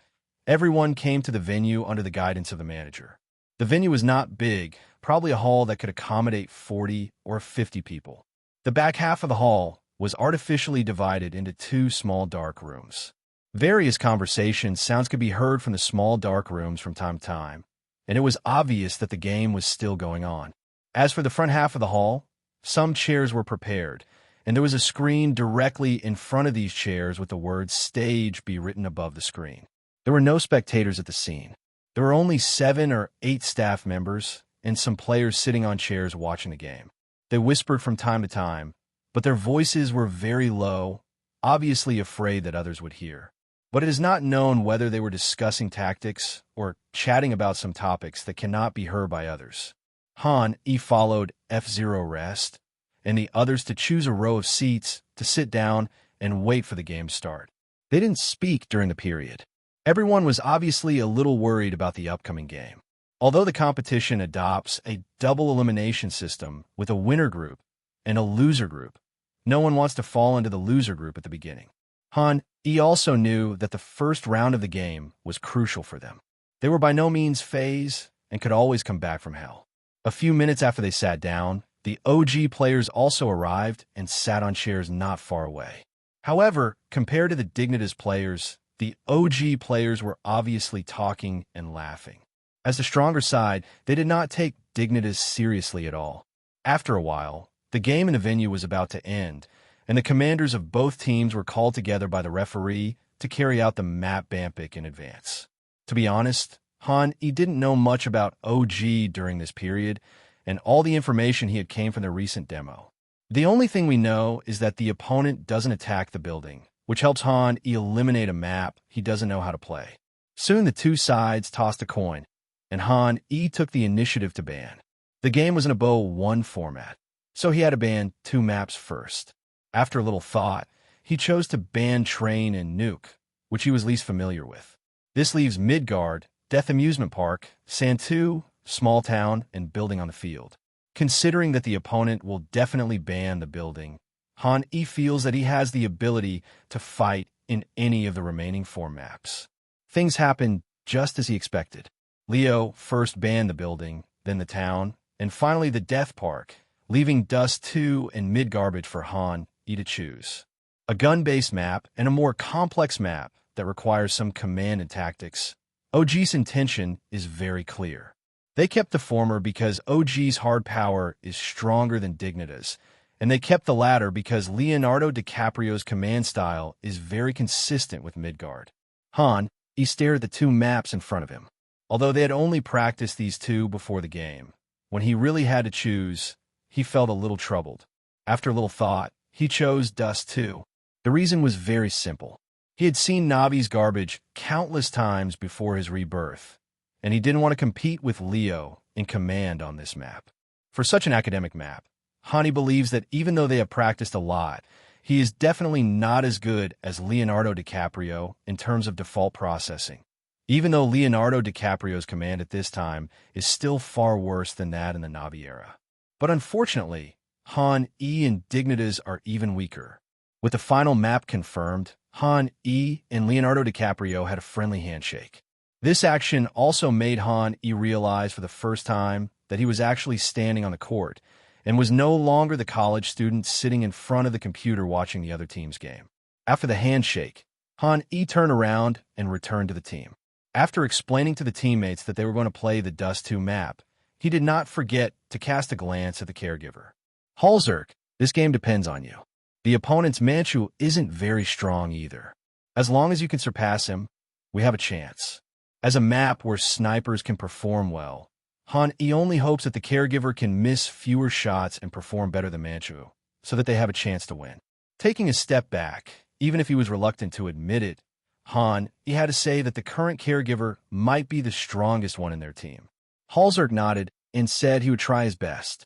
Speaker 2: everyone came to the venue under the guidance of the manager. The venue was not big, probably a hall that could accommodate 40 or 50 people. The back half of the hall was artificially divided into 2 small dark rooms. Various conversation sounds could be heard from the small dark rooms from time to time, and it was obvious that the game was still going on. As for the front half of the hall, some chairs were prepared, and there was a screen directly in front of these chairs with the words "Stage" be written above the screen. There were no spectators at the scene. There were only 7 or 8 staff members and some players sitting on chairs watching the game. They whispered from time to time, but their voices were very low, obviously afraid that others would hear. But it is not known whether they were discussing tactics or chatting about some topics that cannot be heard by others. Han followed F0 rest, and the others to choose a row of seats to sit down and wait for the game to start. They didn't speak during the period. Everyone was obviously a little worried about the upcoming game. Although the competition adopts a double elimination system with a winner group and a loser group, no one wants to fall into the loser group at the beginning. Han also knew that the first round of the game was crucial for them. They were by no means phased and could always come back from hell. A few minutes after they sat down, the OG players also arrived and sat on chairs not far away. However, compared to the Dignitas players, the OG players were obviously talking and laughing. As the stronger side, they did not take Dignitas seriously at all. After a while, the game in the venue was about to end, and the commanders of both teams were called together by the referee to carry out the map banpick in advance. To be honest, Han didn't know much about OG during this period, and all the information he had came from the recent demo. The only thing we know is that the opponent doesn't attack the building, which helps Han eliminate a map he doesn't know how to play. Soon the two sides tossed a coin, and Han took the initiative to ban. The game was in a Bow 1 format, so he had to ban 2 maps first. After a little thought, he chose to ban Train and Nuke, which he was least familiar with. This leaves Midgard, Death Amusement Park, Santu, Small Town, and Building on the Field. Considering that the opponent will definitely ban the building, Han feels that he has the ability to fight in any of the remaining 4 maps. Things happened just as he expected. Leo first banned the building, then the town, and finally the Death Park, leaving Dust 2 and Mid-Garbage for Han to choose. A gun-based map and a more complex map that requires some command and tactics. OG's intention is very clear. They kept the former because OG's hard power is stronger than Dignitas, and they kept the latter because Leonardo DiCaprio's command style is very consistent with Midgard. Han stared at the 2 maps in front of him. Although they had only practiced these 2 before the game, when he really had to choose, he felt a little troubled. After a little thought, he chose Dust 2. The reason was very simple. He had seen Navi's garbage countless times before his rebirth, and he didn't want to compete with Leo in command on this map. For such an academic map, Hani believes that even though they have practiced a lot, he is definitely not as good as Leonardo DiCaprio in terms of default processing, even though Leonardo DiCaprio's command at this time is still far worse than that in the Navi era. But unfortunately, Han and Dignitas are even weaker. With the final map confirmed, Han and Leonardo DiCaprio had a friendly handshake. This action also made Han realize for the first time that he was actually standing on the court and was no longer the college student sitting in front of the computer watching the other team's game. After the handshake, Han turned around and returned to the team. After explaining to the teammates that they were going to play the Dust 2 map, he did not forget to cast a glance at the caregiver. Halzerk, this game depends on you. The opponent's Manchu isn't very strong either. As long as you can surpass him, we have a chance. As a map where snipers can perform well, Han only hopes that the caregiver can miss fewer shots and perform better than Manchu, so that they have a chance to win. Taking a step back, even if he was reluctant to admit it, Han had to say that the current caregiver might be the strongest one in their team. Halzerk nodded and said he would try his best.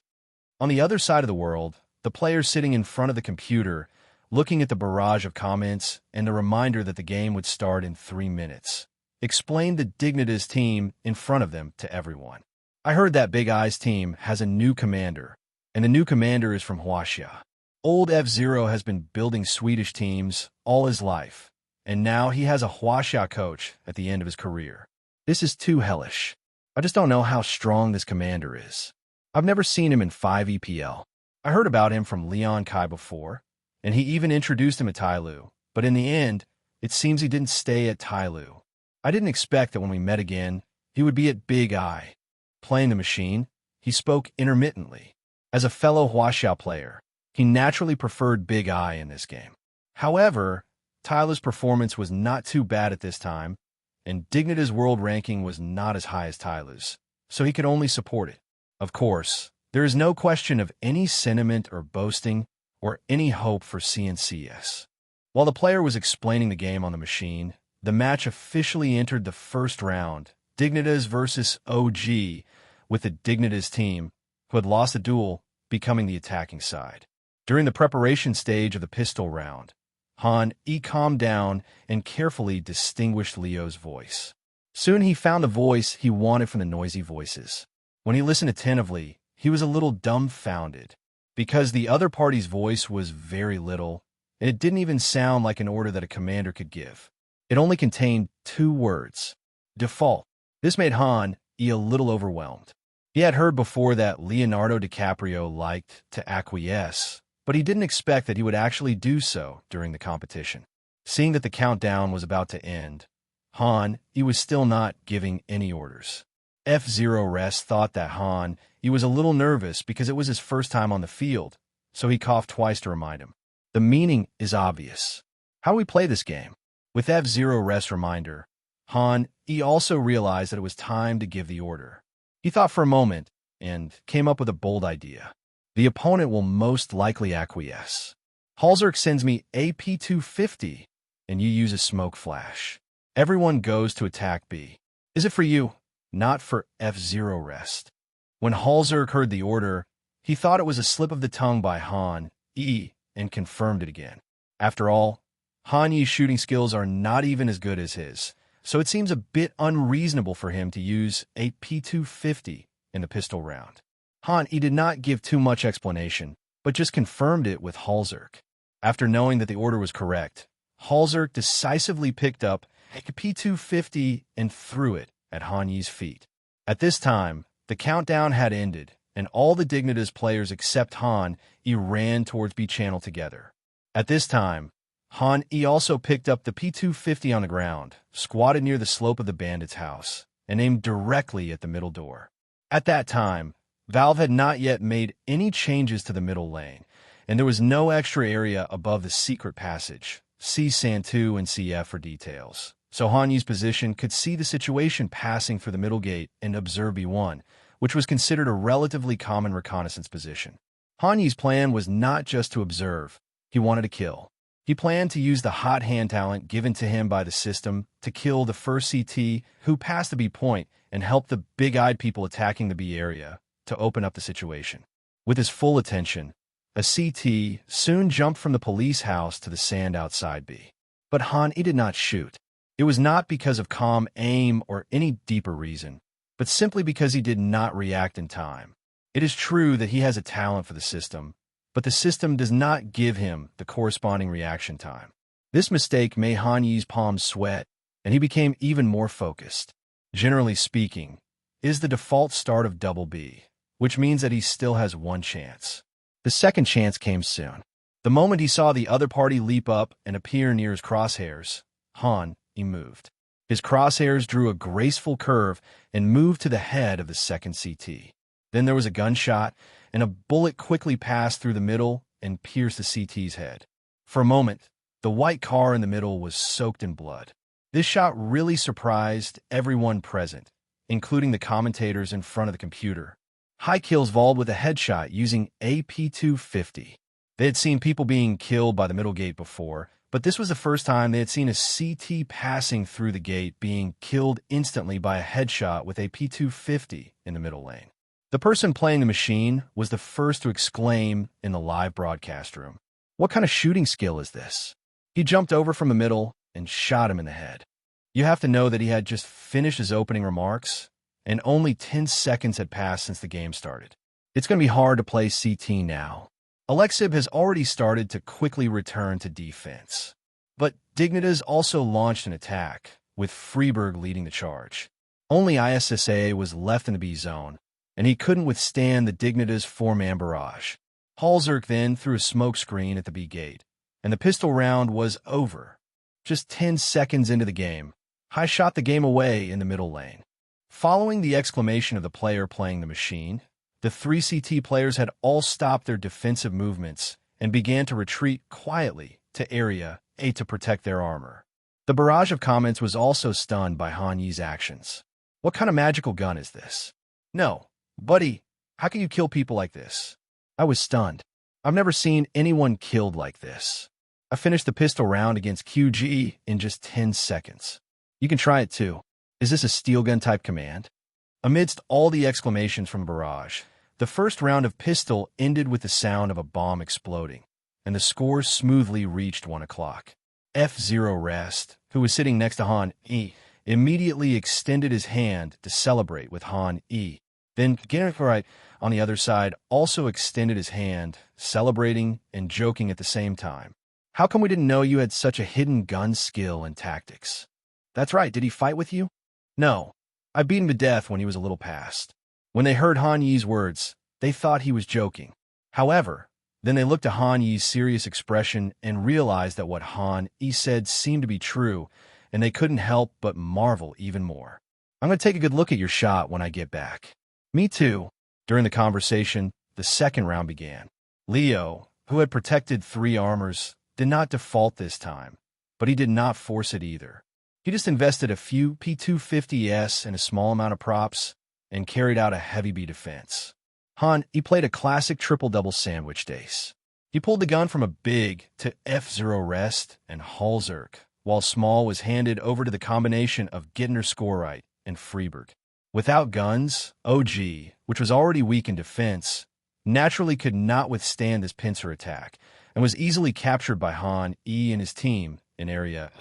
Speaker 2: On the other side of the world, the players sitting in front of the computer, looking at the barrage of comments and the reminder that the game would start in 3 minutes, explained the Dignitas team in front of them to everyone. I heard that Big Eye's team has a new commander, and the new commander is from Huaxia. Old F-Zero has been building Swedish teams all his life, and now he has a Huaxia coach at the end of his career. This is too hellish. I just don't know how strong this commander is. I've never seen him in 5 EPL. I heard about him from Leon Kai before, and he even introduced him at Tyloo, but in the end, it seems he didn't stay at Tyloo. I didn't expect that when we met again, he would be at Big Eye. Playing the machine, he spoke intermittently. As a fellow Huaxia player, he naturally preferred Big Eye in this game. However, Tyler's performance was not too bad at this time, and Dignitas' world ranking was not as high as Tyler's, so he could only support it. Of course, there is no question of any sentiment or boasting or any hope for CNCS. While the player was explaining the game on the machine, the match officially entered the first round, Dignitas versus OG, with the Dignitas team, who had lost the duel, becoming the attacking side. During the preparation stage of the pistol round, Han calmed down and carefully distinguished Leo's voice. Soon he found the voice he wanted from the noisy voices. When he listened attentively, he was a little dumbfounded, because the other party's voice was very little, and it didn't even sound like an order that a commander could give. It only contained 2 words: default. This made Han a little overwhelmed. He had heard before that Leonardo DiCaprio liked to acquiesce, but he didn't expect that he would actually do so during the competition. Seeing that the countdown was about to end, Han was still not giving any orders. F-Zero Rest thought that Han was a little nervous because it was his first time on the field, so he coughed twice to remind him. The meaning is obvious. How do we play this game? With F-Zero Rest's reminder, Han also realized that it was time to give the order. He thought for a moment and came up with a bold idea. The opponent will most likely acquiesce. Halzerk sends me AP-250, and you use a smoke flash. Everyone goes to attack B. Is it for you? Not for F-Zero Rest. When Halzerk heard the order, he thought it was a slip of the tongue by Han and confirmed it again. After all, Han Yi's shooting skills are not even as good as his, so it seems a bit unreasonable for him to use a P250 in the pistol round. Han did not give too much explanation, but just confirmed it with Halzerk. After knowing that the order was correct, Halzerk decisively picked up a P250 and threw it at Han Yi's feet. At this time, the countdown had ended, and all the Dignitas players except Han ran towards B channel together. At this time, Han also picked up the P250 on the ground, squatted near the slope of the bandit's house, and aimed directly at the middle door. At that time, Valve had not yet made any changes to the middle lane, and there was no extra area above the secret passage. See San2 and CF for details. So Han Yi's position could see the situation passing through the middle gate and observe B1, which was considered a relatively common reconnaissance position. Han Yi's plan was not just to observe, he wanted to kill. He planned to use the hot hand talent given to him by the system to kill the first CT who passed the B point and help the big-eyed people attacking the B area to open up the situation. With his full attention, a CT soon jumped from the police house to the sand outside B. But Han did not shoot. It was not because of calm aim or any deeper reason, but simply because he did not react in time. It is true that he has a talent for the system, but the system does not give him the corresponding reaction time. This mistake made Han Yi's palms sweat, and he became even more focused. Generally speaking, it is the default start of double B, which means that he still has one chance. The second chance came soon. The moment he saw the other party leap up and appear near his crosshairs, Han moved. His crosshairs drew a graceful curve and moved to the head of the second CT. Then there was a gunshot, and a bullet quickly passed through the middle and pierced the CT's head. For a moment, the white car in the middle was soaked in blood. This shot really surprised everyone present, including the commentators in front of the computer. High kills volved with a headshot using AP-250. They had seen people being killed by the middle gate before, but this was the first time they had seen a CT passing through the gate being killed instantly by a headshot with a P250 in the middle lane. The person playing the machine was the first to exclaim in the live broadcast room, "What kind of shooting skill is this?" He jumped over from the middle and shot him in the head. You have to know that he had just finished his opening remarks, and only 10 seconds had passed since the game started. It's going to be hard to play CT now. Alexib has already started to quickly return to defense. But Dignitas also launched an attack, with Freeburg leading the charge. Only ISSA was left in the B zone, and he couldn't withstand the Dignitas 4-man barrage. Halzerk then threw a smoke screen at the B gate, and the pistol round was over. Just 10 seconds into the game, High shot the game away in the middle lane. Following the exclamation of the player playing the machine, the 3 CT players had all stopped their defensive movements and began to retreat quietly to Area A to protect their armor. The barrage of comments was also stunned by Han Yi's actions. What kind of magical gun is this? No, buddy, how can you kill people like this? I was stunned. I've never seen anyone killed like this. I finished the pistol round against QG in just 10 seconds. You can try it too. Is this a steel gun type command? Amidst all the exclamations from Barrage, the first round of pistol ended with the sound of a bomb exploding, and the score smoothly reached 1 o'clock. F0 Rest, who was sitting next to Han E, immediately extended his hand to celebrate with Han E. Then Ginnerite on the other side also extended his hand, celebrating and joking at the same time. How come we didn't know you had such a hidden gun skill and tactics? That's right, did he fight with you? No, I beat him to death when he was a little past. When they heard Han Yi's words, they thought he was joking. However, then they looked at Han Yi's serious expression and realized that what Han Yi said seemed to be true, and they couldn't help but marvel even more. I'm going to take a good look at your shot when I get back. Me too. During the conversation, the second round began. Leo, who had protected 3 armors, did not default this time, but he did not force it either. He just invested a few P250s and a small amount of props and carried out a heavy B defense. He played a classic triple-double sandwich ace. He pulled the gun from a big to F0 Rest and Halzerk, while small was handed over to the combination of Gittner Scorite and Freeburg. Without guns, OG, which was already weak in defense, naturally could not withstand this pincer attack and was easily captured by Han E and his team in Area.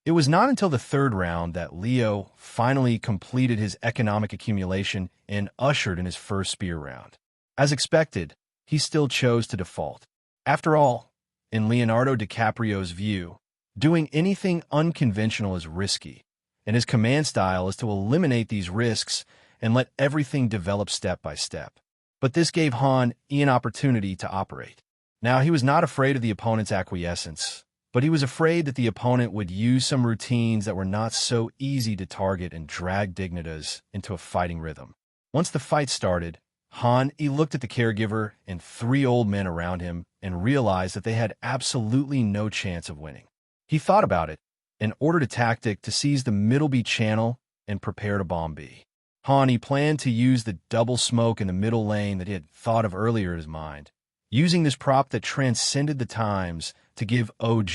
Speaker 2: It was not until the third round that Leo finally completed his economic accumulation and ushered in his first spear round. As expected, he still chose to default. After all, in Leonardo DiCaprio's view, doing anything unconventional is risky, and his command style is to eliminate these risks and let everything develop step by step. But this gave Han E an opportunity to operate. Now, he was not afraid of the opponent's acquiescence, but he was afraid that the opponent would use some routines that were not so easy to target and drag Dignitas into a fighting rhythm. Once the fight started, Han E looked at the caregiver and 3 old men around him and realized that they had absolutely no chance of winning. He thought about it and ordered a tactic to seize the middle B channel and prepare to bomb B. Han planned to use the double smoke in the middle lane that he had thought of earlier in his mind, using this prop that transcended the times to give OG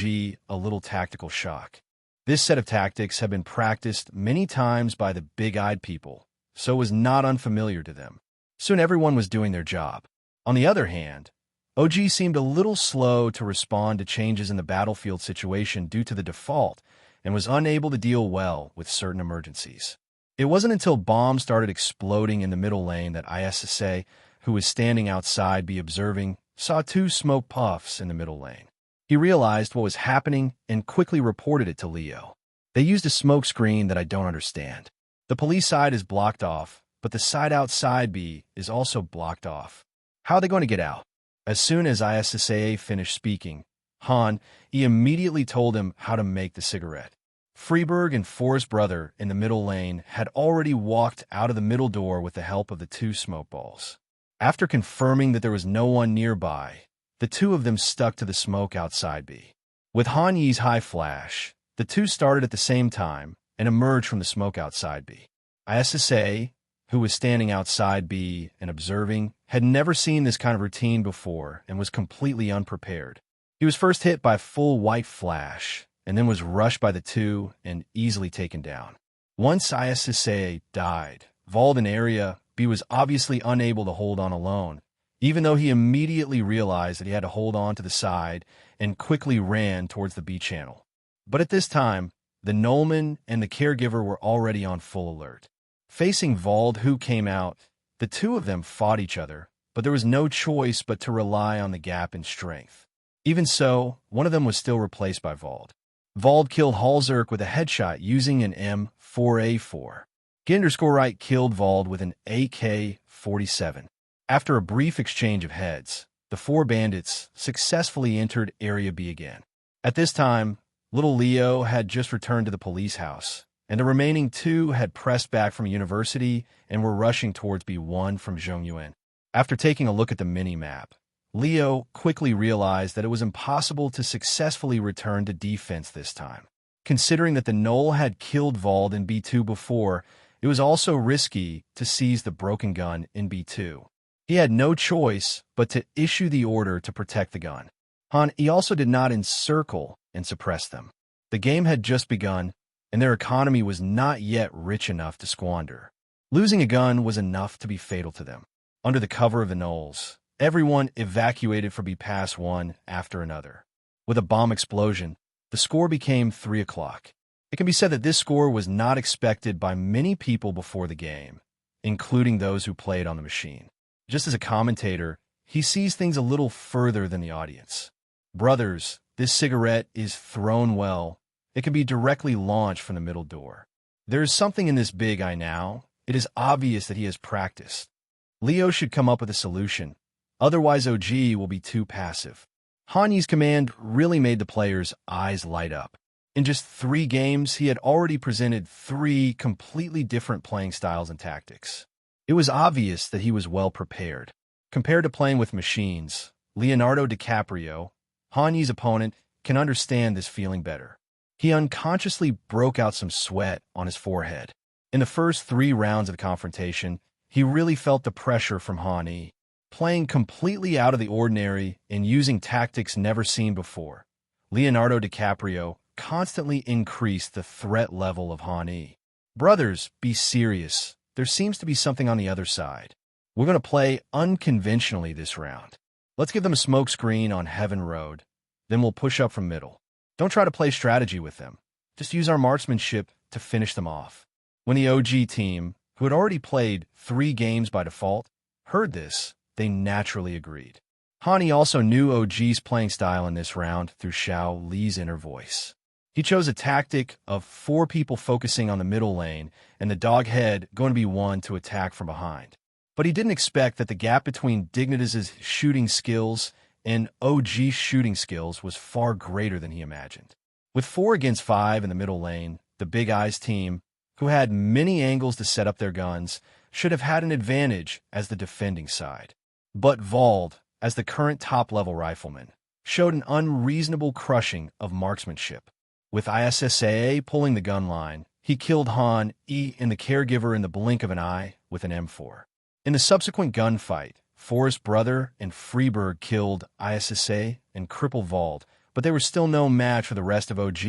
Speaker 2: a little tactical shock. This set of tactics had been practiced many times by the big-eyed people, so it was not unfamiliar to them. Soon everyone was doing their job. On the other hand, OG seemed a little slow to respond to changes in the battlefield situation due to the default and was unable to deal well with certain emergencies. It wasn't until bombs started exploding in the middle lane that ISSA, who was standing outside be observing, saw 2 smoke puffs in the middle lane. He realized what was happening and quickly reported it to Leo. They used a smoke screen that I don't understand. The police side is blocked off, but the side outside B is also blocked off. How are they going to get out? As soon as ISSA finished speaking, he immediately told him how to make the cigarette. Freeburg and Forrest Brother in the middle lane had already walked out of the middle door with the help of the 2 smoke balls. After confirming that there was no one nearby, the 2 of them stuck to the smoke outside B. With Han Yi's high flash, the 2 started at the same time and emerged from the smoke outside B. ISSA, who was standing outside B and observing, had never seen this kind of routine before and was completely unprepared. He was first hit by a full white flash and then was rushed by the 2 and easily taken down. Once ISSA died, Vald in Area B was obviously unable to hold on alone, even though he immediately realized that he had to hold on to the side and quickly ran towards the B channel. But at this time, the Nolman and the caregiver were already on full alert. Facing Vald, who came out, the two of them fought each other, but there was no choice but to rely on the gap in strength. Even so, one of them was still replaced by Vald. Vald killed Halzerk with a headshot using an M4A4. Get_right killed Vald with an AK-47. After a brief exchange of heads, the four bandits successfully entered Area B again. At this time, little Leo had just returned to the police house, and the remaining two had pressed back from university and were rushing towards B1 from Zhongyuan. After taking a look at the mini-map, Leo quickly realized that it was impossible to successfully return to defense this time. Considering that the Knoll had killed Vald in B2 before, it was also risky to seize the broken gun in B2. He had no choice but to issue the order to protect the gun. He also did not encircle and suppress them. The game had just begun, and their economy was not yet rich enough to squander. Losing a gun was enough to be fatal to them. Under the cover of the Knolls, everyone evacuated for B-Pass one after another. With a bomb explosion, the score became 3 o'clock. It can be said that this score was not expected by many people before the game, including those who played on the machine. Just as a commentator, he sees things a little further than the audience. Brothers, this cigarette is thrown well. It can be directly launched from the middle door. There is something in this big eye now. It is obvious that he has practiced. Leo should come up with a solution. Otherwise, OG will be too passive. Hanyi's command really made the players' eyes light up. In just 3 games, he had already presented 3 completely different playing styles and tactics. It was obvious that he was well prepared. Compared to playing with machines, Leonardo DiCaprio, Hanyi's opponent, can understand this feeling better. He unconsciously broke out some sweat on his forehead. In the first 3 rounds of the confrontation, he really felt the pressure from Hanyi. Playing completely out of the ordinary and using tactics never seen before, Leonardo DiCaprio constantly increased the threat level of Hanyi. Brothers, be serious. There seems to be something on the other side. We're going to play unconventionally this round. Let's give them a smoke screen on Heaven Road. Then we'll push up from middle. Don't try to play strategy with them. Just use our marksmanship to finish them off. When the OG team, who had already played 3 games by default, heard this, they naturally agreed. Hanyi also knew OG's playing style in this round through Xiao Li's inner voice. He chose a tactic of 4 people focusing on the middle lane and the doghead going to be one to attack from behind. But he didn't expect that the gap between Dignitas' shooting skills and OG's shooting skills was far greater than he imagined. With 4 against 5 in the middle lane, the Big Eyes team, who had many angles to set up their guns, should have had an advantage as the defending side. But Vald, as the current top-level rifleman, showed an unreasonable crushing of marksmanship. With ISSAA pulling the gun line, he killed Han E and the caregiver in the blink of an eye with an M4. In the subsequent gunfight, Forrest Brother and Freeberg killed ISSA and crippled Vald, but they were still no match for the rest of OG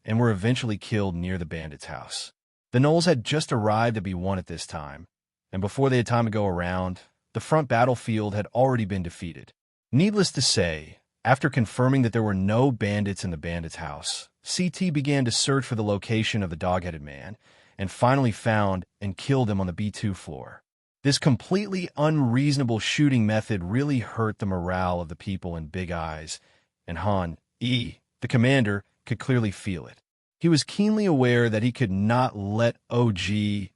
Speaker 2: and were eventually killed near the bandits' house. The Knolls had just arrived at B1 at this time, and before they had time to go around, the front battlefield had already been defeated. Needless to say, after confirming that there were no bandits in the bandits' house, CT began to search for the location of the dog-headed man and finally found and killed him on the B2 floor. This completely unreasonable shooting method really hurt the morale of the people in Big Eyes, and Han E, the commander, could clearly feel it. He was keenly aware that he could not let OG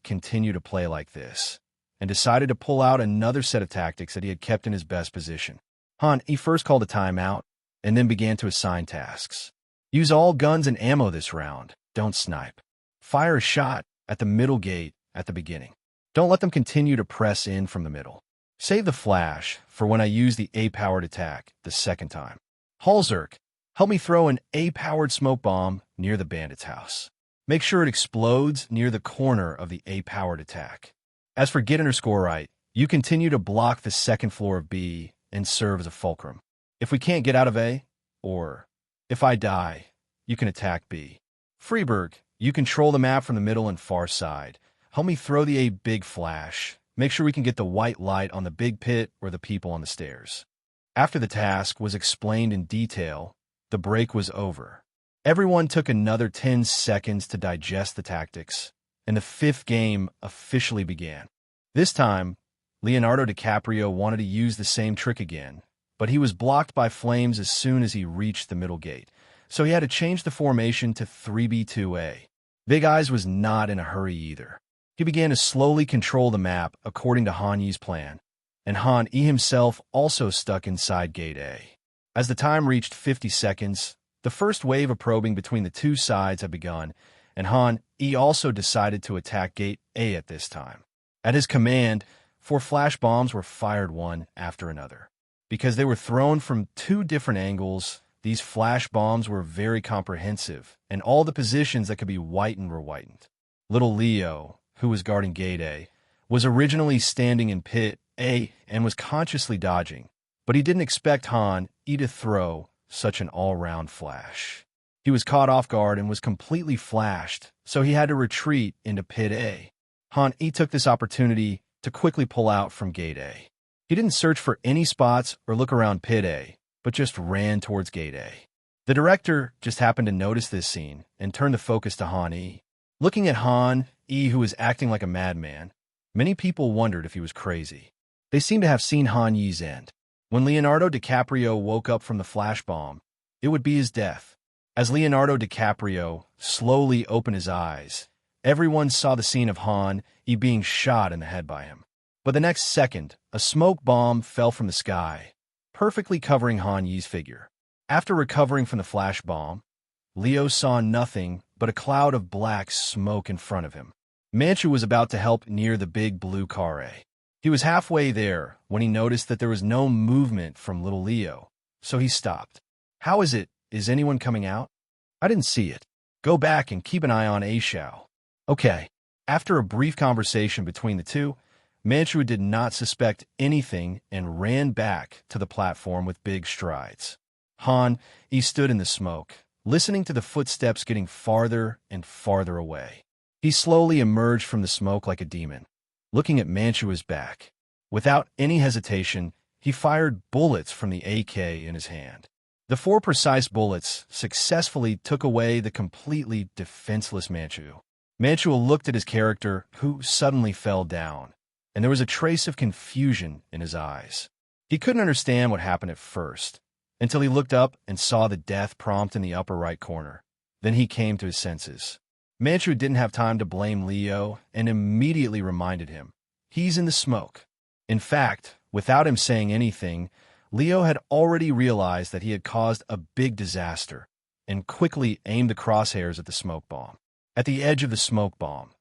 Speaker 2: continue to play like this, and decided to pull out another set of tactics that he had kept in his best position. Han E first called a timeout, and then began to assign tasks. Use all guns and ammo this round. Don't snipe. Fire a shot at the middle gate at the beginning. Don't let them continue to press in from the middle. Save the flash for when I use the A-powered attack the second time. Halzerk, help me throw an A-powered smoke bomb near the bandit's house. Make sure it explodes near the corner of the A-powered attack. As for Get_right, you continue to block the second floor of B and serve as a fulcrum. If we can't get out of A, or if I die, you can attack B. Freeberg, you control the map from the middle and far side. Help me throw the A big flash. Make sure we can get the white light on the big pit or the people on the stairs. After the task was explained in detail, the break was over. Everyone took another 10 seconds to digest the tactics, and the fifth game officially began. This time, Leonardo DiCaprio wanted to use the same trick again, but he was blocked by flames as soon as he reached the middle gate, so he had to change the formation to 3B2A. Big Eyes was not in a hurry either. He began to slowly control the map according to Han Yi's plan, and Han E himself also stuck inside Gate A. As the time reached 50 seconds, the first wave of probing between the two sides had begun, and Han E also decided to attack Gate A at this time. At his command, 4 flash bombs were fired one after another. Because they were thrown from 2 different angles, these flash bombs were very comprehensive, and all the positions that could be whitened were whitened. Little Leo, who was guarding Gate A, was originally standing in Pit A and was consciously dodging, but he didn't expect Han E to throw such an all-round flash. He was caught off guard and was completely flashed, so he had to retreat into Pit A. Han E took this opportunity to quickly pull out from Gate A. He didn't search for any spots or look around Pit A, but just ran towards Gate A. The director just happened to notice this scene and turned the focus to Han E. Looking at Han E, who was acting like a madman, many people wondered if he was crazy. They seemed to have seen Han Yi's end. When Leonardo DiCaprio woke up from the flash bomb, it would be his death. As Leonardo DiCaprio slowly opened his eyes, everyone saw the scene of Han E being shot in the head by him. But the next second, a smoke bomb fell from the sky, perfectly covering Han Yi's figure. After recovering from the flash bomb, Leo saw nothing but a cloud of black smoke in front of him. Manchu was about to help near the big blue car A. He was halfway there when he noticed that there was no movement from little Leo, so he stopped. "How is it? Is anyone coming out?" "I didn't see it." "Go back and keep an eye on A Shao." "Okay." After a brief conversation between the two, Manchu did not suspect anything and ran back to the platform with big strides. Han E stood in the smoke, listening to the footsteps getting farther and farther away. He slowly emerged from the smoke like a demon, looking at Manchu's back. Without any hesitation, he fired bullets from the AK in his hand. The 4 precise bullets successfully took away the completely defenseless Manchu. Manchu looked at his character, who suddenly fell down, and there was a trace of confusion in his eyes. He couldn't understand what happened at first, until he looked up and saw the death prompt in the upper right corner. Then he came to his senses. Manchu didn't have time to blame Leo and immediately reminded him, he's in the smoke. In fact, without him saying anything, Leo had already realized that he had caused a big disaster and quickly aimed the crosshairs at the smoke bomb. At the edge of the smoke bomb,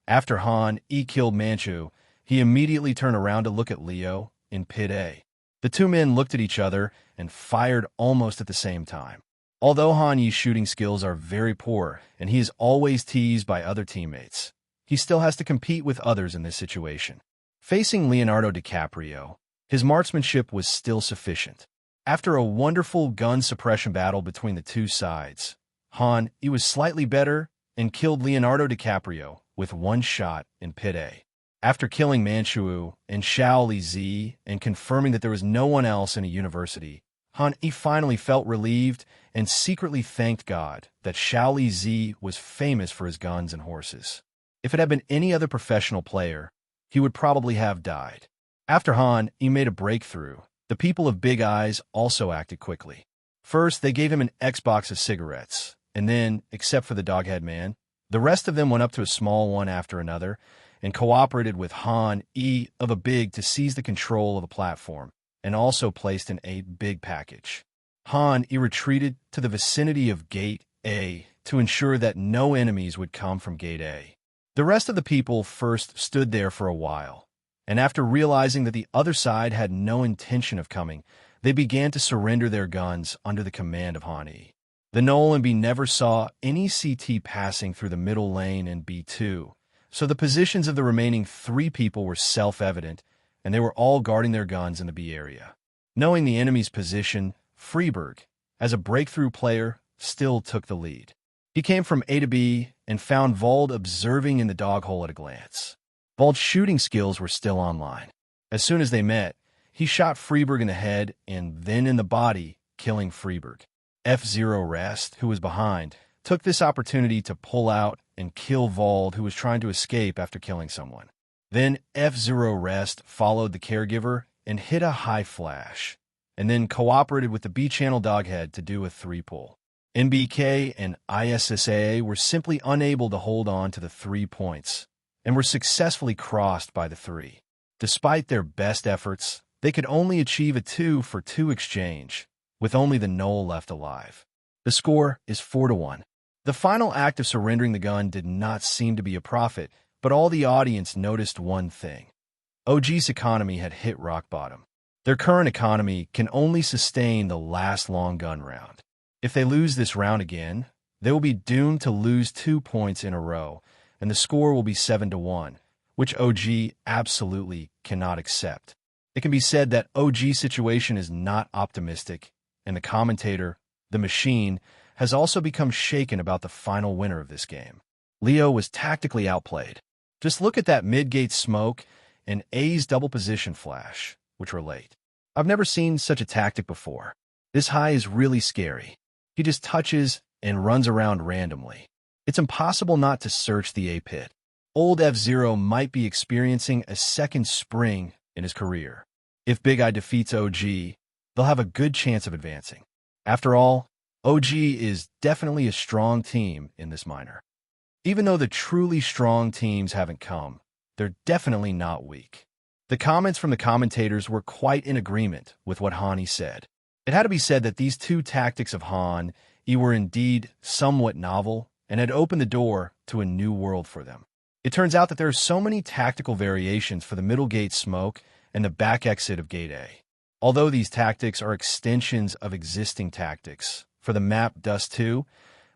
Speaker 2: after Han E killed Manchu, he immediately turned around to look at Leo in Pit A. The 2 men looked at each other and fired almost at the same time. Although Han Yi's shooting skills are very poor and he is always teased by other teammates, he still has to compete with others in this situation. Facing Leonardo DiCaprio, his marksmanship was still sufficient. After a wonderful gun suppression battle between the two sides, Han E was slightly better and killed Leonardo DiCaprio with 1 shot in Pit A. After killing Manchu and Shaoli Z and confirming that there was no one else in a university, Han E finally felt relieved and secretly thanked God that Shaoli Z was famous for his guns and horses. If it had been any other professional player, he would probably have died. After Han E made a breakthrough, the people of Big Eyes also acted quickly. First, they gave him an Xbox of cigarettes, and then, except for the Doghead Man, the rest of them went up to a small one after another and cooperated with Han E of a Big to seize the control of the platform, and also placed in a big package. Han E retreated to the vicinity of Gate A to ensure that no enemies would come from Gate A. The rest of the people first stood there for a while, and after realizing that the other side had no intention of coming, they began to surrender their guns under the command of Han E. The Noel and B never saw any CT passing through the middle lane in B2, so the positions of the remaining 3 people were self-evident, and they were all guarding their guns in the B area. Knowing the enemy's position, Freeberg, as a breakthrough player, still took the lead. He came from A to B and found Vold observing in the dog hole at a glance. Vold's shooting skills were still online. As soon as they met, he shot Freeberg in the head and then in the body, killing Freeberg. F0 Rest, who was behind, took this opportunity to pull out and kill Vald, who was trying to escape after killing someone. Then F0 Rest followed the caregiver and hit a high flash, and then cooperated with the B-Channel Doghead to do a 3-pull. MBK and ISSAA were simply unable to hold on to the 3 points, and were successfully crossed by the 3. Despite their best efforts, they could only achieve a 2-for-2 exchange, with only the Knoll left alive. The score is 4-1. The final act of surrendering the gun did not seem to be a profit, but all the audience noticed one thing. OG's economy had hit rock bottom. Their current economy can only sustain the last long gun round. If they lose this round again, they will be doomed to lose 2 points in a row, and the score will be 7-1, which OG absolutely cannot accept. It can be said that OG's situation is not optimistic, and the commentator, the machine, has also become shaken about the final winner of this game. Leo was tactically outplayed. Just look at that mid-gate smoke and A's double position flash, which were late. I've never seen such a tactic before. This high is really scary. He just touches and runs around randomly. It's impossible not to search the A pit. Old F0 might be experiencing a second spring in his career. If Big Eye defeats OG, they'll have a good chance of advancing. After all, OG is definitely a strong team in this minor. Even though the truly strong teams haven't come, they're definitely not weak. The comments from the commentators were quite in agreement with what Hani said. It had to be said that these 2 tactics of Han were indeed somewhat novel and had opened the door to a new world for them. It turns out that there are so many tactical variations for the middle gate smoke and the back exit of gate A. Although these tactics are extensions of existing tactics, for the map Dust 2,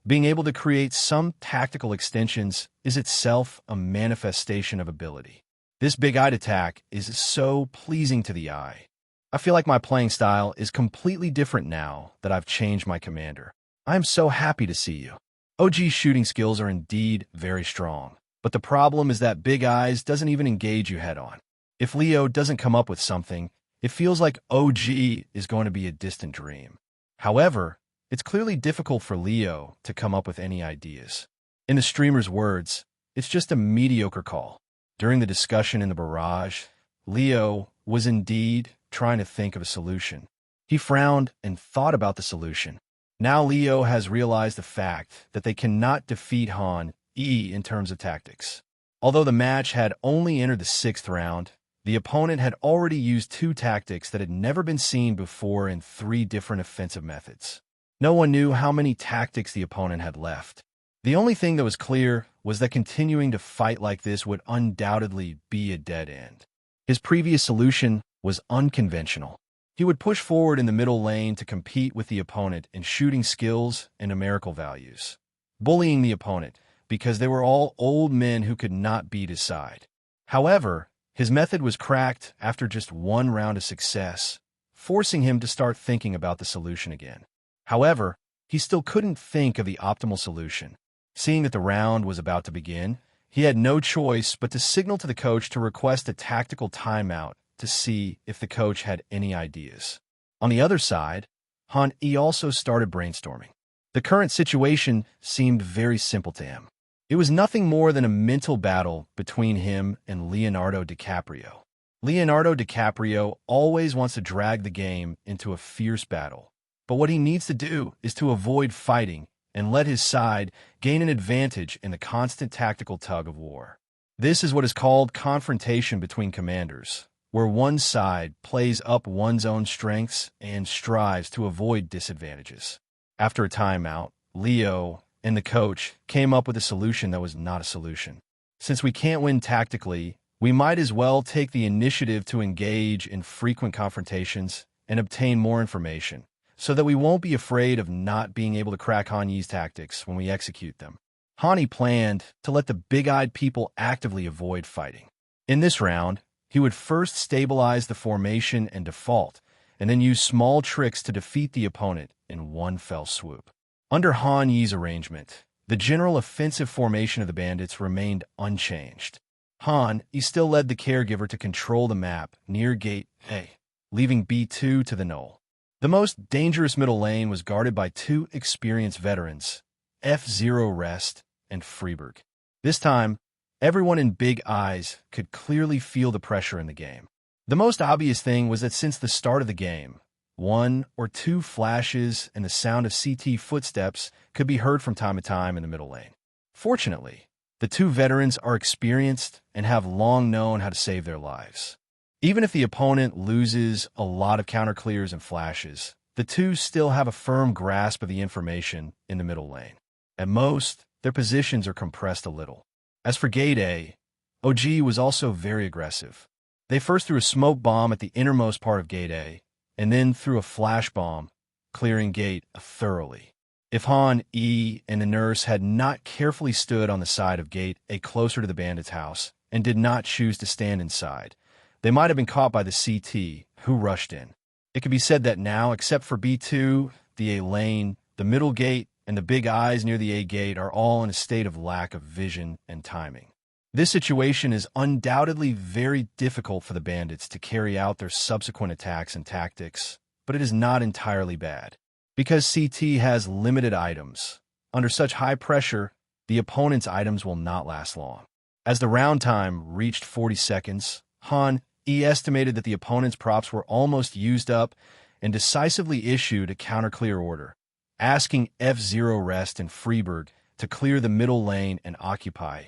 Speaker 2: being able to create some tactical extensions is itself a manifestation of ability. This big-eyed attack is so pleasing to the eye. I feel like my playing style is completely different now that I've changed my commander. I am so happy to see you. OG's shooting skills are indeed very strong, but the problem is that Big Eyes doesn't even engage you head-on. If Leo doesn't come up with something, it feels like OG is going to be a distant dream. However, it's clearly difficult for Leo to come up with any ideas. In the streamer's words, it's just a mediocre call. During the discussion in the barrage, Leo was indeed trying to think of a solution. He frowned and thought about the solution. Now Leo has realized the fact that they cannot defeat Han in terms of tactics. Although the match had only entered the 6th round, the opponent had already used 2 tactics that had never been seen before in 3 different offensive methods. No one knew how many tactics the opponent had left. The only thing that was clear was that continuing to fight like this would undoubtedly be a dead end. His previous solution was unconventional. He would push forward in the middle lane to compete with the opponent in shooting skills and numerical values, bullying the opponent because they were all old men who could not beat his side. However, his method was cracked after just 1 round of success, forcing him to start thinking about the solution again. However, he still couldn't think of the optimal solution. Seeing that the round was about to begin, he had no choice but to signal to the coach to request a tactical timeout to see if the coach had any ideas. On the other side, Han also started brainstorming. The current situation seemed very simple to him. It was nothing more than a mental battle between him and Leonardo DiCaprio. Leonardo DiCaprio always wants to drag the game into a fierce battle. But what he needs to do is to avoid fighting and let his side gain an advantage in the constant tactical tug of war. This is what is called confrontation between commanders, where one side plays up one's own strengths and strives to avoid disadvantages. After a timeout, Leo and the coach came up with a solution that was not a solution. Since we can't win tactically, we might as well take the initiative to engage in frequent confrontations and obtain more information, so that we won't be afraid of not being able to crack Hanyi's tactics when we execute them. Hani planned to let the big-eyed people actively avoid fighting. In this round, he would first stabilize the formation and default, and then use small tricks to defeat the opponent in one fell swoop. Under Hanyi's arrangement, the general offensive formation of the bandits remained unchanged. Han still led the caregiver to control the map near Gate A, leaving B2 to the Knoll. The most dangerous middle lane was guarded by 2 experienced veterans, F0 Rest and Freiburg. This time, everyone in Big Eyes could clearly feel the pressure in the game. The most obvious thing was that since the start of the game, one or two flashes and the sound of CT footsteps could be heard from time to time in the middle lane. Fortunately, the two veterans are experienced and have long known how to save their lives. Even if the opponent loses a lot of counter clears and flashes, the two still have a firm grasp of the information in the middle lane. At most, their positions are compressed a little. As for Gate A, OG was also very aggressive. They first threw a smoke bomb at the innermost part of Gate A, and then threw a flash bomb, clearing Gate thoroughly. If Han, E, and the nurse had not carefully stood on the side of Gate A closer to the bandit's house and did not choose to stand inside, they might have been caught by the CT, who rushed in. It can be said that now, except for B2, the A lane, the middle gate, and the big eyes near the A gate are all in a state of lack of vision and timing. This situation is undoubtedly very difficult for the bandits to carry out their subsequent attacks and tactics, but it is not entirely bad. Because CT has limited items, under such high pressure, the opponent's items will not last long. As the round time reached 40 seconds, Han E estimated that the opponent's props were almost used up and decisively issued a counter-clear order, asking F0 Rest and Freiburg to clear the middle lane and occupy,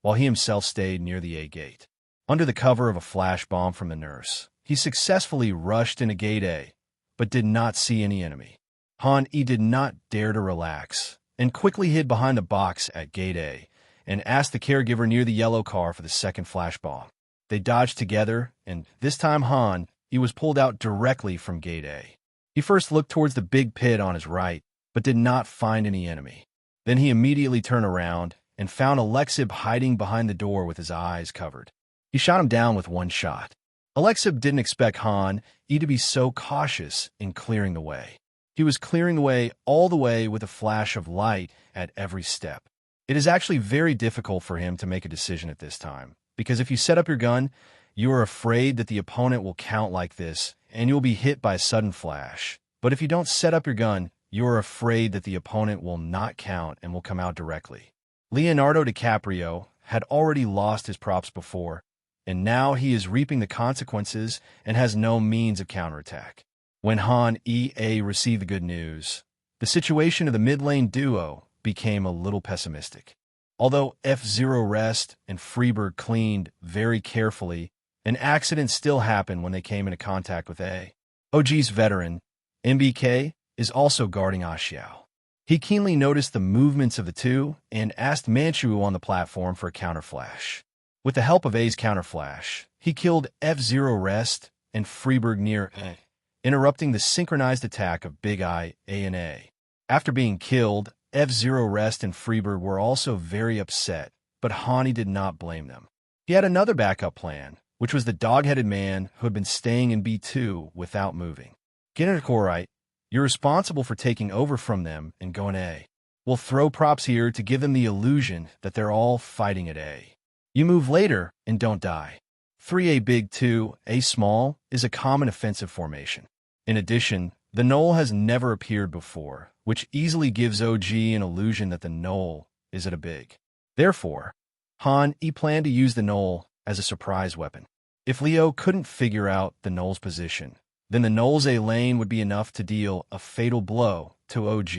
Speaker 2: while he himself stayed near the A gate. Under the cover of a flash bomb from the nurse, he successfully rushed into Gate A, but did not see any enemy. Han E did not dare to relax, and quickly hid behind the box at Gate A, and asked the caregiver near the yellow car for the second flash bomb. They dodged together, and this time Han E was pulled out directly from Gate A. He first looked towards the big pit on his right, but did not find any enemy. Then he immediately turned around and found Alexib hiding behind the door with his eyes covered. He shot him down with one shot. Alexib didn't expect Han E to be so cautious in clearing the way. He was clearing the way all the way with a flash of light at every step. It is actually very difficult for him to make a decision at this time, because if you set up your gun, you are afraid that the opponent will count like this, and you'll be hit by a sudden flash. But if you don't set up your gun, you are afraid that the opponent will not count and will come out directly. Leonardo DiCaprio had already lost his props before, and now he is reaping the consequences and has no means of counterattack. When Han EA received the good news, the situation of the mid-lane duo became a little pessimistic. Although F0 Rest and Freiburg cleaned very carefully, an accident still happened when they came into contact with A. OG's veteran, MBK, is also guarding Ashiao. He keenly noticed the movements of the two and asked Manchu on the platform for a counterflash. With the help of A's counterflash, he killed F0 Rest and Freiburg near A, interrupting the synchronized attack of Big Eye A and A. After being killed, F0 Rest and Freiburg were also very upset, but Hani did not blame them. He had another backup plan, which was the dog-headed man who had been staying in B2 without moving. Get it right, you're responsible for taking over from them and going A. We'll throw props here to give them the illusion that they're all fighting at A. You move later and don't die. 3A big 2A small is a common offensive formation. In addition, the knoll has never appeared before, which easily gives OG an illusion that the knoll is at a big. Therefore, Han E planned to use the knoll as a surprise weapon. If Leo couldn't figure out the knoll's position, then the knoll's A lane would be enough to deal a fatal blow to OG.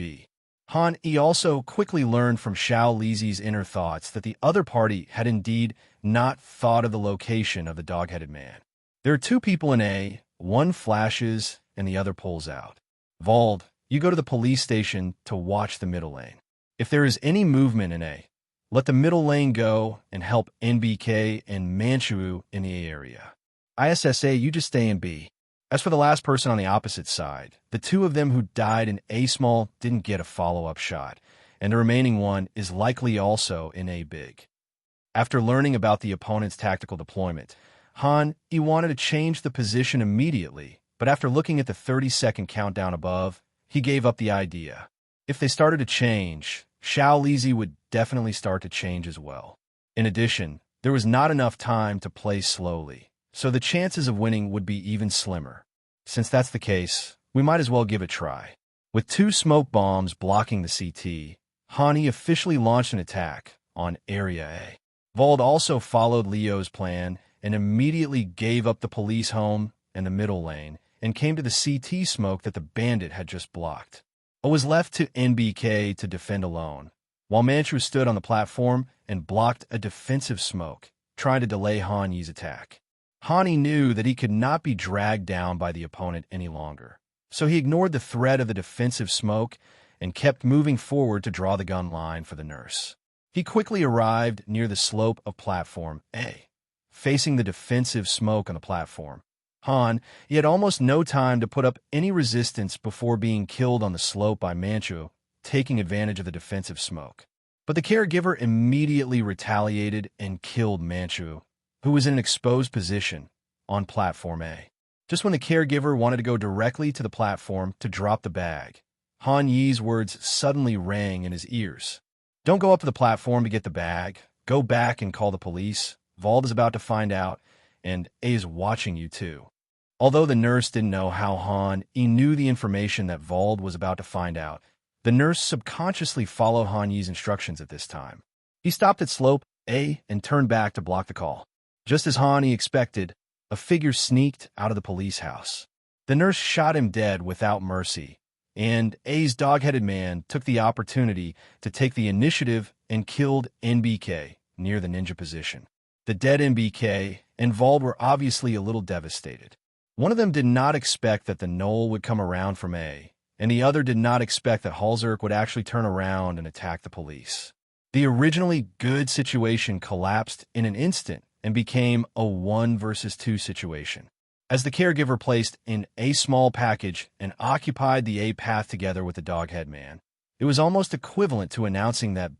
Speaker 2: Han E also quickly learned from Xiao Lizi's inner thoughts that the other party had indeed not thought of the location of the dog-headed man. There are two people in A, one flashes and the other pulls out. Vald, you go to the police station to watch the middle lane. If there is any movement in A, let the middle lane go and help NBK and Manchu in the A area. ISSA, you just stay in B. As for the last person on the opposite side, the two of them who died in A small didn't get a follow-up shot, and the remaining one is likely also in A big. After learning about the opponent's tactical deployment, Han E wanted to change the position immediately, but after looking at the 30-second countdown above, he gave up the idea. If they started to change, Xiao Lizi would definitely start to change as well. In addition, there was not enough time to play slowly, so the chances of winning would be even slimmer. Since that's the case, we might as well give it a try. With two smoke bombs blocking the CT, Hani officially launched an attack on Area A. Vald also followed Leo's plan and immediately gave up the police home and the middle lane and came to the CT smoke that the bandit had just blocked. It was left to NBK to defend alone, while Manchu stood on the platform and blocked a defensive smoke, trying to delay Hanyi's attack. Hani knew that he could not be dragged down by the opponent any longer, so he ignored the threat of the defensive smoke and kept moving forward to draw the gun line for the nurse. He quickly arrived near the slope of platform A, facing the defensive smoke on the platform. He had almost no time to put up any resistance before being killed on the slope by Manchu, taking advantage of the defensive smoke. But the caregiver immediately retaliated and killed Manchu, who was in an exposed position on platform A. Just when the caregiver wanted to go directly to the platform to drop the bag, Han Yi's words suddenly rang in his ears. "Don't go up to the platform to get the bag. Go back and call the police. Vald is about to find out, and A is watching you too." Although the nurse didn't know how Han Yi knew the information that Vald was about to find out, the nurse subconsciously followed Han Yi's instructions at this time. He stopped at slope A and turned back to block the call. Just as Han Yi expected, a figure sneaked out of the police house. The nurse shot him dead without mercy, and A's dog-headed man took the opportunity to take the initiative and killed NBK near the ninja position. The dead NBK and Vald were obviously a little devastated. One of them did not expect that the Knoll would come around from A, and the other did not expect that Halzerk would actually turn around and attack the police. The originally good situation collapsed in an instant and became a 1 versus 2 situation. As the caregiver placed in a small package and occupied the A path together with the doghead man, it was almost equivalent to announcing that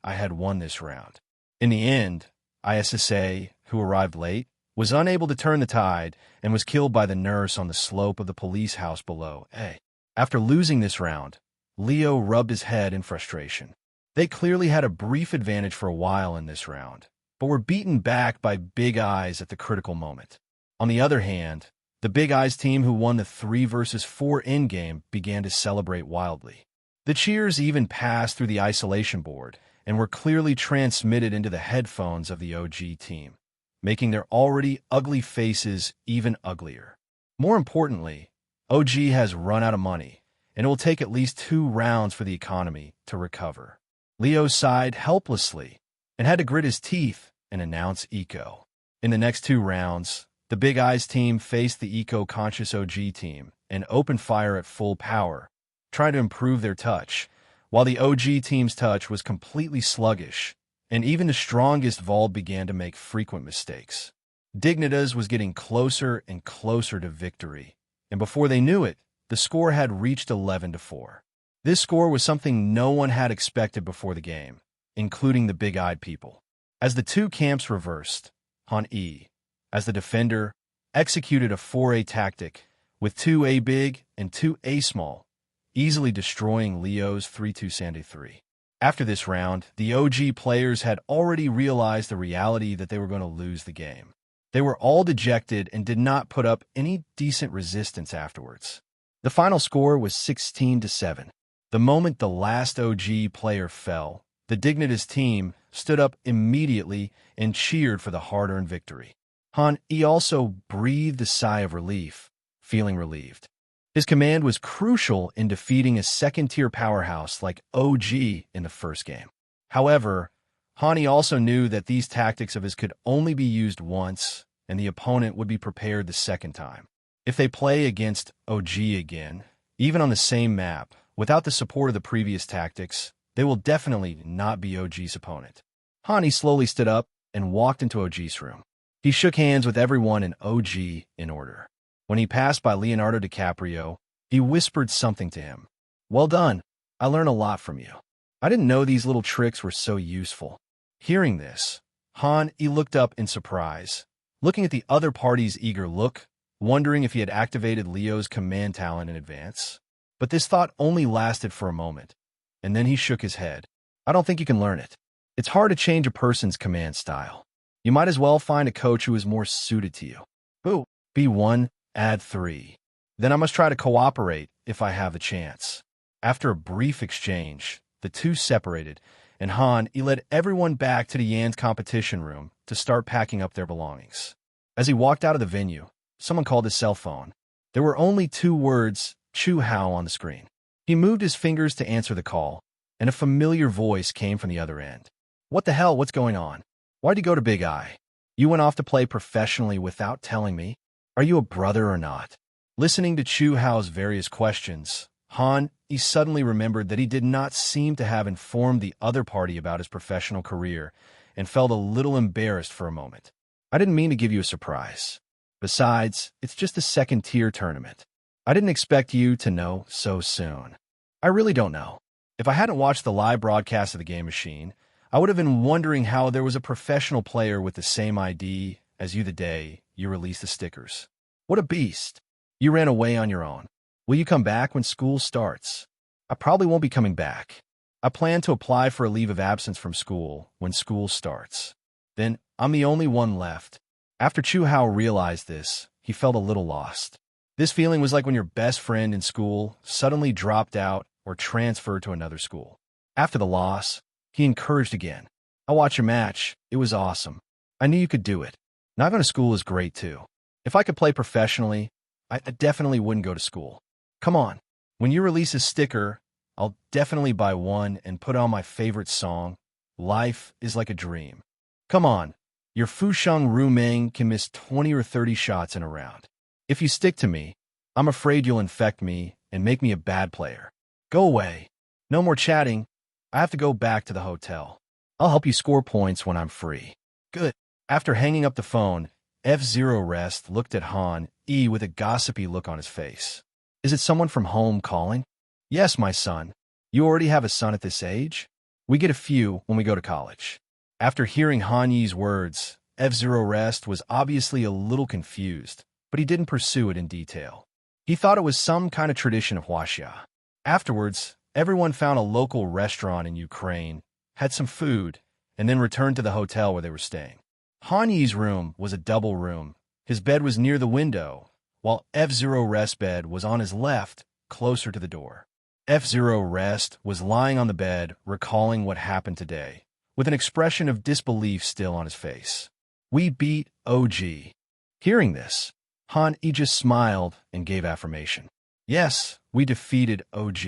Speaker 2: I had won this round. In the end, ISSA, who arrived late, was unable to turn the tide and was killed by the nurse on the slope of the police house below A. After losing this round, Leo rubbed his head in frustration. They clearly had a brief advantage for a while in this round, but were beaten back by Big Eyes at the critical moment. On the other hand, the Big Eyes team who won the 3 versus 4 endgame began to celebrate wildly. The cheers even passed through the isolation board and were clearly transmitted into the headphones of the OG team, making their already ugly faces even uglier. More importantly, OG has run out of money, and it will take at least 2 rounds for the economy to recover. Leo sighed helplessly and had to grit his teeth and announce eco. In the next 2 rounds, the Big Eyes team faced the eco-conscious OG team and opened fire at full power, trying to improve their touch, while the OG team's touch was completely sluggish, and even the strongest Vald began to make frequent mistakes. Dignitas was getting closer and closer to victory, and before they knew it, the score had reached 11-4. This score was something no one had expected before the game, including the big-eyed people. As the 2 camps reversed, Han Yi, as the defender, executed a 4A tactic with 2A big and 2A small, easily destroying Leo's 3-2 Sande 3. After this round, the OG players had already realized the reality that they were going to lose the game. They were all dejected and did not put up any decent resistance afterwards. The final score was 16-7. The moment the last OG player fell, the Dignitas team stood up immediately and cheered for the hard-earned victory. Han Yi also breathed a sigh of relief, feeling relieved. His command was crucial in defeating a second-tier powerhouse like OG in the first game. However, Hani also knew that these tactics of his could only be used once, and the opponent would be prepared the second time. If they play against OG again, even on the same map, without the support of the previous tactics, they will definitely not be OG's opponent. Hani slowly stood up and walked into OG's room. He shook hands with everyone in OG in order. When he passed by Leonardo DiCaprio, he whispered something to him. "Well done. I learned a lot from you. I didn't know these little tricks were so useful." Hearing this, Han Yi looked up in surprise, looking at the other party's eager look, wondering if he had activated Leo's command talent in advance. But this thought only lasted for a moment, and then he shook his head. "I don't think you can learn it. It's hard to change a person's command style. You might as well find a coach who is more suited to you." "Who?" "B1, add 3. Then I must try to cooperate if I have the chance." After a brief exchange, the two separated, and Han, he led everyone back to the Yan's competition room to start packing up their belongings. As he walked out of the venue, someone called his cell phone. There were only 2 words, Chu Hao, on the screen. He moved his fingers to answer the call, and a familiar voice came from the other end. What the hell? What's going on? Why'd you go to Big Eye? You went off to play professionally without telling me? Are you a brother or not? Listening to Chu Hao's various questions, Han, he suddenly remembered that he did not seem to have informed the other party about his professional career and felt a little embarrassed for a moment. I didn't mean to give you a surprise. Besides, it's just a second-tier tournament. I didn't expect you to know so soon. I really don't know. If I hadn't watched the live broadcast of the game machine, I would have been wondering how there was a professional player with the same ID as you the day you released the stickers. What a beast. You ran away on your own. Will you come back when school starts? I probably won't be coming back. I plan to apply for a leave of absence from school when school starts. Then I'm the only one left. After Chu Hao realized this, he felt a little lost. This feeling was like when your best friend in school suddenly dropped out or transferred to another school. After the loss, he encouraged again. I watched your match. It was awesome. I knew you could do it. Not going to school is great too. If I could play professionally, I definitely wouldn't go to school. Come on. When you release a sticker, I'll definitely buy one and put on my favorite song, Life is Like a Dream. Come on. Your Fusheng Rumeng can miss 20 or 30 shots in a round. If you stick to me, I'm afraid you'll infect me and make me a bad player. Go away. No more chatting. I have to go back to the hotel. I'll help you score points when I'm free. Good. After hanging up the phone, F-Zero Rest looked at Han E with a gossipy look on his face. Is it someone from home calling? Yes, my son. You already have a son at this age? We get a few when we go to college. After hearing Han Yi's words, F-Zero Rest was obviously a little confused, but he didn't pursue it in detail. He thought it was some kind of tradition of Huaxia. Afterwards, everyone found a local restaurant in Ukraine, had some food, and then returned to the hotel where they were staying. Han Yi's room was a double room. His bed was near the window, while F-Zero Rest's bed was on his left, closer to the door. F-Zero Rest was lying on the bed, recalling what happened today, with an expression of disbelief still on his face. We beat OG. Hearing this, Han Yi just smiled and gave affirmation. Yes, we defeated OG.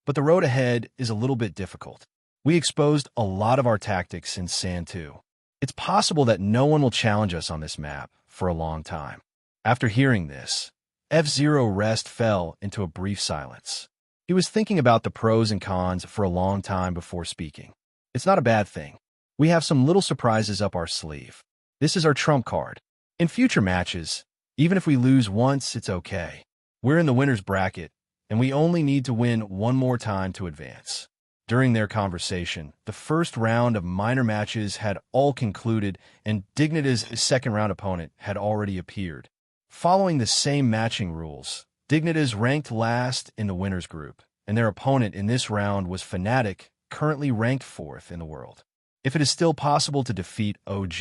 Speaker 2: But the road ahead is a little bit difficult. We exposed a lot of our tactics in Sand 2. It's possible that no one will challenge us on this map for a long time. After hearing this, F-Zero Rest fell into a brief silence. He was thinking about the pros and cons for a long time before speaking. It's not a bad thing. We have some little surprises up our sleeve. This is our trump card. In future matches, even if we lose once, it's okay. We're in the winner's bracket, and we only need to win one more time to advance. During their conversation, the first round of minor matches had all concluded, and Dignitas' second-round opponent had already appeared. Following the same matching rules, Dignitas ranked last in the winners group, and their opponent in this round was Fnatic, currently ranked 4th in the world. If it is still possible to defeat OG,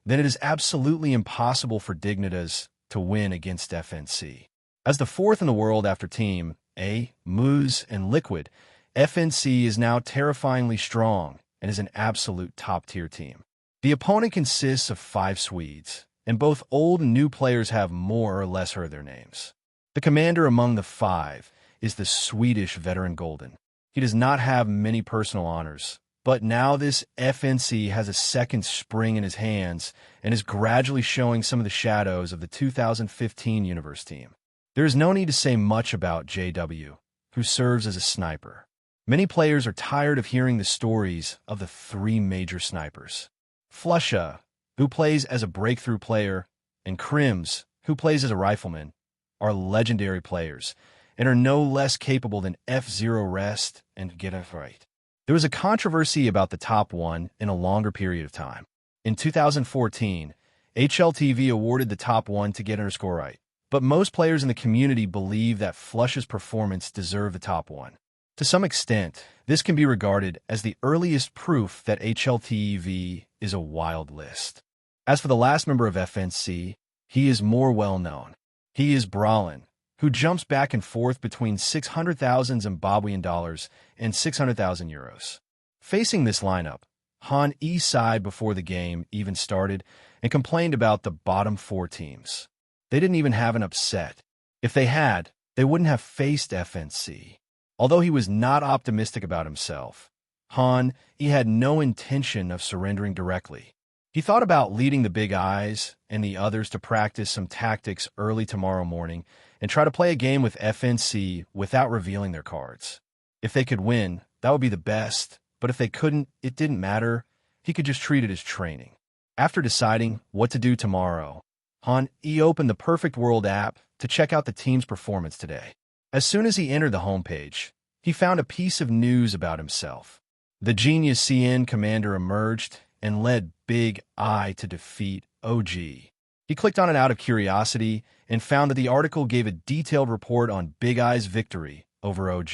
Speaker 2: then it is absolutely impossible for Dignitas to win against FNC. As the 4th in the world after Team A, Moose, and Liquid, FNC is now terrifyingly strong and is an absolute top-tier team. The opponent consists of 5 Swedes, and both old and new players have more or less heard their names. The commander among the 5 is the Swedish veteran Golden. He does not have many personal honors, but now this FNC has a second spring in his hands and is gradually showing some of the shadows of the 2015 Universe team. There is no need to say much about JW, who serves as a sniper. Many players are tired of hearing the stories of the 3 major snipers. Flusha, who plays as a breakthrough player, and Crims, who plays as a rifleman, are legendary players and are no less capable than F-Zero Rest and Get It Right. There was a controversy about the top 1 in a longer period of time. In 2014, HLTV awarded the top 1 to Get_Right, but most players in the community believe that Flusha's performance deserved the top 1. To some extent, this can be regarded as the earliest proof that HLTV is a wild list. As for the last member of FNC, he is more well known. He is Brawlin, who jumps back and forth between 600,000 Zimbabwean dollars and 600,000 euros. Facing this lineup, Han E sighed before the game even started and complained about the bottom 4 teams. They didn't even have an upset. If they had, they wouldn't have faced FNC. Although he was not optimistic about himself, Han E had no intention of surrendering directly. He thought about leading the Big Eyes and the others to practice some tactics early tomorrow morning and try to play a game with FNC without revealing their cards. If they could win, that would be the best, but if they couldn't, it didn't matter. He could just treat it as training. After deciding what to do tomorrow, Han E opened the Perfect World app to check out the team's performance today. As soon as he entered the homepage, he found a piece of news about himself. The Genius CN commander emerged and led Big I to defeat OG. He clicked on it out of curiosity and found that the article gave a detailed report on Big I's victory over OG.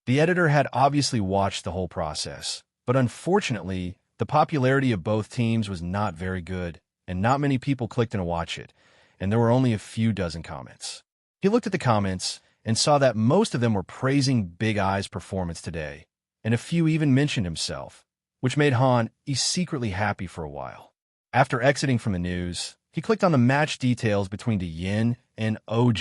Speaker 2: The editor had obviously watched the whole process, but unfortunately, the popularity of both teams was not very good, and not many people clicked to watch it, and there were only a few dozen comments. He looked at the comments and saw that most of them were praising Big I's performance today, and a few even mentioned himself, which made Han E secretly happy for a while. After exiting from the news, he clicked on the match details between the Yin and OG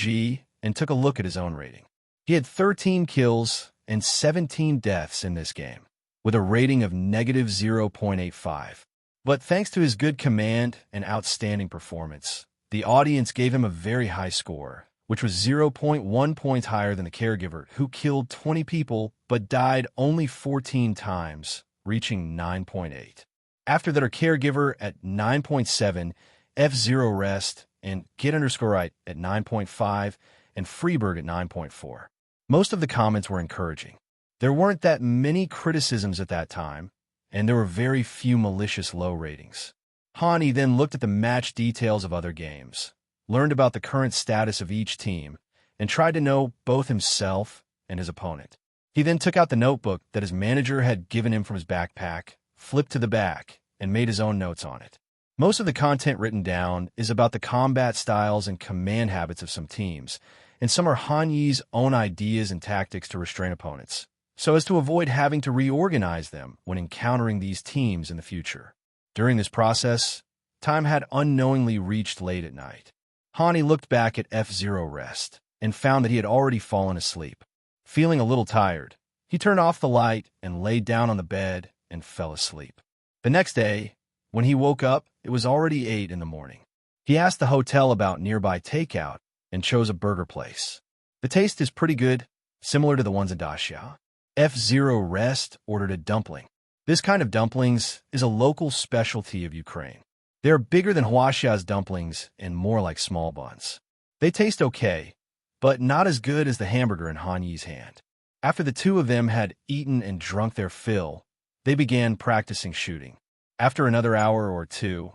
Speaker 2: and took a look at his own rating. He had 13 kills and 17 deaths in this game, with a rating of -0.85. But thanks to his good command and outstanding performance, the audience gave him a very high score, which was 0.1 points higher than the caregiver, who killed 20 people but died only 14 times, reaching 9.8. After that are caregiver at 9.7, F0 Rest, and Get_Right at 9.5, and Freeberg at 9.4. Most of the comments were encouraging. There weren't that many criticisms at that time, and there were very few malicious low ratings. Hani then looked at the match details of other games, learned about the current status of each team, and tried to know both himself and his opponent. He then took out the notebook that his manager had given him from his backpack, flipped to the back, and made his own notes on it. Most of the content written down is about the combat styles and command habits of some teams, and some are Han Yi's own ideas and tactics to restrain opponents, so as to avoid having to reorganize them when encountering these teams in the future. During this process, time had unknowingly reached late at night. Hani looked back at F0 Rest and found that he had already fallen asleep. Feeling a little tired, he turned off the light and laid down on the bed and fell asleep. The next day, when he woke up, it was already 8 in the morning. He asked the hotel about nearby takeout and chose a burger place. The taste is pretty good, similar to the ones in Daxia. F0 Rest ordered a dumpling. This kind of dumplings is a local specialty of Ukraine. They are bigger than Huaxia's dumplings and more like small buns. They taste okay, but not as good as the hamburger in Han Yi's hand. After the two of them had eaten and drunk their fill, they began practicing shooting. After another hour or two,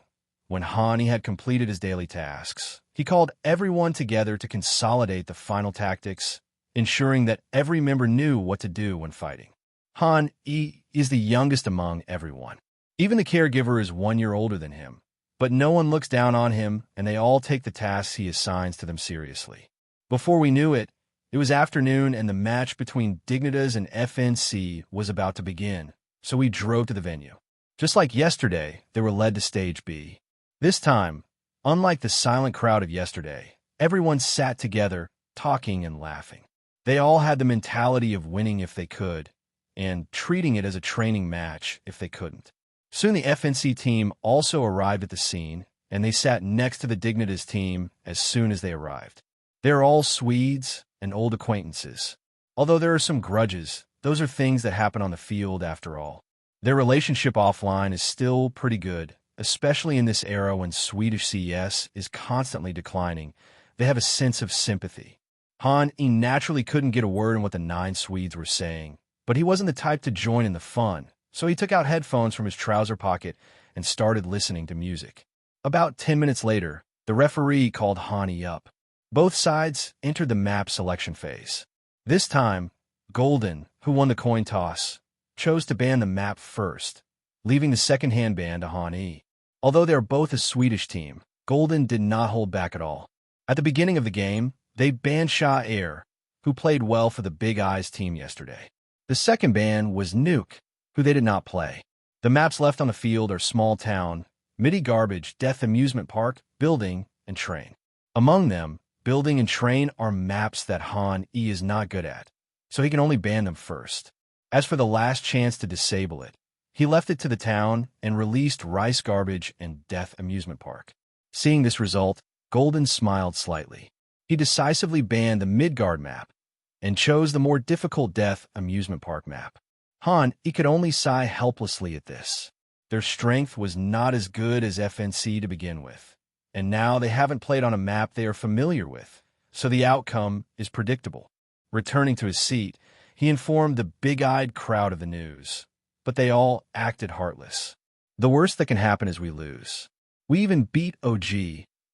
Speaker 2: when Hani had completed his daily tasks, he called everyone together to consolidate the final tactics, ensuring that every member knew what to do when fighting. Han E is the youngest among everyone. Even the caregiver is 1 year older than him, but no one looks down on him, and they all take the tasks he assigns to them seriously. Before we knew it, it was afternoon and the match between Dignitas and FNC was about to begin, so we drove to the venue. Just like yesterday, they were led to Stage B. This time, unlike the silent crowd of yesterday, everyone sat together, talking and laughing. They all had the mentality of winning if they could, and treating it as a training match if they couldn't. Soon the FNC team also arrived at the scene, and they sat next to the Dignitas team as soon as they arrived. They are all Swedes and old acquaintances. Although there are some grudges, those are things that happen on the field after all. Their relationship offline is still pretty good, especially in this era when Swedish CS is constantly declining. They have a sense of sympathy. Han E naturally couldn't get a word in what the 9 Swedes were saying, but he wasn't the type to join in the fun, so he took out headphones from his trouser pocket and started listening to music. About 10 minutes later, the referee called Han E up. Both sides entered the map selection phase. This time, Golden, who won the coin toss, chose to ban the map first, leaving the second-hand ban to Han E. Although they are both a Swedish team, Golden did not hold back at all. At the beginning of the game, They banned Sha Air, who played well for the Big Eyes team yesterday. The second ban was Nuke, who they did not play. The maps left on the field are Small Town, Midi Garbage, Death Amusement Park, Building, and Train. Among them, Building and Train are maps that Han E is not good at, so he can only ban them first. As for the last chance to disable it, he left it to the town and released Rice Garbage and Death Amusement Park. Seeing this result, Golden smiled slightly. He decisively banned the Midgard map and chose the more difficult Death Amusement Park map. Han E could only sigh helplessly at this. Their strength was not as good as FNC to begin with, and now they haven't played on a map they are familiar with, so the outcome is predictable. Returning to his seat, he informed the big-eyed crowd of the news, but they all acted heartless. The worst that can happen is we lose. We even beat OG,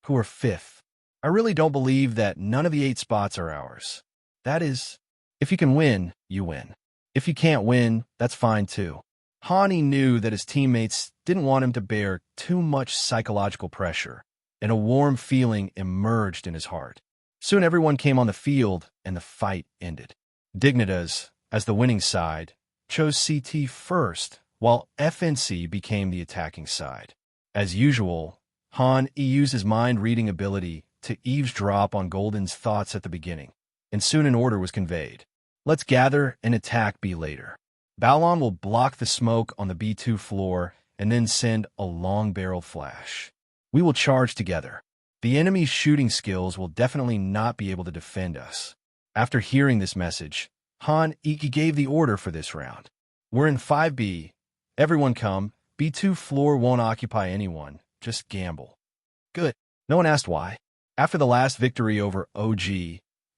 Speaker 2: who are 5th. I really don't believe that none of the 8 spots are ours. That is, if you can win, you win. If you can't win, that's fine too. Hani knew that his teammates didn't want him to bear too much psychological pressure, and a warm feeling emerged in his heart. Soon everyone came on the field, and the fight ended. Dignitas, as the winning side, chose CT first, while FNC became the attacking side. As usual, Han E used his mind-reading ability to eavesdrop on Golden's thoughts at the beginning, and soon an order was conveyed. Let's gather and attack B later. Balon will block the smoke on the B2 floor and then send a long-barreled flash. We will charge together. The enemy's shooting skills will definitely not be able to defend us. After hearing this message, Han Iki gave the order for this round. We're in 5B. Everyone come. B2 floor won't occupy anyone. Just gamble. Good. No one asked why. After the last victory over OG,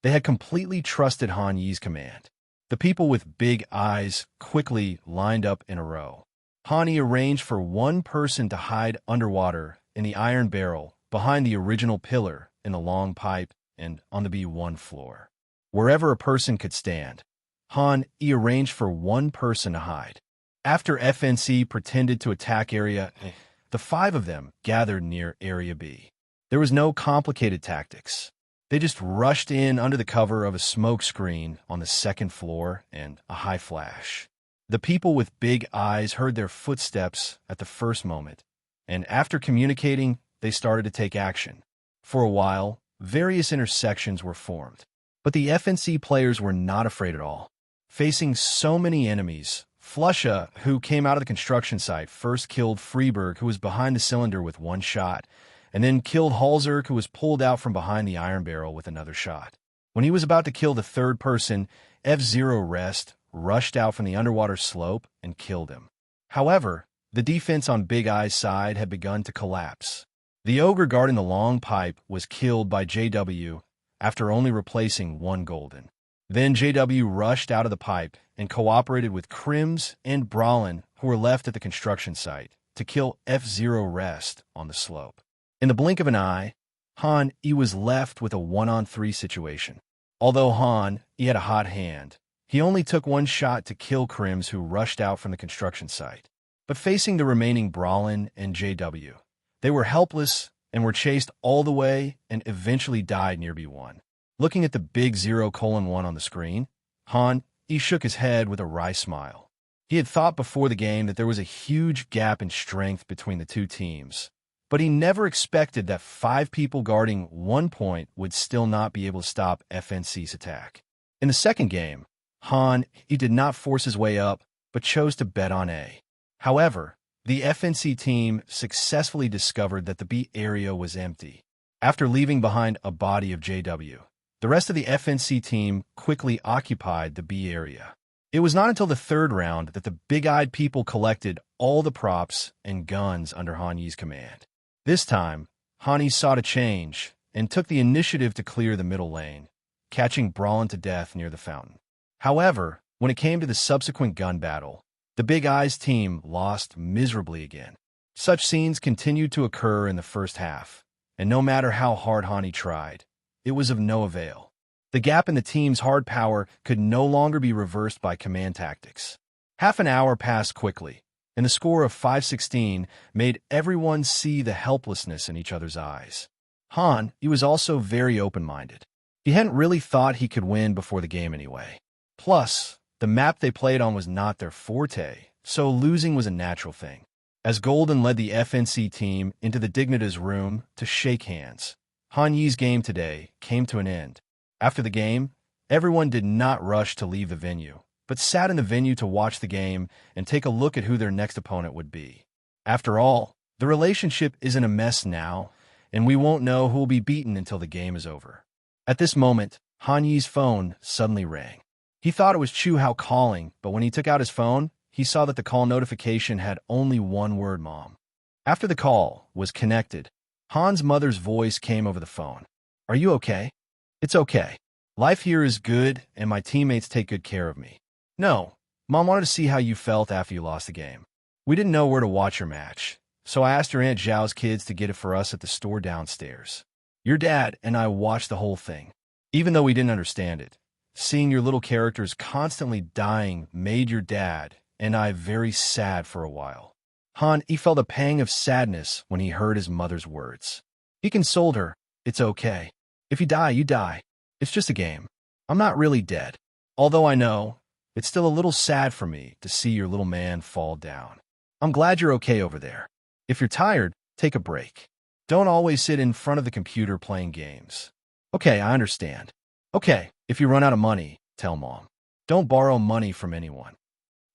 Speaker 2: they had completely trusted Han Yi's command. The people with big eyes quickly lined up in a row. Han Yi arranged for one person to hide underwater in the iron barrel behind the original pillar in the long pipe and on the B1 floor. Wherever a person could stand, Han Yi arranged for one person to hide. After FNC pretended to attack Area A, the 5 of them gathered near Area B. There was no complicated tactics. They just rushed in under the cover of a smoke screen on the second floor and a high flash. The people with big eyes heard their footsteps at the first moment, and after communicating, they started to take action. For a while, various intersections were formed, but the FNC players were not afraid at all. Facing so many enemies, Flusha, who came out of the construction site, first killed Freeberg, who was behind the cylinder with one shot, and then killed Halzerk, who was pulled out from behind the iron barrel with another shot. When he was about to kill the third person, F-Zero Rest rushed out from the underwater slope and killed him. However, the defense on Big Eye's side had begun to collapse. The ogre guarding the long pipe was killed by JW after only replacing one golden. Then JW rushed out of the pipe and cooperated with Crims and Brawlin, who were left at the construction site, to kill F-Zero Rest on the slope. In the blink of an eye, Han E was left with a 1-on-3 situation. Although Han E had a hot hand, he only took one shot to kill Crims, who rushed out from the construction site. But facing the remaining Brawlin and JW, they were helpless and were chased all the way and eventually died near B1. Looking at the big 0:1 on the screen, Han E shook his head with a wry smile. He had thought before the game that there was a huge gap in strength between the two teams, but he never expected that 5 people guarding 1 point would still not be able to stop FNC's attack. In the second game, Han E did not force his way up, but chose to bet on A. However, the FNC team successfully discovered that the B area was empty. After leaving behind a body of JW, the rest of the FNC team quickly occupied the B area. It was not until the third round that the big-eyed people collected all the props and guns under Han Yi's command. This time, Han Yi sought a change and took the initiative to clear the middle lane, catching Brawlin to death near the fountain. However, when it came to the subsequent gun battle, the Big Eyes team lost miserably again. Such scenes continued to occur in the first half, and no matter how hard Han Yi tried, it was of no avail. The gap in the team's hard power could no longer be reversed by command tactics. Half an hour passed quickly, and the score of 5-16 made everyone see the helplessness in each other's eyes. Han Yi was also very open-minded. He hadn't really thought he could win before the game anyway. Plus, the map they played on was not their forte, so losing was a natural thing. As Golden led the FNC team into the Dignitas room to shake hands, Han Yi's game today came to an end. After the game, everyone did not rush to leave the venue, but sat in the venue to watch the game and take a look at who their next opponent would be. After all, the relationship isn't a mess now, and we won't know who will be beaten until the game is over. At this moment, Han Yi's phone suddenly rang. He thought it was Chu Hao calling, but when he took out his phone, he saw that the call notification had only one word, Mom. After the call was connected, Han's mother's voice came over the phone. Are you okay? It's okay. Life here is good, and my teammates take good care of me. No, Mom wanted to see how you felt after you lost the game. We didn't know where to watch your match, so I asked your Aunt Zhao's kids to get it for us at the store downstairs. Your dad and I watched the whole thing. Even though we didn't understand it, seeing your little characters constantly dying made your dad and I very sad for a while. Han, he felt a pang of sadness when he heard his mother's words. He consoled her, it's okay. If you die, you die. It's just a game. I'm not really dead. Although I know, it's still a little sad for me to see your little man fall down. I'm glad you're okay over there. If you're tired, take a break. Don't always sit in front of the computer playing games. Okay, I understand. Okay, if you run out of money, tell Mom. Don't borrow money from anyone.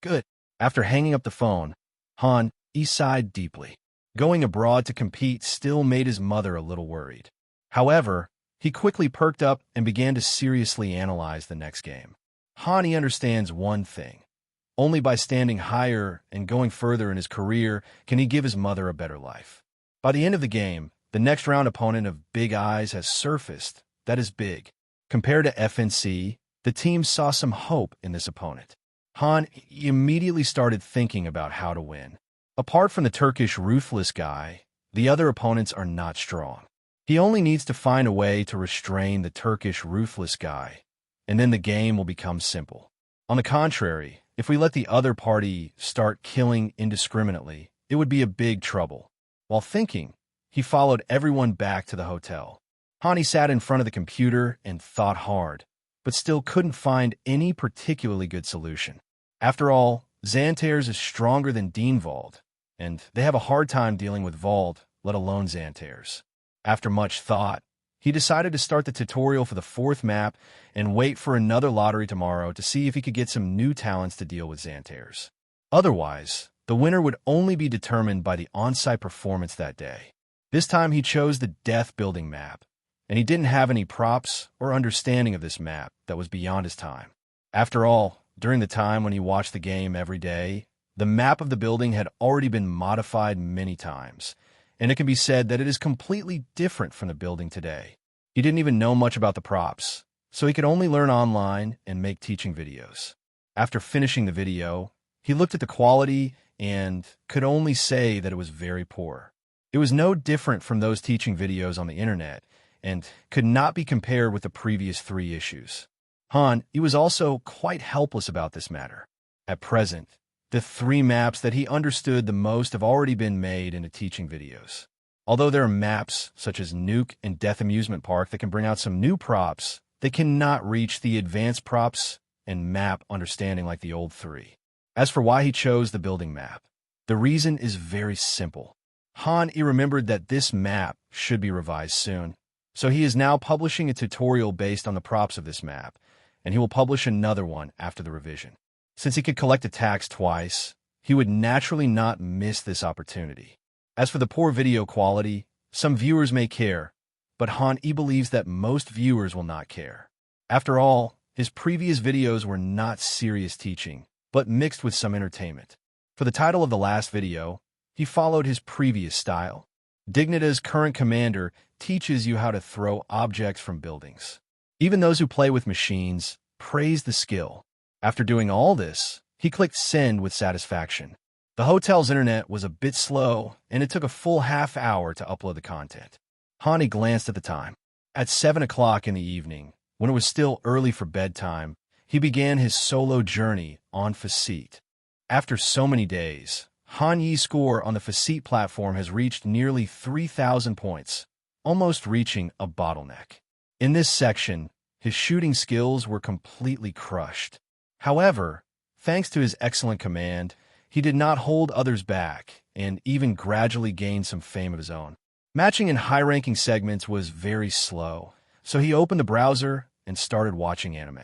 Speaker 2: Good. After hanging up the phone, Han, he sighed deeply. Going abroad to compete still made his mother a little worried. However, he quickly perked up and began to seriously analyze the next game. Han, he understands one thing. Only by standing higher and going further in his career can he give his mother a better life. By the end of the game, the next round opponent of Big Eyes has surfaced. That is big. Compared to FNC, the team saw some hope in this opponent. Han immediately started thinking about how to win. Apart from the Turkish ruthless guy, the other opponents are not strong. He only needs to find a way to restrain the Turkish ruthless guy, and then the game will become simple. On the contrary, if we let the other party start killing indiscriminately, it would be a big trouble. While thinking, he followed everyone back to the hotel. Han sat in front of the computer and thought hard, but still couldn't find any particularly good solution. After all, Xantares is stronger than Dienwald, and they have a hard time dealing with Wald, let alone Xantares. After much thought, he decided to start the tutorial for the 4th map and wait for another lottery tomorrow to see if he could get some new talents to deal with Xantares. Otherwise, the winner would only be determined by the on-site performance that day. This time he chose the Death Building map, and he didn't have any props or understanding of this map that was beyond his time. After all, during the time when he watched the game every day, the map of the building had already been modified many times, and it can be said that it is completely different from the building today. He didn't even know much about the props, so he could only learn online and make teaching videos. After finishing the video, he looked at the quality and could only say that it was very poor. It was no different from those teaching videos on the internet, and could not be compared with the previous 3 issues. Han, he was also quite helpless about this matter. At present, the 3 maps that he understood the most have already been made into teaching videos. Although there are maps such as Nuke and Death Amusement Park that can bring out some new props, they cannot reach the advanced props and map understanding like the old 3. As for why he chose the building map, the reason is very simple. Han, he remembered that this map should be revised soon. So he is now publishing a tutorial based on the props of this map, and he will publish another one after the revision. Since he could collect attacks twice, he would naturally not miss this opportunity. As for the poor video quality, some viewers may care, but Han believes that most viewers will not care. After all, his previous videos were not serious teaching, but mixed with some entertainment. For the title of the last video, he followed his previous style. Dignitas' current commander teaches you how to throw objects from buildings. Even those who play with machines praise the skill. After doing all this, he clicked send with satisfaction. The hotel's internet was a bit slow, and it took a full half hour to upload the content. Han glanced at the time. At 7 o'clock in the evening, when it was still early for bedtime, he began his solo journey on Faceit. After so many days, Han Yi's score on the Faceit platform has reached nearly 3,000 points, almost reaching a bottleneck. In this section, his shooting skills were completely crushed. However, thanks to his excellent command, he did not hold others back and even gradually gained some fame of his own. Matching in high-ranking segments was very slow, so he opened the browser and started watching anime.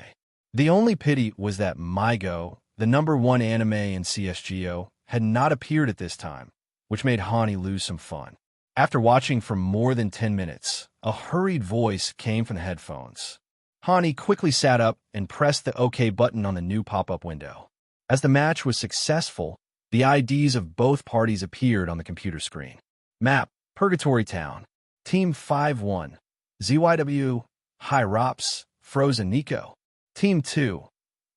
Speaker 2: The only pity was that MyGo, the #1 anime in CSGO, had not appeared at this time, which made Hani lose some fun. After watching for more than 10 minutes, a hurried voice came from the headphones. Hani quickly sat up and pressed the OK button on the new pop-up window. As the match was successful, the IDs of both parties appeared on the computer screen. Map: Purgatory Town. Team 5-1. ZYW, Hi Rops, Frozen Nico. Team 2.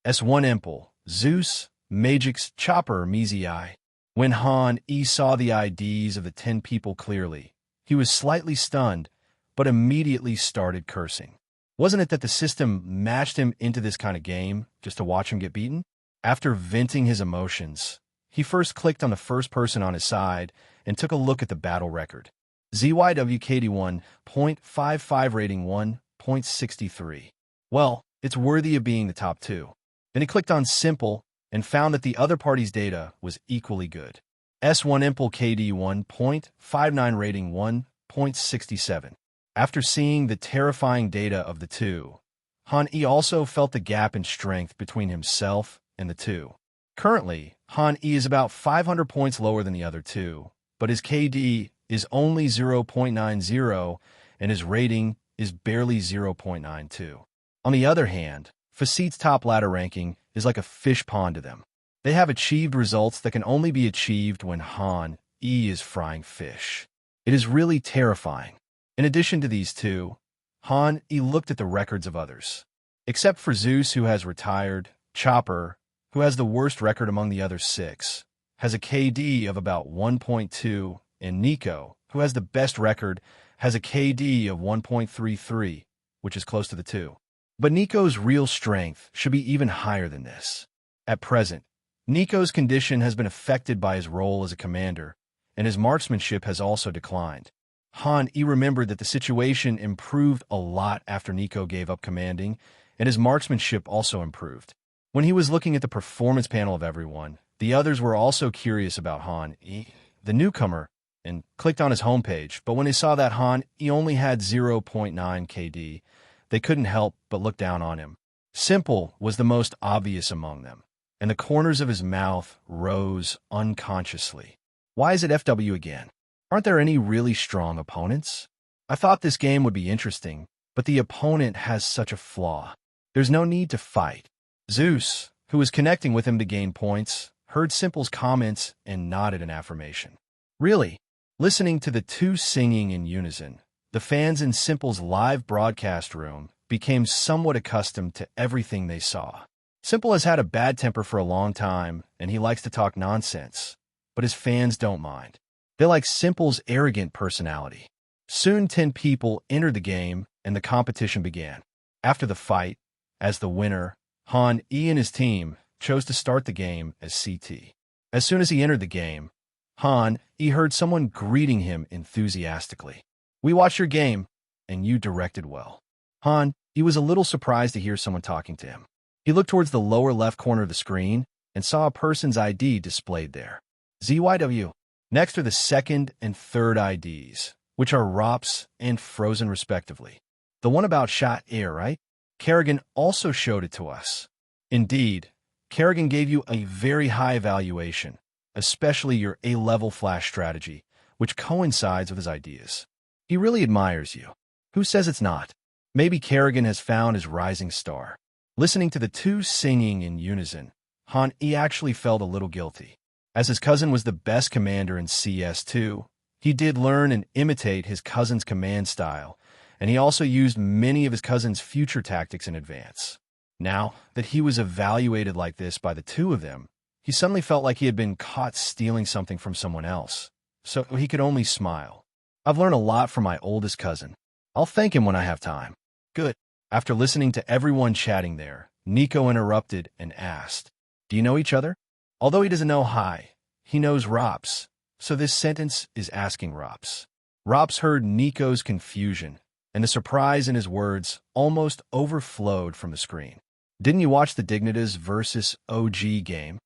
Speaker 2: S1 Impel, Zeus, Magix, Chopper, Mizii. When Han E saw the IDs of the 10 people clearly, he was slightly stunned, but immediately started cursing. Wasn't it that the system matched him into this kind of game just to watch him get beaten? After venting his emotions, he first clicked on the first person on his side and took a look at the battle record. ZYWKD1, .55 rating 1.63. Well, it's worthy of being the top 2. Then he clicked on Simple and found that the other party's data was equally good. S1 Impel KD1, .59 rating 1.67. After seeing the terrifying data of the two, Han E also felt the gap in strength between himself and the two. Currently, Han E is about 500 points lower than the other two, but his KD is only 0.90 and his rating is barely 0.92. On the other hand, Facet's top ladder ranking is like a fish pond to them. They have achieved results that can only be achieved when Han E is frying fish. It is really terrifying. In addition to these two, Han E looked at the records of others. Except for Zeus, who has retired, Chopper, who has the worst record among the other 6, has a KD of about 1.2, and Nico, who has the best record, has a KD of 1.33, which is close to the 2. But Nico's real strength should be even higher than this. At present, Nico's condition has been affected by his role as a commander, and his marksmanship has also declined. Han E remembered that the situation improved a lot after Nico gave up commanding, and his marksmanship also improved. When he was looking at the performance panel of everyone, the others were also curious about Han E, the newcomer, and clicked on his homepage, but when they saw that Han E only had 0.9 KD, they couldn't help but look down on him. Simple was the most obvious among them, and the corners of his mouth rose unconsciously. Why is it FW again? Aren't there any really strong opponents? I thought this game would be interesting, but the opponent has such a flaw. There's no need to fight. Zeus, who was connecting with him to gain points, heard Simple's comments and nodded in affirmation. Really? Listening to the two singing in unison, the fans in Simple's live broadcast room became somewhat accustomed to everything they saw. Simple has had a bad temper for a long time, and he likes to talk nonsense, but his fans don't mind. They like Simple's arrogant personality. Soon 10 people entered the game, and the competition began. After the fight, as the winner, Han E and his team chose to start the game as CT. As soon as he entered the game, Han E heard someone greeting him enthusiastically. "We watched your game, and you directed well." Han E was a little surprised to hear someone talking to him. He looked towards the lower left corner of the screen and saw a person's ID displayed there. ZYW. Next are the second and third IDs, which are ROPS and Frozen respectively. The one about shot air, right? Kerrigan also showed it to us. Indeed, Kerrigan gave you a very high evaluation, especially your A-level flash strategy, which coincides with his ideas. He really admires you. Who says it's not? Maybe Kerrigan has found his rising star. Listening to the two singing in unison, Han E actually felt a little guilty. As his cousin was the best commander in CS2, he did learn and imitate his cousin's command style, and he also used many of his cousin's future tactics in advance. Now that he was evaluated like this by the two of them, he suddenly felt like he had been caught stealing something from someone else, so he could only smile. I've learned a lot from my oldest cousin. I'll thank him when I have time. Good. After listening to everyone chatting there, Nico interrupted and asked, "Do you know each other?" Although he doesn't know Hi, he knows Rops, so this sentence is asking Rops. Rops heard Nico's confusion and the surprise in his words almost overflowed from the screen. Didn't you watch the Dignitas versus OG game?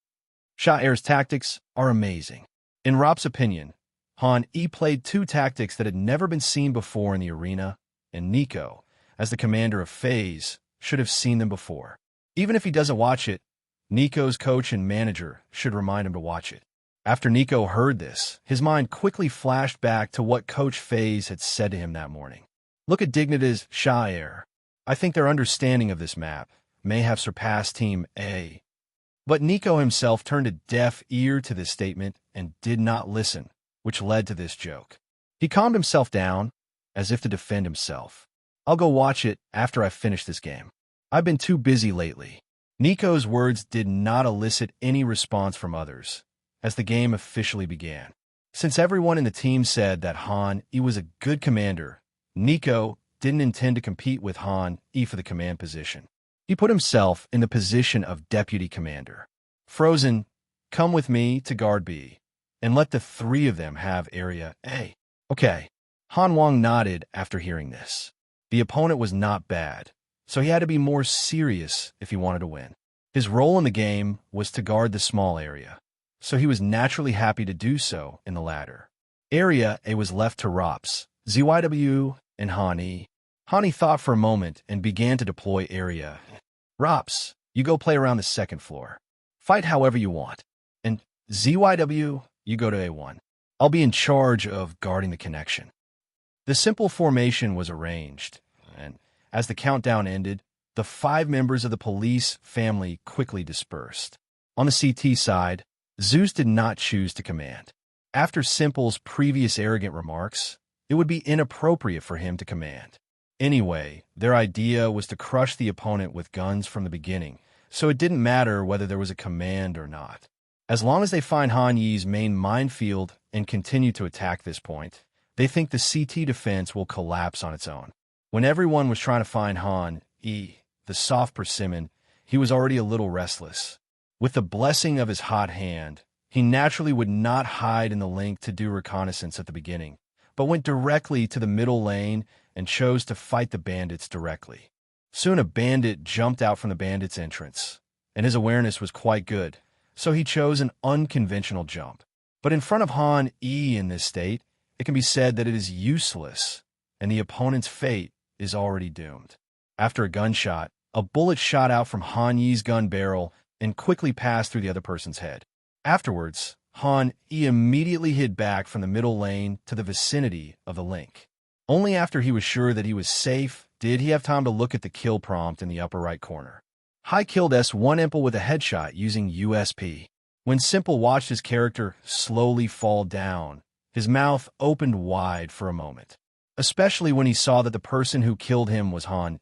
Speaker 2: Shot Air's tactics are amazing. In Rop's opinion, Han played two tactics that had never been seen before in the arena, and Nico, as the commander of FaZe, should have seen them before. Even if he doesn't watch it, Nico's coach and manager should remind him to watch it. After Nico heard this, his mind quickly flashed back to what Coach FaZe had said to him that morning. Look at Dignitas' Shot Air. I think their understanding of this map may have surpassed Team A. But Nico himself turned a deaf ear to this statement and did not listen, which led to this joke. He calmed himself down, as if to defend himself. I'll go watch it after I finish this game. I've been too busy lately. Nico's words did not elicit any response from others, as the game officially began. Since everyone in the team said that Han was a good commander, Nico didn't intend to compete with Han for the command position. He put himself in the position of deputy commander. Frozen, come with me to guard B, and let the three of them have area A. Okay. Han Wang nodded after hearing this. The opponent was not bad, so he had to be more serious if he wanted to win. His role in the game was to guard the small area, so he was naturally happy to do so in the latter. Area A was left to Rops, ZYW, and Han. Han thought for a moment and began to deploy area. Rops, you go play around the second floor. Fight however you want. And ZYW, you go to A1. I'll be in charge of guarding the connection. The simple formation was arranged, and as the countdown ended, the 5 members of the police family quickly dispersed. On the CT side, Zeus did not choose to command. After Simple's previous arrogant remarks, it would be inappropriate for him to command. Anyway, their idea was to crush the opponent with guns from the beginning, so it didn't matter whether there was a command or not. As long as they find Han Yi's main minefield and continue to attack this point, they think the CT defense will collapse on its own. When everyone was trying to find Han the soft persimmon, he was already a little restless. With the blessing of his hot hand, he naturally would not hide in the link to do reconnaissance at the beginning, but went directly to the middle lane and chose to fight the bandits directly. Soon a bandit jumped out from the bandits' entrance, and his awareness was quite good, so he chose an unconventional jump. But in front of Han in this state, it can be said that it is useless, and the opponent's fate is already doomed. After a gunshot, a bullet shot out from Han Yi's gun barrel and quickly passed through the other person's head. Afterwards, Han immediately hid back from the middle lane to the vicinity of the link. Only after he was sure that he was safe did he have time to look at the kill prompt in the upper right corner. Hai killed S1 Imple with a headshot using USP. When Simple watched his character slowly fall down, his mouth opened wide for a moment, especially when he saw that the person who killed him was Han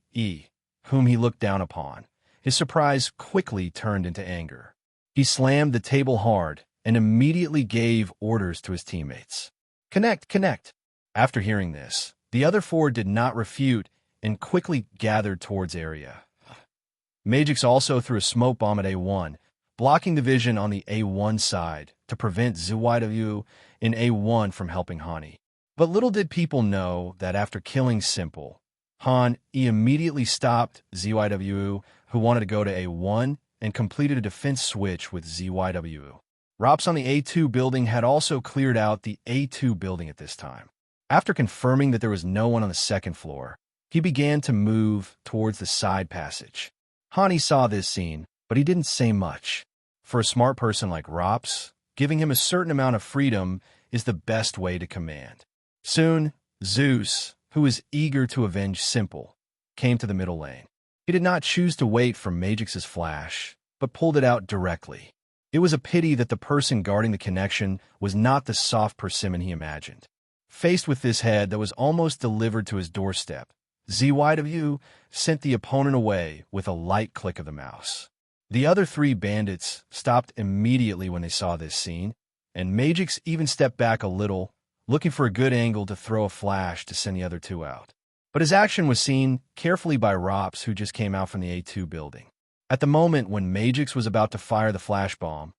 Speaker 2: whom he looked down upon. His surprise quickly turned into anger. He slammed the table hard and immediately gave orders to his teammates. Connect, connect. After hearing this, the other 4 did not refute and quickly gathered towards area. Magix also threw a smoke bomb at A1, blocking the vision on the A1 side to prevent ZYW in A1 from helping Hani. But little did people know that after killing Simple, Han immediately stopped ZYW, who wanted to go to A1, and completed a defense switch with ZYW. Rops on the A2 building had also cleared out the A2 building at this time. After confirming that there was no one on the second floor, he began to move towards the side passage. Hani saw this scene, but he didn't say much. For a smart person like Rops, giving him a certain amount of freedom is the best way to command. Soon, Zeus, who was eager to avenge Simple, came to the middle lane. He did not choose to wait for Magix's flash, but pulled it out directly. It was a pity that the person guarding the connection was not the soft persimmon he imagined. Faced with this head that was almost delivered to his doorstep, ZYW sent the opponent away with a light click of the mouse. The other 3 bandits stopped immediately when they saw this scene, and Magix even stepped back a little, looking for a good angle to throw a flash to send the other 2 out. But his action was seen carefully by Rops, who just came out from the A2 building. At the moment when Magix was about to fire the flash bomb,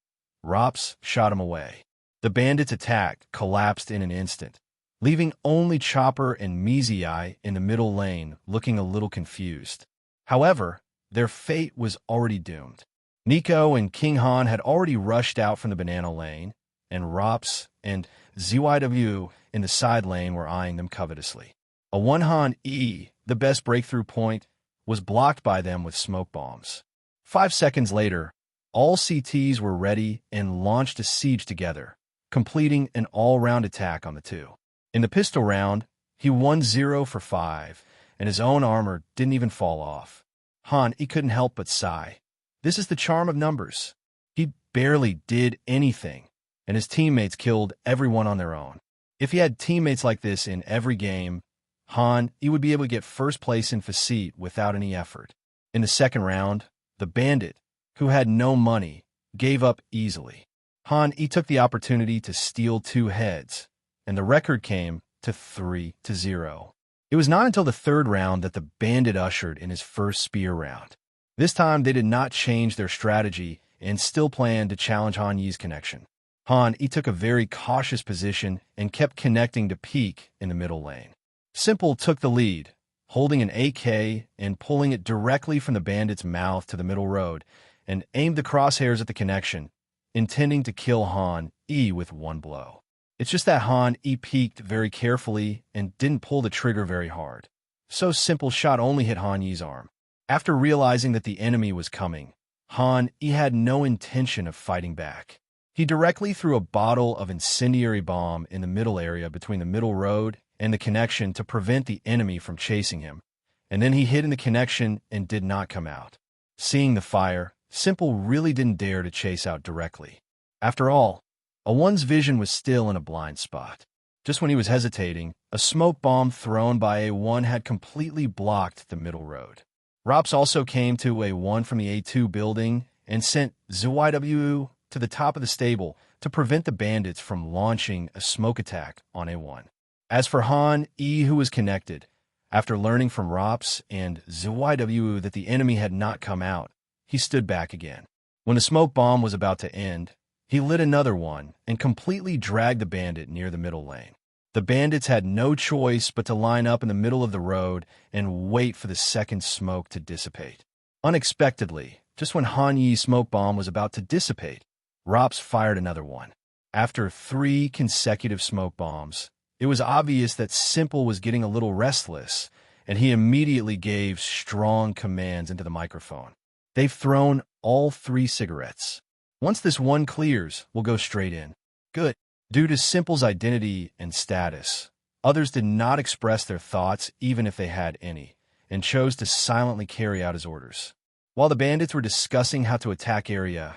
Speaker 2: Rops shot him away. The bandits' attack collapsed in an instant, leaving only Chopper and Mizii in the middle lane looking a little confused. However, their fate was already doomed. Nico and King Han had already rushed out from the banana lane, and Rops and ZYW in the side lane were eyeing them covetously. A one-Han E, the best breakthrough point, was blocked by them with smoke bombs. 5 seconds later, all CTs were ready and launched a siege together, completing an all-round attack on the two. In the pistol round, he won 0 for 5, and his own armor didn't even fall off. Han, he couldn't help but sigh. This is the charm of numbers. He barely did anything, and his teammates killed everyone on their own. If he had teammates like this in every game, Han, he would be able to get first place in Facet without any effort. In the second round, the bandit, who had no money, gave up easily. Han, he took the opportunity to steal 2 heads, and the record came to 3-0. It was not until the third round that the bandit ushered in his first spear round. This time, they did not change their strategy and still planned to challenge Han Yi's connection. Han, he took a very cautious position and kept connecting to Peak in the middle lane. Simple took the lead, holding an AK and pulling it directly from the bandit's mouth to the middle road, and aimed the crosshairs at the connection, intending to kill Han E with one blow. It's just that Han E peeked very carefully and didn't pull the trigger very hard. So Simple shot only hit Han Yi's arm. After realizing that the enemy was coming, Han E had no intention of fighting back. He directly threw a bottle of incendiary bomb in the middle area between the middle road and the connection to prevent the enemy from chasing him, and then he hid in the connection and did not come out. Seeing the fire, Simple really didn't dare to chase out directly. After all, A1's vision was still in a blind spot. Just when he was hesitating, a smoke bomb thrown by A1 had completely blocked the middle road. Rops also came to A1 from the A2 building and sent ZYW to the top of the stable to prevent the bandits from launching a smoke attack on A1. As for Han E, who was connected, after learning from Rops and ZYW that the enemy had not come out, he stood back again. When the smoke bomb was about to end, he lit another one and completely dragged the bandit near the middle lane. The bandits had no choice but to line up in the middle of the road and wait for the second smoke to dissipate. Unexpectedly, just when Han Yi's smoke bomb was about to dissipate, Rops fired another one. After 3 consecutive smoke bombs, it was obvious that Simple was getting a little restless, and he immediately gave strong commands into the microphone. They've thrown all 3 cigarettes. Once this one clears, we'll go straight in. Good. Due to Simple's identity and status, others did not express their thoughts even if they had any, and chose to silently carry out his orders. While the bandits were discussing how to attack area,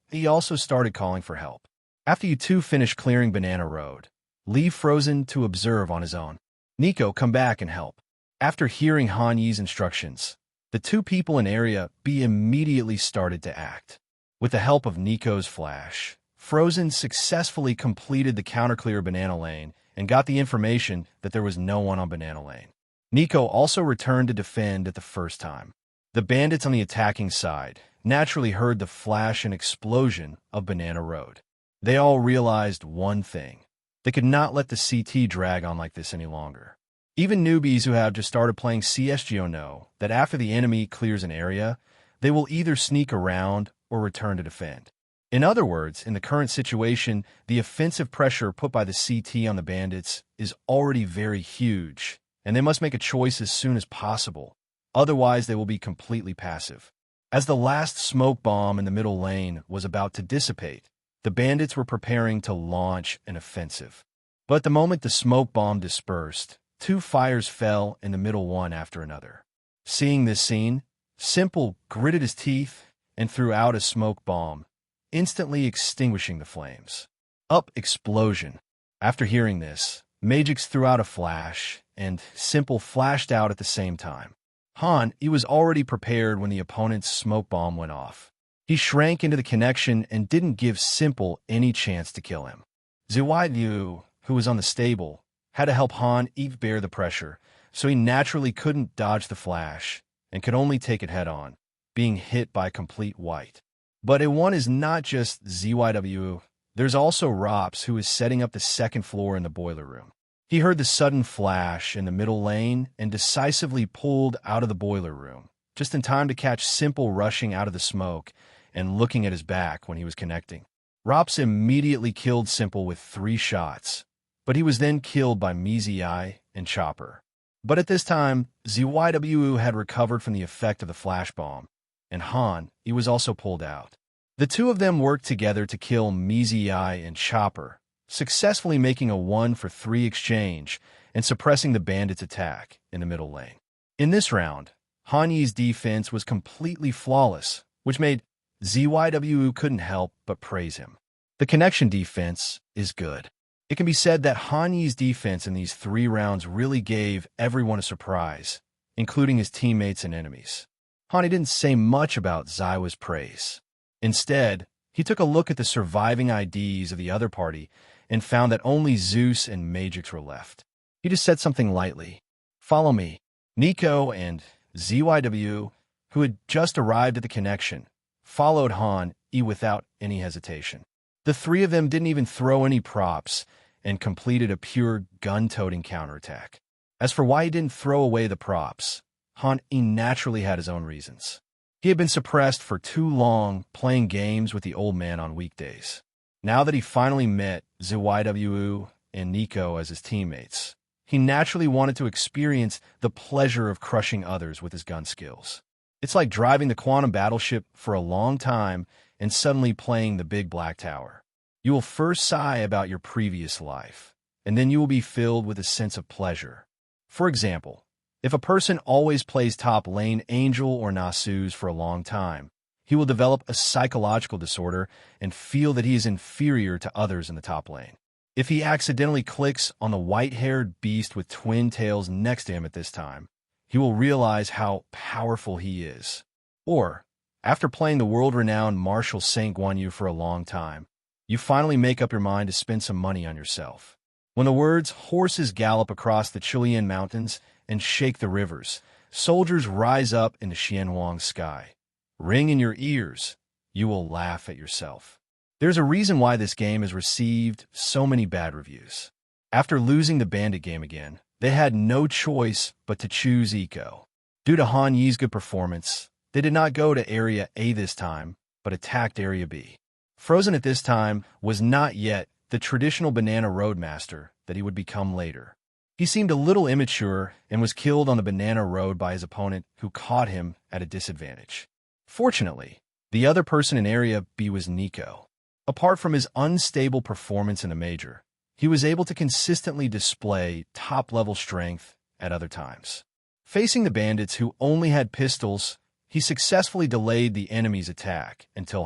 Speaker 2: he also started calling for help. After you two finish clearing Banana Road, leave Frozen to observe on his own. Nico, come back and help. After hearing Han Yi's instructions, the 2 people in Area B immediately started to act. With the help of Nico's flash, Frozen successfully completed the counter-clear Banana Lane and got the information that there was no one on Banana Lane. Nico also returned to defend at the first time. The bandits on the attacking side naturally heard the flash and explosion of Banana Road. They all realized one thing. They could not let the CT drag on like this any longer. Even newbies who have just started playing CSGO know that after the enemy clears an area, they will either sneak around or return to defend. In other words, in the current situation, the offensive pressure put by the CT on the bandits is already very huge, and they must make a choice as soon as possible. Otherwise, they will be completely passive. As the last smoke bomb in the middle lane was about to dissipate, the bandits were preparing to launch an offensive. But the moment the smoke bomb dispersed, 2 fires fell in the middle one after another. Seeing this scene, Simple gritted his teeth and threw out a smoke bomb, instantly extinguishing the flames. Up explosion. After hearing this, Magix threw out a flash, and Simple flashed out at the same time. Han, he was already prepared when the opponent's smoke bomb went off. He shrank into the connection and didn't give Simple any chance to kill him. Ziwaidu, who was on the stable, had to help Han Eve bear the pressure, so he naturally couldn't dodge the flash and could only take it head-on, being hit by complete white. But A1 is not just ZYW There's also Rops, who is setting up the second floor in the boiler room. He heard the sudden flash in the middle lane and decisively pulled out of the boiler room, just in time to catch Simple rushing out of the smoke and looking at his back when he was connecting. Rops immediately killed Simple with 3 shots, but he was then killed by Mzi and Chopper. But at this time, ZYWU had recovered from the effect of the flash bomb, and he was also pulled out. The two of them worked together to kill Mzi and Chopper, successfully making a 1-for-3 exchange and suppressing the bandits' attack in the middle lane. In this round, Hanyi's defense was completely flawless, which made ZYWU couldn't help but praise him. The connection defense is good. It can be said that Hanyi's defense in these 3 rounds really gave everyone a surprise, including his teammates and enemies. Hanyi didn't say much about Zywa's praise. Instead, he took a look at the surviving IDs of the other party and found that only Zeus and Magix were left. He just said something lightly. "Follow me." Nico and ZYW, who had just arrived at the connection, followed Han-E without any hesitation. The 3 of them didn't even throw any props and completed a pure gun-toting counterattack. As for why he didn't throw away the props, Han-E naturally had his own reasons. He had been suppressed for too long playing games with the old man on weekdays. Now that he finally met ZYW and Nico as his teammates, he naturally wanted to experience the pleasure of crushing others with his gun skills. It's like driving the quantum battleship for a long time and suddenly playing the big black tower. You will first sigh about your previous life, and then you will be filled with a sense of pleasure. For example, if a person always plays top lane Angel or Nasus for a long time, he will develop a psychological disorder and feel that he is inferior to others in the top lane. If he accidentally clicks on the white-haired beast with twin tails next to him at this time, he will realize how powerful he is. Or, after playing the world-renowned Marshal St. Guanyu for a long time, you finally make up your mind to spend some money on yourself. When the words "horses gallop across the Chilean mountains and shake the rivers, soldiers rise up in the Xianhuang sky," ring in your ears, you will laugh at yourself. There's a reason why this game has received so many bad reviews. After losing the Bandit game again, they had no choice but to choose Eco. Due to Hanyi's good performance, they did not go to Area A this time, but attacked Area B. Frozen at this time was not yet the traditional Banana Roadmaster that he would become later. He seemed a little immature and was killed on the Banana Road by his opponent, who caught him at a disadvantage. Fortunately, the other person in Area B was Nico. Apart from his unstable performance in the Major, he was able to consistently display top-level strength at other times. Facing the bandits who only had pistols, he successfully delayed the enemy's attack until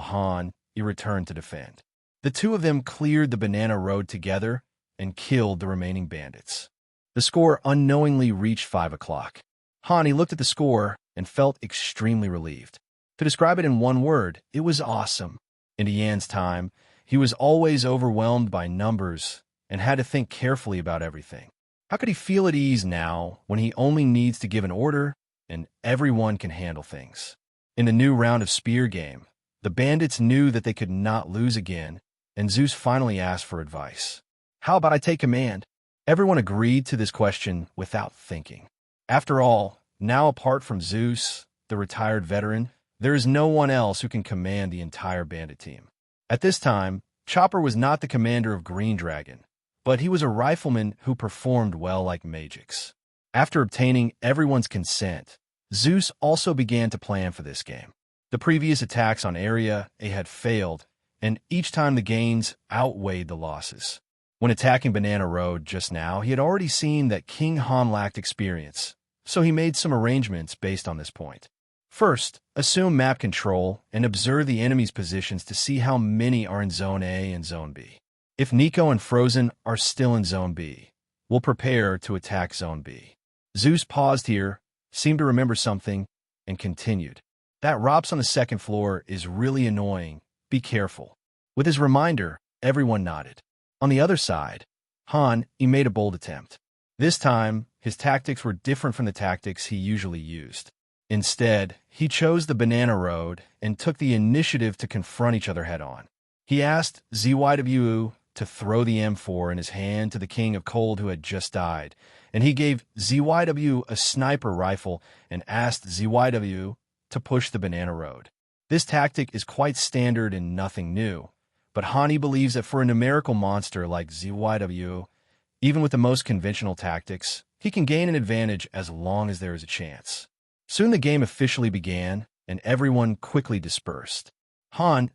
Speaker 2: he returned to defend. The two of them cleared the Banana Road together and killed the remaining bandits. The score unknowingly reached 5 o'clock. He looked at the score and felt extremely relieved. To describe it in one word, it was awesome. In Yan's time, he was always overwhelmed by numbers and had to think carefully about everything. How could he feel at ease now when he only needs to give an order and everyone can handle things? In the new round of Spear game, the bandits knew that they could not lose again, and Zeus finally asked for advice. "How about I take command?" Everyone agreed to this question without thinking. After all, now apart from Zeus, the retired veteran, there is no one else who can command the entire bandit team. At this time, Chopper was not the commander of Green Dragon, but he was a rifleman who performed well like Magix. After obtaining everyone's consent, Zeus also began to plan for this game. The previous attacks on Area A had failed, and each time the gains outweighed the losses. When attacking Banana Road just now, he had already seen that King Han lacked experience, so he made some arrangements based on this point. First, assume map control and observe the enemy's positions to see how many are in Zone A and Zone B. If Nico and Frozen are still in Zone B, we'll prepare to attack Zone B. Zeus paused here, seemed to remember something, and continued. "That Rops on the second floor is really annoying. Be careful." With his reminder, everyone nodded. On the other side, he made a bold attempt. This time, his tactics were different from the tactics he usually used. Instead, he chose the Banana Road and took the initiative to confront each other head-on. He asked ZYWU to throw the M4 in his hand to the King of Cold who had just died, and he gave ZYW a sniper rifle and asked ZYW to push the banana road. This tactic is quite standard and nothing new, but Hani believes that for a numerical monster like ZYW, even with the most conventional tactics, he can gain an advantage as long as there is a chance. Soon the game officially began, and everyone quickly dispersed.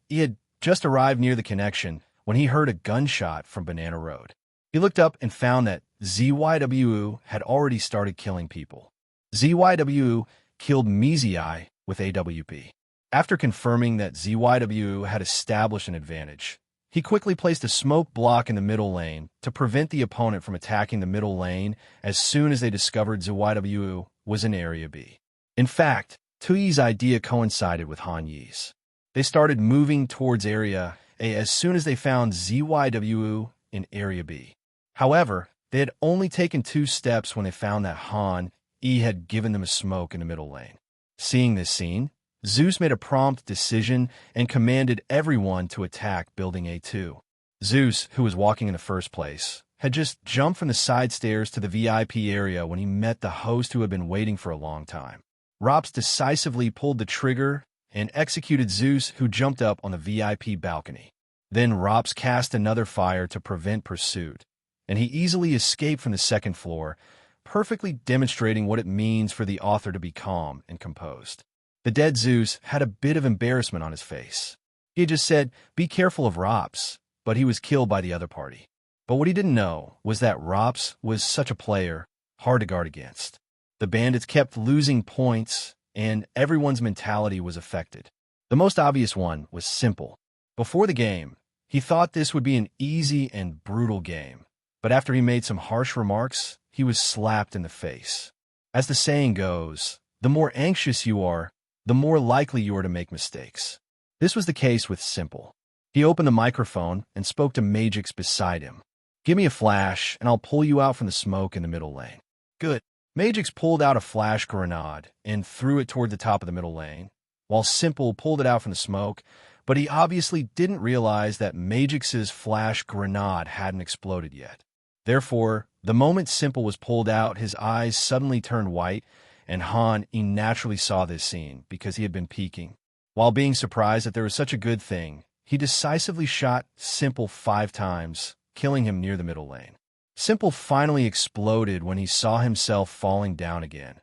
Speaker 2: He had just arrived near the connection when he heard a gunshot from Banana Road. He looked up and found that ZYW had already started killing people. ZYW killed Mizii with AWP. After confirming that ZYW had established an advantage, he quickly placed a smoke block in the middle lane to prevent the opponent from attacking the middle lane as soon as they discovered ZYW was in Area B. In fact, Tuyi's idea coincided with Han Yi's. They started moving towards Area A as soon as they found ZYW in Area B. However, they had only taken 2 steps when they found that Han E had given them a smoke in the middle lane. Seeing this scene, Zeus made a prompt decision and commanded everyone to attack Building A2. Zeus, who was walking in the first place, had just jumped from the side stairs to the VIP area when he met the host who had been waiting for a long time. Rops decisively pulled the trigger and executed Zeus, who jumped up on the VIP balcony. Then Rops cast another fire to prevent pursuit, and he easily escaped from the second floor, perfectly demonstrating what it means for the author to be calm and composed. The dead Zeus had a bit of embarrassment on his face. He had just said, "Be careful of Rops," but he was killed by the other party. But what he didn't know was that Rops was such a player, hard to guard against. The bandits kept losing points, and everyone's mentality was affected. The most obvious one was Simple. Before the game, he thought this would be an easy and brutal game, but after he made some harsh remarks, he was slapped in the face. As the saying goes, the more anxious you are, the more likely you are to make mistakes. This was the case with Simple. He opened the microphone and spoke to Magix beside him. "Give me a flash, and I'll pull you out from the smoke in the middle lane." "Good." Magix pulled out a flash grenade and threw it toward the top of the middle lane, while Simple pulled it out from the smoke, but he obviously didn't realize that Magix's flash grenade hadn't exploded yet. Therefore, the moment Simple was pulled out, his eyes suddenly turned white, and he naturally saw this scene because he had been peeking. While being surprised that there was such a good thing, he decisively shot Simple 5 times, killing him near the middle lane. Simple finally exploded when he saw himself falling down again,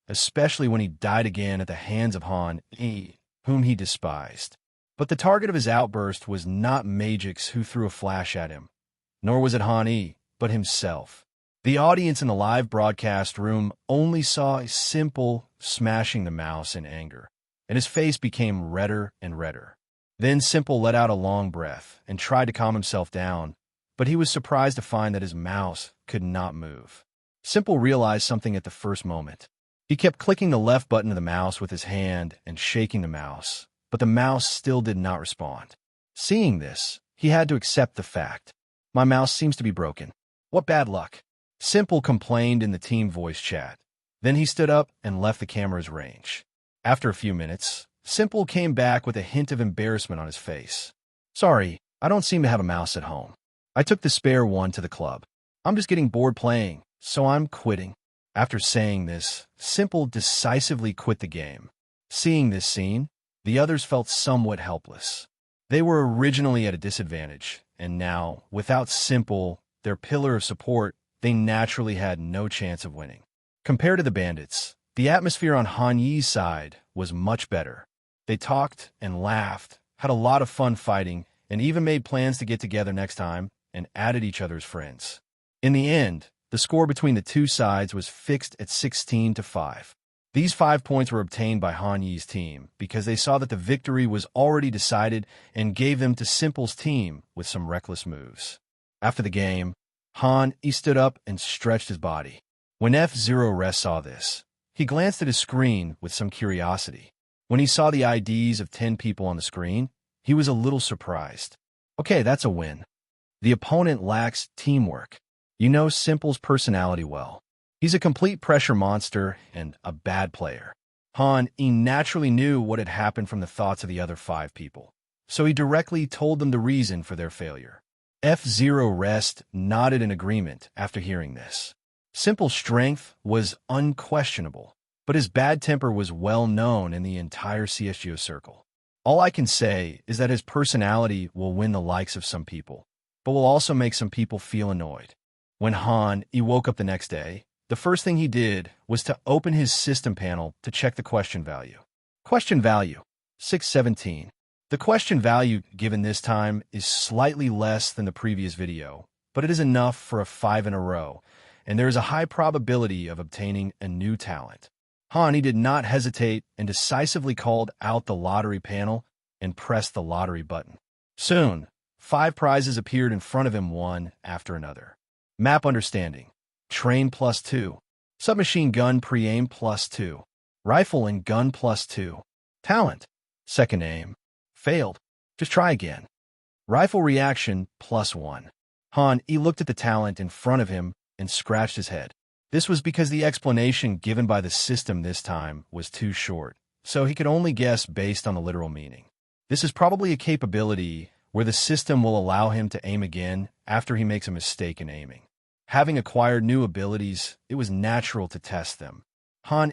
Speaker 2: especially when he died again at the hands of Han E, whom he despised. But the target of his outburst was not Magix, who threw a flash at him, nor was it Han E, but himself. The audience in the live broadcast room only saw Simple smashing the mouse in anger, and his face became redder and redder. Then Simple let out a long breath and tried to calm himself down, but he was surprised to find that his mouse could not move. Simple realized something at the first moment. He kept clicking the left button of the mouse with his hand and shaking the mouse, but the mouse still did not respond. Seeing this, he had to accept the fact. "My mouse seems to be broken. What bad luck." Simple complained in the team voice chat. Then he stood up and left the camera's range. After a few minutes, Simple came back with a hint of embarrassment on his face. "Sorry, I don't seem to have a mouse at home. I took the spare one to the club. I'm just getting bored playing, so I'm quitting." After saying this, Simple decisively quit the game. Seeing this scene, the others felt somewhat helpless. They were originally at a disadvantage, and now, without Simple, their pillar of support, they naturally had no chance of winning. Compared to the bandits, the atmosphere on Han Yi's side was much better. They talked and laughed, had a lot of fun fighting, and even made plans to get together next time and added each other's friends. In the end, the score between the two sides was fixed at 16-5. These 5 points were obtained by Han Yi's team because they saw that the victory was already decided and gave them to Simple's team with some reckless moves. After the game, Han Yi stood up and stretched his body. When F0 Rest saw this, he glanced at his screen with some curiosity. When he saw the IDs of 10 people on the screen, he was a little surprised. Okay, that's a win. The opponent lacks teamwork. You know Simple's personality well. He's a complete pressure monster and a bad player. Han Yi naturally knew what had happened from the thoughts of the other 5 people. so he directly told them the reason for their failure. F-Zero Rest nodded in agreement after hearing this. Simple strength was unquestionable, but his bad temper was well known in the entire CSGO circle. All I can say is that his personality will win the likes of some people, but will also make some people feel annoyed. When he woke up the next day, the first thing he did was to open his system panel to check the question value. Question value, 617. The question value given this time is slightly less than the previous video, but it is enough for a 5 in a row, and there is a high probability of obtaining a new talent. He did not hesitate and decisively called out the lottery panel and pressed the lottery button. Soon, 5 prizes appeared in front of him one after another. Map Understanding, Train +2, Submachine Gun Pre-Aim +2, Rifle and Gun +2, Talent, Second Aim, Failed, just try again. Rifle Reaction +1. He looked at the talent in front of him and scratched his head. This was because the explanation given by the system this time was too short, so he could only guess based on the literal meaning. This is probably a capability where the system will allow him to aim again after he makes a mistake in aiming. Having acquired new abilities, it was natural to test them.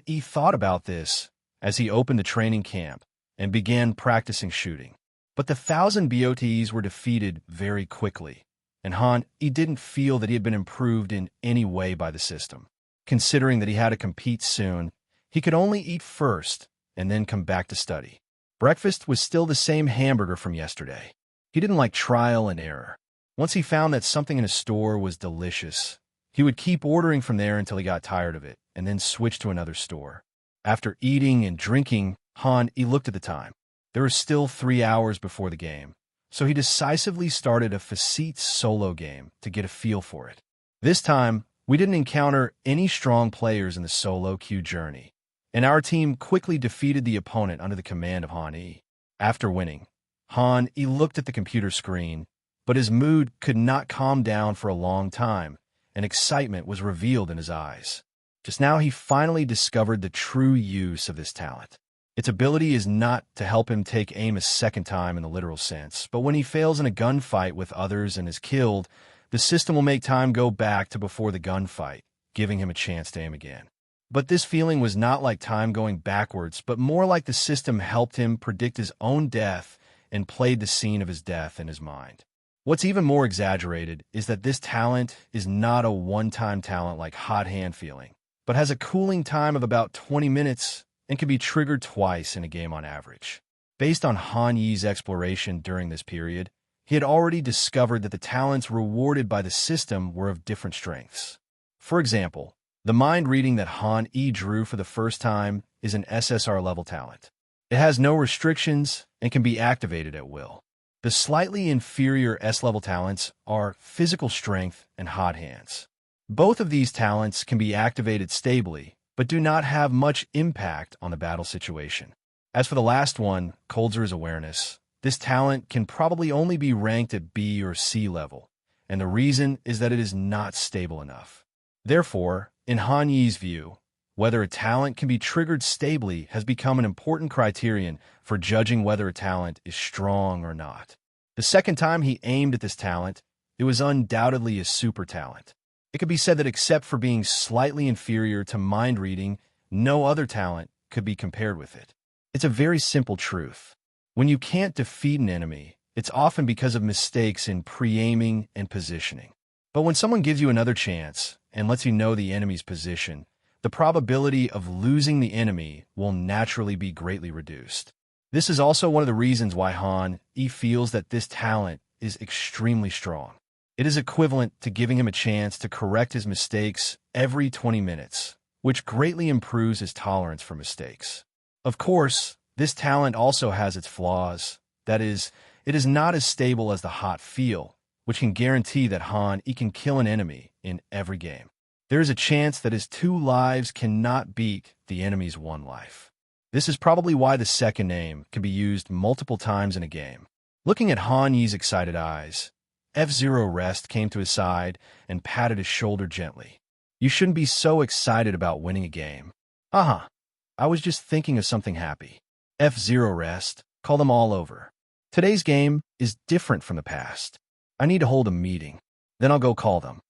Speaker 2: He thought about this as he opened the training camp and began practicing shooting. But the 1,000 BOTs were defeated very quickly, and he didn't feel that he had been improved in any way by the system. Considering that he had to compete soon, he could only eat first and then come back to study. Breakfast was still the same hamburger from yesterday. He didn't like trial and error. Once he found that something in a store was delicious, he would keep ordering from there until he got tired of it and then switch to another store. After eating and drinking, he looked at the time. There were still 3 hours before the game, so he decisively started a Facete solo game to get a feel for it. This time, we didn't encounter any strong players in the solo queue journey, and our team quickly defeated the opponent under the command of Han-E. After winning, Han-E looked at the computer screen, but his mood could not calm down for a long time, and excitement was revealed in his eyes. Just now he finally discovered the true use of this talent. Its ability is not to help him take aim a second time in the literal sense, but when he fails in a gunfight with others and is killed, the system will make time go back to before the gunfight, giving him a chance to aim again. But this feeling was not like time going backwards, but more like the system helped him predict his own death and played the scene of his death in his mind. What's even more exaggerated is that this talent is not a one-time talent like Hot Hand Feeling, but has a cooling time of about 20 minutes and can be triggered twice in a game on average. Based on Han-Yi's exploration during this period, he had already discovered that the talents rewarded by the system were of different strengths. For example, the mind reading that Han-Yi drew for the first time is an SSR level talent. It has no restrictions and can be activated at will. The slightly inferior S-level talents are physical strength and hot hands. Both of these talents can be activated stably, but do not have much impact on the battle situation. As for the last one, Coldser's awareness, this talent can probably only be ranked at B or C level, and the reason is that it is not stable enough. Therefore, in Han-Yi's view, whether a talent can be triggered stably has become an important criterion for judging whether a talent is strong or not. The second time he aimed at this talent, it was undoubtedly a super talent. It could be said that except for being slightly inferior to mind reading, no other talent could be compared with it. It's a very simple truth. When you can't defeat an enemy, it's often because of mistakes in pre-aiming and positioning. But when someone gives you another chance and lets you know the enemy's position, the probability of losing the enemy will naturally be greatly reduced. This is also one of the reasons why Han-E feels that this talent is extremely strong. It is equivalent to giving him a chance to correct his mistakes every 20 minutes, which greatly improves his tolerance for mistakes. Of course, this talent also has its flaws. That is, it is not as stable as the hot feel, which can guarantee that Han-E can kill an enemy in every game. There is a chance that his 2 lives cannot beat the enemy's 1 life. This is probably why the second aim can be used multiple times in a game. Looking at Han-Yi's excited eyes, F-Zero Rest came to his side and patted his shoulder gently. You shouldn't be so excited about winning a game. I was just thinking of something happy. F-Zero Rest, call them all over. Today's game is different from the past. I need to hold a meeting. Then I'll go call them.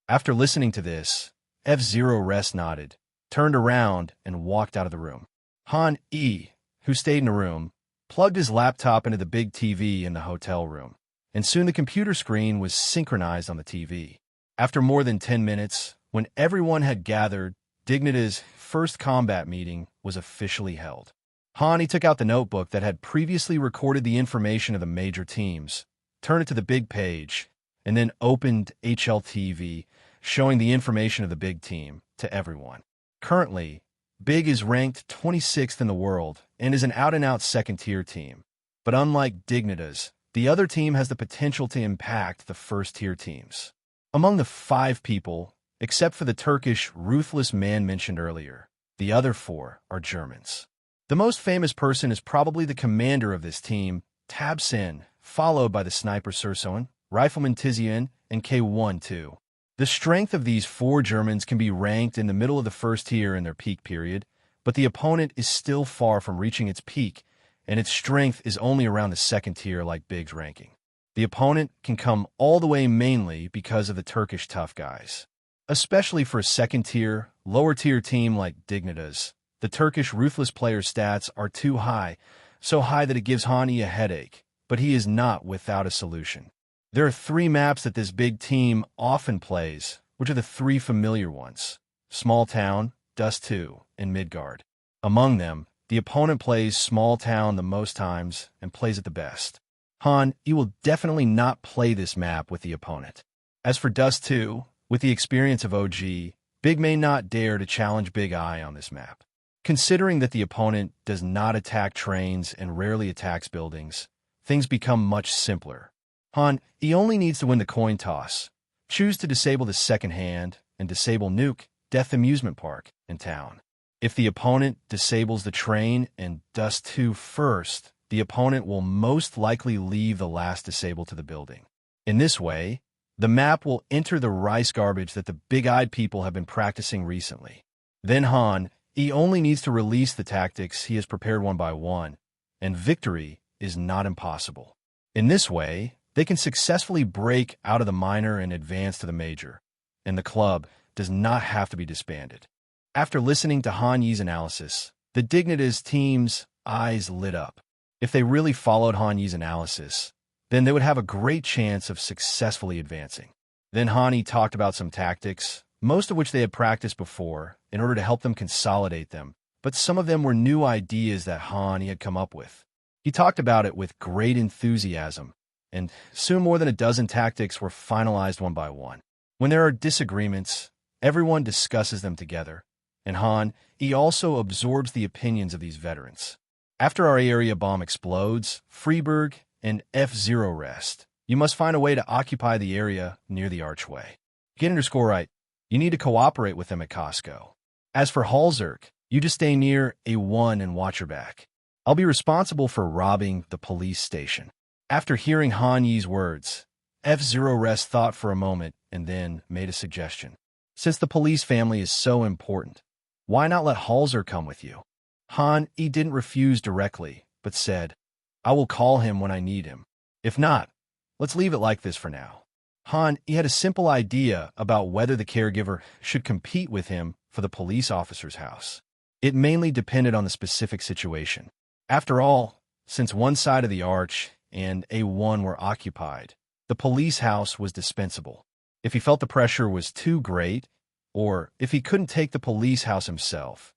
Speaker 2: After listening to this, F-Zero Rest nodded, turned around, and walked out of the room. Han E, who stayed in the room, plugged his laptop into the big TV in the hotel room, and soon the computer screen was synchronized on the TV. After more than 10 minutes, when everyone had gathered, Dignitas' first combat meeting was officially held. Han took out the notebook that had previously recorded the information of the major teams, turned it to the big page, and then opened HLTV, showing the information of the big team to everyone. Currently, Big is ranked 26th in the world and is an out-and-out second-tier team. But unlike Dignitas, the other team has the potential to impact the first-tier teams. Among the 5 people, except for the Turkish ruthless man mentioned earlier, the other 4 are Germans. The most famous person is probably the commander of this team, Tabsin, followed by the sniper Sursoen, rifleman Tizian, and K1-2. The strength of these 4 Germans can be ranked in the middle of the first tier in their peak period, but the opponent is still far from reaching its peak, and its strength is only around the second tier like Big's ranking. The opponent can come all the way mainly because of the Turkish tough guys. Especially for a second-tier, lower-tier team like Dignitas, the Turkish ruthless player's stats are too high, so high that it gives Hani a headache, but he is not without a solution. There are 3 maps that this big team often plays, which are the 3 familiar ones: Small Town, Dust 2, and Midgard. Among them, the opponent plays Small Town the most times and plays it the best. Han, you will definitely not play this map with the opponent. As for Dust 2, with the experience of OG, Big may not dare to challenge Big Eye on this map. Considering that the opponent does not attack trains and rarely attacks buildings, things become much simpler. Han, he only needs to win the coin toss, choose to disable the second hand, and disable Nuke, Death Amusement Park, and Town. If the opponent disables the train and Dust 2 first, the opponent will most likely leave the last disable to the building. In this way, the map will enter the rice garbage that the big-eyed people have been practicing recently. Then Han, he only needs to release the tactics he has prepared one by one, and victory is not impossible. In this way, they can successfully break out of the minor and advance to the major, and the club does not have to be disbanded. After listening to Han Yi's analysis, the Dignitas team's eyes lit up. If they really followed Han Yi's analysis, then they would have a great chance of successfully advancing. Then Han Yi talked about some tactics, most of which they had practiced before, in order to help them consolidate them, but some of them were new ideas that Han Yi had come up with. He talked about it with great enthusiasm, and soon more than a dozen tactics were finalized one by one. When there are disagreements, everyone discusses them together, and Han, he also absorbs the opinions of these veterans. After our area bomb explodes, Freiburg and F-Zero rest. You must find a way to occupy the area near the archway. Get_right, you need to cooperate with them at Costco. As for Halzerk, you just stay near A1 and watch your back. I'll be responsible for robbing the police station. After hearing Han Yi's words, F-Zero rest thought for a moment and then made a suggestion. Since the police family is so important, why not let Halzer come with you? Han Yi didn't refuse directly, but said, I will call him when I need him. If not, let's leave it like this for now. Han Yi had a simple idea about whether the caregiver should compete with him for the police officer's house. It mainly depended on the specific situation. After all, since one side of the arch and A1 were occupied, the police house was dispensable. If he felt the pressure was too great, or if he couldn't take the police house himself,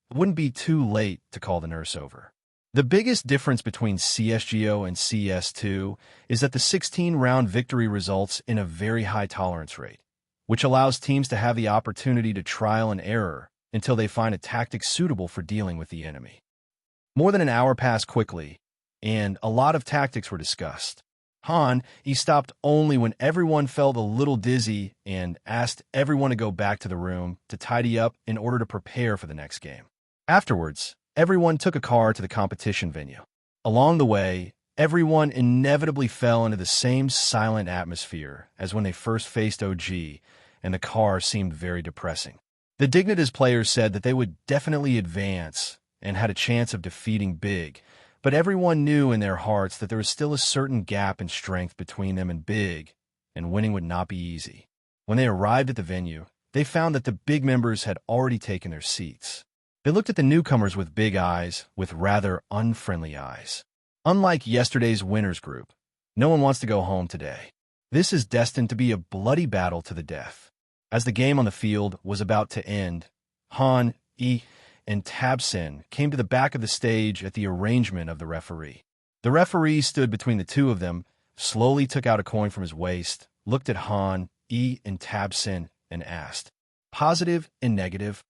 Speaker 2: it wouldn't be too late to call the nurse over. The biggest difference between CSGO and CS2 is that the 16-round victory results in a very high tolerance rate, which allows teams to have the opportunity to trial and error until they find a tactic suitable for dealing with the enemy. More than an hour passed quickly, and a lot of tactics were discussed. Han, he stopped only when everyone felt a little dizzy and asked everyone to go back to the room to tidy up in order to prepare for the next game. Afterwards, everyone took a car to the competition venue. Along the way, everyone inevitably fell into the same silent atmosphere as when they first faced OG, and the car seemed very depressing. The Dignitas players said that they would definitely advance and had a chance of defeating Big, But everyone knew in their hearts that there was still a certain gap in strength between them and Big, and winning would not be easy. When they arrived at the venue, they found that the Big members had already taken their seats. They looked at the newcomers with big eyes, with rather unfriendly eyes. Unlike yesterday's winners group, no one wants to go home today. This is destined to be a bloody battle to the death. As the game on the field was about to end, Han, E, and Tabsin came to the back of the stage at the arrangement of the referee. The referee stood between the two of them, slowly took out a coin from his waist, looked at Han, E, and Tabsin, and asked, "Positive and negative?"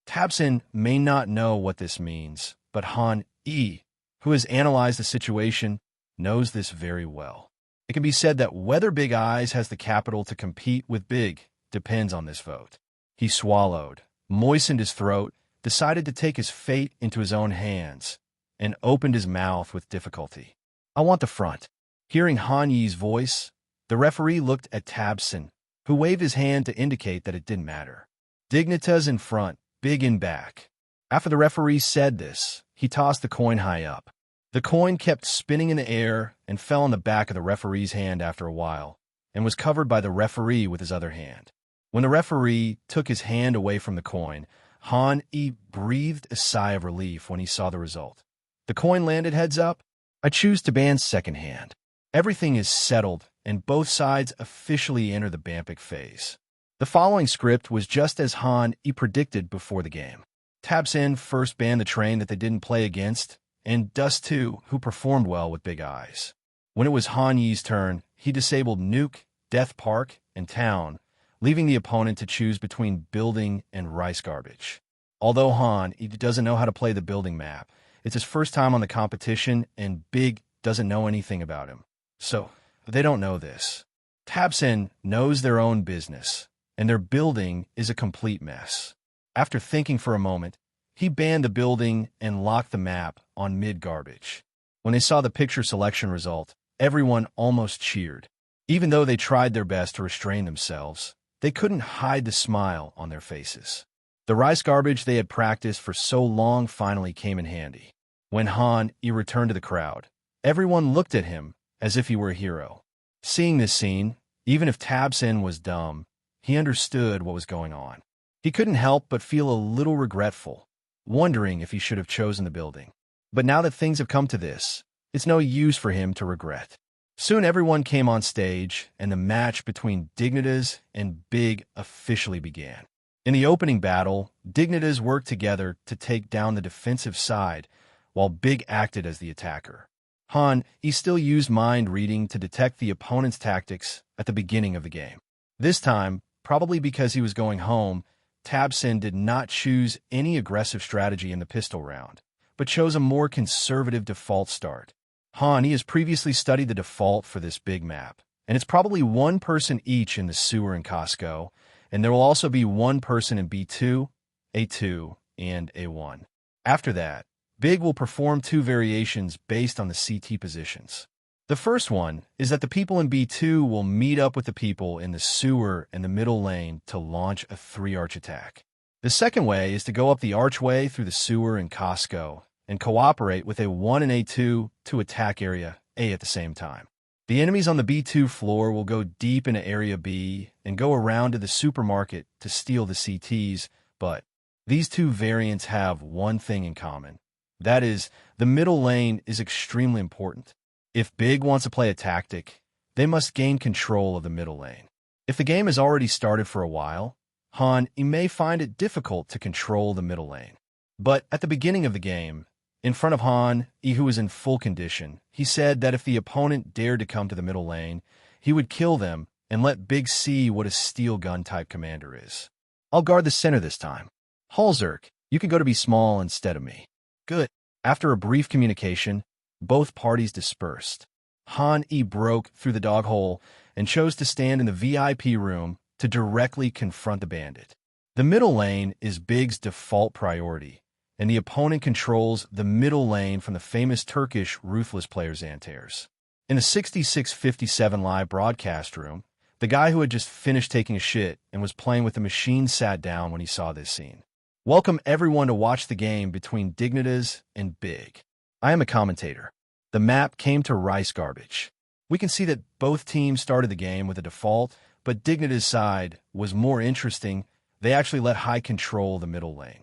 Speaker 2: Tabsin may not know what this means, but Han, E, who has analyzed the situation, knows this very well. It can be said that whether Big Eyes has the capital to compete with Big depends on this vote. He swallowed, moistened his throat, decided to take his fate into his own hands, and opened his mouth with difficulty. "I want the front." Hearing Han Yi's voice, the referee looked at Tabsin, who waved his hand to indicate that it didn't matter. Dignitas in front, Big in back. After the referee said this, he tossed the coin high up. The coin kept spinning in the air and fell on the back of the referee's hand after a while, and was covered by the referee with his other hand. When the referee took his hand away from the coin, Han E breathed a sigh of relief when he saw the result. The coin landed heads up. "I choose to ban second hand." Everything is settled, and both sides officially enter the Bampic phase. The following script was just as Han E predicted before the game. Tabsin first banned the train that they didn't play against, and Dust 2, who performed well with Big Eyes. When it was Han Yi's turn, he disabled Nuke, Death Park, and Town, leaving the opponent to choose between building and rice garbage. Although Han doesn't know how to play the building map, it's his first time on the competition, and Big doesn't know anything about him. So, they don't know this. Tabsin knows their own business, and their building is a complete mess. After thinking for a moment, he banned the building and locked the map on mid-garbage. When they saw the picture selection result, everyone almost cheered. Even though they tried their best to restrain themselves, they couldn't hide the smile on their faces. The rice garbage they had practiced for so long finally came in handy. When Han E returned to the crowd, everyone looked at him as if he were a hero. Seeing this scene, even if Tabsin was dumb, he understood what was going on. He couldn't help but feel a little regretful, wondering if he should have chosen the building. But now that things have come to this, it's no use for him to regret. Soon everyone came on stage, and the match between Dignitas and Big officially began. In the opening battle, Dignitas worked together to take down the defensive side, while Big acted as the attacker. Han still used mind reading to detect the opponent's tactics at the beginning of the game. This time, probably because he was going home, Tabsin did not choose any aggressive strategy in the pistol round, but chose a more conservative default start. Han has previously studied the default for this big map, and it's probably one person each in the sewer and Costco, and there will also be one person in B2, A2, and A1. After that, Big will perform two variations based on the CT positions. The first one is that the people in B2 will meet up with the people in the sewer and the middle lane to launch a 3-arch attack. The second way is to go up the archway through the sewer and Costco and cooperate with A1 and A2 to attack area A at the same time. The enemies on the B2 floor will go deep into area B and go around to the supermarket to steal the CTs, but these two variants have one thing in common. That is, the middle lane is extremely important. If Big wants to play a tactic, they must gain control of the middle lane. If the game has already started for a while, Han may find it difficult to control the middle lane. But at the beginning of the game, in front of Han, who was in full condition, he said that if the opponent dared to come to the middle lane, he would kill them and let Big see what a steel gun type commander is. "I'll guard the center this time. Halzerk, you can go to be small instead of me." "Good." After a brief communication, both parties dispersed. Han broke through the dog hole and chose to stand in the VIP room to directly confront the bandit. The middle lane is Big's default priority, and the opponent controls the middle lane from the famous Turkish ruthless player Xantares. In the 6657 live broadcast room, the guy who had just finished taking a shit and was playing with the machine sat down when he saw this scene. "Welcome everyone to watch the game between Dignitas and Big. I am a commentator. The map came to rice garbage. We can see that both teams started the game with a default, but Dignitas' side was more interesting. They actually let high control the middle lane.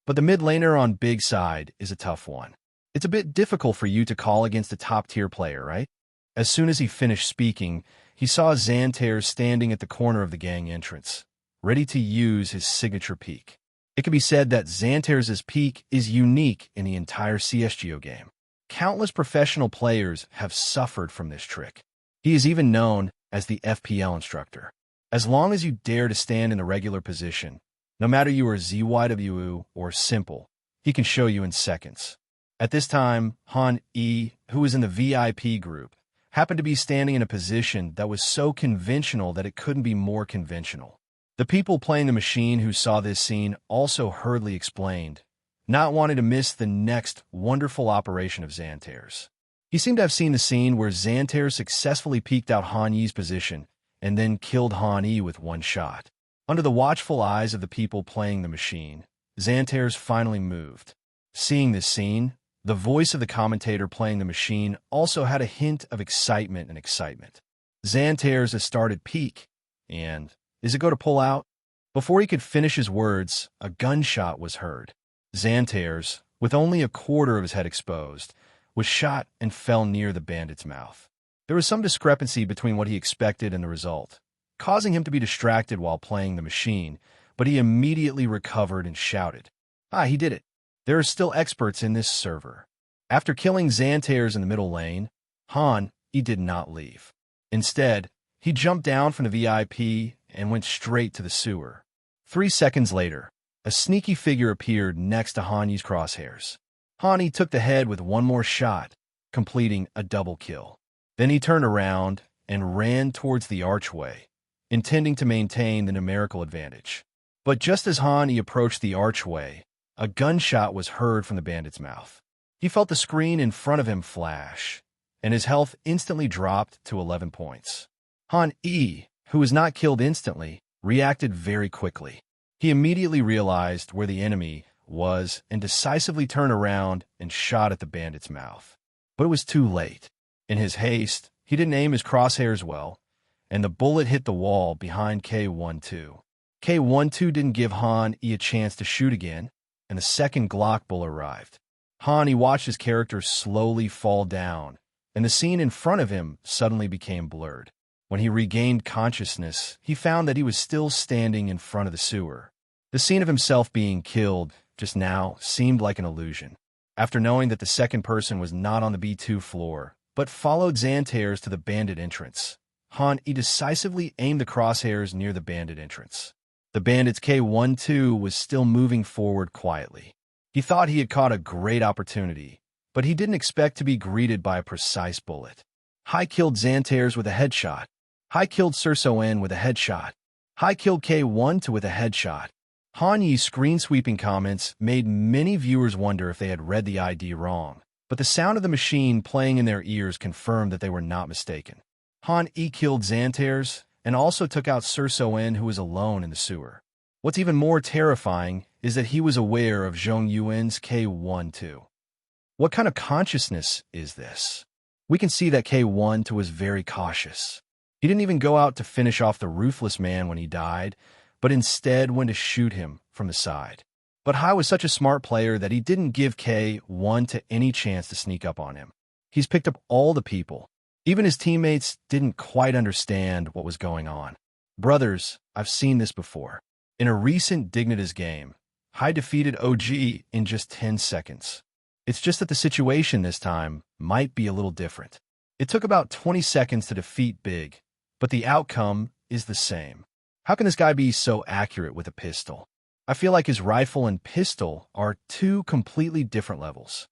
Speaker 2: But the mid laner on big side is a tough one. It's a bit difficult for you to call against a top-tier player, right? As soon as he finished speaking, he saw Xantares standing at the corner of the gang entrance, ready to use his signature peek. It can be said that Xantares' peek is unique in the entire CSGO game. Countless professional players have suffered from this trick. He is even known as the FPL instructor. As long as you dare to stand in the regular position, no matter you are ZYWU or simple, he can show you in seconds. At this time, Han E, who was in the VIP group, happened to be standing in a position that was so conventional that it couldn't be more conventional. The people playing the machine who saw this scene also hurriedly explained, not wanting to miss the next wonderful operation of Xantares. He seemed to have seen the scene where Xantares successfully peeked out Han Yi's position and then killed Han Yi with one shot. Under the watchful eyes of the people playing the machine, Xantares finally moved. Seeing this scene, the voice of the commentator playing the machine also had a hint of excitement and excitement. Xantares has started peek, and is it going to pull out? Before he could finish his words, a gunshot was heard. Xantares, with only a quarter of his head exposed, was shot and fell near the bandit's mouth. There was some discrepancy between what he expected and the result, causing him to be distracted while playing the machine, but he immediately recovered and shouted, he did it. There are still experts in this server. After killing Xantares in the middle lane, Han, he did not leave. Instead, he jumped down from the VIP and went straight to the sewer. 3 seconds later, a sneaky figure appeared next to Han Yi's crosshairs. Han Yi took the head with one more shot, completing a double kill. Then he turned around and ran towards the archway, intending to maintain the numerical advantage. But just as Han Yi approached the archway, a gunshot was heard from the bandit's mouth. He felt the screen in front of him flash, and his health instantly dropped to 11 points. Han Yi, who was not killed instantly, reacted very quickly. He immediately realized where the enemy was and decisively turned around and shot at the bandit's mouth. But it was too late. In his haste, he didn't aim his crosshairs well, and the bullet hit the wall behind K12. K12 didn't give Han Yi a chance to shoot again, and the second Glock bullet arrived. Han Yi watched his character slowly fall down, and the scene in front of him suddenly became blurred. When he regained consciousness, he found that he was still standing in front of the sewer. The scene of himself being killed just now seemed like an illusion. After knowing that the second person was not on the B2 floor, but followed Xantares to the bandit entrance, Han Yi decisively aimed the crosshairs near the bandit entrance. The bandit's K12 was still moving forward quietly. He thought he had caught a great opportunity, but he didn't expect to be greeted by a precise bullet. Hai killed Xantares with a headshot. Hai killed Surso with a headshot. Hai killed K12 with a headshot. Han Yi's screen-sweeping comments made many viewers wonder if they had read the ID wrong, but the sound of the machine playing in their ears confirmed that they were not mistaken. Han Yi killed Xantares and also took out Surso who was alone in the sewer. What's even more terrifying is that he was aware of Zhong Yuan's K12. What kind of consciousness is this? We can see that K12 was very cautious. He didn't even go out to finish off the ruthless man when he died, but instead went to shoot him from the side. But Hai was such a smart player that he didn't give K12 any chance to sneak up on him. He's picked up all the people. Even his teammates didn't quite understand what was going on. Brothers, I've seen this before. In a recent Dignitas game, Hai defeated OG in just 10 seconds. It's just that the situation this time might be a little different. It took about 20 seconds to defeat Big, but the outcome is the same. How can this guy be so accurate with a pistol? I feel like his rifle and pistol are two completely different levels.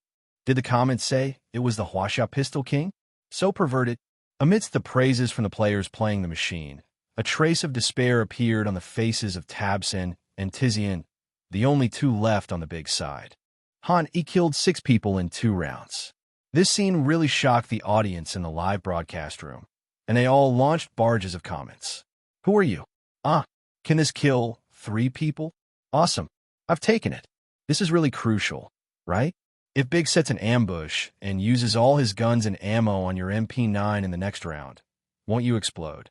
Speaker 2: Did the comments say it was the Huaxia Pistol King? So perverted. Amidst the praises from the players playing the machine, a trace of despair appeared on the faces of Tabson and Tizian, the only two left on the big side. Han Yi killed 6 people in 2 rounds. This scene really shocked the audience in the live broadcast room, and they all launched barrages of comments. Who are you? Can this kill 3 people? Awesome. I've taken it. This is really crucial, right? If Big sets an ambush and uses all his guns and ammo on your MP9 in the next round, won't you explode?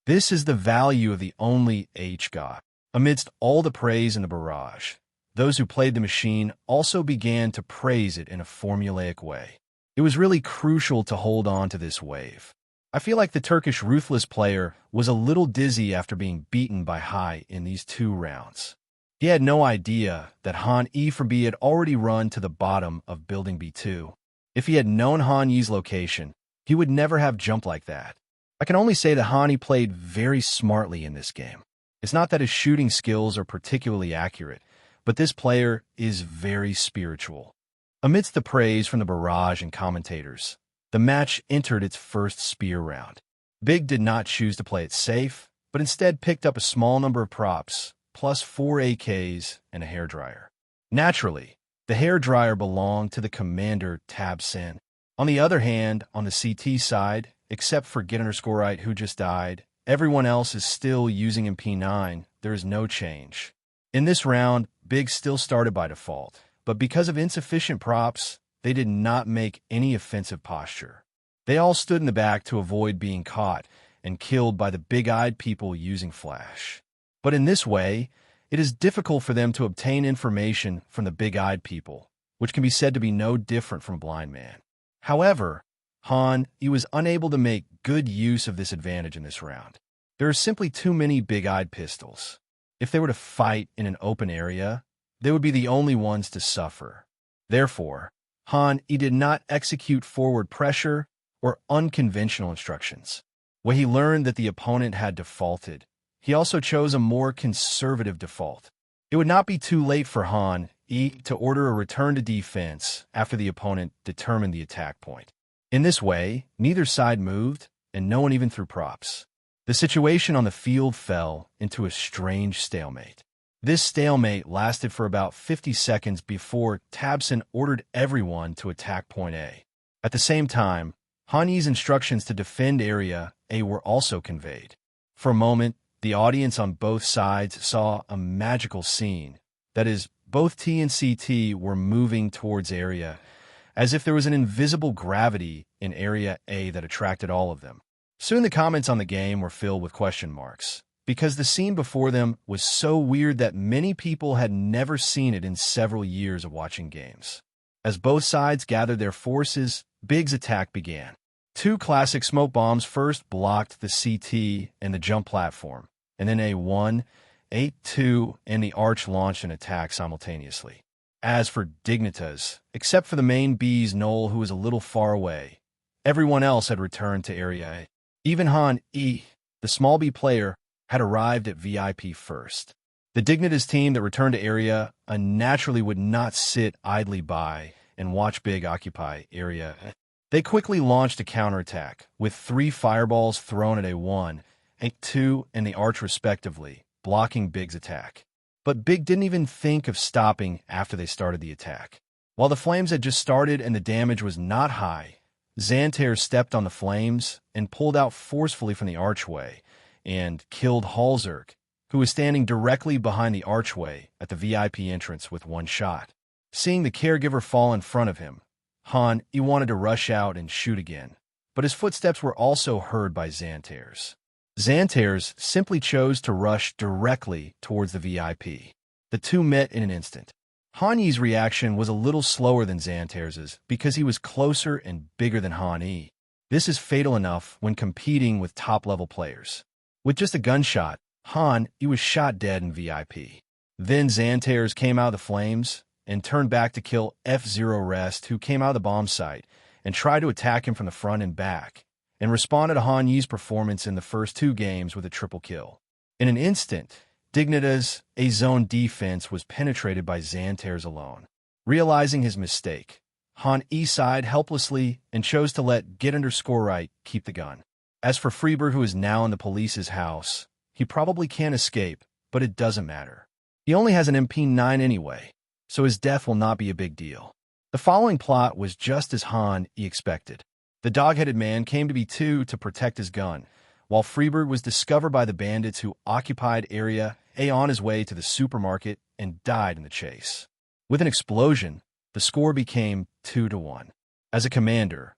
Speaker 2: This is the value of the only HGOT. Amidst all the praise and the barrage, those who played the machine also began to praise it in a formulaic way. It was really crucial to hold on to this wave. I feel like the Turkish ruthless player was a little dizzy after being beaten by High in these 2 rounds. He had no idea that Han E from B had already run to the bottom of building B2. If he had known Han Yi's location, he would never have jumped like that. I can only say that Han E played very smartly in this game. It's not that his shooting skills are particularly accurate, but this player is very spiritual. Amidst the praise from the barrage and commentators, the match entered its first spear round. Big did not choose to play it safe, but instead picked up a small number of props, plus 4 AKs and a hairdryer. Naturally, the hairdryer belonged to the commander Tab Sin. On the other hand, on the CT side, except for Get_right who just died, everyone else is still using MP9. There is no change. In this round, Big still started by default, but because of insufficient props, they did not make any offensive posture. They all stood in the back to avoid being caught and killed by the big-eyed people using flash. But in this way, it is difficult for them to obtain information from the big-eyed people, which can be said to be no different from a blind man. However, Han E was unable to make good use of this advantage in this round. There are simply too many big-eyed pistols. If they were to fight in an open area, they would be the only ones to suffer. Therefore, Han E did not execute forward pressure or unconventional instructions. When he learned that the opponent had defaulted, he also chose a more conservative default. It would not be too late for Han E to order a return to defense after the opponent determined the attack point. In this way, neither side moved, and no one even threw props. The situation on the field fell into a strange stalemate. This stalemate lasted for about 50 seconds before Tabson ordered everyone to attack point A. At the same time, Han Yi's instructions to defend area A were also conveyed. For a moment, the audience on both sides saw a magical scene. That is, both T and CT were moving towards area, as if there was an invisible gravity in area A that attracted all of them. Soon the comments on the game were filled with question marks, because the scene before them was so weird that many people had never seen it in several years of watching games. As both sides gathered their forces, Big's attack began. 2 classic smoke bombs first blocked the CT and the jump platform, and then A1, A2, and the Arch launched an attack simultaneously. As for Dignitas, except for the main B's Knoll who was a little far away, everyone else had returned to area A. Even Han E, the small B player, had arrived at VIP first. The Dignitas team that returned to area A naturally would not sit idly by and watch Big occupy area A. They quickly launched a counterattack, with 3 fireballs thrown at A1, A2, and the Arch respectively, blocking Big's attack. But Big didn't even think of stopping after they started the attack. While the flames had just started and the damage was not high, Xantair stepped on the flames and pulled out forcefully from the archway and killed Halzerk, who was standing directly behind the archway at the VIP entrance with 1 shot. Seeing the caregiver fall in front of him, Han E wanted to rush out and shoot again, but his footsteps were also heard by Xantair's. Xantair's simply chose to rush directly towards the VIP. The two met in an instant. Han Yi's reaction was a little slower than Xantair's because he was closer and bigger than Han Yi. This is fatal enough when competing with top-level players. With just a gunshot, Han Yi was shot dead in VIP. Then Xantair's came out of the flames and turned back to kill F0 Rest, who came out of the bomb site and tried to attack him from the front and back, and responded to Han Yi's performance in the first 2 games with a triple kill. In an instant, Dignitas' A-zone defense was penetrated by Xantair's alone. Realizing his mistake, Han Yi sighed helplessly and chose to let Get_right keep the gun. As for Freeberg, who is now in the police's house, he probably can't escape, but it doesn't matter. He only has an MP9 anyway, so his death will not be a big deal. The following plot was just as Han Yi expected. The dog-headed man came to B2 to protect his gun, while Freeberg was discovered by the bandits who occupied area A on his way to the supermarket and died in the chase. With an explosion, The score became 2-1. As a commander,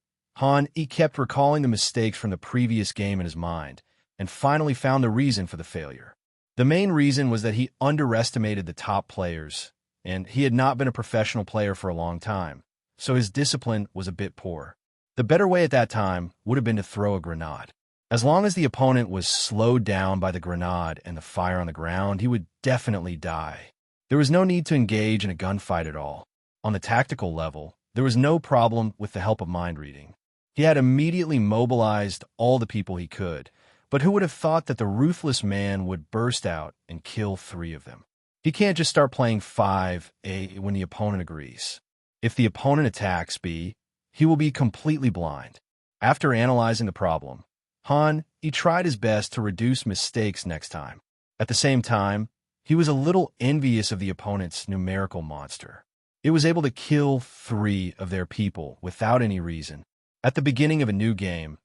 Speaker 2: he kept recalling the mistakes from the previous game in his mind, and finally found the reason for the failure. The main reason was that he underestimated the top players, and he had not been a professional player for a long time, so his discipline was a bit poor. The better way at that time would have been to throw a grenade. As long as the opponent was slowed down by the grenade and the fire on the ground, he would definitely die. There was no need to engage in a gunfight at all. On the tactical level, there was no problem with the help of mind reading. He had immediately mobilized all the people he could, but who would have thought that the ruthless man would burst out and kill 3 of them? He can't just start playing 5A when the opponent agrees. If the opponent attacks B, he will be completely blind. After analyzing the problem, he tried his best to reduce mistakes next time. At the same time, he was a little envious of the opponent's numerical monster. It was able to kill 3 of their people without any reason. At the beginning of a new game,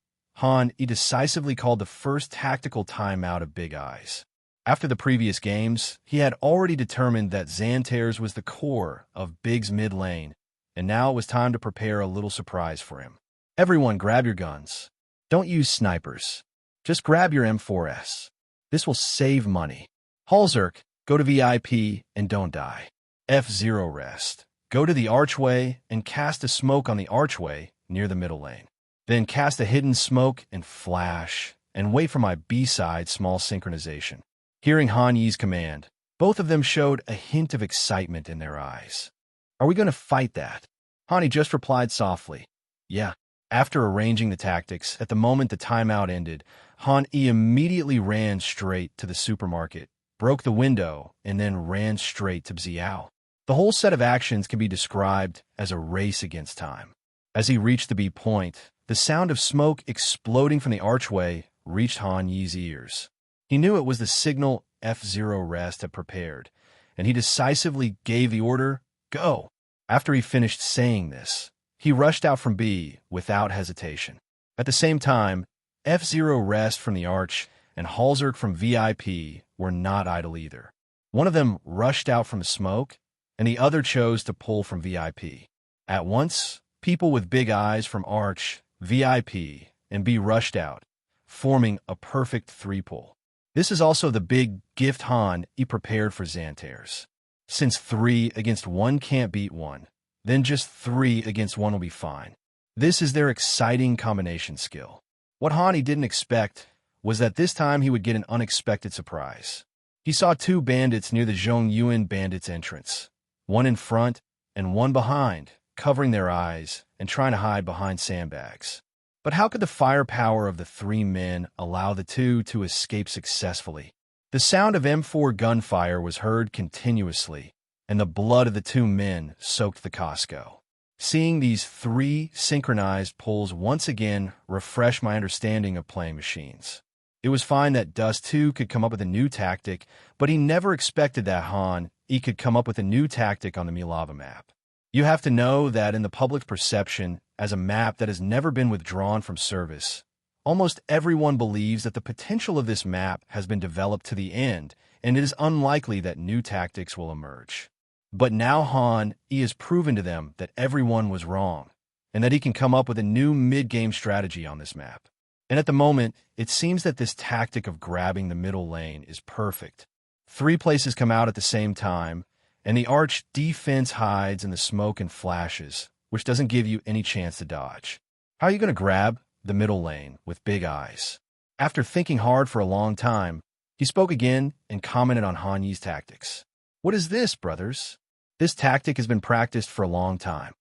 Speaker 2: he decisively called the first tactical timeout of Big Eyes. After the previous games, he had already determined that Xantares was the core of Big's mid lane, and now it was time to prepare a little surprise for him. Everyone grab your guns. Don't use snipers. Just grab your M4S. This will save money. Halzerk, go to VIP and don't die. F0 rest. Go to the archway and cast a smoke on the archway near the middle lane. Then cast a hidden smoke and flash, and wait for my B-side small synchronization. Hearing Han Yi's command, both of them showed a hint of excitement in their eyes. Are we going to fight that? Han Yi just replied softly, yeah. After arranging the tactics, at the moment the timeout ended, Han Yi immediately ran straight to the supermarket, broke the window, and then ran straight to Xiao. The whole set of actions can be described as a race against time. As he reached the B point, the sound of smoke exploding from the archway reached Han Yi's ears. He knew it was the signal F0 rest had prepared, and he decisively gave the order, go. After he finished saying this, he rushed out from B without hesitation. At the same time, F0 rest from the arch and Halzerk from VIP were not idle either. One of them rushed out from the smoke, and the other chose to pull from VIP. At once, people with big eyes from Arch, VIP, and B rushed out, forming a perfect 3-pull. This is also the big gift Han Yi prepared for Xantares. Since 3 against 1 can't beat 1, then just 3 against 1 will be fine. This is their exciting combination skill. What Han Yi didn't expect was that this time he would get an unexpected surprise. He saw 2 bandits near the Zhongyuan bandits' entrance, one in front and one behind, covering their eyes and trying to hide behind sandbags. But how could the firepower of the 3 men allow the 2 to escape successfully? The sound of M4 gunfire was heard continuously, and the blood of the 2 men soaked the Costco. Seeing these 3 synchronized pulls once again refreshed my understanding of playing machines. It was fine that Dust 2 could come up with a new tactic, but he never expected that Han Yi could come up with a new tactic on the Milava map. You have to know that in the public perception, as a map that has never been withdrawn from service, almost everyone believes that the potential of this map has been developed to the end, and it is unlikely that new tactics will emerge. But now Han Yi has proven to them that everyone was wrong, and that he can come up with a new mid-game strategy on this map. And at the moment, it seems that this tactic of grabbing the middle lane is perfect. 3 places come out at the same time, and the arch defense hides in the smoke and flashes, which doesn't give you any chance to dodge. How are you going to grab the middle lane with big eyes? After thinking hard for a long time, he spoke again and commented on Han Yi's tactics. What is this, brothers? This tactic has been practiced for a long time.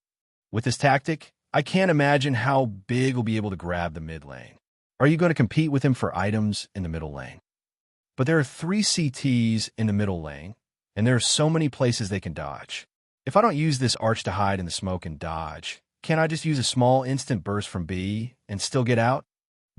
Speaker 2: With this tactic, I can't imagine how Big will be able to grab the mid lane. Are you going to compete with him for items in the middle lane? But there are 3 CTs in the middle lane, and there are so many places they can dodge. If I don't use this arch to hide in the smoke and dodge, can't I just use a small instant burst from B and still get out?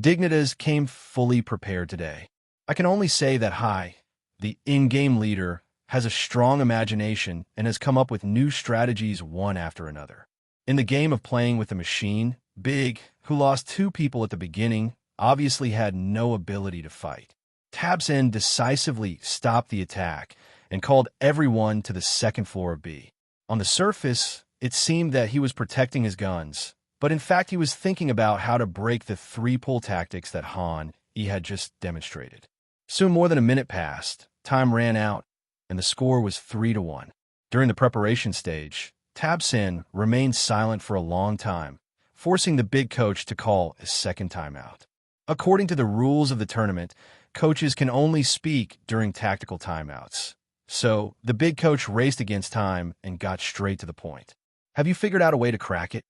Speaker 2: Dignitas came fully prepared today. I can only say that the in-game leader, has a strong imagination and has come up with new strategies one after another. In the game of playing with the machine, Big, who lost 2 people at the beginning, obviously had no ability to fight. Tabsen decisively stopped the attack and called everyone to the 2nd floor of B. On the surface, it seemed that he was protecting his guns, but in fact he was thinking about how to break the three-pull tactics that Han E had just demonstrated. Soon more than a minute passed, time ran out, and the score was 3-1. During the preparation stage, Tabsin remained silent for a long time, forcing the big coach to call a second timeout. According to the rules of the tournament, coaches can only speak during tactical timeouts. So, the big coach raced against time and got straight to the point. Have you figured out a way to crack it?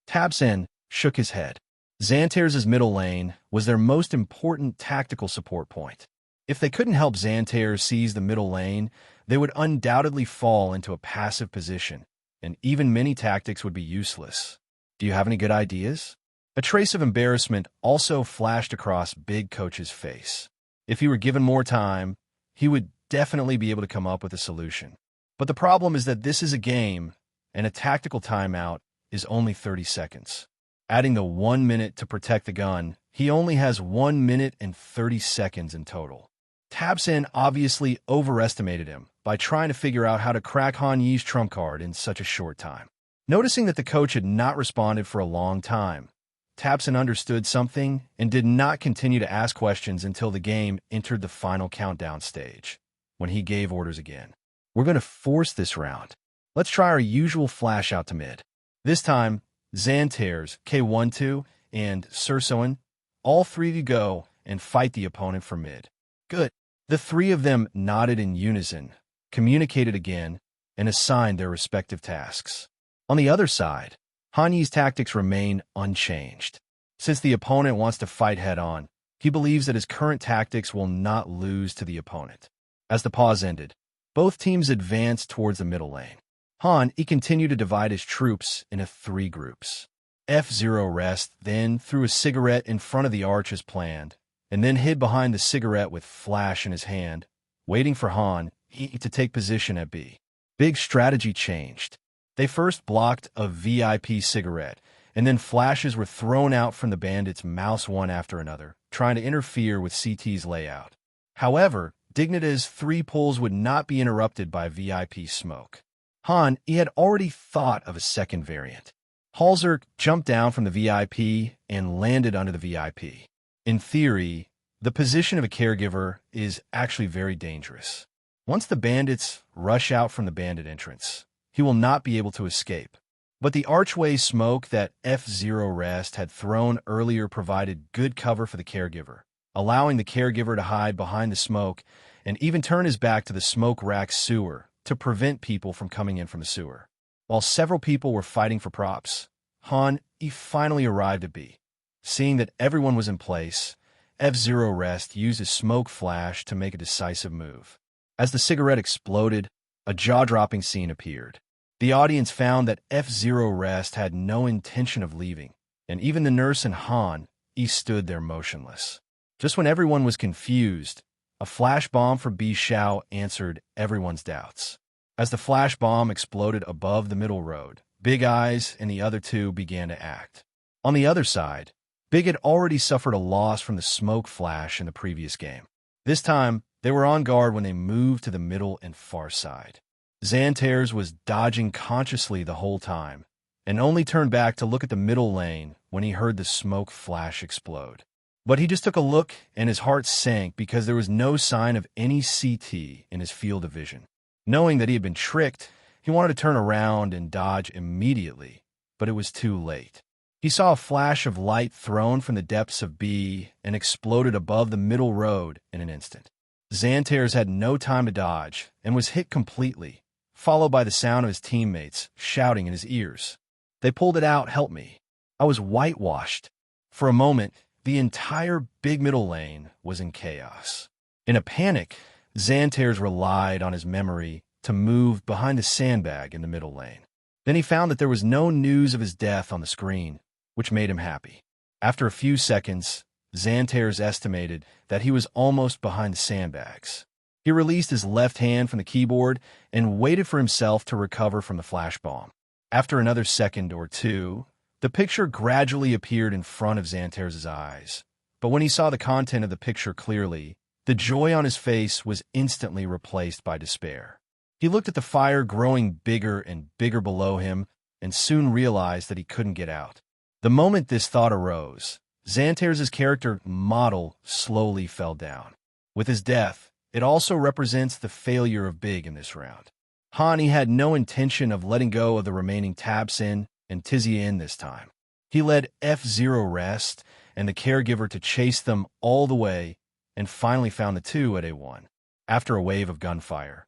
Speaker 2: Tabsin shook his head. Xantares' middle lane was their most important tactical support point. If they couldn't help Xantares seize the middle lane, they would undoubtedly fall into a passive position, and even mini tactics would be useless. Do you have any good ideas? A trace of embarrassment also flashed across Big Coach's face. If he were given more time, he would definitely be able to come up with a solution. But the problem is that this is a game, and a tactical timeout is only 30 seconds. Adding the 1 minute to protect the gun, he only has 1 minute and 30 seconds in total. Tabsin obviously overestimated him by trying to figure out how to crack Han Yi's trump card in such a short time. Noticing that the coach had not responded for a long time, Tabsin understood something and did not continue to ask questions until the game entered the final countdown stage, when he gave orders again. We're going to force this round. Let's try our usual flash out to mid. This time, Xantares, K12, and Sursoin, all three of you go and fight the opponent for mid. Good. The three of them nodded in unison, communicated again, and assigned their respective tasks. On the other side, Han Yi's tactics remain unchanged. Since the opponent wants to fight head-on, he believes that his current tactics will not lose to the opponent. As the pause ended, both teams advanced towards the middle lane. Han E continued to divide his troops into 3 groups. F0 Rest then threw a cigarette in front of the arch as planned, and then hid behind the cigarette with flash in his hand, waiting for Han E to take position at B. Big strategy changed. They first blocked a VIP cigarette, and then flashes were thrown out from the bandits' mouse one after another, trying to interfere with CT's layout. However, Dignitas' 3 pulls would not be interrupted by VIP smoke. Han E had already thought of a second variant. Halzerk jumped down from the VIP and landed under the VIP. In theory, the position of a caregiver is actually very dangerous. Once the bandits rush out from the bandit entrance, he will not be able to escape. But the archway smoke that F0 Rest had thrown earlier provided good cover for the caregiver, allowing the caregiver to hide behind the smoke and even turn his back to the smoke rack sewer to prevent people from coming in from the sewer. While several people were fighting for props, Han E finally arrived at B. Seeing that everyone was in place, F0 Rest used his smoke flash to make a decisive move. As the cigarette exploded, a jaw-dropping scene appeared. The audience found that F0 Rest had no intention of leaving, and even the nurse and Han E stood there motionless. Just when everyone was confused, a flash bomb for B Xiao answered everyone's doubts. As the flash bomb exploded above the middle road, Big Eyes and the other two began to act. On the other side, Big had already suffered a loss from the smoke flash in the previous game. This time, they were on guard when they moved to the middle and far side. Xantares was dodging consciously the whole time, and only turned back to look at the middle lane when he heard the smoke flash explode. But he just took a look, and his heart sank because there was no sign of any CT in his field of vision. Knowing that he had been tricked, he wanted to turn around and dodge immediately, but it was too late. He saw a flash of light thrown from the depths of B and exploded above the middle road in an instant. Xantares had no time to dodge and was hit completely, followed by the sound of his teammates shouting in his ears. They pulled it out, help me. I was whitewashed. For a moment, the entire big middle lane was in chaos. In a panic, Xantares relied on his memory to move behind the sandbag in the middle lane. Then he found that there was no news of his death on the screen, which made him happy. After a few seconds, Xantares estimated that he was almost behind the sandbags. He released his left hand from the keyboard and waited for himself to recover from the flash bomb. After another second or two, the picture gradually appeared in front of Xantares' eyes. But when he saw the content of the picture clearly, the joy on his face was instantly replaced by despair. He looked at the fire growing bigger and bigger below him and soon realized that he couldn't get out. The moment this thought arose, Xantares' character model slowly fell down. With his death, it also represents the failure of Big in this round. Hani had no intention of letting go of the remaining Tabsin and Tizian this time. He led F0 Rest and the caregiver to chase them all the way and finally found the two at A1. After a wave of gunfire,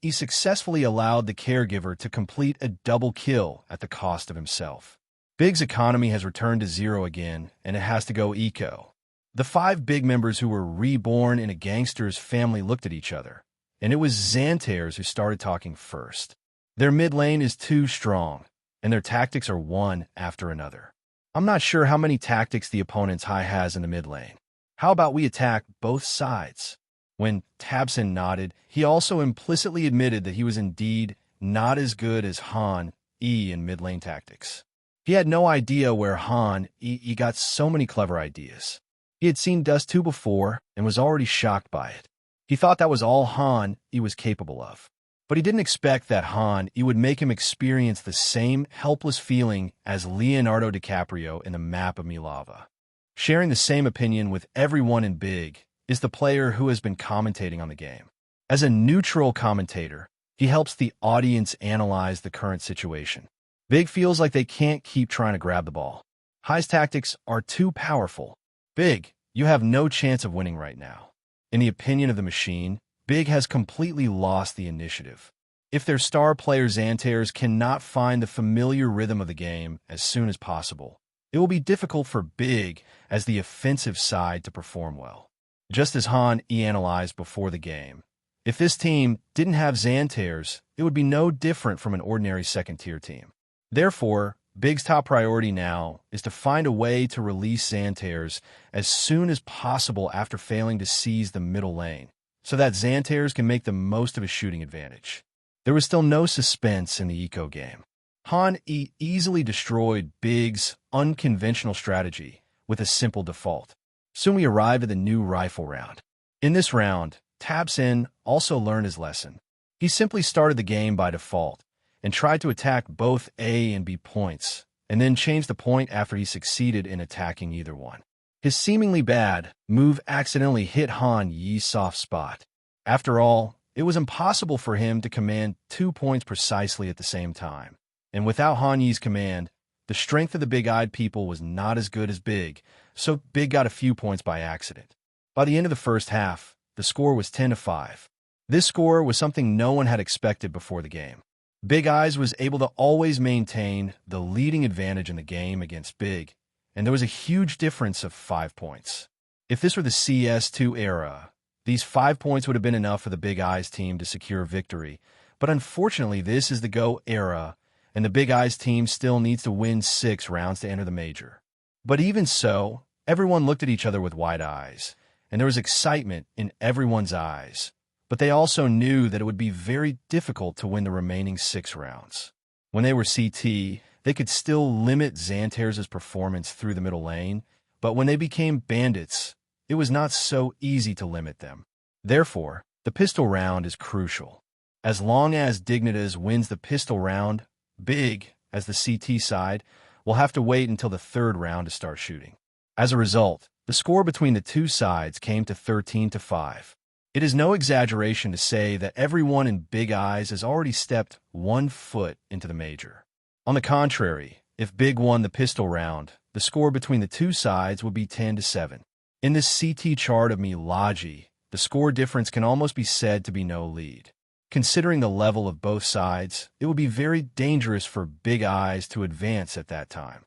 Speaker 2: he successfully allowed the caregiver to complete a double kill at the cost of himself. Big's economy has returned to 0 again, and it has to go eco. The 5 Big members who were reborn in a gangster's family looked at each other, and it was Xantares who started talking first. Their mid lane is too strong, and their tactics are one after another. I'm not sure how many tactics the opponent's high has in the mid lane. How about we attack both sides? When Tabsin nodded, he also implicitly admitted that he was indeed not as good as E in mid lane tactics. He had no idea where E got so many clever ideas. He had seen Dust 2 before and was already shocked by it. He thought that was all E was capable of. But he didn't expect that E would make him experience the same helpless feeling as Leonardo DiCaprio in the map of Milava. Sharing the same opinion with everyone in Big is the player who has been commentating on the game. As a neutral commentator, he helps the audience analyze the current situation. Big feels like they can't keep trying to grab the ball. High's tactics are too powerful. Big, you have no chance of winning right now. In the opinion of the machine, Big has completely lost the initiative. If their star player Xantares cannot find the familiar rhythm of the game as soon as possible, it will be difficult for Big as the offensive side to perform well. Just as analyzed before the game, if this team didn't have Xantares, it would be no different from an ordinary second-tier team. Therefore, Big's top priority now is to find a way to release Xantares as soon as possible after failing to seize the middle lane, so that Xantares can make the most of his shooting advantage. There was still no suspense in the eco game. Easily destroyed Big's unconventional strategy with a simple default. Soon we arrived at the new rifle round. In this round, Tabsin also learned his lesson. He simply started the game by default and tried to attack both A and B points, and then changed the point after he succeeded in attacking either one. His seemingly bad move accidentally hit Yi's soft spot. After all, it was impossible for him to command 2 points precisely at the same time. And without Yi's command, the strength of the big-eyed people was not as good as Big, so Big got a few points by accident. By the end of the first half, the score was 10-5. This score was something no one had expected before the game. Big Eyes was able to always maintain the leading advantage in the game against Big, and there was a huge difference of 5 points. If this were the CS2 era, these 5 points would have been enough for the Big Eyes team to secure victory, but unfortunately this is the Go era, and the Big Eyes team still needs to win 6 rounds to enter the major. But even so, everyone looked at each other with wide eyes, and there was excitement in everyone's eyes. But they also knew that it would be very difficult to win the remaining 6 rounds. When they were CT, they could still limit Xantares' performance through the middle lane, but when they became bandits, it was not so easy to limit them. Therefore, the pistol round is crucial. As long as Dignitas wins the pistol round, Big, as the CT side, will have to wait until the 3rd round to start shooting. As a result, the score between the two sides came to 13-5. It is no exaggeration to say that everyone in Big Eyes has already stepped 1 foot into the major. On the contrary, if Big won the pistol round, the score between the two sides would be 10-7. In this CT chart of Milagi, the score difference can almost be said to be no lead. Considering the level of both sides, it would be very dangerous for Big Eyes to advance at that time.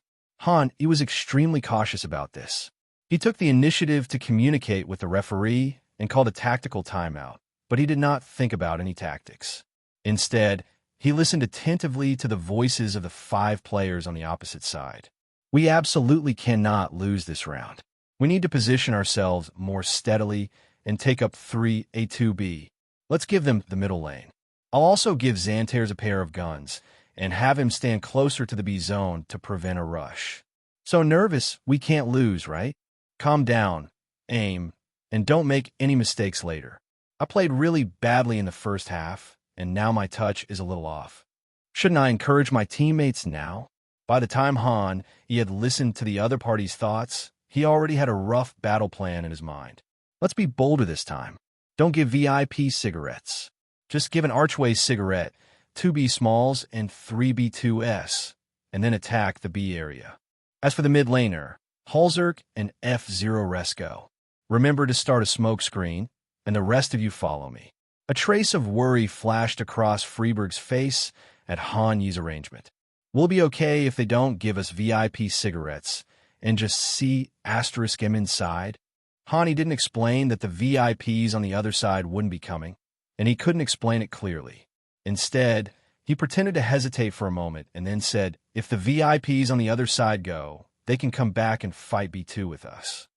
Speaker 2: He was extremely cautious about this. He took the initiative to communicate with the referee and called a tactical timeout, but he did not think about any tactics. Instead, he listened attentively to the voices of the 5 players on the opposite side. We absolutely cannot lose this round. We need to position ourselves more steadily and take up 3 A2B. Let's give them the middle lane. I'll also give Xantares a pair of guns and have him stand closer to the B zone to prevent a rush. So nervous, we can't lose, right? Calm down, aim, and don't make any mistakes later. I played really badly in the first half, and now my touch is a little off. Shouldn't I encourage my teammates now? By the time he had listened to the other party's thoughts, he already had a rough battle plan in his mind. Let's be bolder this time. Don't give VIP cigarettes. Just give an archway cigarette, 2 B smalls and 3 B2S, and then attack the B area. As for the mid laner, Halzerk and F0 Resco, remember to start a smoke screen, and the rest of you follow me. A trace of worry flashed across Freeberg's face at Hanyi's arrangement. We'll be okay if they don't give us VIP cigarettes and just see *M inside. Hani didn't explain that the VIPs on the other side wouldn't be coming, and he couldn't explain it clearly. Instead, he pretended to hesitate for a moment and then said, if the VIPs on the other side go, they can come back and fight B2 with us.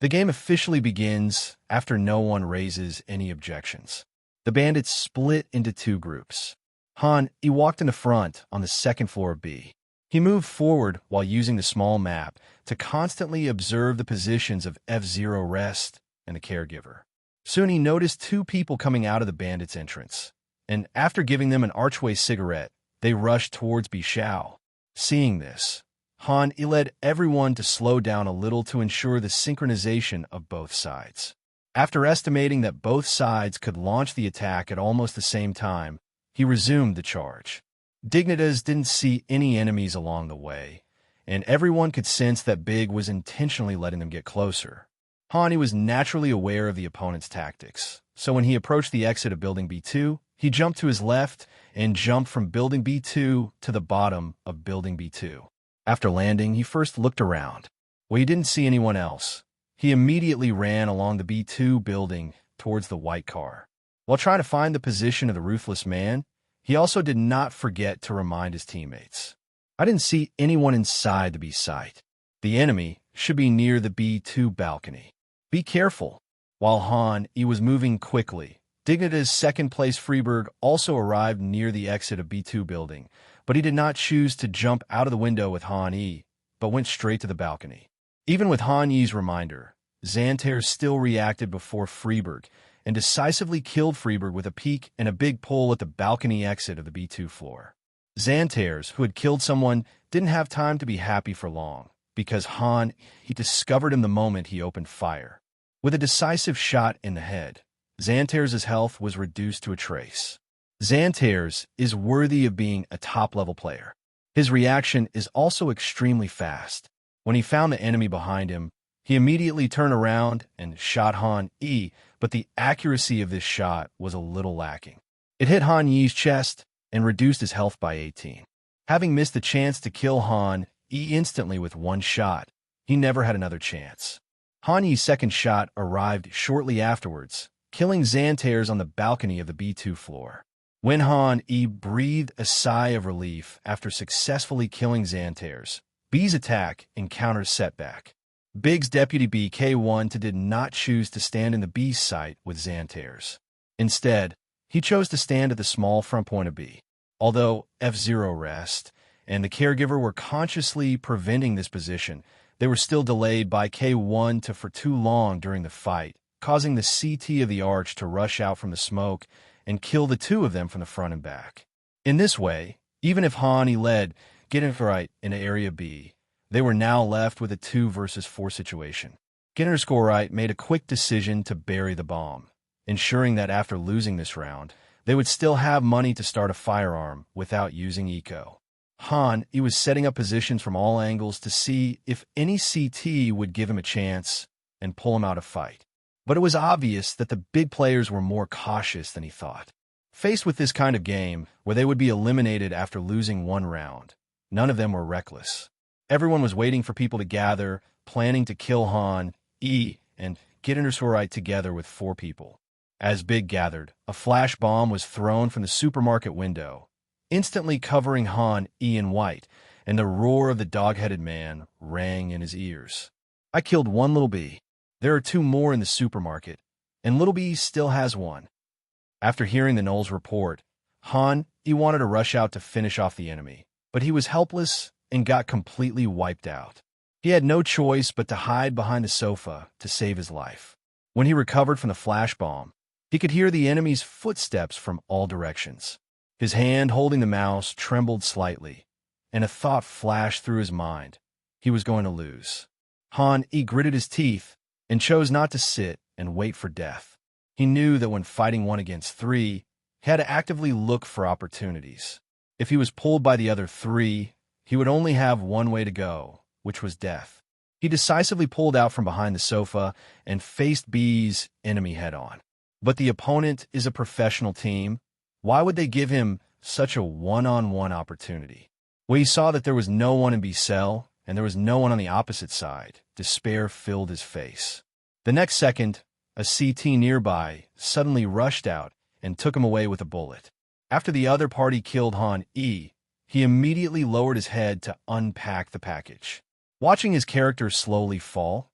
Speaker 2: The game officially begins after no one raises any objections. The bandits split into 2 groups. He walked in the front on the 2nd floor of B. He moved forward while using the small map to constantly observe the positions of F0 Rest and the caregiver. Soon he noticed 2 people coming out of the bandits' entrance, and after giving them an archway cigarette, they rushed towards B Shao. Seeing this, he led everyone to slow down a little to ensure the synchronization of both sides. After estimating that both sides could launch the attack at almost the same time, he resumed the charge. Dignitas didn't see any enemies along the way, and everyone could sense that Big was intentionally letting them get closer. Hani was naturally aware of the opponent's tactics, so when he approached the exit of Building B2, he jumped to his left and jumped from Building B2 to the bottom of Building B2. After landing, he first looked around. When he didn't see anyone else, he immediately ran along the B2 building towards the white car. While trying to find the position of the ruthless man, he also did not forget to remind his teammates. I didn't see anyone inside the B site. The enemy should be near the B2 balcony. Be careful. While he was moving quickly, Dignitas' second-place Freeberg also arrived near the exit of B2 building, but he did not choose to jump out of the window with Han-Yi, but went straight to the balcony. Even with Han-Yi's reminder, Xantair still reacted before Freeberg and decisively killed Freeberg with a peek and a big pull at the balcony exit of the B2 floor. Xantair, who had killed someone, didn't have time to be happy for long, because he discovered him the moment he opened fire. With a decisive shot in the head, Xantair's health was reduced to a trace. Xantair is worthy of being a top-level player. His reaction is also extremely fast. When he found the enemy behind him, he immediately turned around and shot Han-Yi, but the accuracy of this shot was a little lacking. It hit Han-Yi's chest and reduced his health by 18. Having missed the chance to kill Han-Yi instantly with one shot, he never had another chance. Han-Yi's second shot arrived shortly afterwards, killing Xantair on the balcony of the B2 floor. When Han-Yi breathed a sigh of relief after successfully killing Xantair, B's attack encounters setback. Big's deputy BK1 did not choose to stand in the B site with Xantair. Instead, he chose to stand at the small front point of B. Although F0 Rest and the caregiver were consciously preventing this position, they were still delayed by K1 for too long during the fight, causing the CT of the Arch to rush out from the smoke and kill the 2 of them from the front and back. In this way, even if Hani led Dignitas in Area B, they were now left with a 2 versus 4 situation. Dignitas made a quick decision to bury the bomb, ensuring that after losing this round, they would still have money to start a firearm without using eco. He was setting up positions from all angles to see if any CT would give him a chance and pull him out of fight. But it was obvious that the big players were more cautious than he thought. Faced with this kind of game, where they would be eliminated after losing one round, none of them were reckless. Everyone was waiting for people to gather, planning to kill Han-Yi and Dignitas together with 4 people. As Big gathered, a flash bomb was thrown from the supermarket window, instantly covering Han-Yi in white, and the roar of the dog-headed man rang in his ears. I killed 1 little B. There are 2 more in the supermarket, and little B still has 1. After hearing the Knoll's report, he wanted to rush out to finish off the enemy, but he was helpless and got completely wiped out. He had no choice but to hide behind the sofa to save his life. When he recovered from the flash bomb, he could hear the enemy's footsteps from all directions. His hand holding the mouse trembled slightly, and a thought flashed through his mind. He was going to lose. He gritted his teeth and chose not to sit and wait for death. He knew that when fighting 1 against 3, he had to actively look for opportunities. If he was pulled by the other 3, he would only have one way to go, which was death. He decisively pulled out from behind the sofa and faced B's enemy head-on. But the opponent is a professional team. Why would they give him such a one-on-one opportunity? When he saw that there was no one in B's cell, and there was no one on the opposite side, despair filled his face. The next second, a CT nearby suddenly rushed out and took him away with a bullet. After the other party killed he immediately lowered his head to unpack the package. Watching his character slowly fall,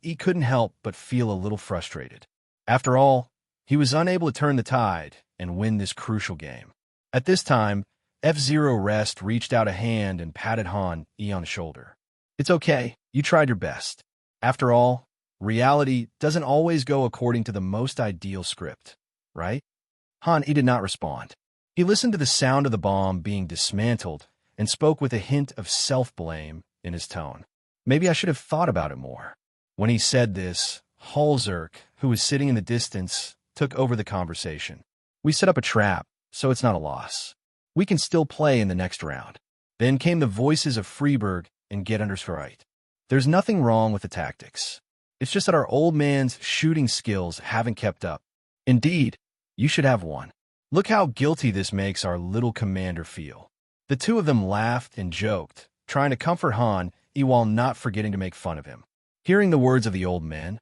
Speaker 2: he couldn't help but feel a little frustrated. After all, he was unable to turn the tide and win this crucial game. At this time, F-Zero Rest reached out a hand and patted on the shoulder. "It's okay, you tried your best. After all, reality doesn't always go according to the most ideal script, right?" He did not respond. He listened to the sound of the bomb being dismantled and spoke with a hint of self-blame in his tone. "Maybe I should have thought about it more." When he said this, Halzerk, who was sitting in the distance, took over the conversation. "We set up a trap, so it's not a loss. We can still play in the next round." Then came the voices of Freeberg and Gettundersfright. "There's nothing wrong with the tactics. It's just that our old man's shooting skills haven't kept up. Indeed, you should have one. Look how guilty this makes our little commander feel." The two of them laughed and joked, trying to comfort while not forgetting to make fun of him. Hearing the words of the old man,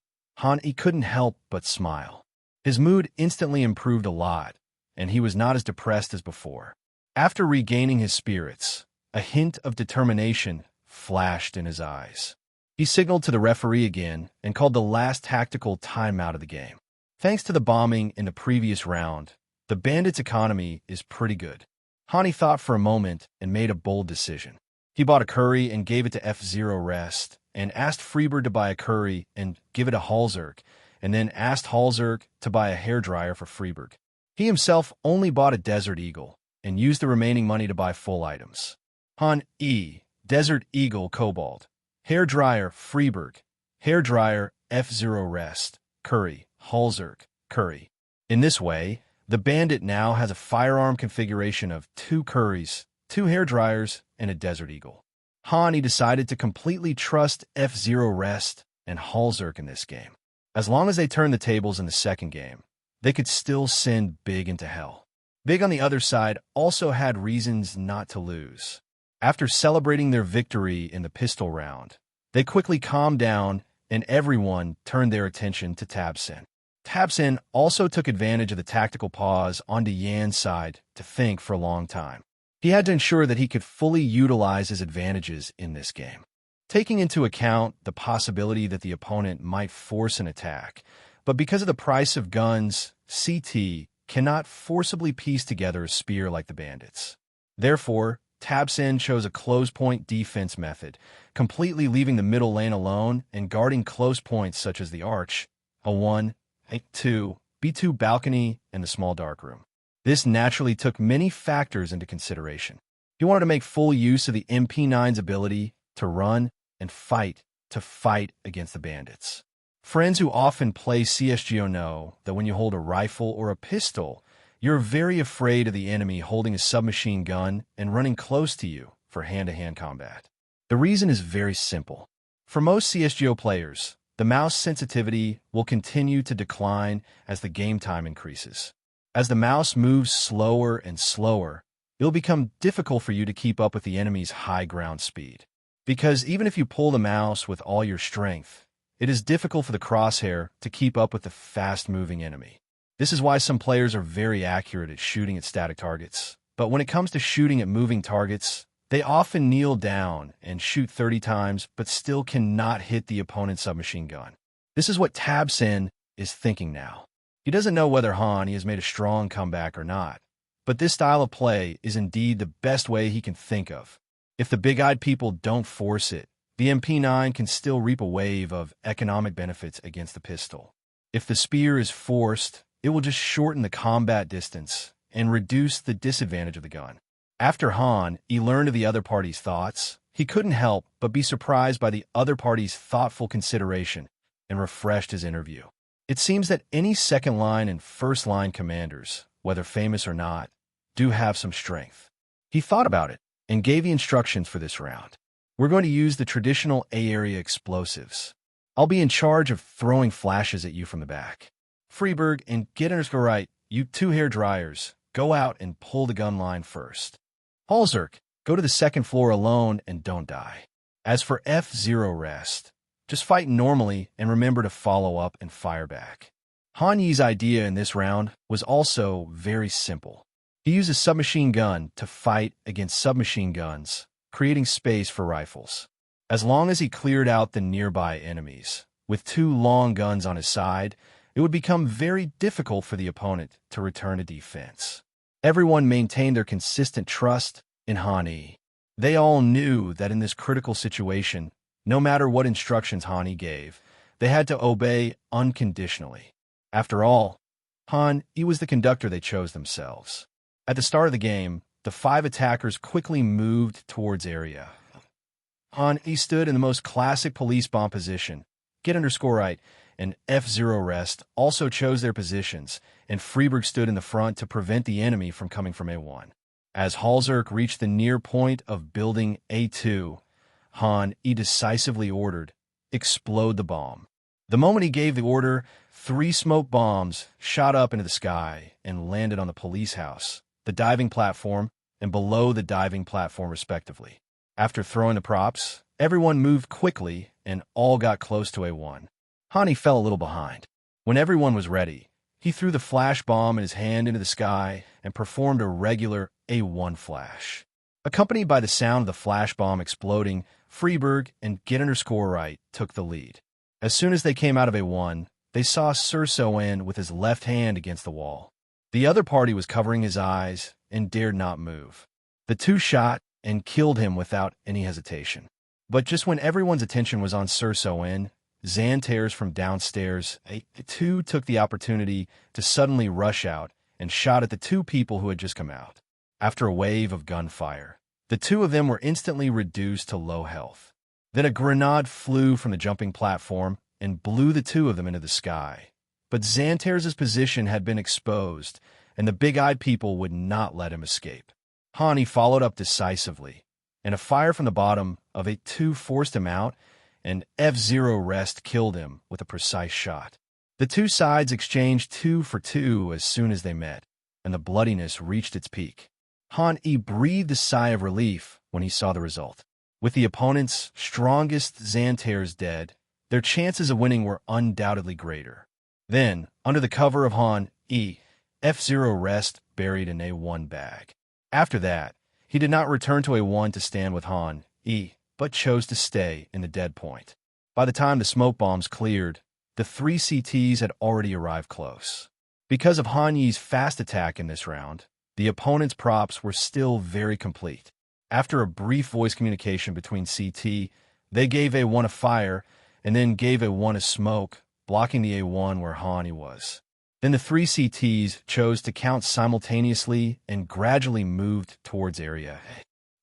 Speaker 2: he couldn't help but smile. His mood instantly improved a lot, and he was not as depressed as before. After regaining his spirits, a hint of determination flashed in his eyes. He signaled to the referee again and called the last tactical timeout of the game. Thanks to the bombing in the previous round, the bandits' economy is pretty good. Hani thought for a moment and made a bold decision. He bought a curry and gave it to F-Zero Rest, and asked Freeberg to buy a curry and give it to Halzerk, and then asked Halzerk to buy a hairdryer for Freeberg. He himself only bought a Desert Eagle, and used the remaining money to buy full items. Desert Eagle Cobalt, hairdryer Freeberg, hairdryer F-Zero Rest, curry, Halzerk, curry. In this way, the bandit now has a firearm configuration of 2 curries, 2 hairdryers, and a Desert Eagle. He decided to completely trust F-Zero Rest and Halzerk in this game. As long as they turned the tables in the second game, they could still send Big into hell. Big on the other side also had reasons not to lose. After celebrating their victory in the pistol round, they quickly calmed down and everyone turned their attention to Tabsen. Tabsen also took advantage of the tactical pause on Yan's side to think for a long time. He had to ensure that he could fully utilize his advantages in this game. Taking into account the possibility that the opponent might force an attack, but because of the price of guns, CT cannot forcibly piece together a spear like the bandits. Therefore, Tabsen chose a close-point defense method, completely leaving the middle lane alone and guarding close points such as the arch, A1, A2, B2 balcony, and the small darkroom. This naturally took many factors into consideration. He wanted to make full use of the MP9's ability to run and fight against the bandits. Friends who often play CSGO know that when you hold a rifle or a pistol, you're very afraid of the enemy holding a submachine gun and running close to you for hand-to-hand combat. The reason is very simple. For most CSGO players, the mouse sensitivity will continue to decline as the game time increases. As the mouse moves slower and slower, it'll become difficult for you to keep up with the enemy's high ground speed. Because even if you pull the mouse with all your strength, it is difficult for the crosshair to keep up with the fast-moving enemy. This is why some players are very accurate at shooting at static targets. But when it comes to shooting at moving targets, they often kneel down and shoot 30 times but still cannot hit the opponent's submachine gun. This is what Tabsen is thinking now. He doesn't know whether he has made a strong comeback or not, but this style of play is indeed the best way he can think of. If the big-eyed people don't force it, the MP9 can still reap a wave of economic benefits against the pistol. If the spear is forced, it will just shorten the combat distance and reduce the disadvantage of the gun. After Han learned of the other party's thoughts, he couldn't help but be surprised by the other party's thoughtful consideration and refreshed his interview. It seems that any second-line and first-line commanders, whether famous or not, do have some strength. He thought about it and gave the instructions for this round. We're going to use the traditional A-area explosives. I'll be in charge of throwing flashes at you from the back. Freeberg and Right, you two hair dryers, go out and pull the gun line first. Halzerk, go to the second floor alone and don't die. As for F0 rest, just fight normally and remember to follow up and fire back. Han Yi's idea in this round was also very simple. He used a submachine gun to fight against submachine guns, creating space for rifles. As long as he cleared out the nearby enemies, with two long guns on his side, it would become very difficult for the opponent to return to defense. Everyone maintained their consistent trust in Han Yi. They all knew that in this critical situation, no matter what instructions Han Yi gave, they had to obey unconditionally. After all, Han Yi was the conductor they chose themselves. At the start of the game, the 5 attackers quickly moved towards area. Han Yi stood in the most classic police bomb position. Right and F0 rest also chose their positions, and Freeberg stood in the front to prevent the enemy from coming from A1. As Halzerk reached the near point of building A2, Han Yi decisively ordered, "Explode the bomb." The moment he gave the order, 3 smoke bombs shot up into the sky and landed on the police house, the diving platform, and below the diving platform respectively. After throwing the props, everyone moved quickly and all got close to A1. Han Yi fell a little behind. When everyone was ready, he threw the flash bomb in his hand into the sky and performed a regular A1 flash. Accompanied by the sound of the flash bomb exploding, Freeberg and Right took the lead. As soon as they came out of A1, they saw Sursoen with his left hand against the wall. The other party was covering his eyes and dared not move. The 2 shot and killed him without any hesitation. But just when everyone's attention was on Sursoen, Xantares from downstairs, A2 took the opportunity to suddenly rush out and shot at the 2 people who had just come out. After a wave of gunfire, the 2 of them were instantly reduced to low health. Then a grenade flew from the jumping platform and blew the 2 of them into the sky. But Xantares' position had been exposed, and the big-eyed people would not let him escape. Han Yi followed up decisively, and a fire from the bottom of A2 forced him out, and F0 rest killed him with a precise shot. The 2 sides exchanged 2 for 2 as soon as they met, and the bloodiness reached its peak. Han Yi breathed a sigh of relief when he saw the result. With the opponent's strongest Xantares dead, their chances of winning were undoubtedly greater. Then, under the cover of Han Yi, F0 rest buried an A1 bag. After that, he did not return to A1 to stand with Han Yi, but chose to stay in the dead point. By the time the smoke bombs cleared, the 3 CTs had already arrived close. Because of Han Yi's fast attack in this round, the opponent's props were still very complete. After a brief voice communication between CT, they gave A1 a fire, and then gave A1 a smoke, blocking the A1 where Han Yi was. Then the 3 CTs chose to count simultaneously and gradually moved towards area.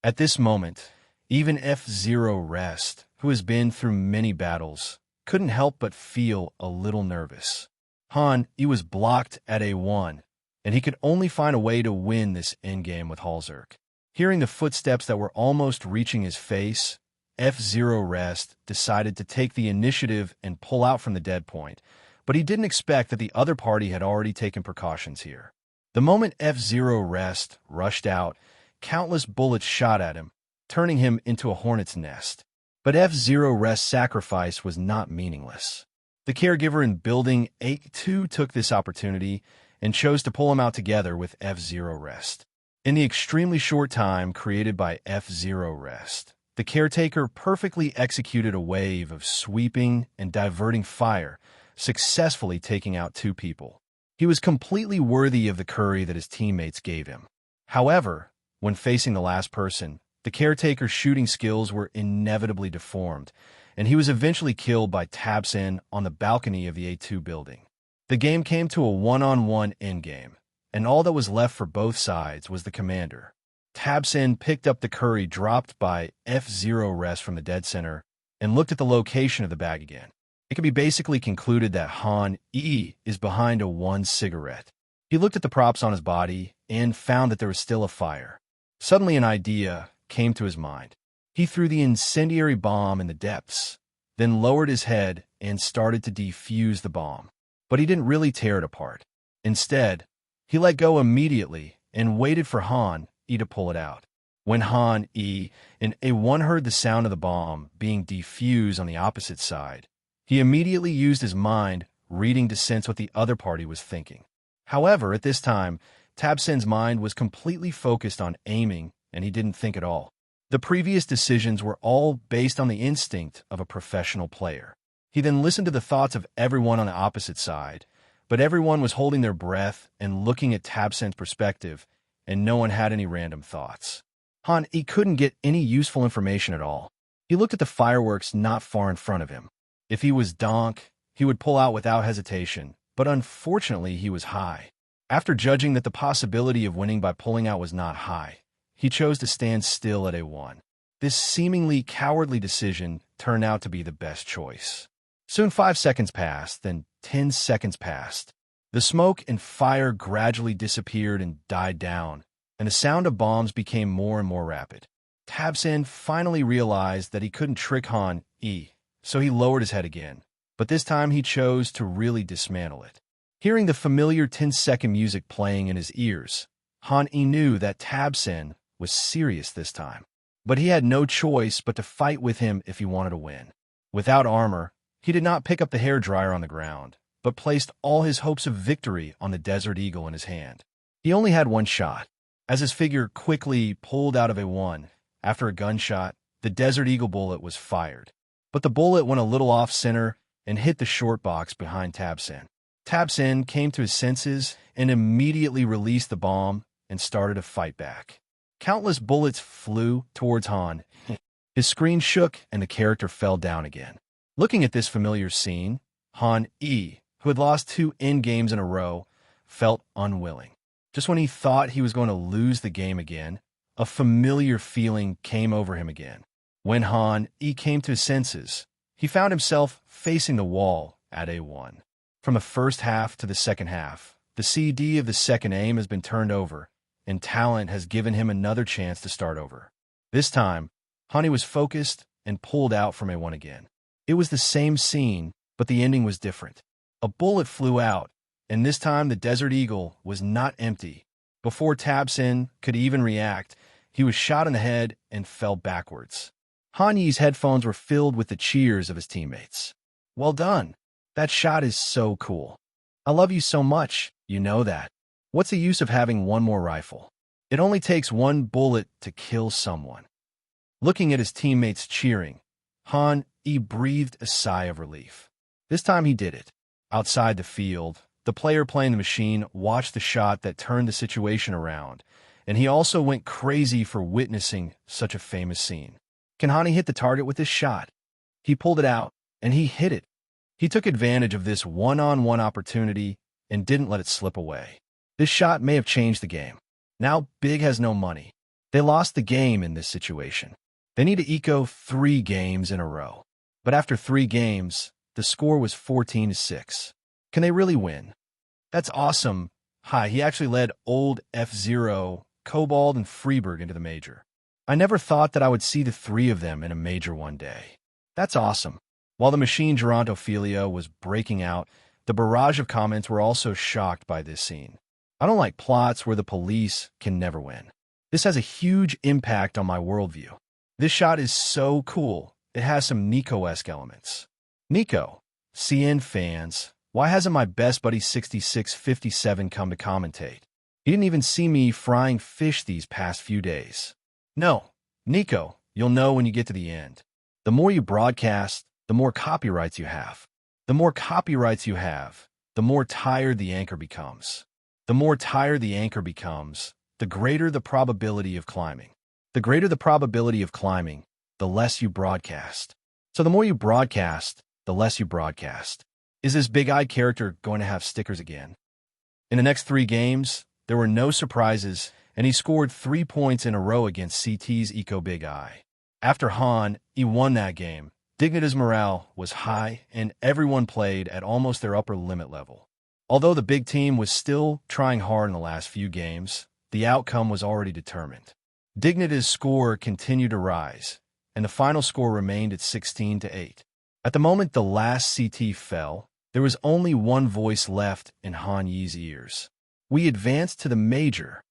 Speaker 2: At this moment, even F0 rest, who has been through many battles, couldn't help but feel a little nervous. Han Yi was blocked at A1, and he could only find a way to win this endgame with Halzerk. Hearing the footsteps that were almost reaching his face, F0 rest decided to take the initiative and pull out from the dead point, but he didn't expect that the other party had already taken precautions here. The moment F0 rest rushed out, countless bullets shot at him, turning him into a hornet's nest. But F0 rest's sacrifice was not meaningless. The caregiver in Building A2 took this opportunity and chose to pull him out together with F0 rest. In the extremely short time created by F0 rest, the caretaker perfectly executed a wave of sweeping and diverting fire, successfully taking out 2 people. He was completely worthy of the curry that his teammates gave him. However, when facing the last person, the caretaker's shooting skills were inevitably deformed, and he was eventually killed by Tabsen on the balcony of the A2 building. The game came to a 1-on-1 endgame, and all that was left for both sides was the commander. Tabsen picked up the curry dropped by F0 rest from the dead center and looked at the location of the bag again. It could be basically concluded that Han E is behind a 1 cigarette. He looked at the props on his body and found that there was still a fire. Suddenly an idea came to his mind. He threw the incendiary bomb in the depths, then lowered his head and started to defuse the bomb. But he didn't really tear it apart. Instead, he let go immediately and waited for Han E to pull it out. When Han E and A1 heard the sound of the bomb being defused on the opposite side, he immediately used his mind reading to sense what the other party was thinking. However, at this time, Tabsen's mind was completely focused on aiming, and he didn't think at all. The previous decisions were all based on the instinct of a professional player. He then listened to the thoughts of everyone on the opposite side, but everyone was holding their breath and looking at Tabsen's perspective, and no one had any random thoughts. Han E couldn't get any useful information at all. He looked at the fireworks not far in front of him. If he was donk, he would pull out without hesitation, but unfortunately he was high. After judging that the possibility of winning by pulling out was not high, he chose to stand still at A1. This seemingly cowardly decision turned out to be the best choice. Soon 5 seconds passed, then 10 seconds passed. The smoke and fire gradually disappeared and died down, and the sound of bombs became more and more rapid. Tabsen finally realized that he couldn't trick Han E, so he lowered his head again, but this time he chose to really dismantle it. Hearing the familiar 10-second music playing in his ears, Han E knew that Tabsen was serious this time, but he had no choice but to fight with him if he wanted to win. Without armor, he did not pick up the hairdryer on the ground, but placed all his hopes of victory on the Desert Eagle in his hand. He only had one shot. As his figure quickly pulled out of A1, after a gunshot, the Desert Eagle bullet was fired. But the bullet went a little off-center and hit the short box behind Tabsen. Tabsen came to his senses and immediately released the bomb and started to fight back. Countless bullets flew towards Han. His screen shook and the character fell down again. Looking at this familiar scene, Han E, who had lost 2 endgames in a row, felt unwilling. Just when he thought he was going to lose the game again, a familiar feeling came over him again. When Han E came to his senses, he found himself facing the wall at A1. From the first half to the second half, the CD of the second aim has been turned over, and talent has given him another chance to start over. This time, Han E was focused and pulled out from A1 again. It was the same scene, but the ending was different. A bullet flew out, and this time the Desert Eagle was not empty. Before Tabsen could even react, he was shot in the head and fell backwards. Han Yi's headphones were filled with the cheers of his teammates. Well done. That shot is so cool. I love you so much, you know that. What's the use of having one more rifle? It only takes one bullet to kill someone. Looking at his teammates cheering, Han E breathed a sigh of relief. This time he did it. Outside the field, the player playing the machine watched the shot that turned the situation around, and he also went crazy for witnessing such a famous scene. Can Han E hit the target with this shot? He pulled it out, and he hit it. He took advantage of this one-on-one opportunity and didn't let it slip away. This shot may have changed the game. Now Big has no money. They lost the game in this situation. They need to eco 3 games in a row. But after 3 games, the score was 14-6. Can they really win? That's awesome. Hi, he actually led old F0, Cobalt, and Freeberg into the major. I never thought that I would see the 3 of them in a major one day. That's awesome. While the machine gerontophilia was breaking out, the barrage of comments were also shocked by this scene. I don't like plots where the police can never win. This has a huge impact on my worldview. This shot is so cool. It has some Nico-esque elements. Nico, CN fans, why hasn't my best buddy 6657 come to commentate? He didn't even see me frying fish these past few days. No, Nico, you'll know when you get to the end. The more you broadcast, the more copyrights you have. The more copyrights you have, the more tired the anchor becomes. The more tired the anchor becomes, the greater the probability of climbing. The greater the probability of climbing, the less you broadcast. So the more you broadcast, the less you broadcast. Is this big-eyed character going to have stickers again? In the next 3 games, There were no surprises, and he scored 3 points in a row against CT's Eco Big Eye. After Han, he won that game. Dignitas' morale was high, and everyone played at almost their upper limit level. Although the big team was still trying hard in the last few games, the outcome was already determined. Dignitas' score continued to rise, and the final score remained at 16-8. At the moment the last CT fell, there was only one voice left in Han Yi's ears. We advanced to the major.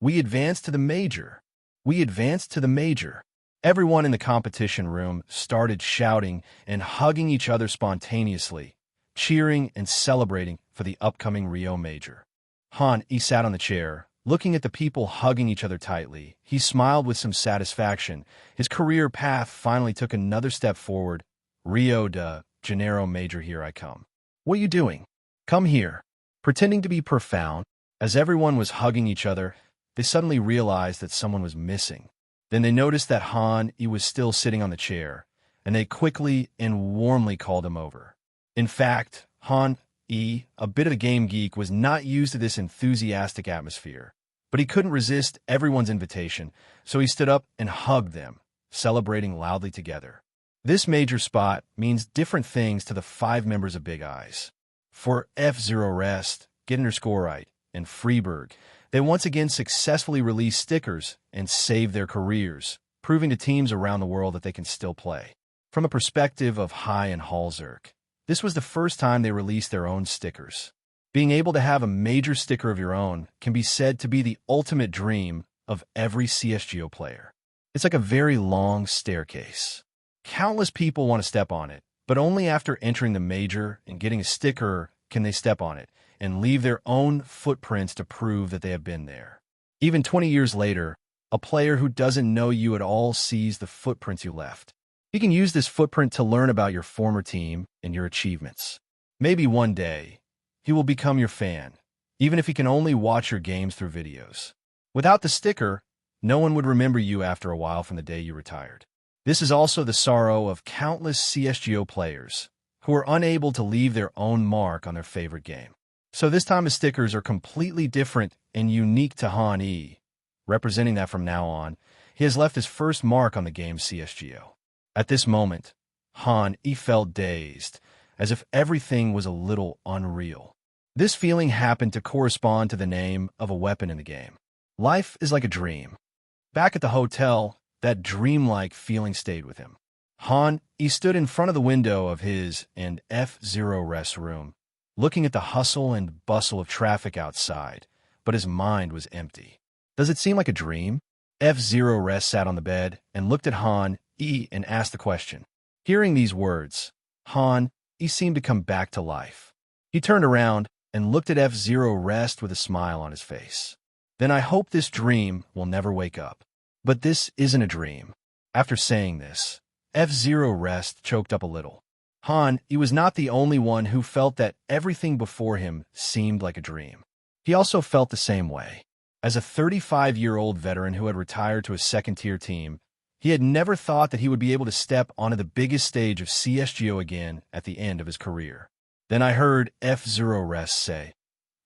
Speaker 2: We advanced to the major. We advanced to the major. Everyone in the competition room started shouting and hugging each other spontaneously, cheering and celebrating for the upcoming Rio Major. Han, he sat on the chair, looking at the people hugging each other tightly. He smiled with some satisfaction. His career path finally took another step forward. Rio de Janeiro Major, here I come. What are you doing? Come here. Pretending to be profound, as everyone was hugging each other, they suddenly realized that someone was missing. Then they noticed that Han, he was still sitting on the chair, and they quickly and warmly called him over. In fact, Han, a bit of a game geek, was not used to this enthusiastic atmosphere, but he couldn't resist everyone's invitation, so he stood up and hugged them, celebrating loudly together. This major spot means different things to the 5 members of Big Eyes. For F0 Rest, getting their score right, and Freeburg, they once again successfully released stickers and saved their careers, proving to teams around the world that they can still play. From a perspective of High and Halzerk, this was the first time they released their own stickers. Being able to have a major sticker of your own can be said to be the ultimate dream of every CSGO player. It's like a very long staircase. Countless people want to step on it, but only after entering the major and getting a sticker can they step on it and leave their own footprints to prove that they have been there. Even 20 years later, a player who doesn't know you at all sees the footprints you left. He can use this footprint to learn about your former team and your achievements. Maybe one day, he will become your fan, even if he can only watch your games through videos. Without the sticker, no one would remember you after a while from the day you retired. This is also the sorrow of countless CSGO players who are unable to leave their own mark on their favorite game. So this time his stickers are completely different and unique to Han E. Representing that from now on, he has left his first mark on the game CSGO. At this moment, Han E felt dazed, as if everything was a little unreal. This feeling happened to correspond to the name of a weapon in the game. Life is like a dream. Back at the hotel, that dreamlike feeling stayed with him. Han E stood in front of the window of his and F0 Rest room, looking at the hustle and bustle of traffic outside, but his mind was empty. Does it seem like a dream? F0 Rest sat on the bed and looked at Han E and asked the question. Hearing these words, Han E seemed to come back to life. He turned around and looked at F0 Rest with a smile on his face. Then I hope this dream will never wake up. But this isn't a dream. After saying this, F0 Rest choked up a little. Han, he was not the only one who felt that everything before him seemed like a dream. He also felt the same way. As a 35-year-old veteran who had retired to a second-tier team, he had never thought that he would be able to step onto the biggest stage of CSGO again at the end of his career. Then I heard F0 Rest say,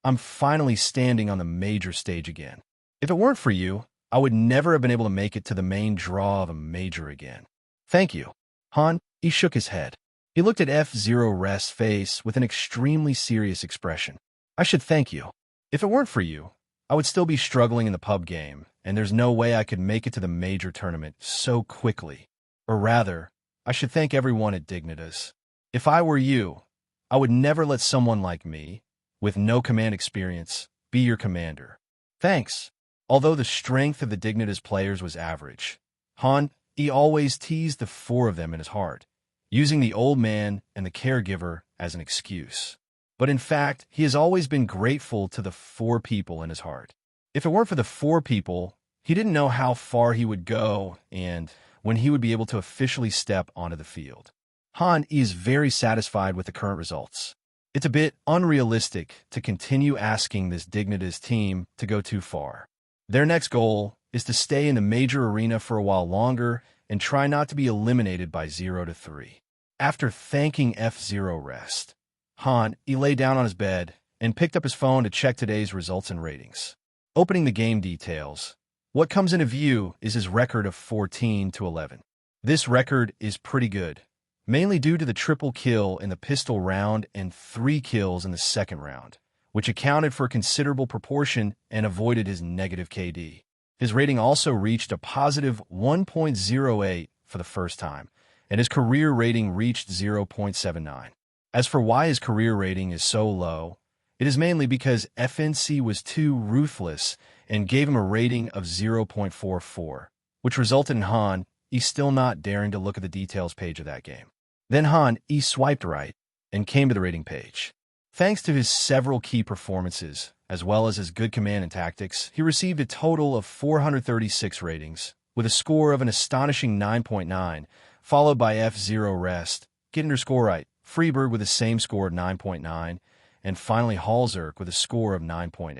Speaker 2: I'm finally standing on the major stage again. If it weren't for you, I would never have been able to make it to the main draw of a major again. Thank you. Han, he shook his head. He looked at F0 Rest's face with an extremely serious expression. I should thank you. If it weren't for you, I would still be struggling in the pub game, and there's no way I could make it to the major tournament so quickly. Or rather, I should thank everyone at Dignitas. If I were you, I would never let someone like me, with no command experience, be your commander. Thanks. Although the strength of the Dignitas players was average, Han, he always teased the 4 of them in his heart, using the old man and the caregiver as an excuse. But in fact, he has always been grateful to the 4 people in his heart. If it weren't for the 4 people, he didn't know how far he would go and when he would be able to officially step onto the field. Han is very satisfied with the current results. It's a bit unrealistic to continue asking this Dignitas team to go too far. Their next goal is to stay in the major arena for a while longer and try not to be eliminated by 0-3. After thanking F0 Rest, Han, he lay down on his bed and picked up his phone to check today's results and ratings. Opening the game details, what comes into view is his record of 14-11. This record is pretty good, mainly due to the triple kill in the pistol round and 3 kills in the second round, which accounted for a considerable proportion and avoided his negative KD. His rating also reached a positive 1.08 for the first time, and his career rating reached 0.79. As for why his career rating is so low, it is mainly because FNC was too ruthless and gave him a rating of 0.44, which resulted in Han still not daring to look at the details page of that game. Then Han swiped right and came to the rating page. Thanks to his several key performances, as well as his good command and tactics, he received a total of 436 ratings, with a score of an astonishing 9.9, followed by F0 Rest, Get_Right, Freebird with the same score of 9.9, and finally Halzerk with a score of 9.8.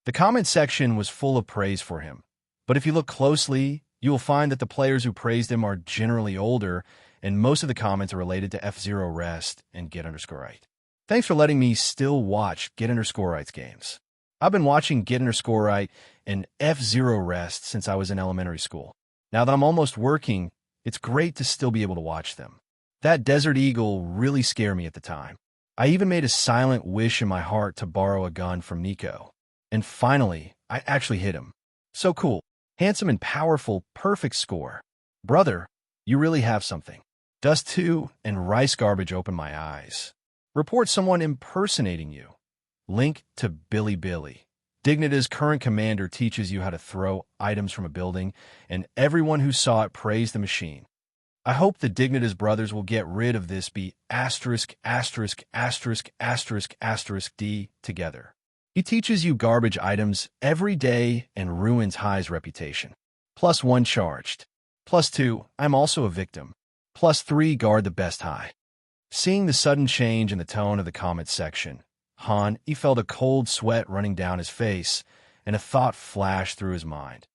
Speaker 2: The comment section was full of praise for him, but if you look closely, you will find that the players who praised him are generally older, and most of the comments are related to F0 Rest and Get_Right. Thanks for letting me still watch Get_Right's games. I've been watching Get_Right and F0 Rest since I was in elementary school. Now that I'm almost working, it's great to still be able to watch them. That Desert Eagle really scared me at the time. I even made a silent wish in my heart to borrow a gun from Nico. And finally, I actually hit him. So cool. Handsome and powerful, perfect score. Brother, you really have something. Dust 2 and Rice Garbage opened my eyes. Report someone impersonating you. Link to Billy Billy. Dignitas' current commander teaches you how to throw items from a building, and everyone who saw it praised the machine. I hope the Dignitas brothers will get rid of this be *******D together. He teaches you garbage items every day and ruins High's reputation. +1 charged. +2, I'm also a victim. +3, guard the best High. Seeing the sudden change in the tone of the comment section, Han felt a cold sweat running down his face, and a thought flashed through his mind.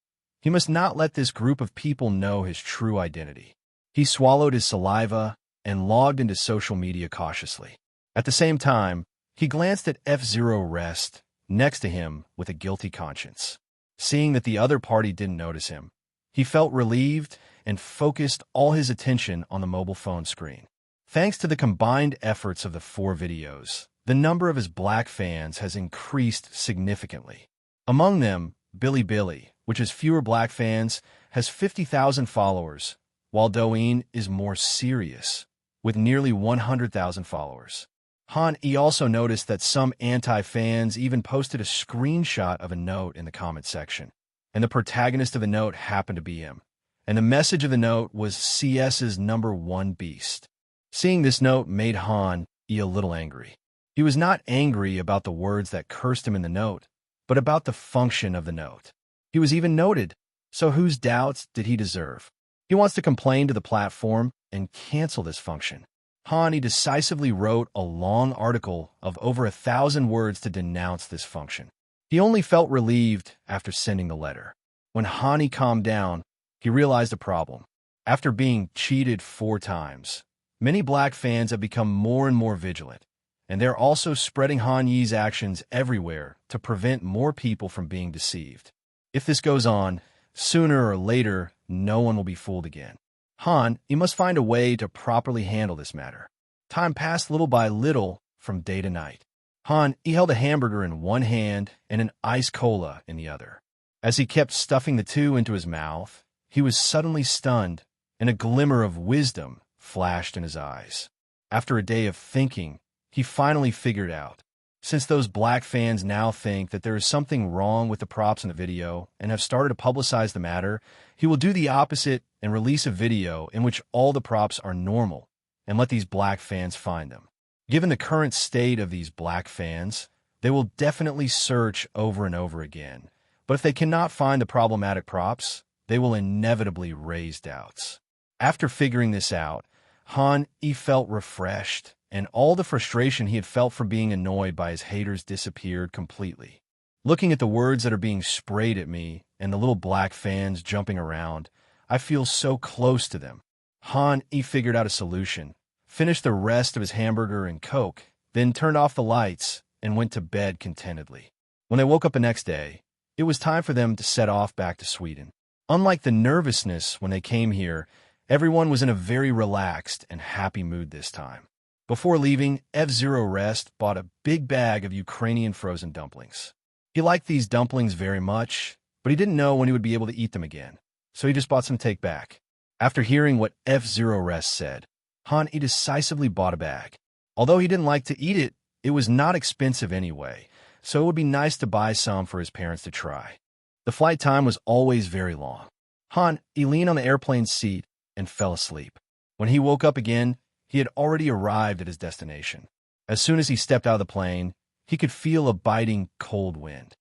Speaker 2: He must not let this group of people know his true identity. He swallowed his saliva and logged into social media cautiously. At the same time, he glanced at F0 Rest next to him with a guilty conscience. Seeing that the other party didn't notice him, he felt relieved and focused all his attention on the mobile phone screen. Thanks to the combined efforts of the 4 videos, the number of his black fans has increased significantly. Among them, Billy Billy, which has fewer black fans, has 50,000 followers, while Douyin is more serious, with nearly 100,000 followers. Han also noticed that some anti-fans even posted a screenshot of a note in the comment section, and the protagonist of the note happened to be him. And the message of the note was CS's #1 beast. Seeing this note made Han a little angry. He was not angry about the words that cursed him in the note, but about the function of the note. He was even noted, so whose doubts did he deserve? He wants to complain to the platform and cancel this function. Han decisively wrote a long article of over 1,000 words to denounce this function. He only felt relieved after sending the letter. When Han calmed down, he realized the problem. After being cheated 4 times, many black fans have become more and more vigilant, and they're also spreading Han Yi's actions everywhere to prevent more people from being deceived. If this goes on, sooner or later, no one will be fooled again. Han, you must find a way to properly handle this matter. Time passed little by little from day to night. Han, held a hamburger in one hand and an ice cola in the other. As he kept stuffing the two into his mouth, he was suddenly stunned, and a glimmer of wisdom flashed in his eyes. After a day of thinking, he finally figured out. Since those black fans now think that there is something wrong with the props in the video and have started to publicize the matter, he will do the opposite and release a video in which all the props are normal and let these black fans find them. Given the current state of these black fans, they will definitely search over and over again. But if they cannot find the problematic props, they will inevitably raise doubts. After figuring this out, Han felt refreshed, and all the frustration he had felt from being annoyed by his haters disappeared completely. Looking at the words that are being sprayed at me and the little black fans jumping around, I feel so close to them. Han figured out a solution, finished the rest of his hamburger and Coke, then turned off the lights and went to bed contentedly. When they woke up the next day, it was time for them to set off back to Sweden. Unlike the nervousness when they came here, everyone was in a very relaxed and happy mood this time. Before leaving, F-Zero Rest bought a big bag of Ukrainian frozen dumplings. He liked these dumplings very much, but he didn't know when he would be able to eat them again, so he just bought some to take back. After hearing what F-Zero Rest said, he decisively bought a bag. Although he didn't like to eat it, it was not expensive anyway, so it would be nice to buy some for his parents to try. The flight time was always very long. He leaned on the airplane's seat and fell asleep. When he woke up again, he had already arrived at his destination. As soon as he stepped out of the plane, he could feel a biting cold wind.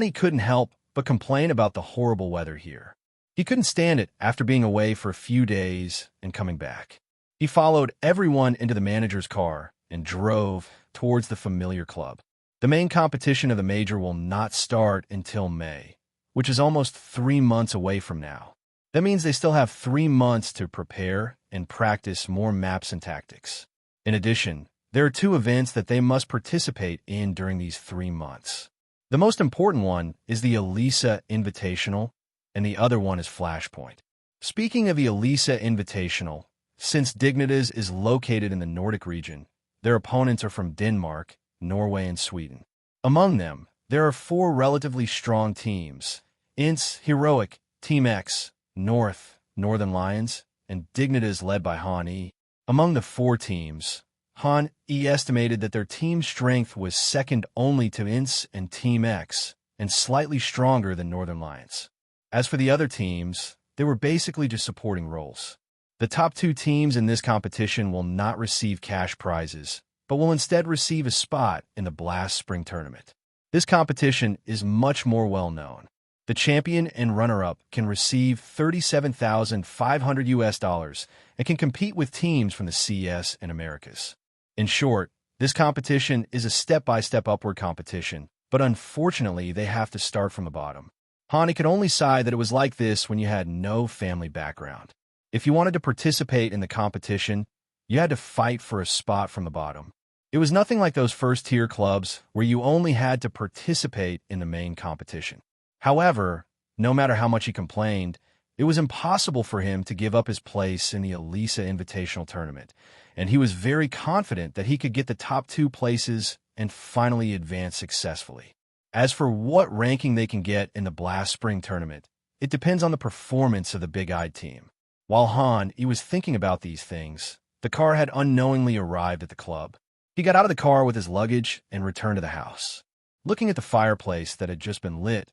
Speaker 2: He couldn't help but complain about the horrible weather here. He couldn't stand it after being away for a few days and coming back. He followed everyone into the manager's car and drove towards the familiar club. The main competition of the major will not start until May, which is almost 3 months away from now. That means they still have 3 months to prepare and practice more maps and tactics. In addition, there are 2 events that they must participate in during these 3 months. The most important one is the Elisa Invitational, and the other one is Flashpoint. Speaking of the Elisa Invitational, since Dignitas is located in the Nordic region, their opponents are from Denmark, Norway, and Sweden. Among them, there are 4 relatively strong teams: INS, Heroic, Team X, Northern Lions, and Dignitas led by Han-E. Among the 4 teams, Han-E estimated that their team strength was second only to INS and Team X, and slightly stronger than Northern Lions. As for the other teams, they were basically just supporting roles. The top 2 teams in this competition will not receive cash prizes, but will instead receive a spot in the Blast Spring Tournament. This competition is much more well-known. The champion and runner-up can receive $37,500 and can compete with teams from the CS and Americas. In short, this competition is a step-by-step upward competition, but unfortunately they have to start from the bottom. Hani could only sigh that it was like this when you had no family background. If you wanted to participate in the competition, you had to fight for a spot from the bottom. It was nothing like those first-tier clubs where you only had to participate in the main competition. However, no matter how much he complained, it was impossible for him to give up his place in the Elisa Invitational Tournament, and he was very confident that he could get the top 2 places and finally advance successfully. As for what ranking they can get in the Blast Spring Tournament, it depends on the performance of the big-eyed team. While he was thinking about these things, the car had unknowingly arrived at the club. He got out of the car with his luggage and returned to the house. Looking at the fireplace that had just been lit,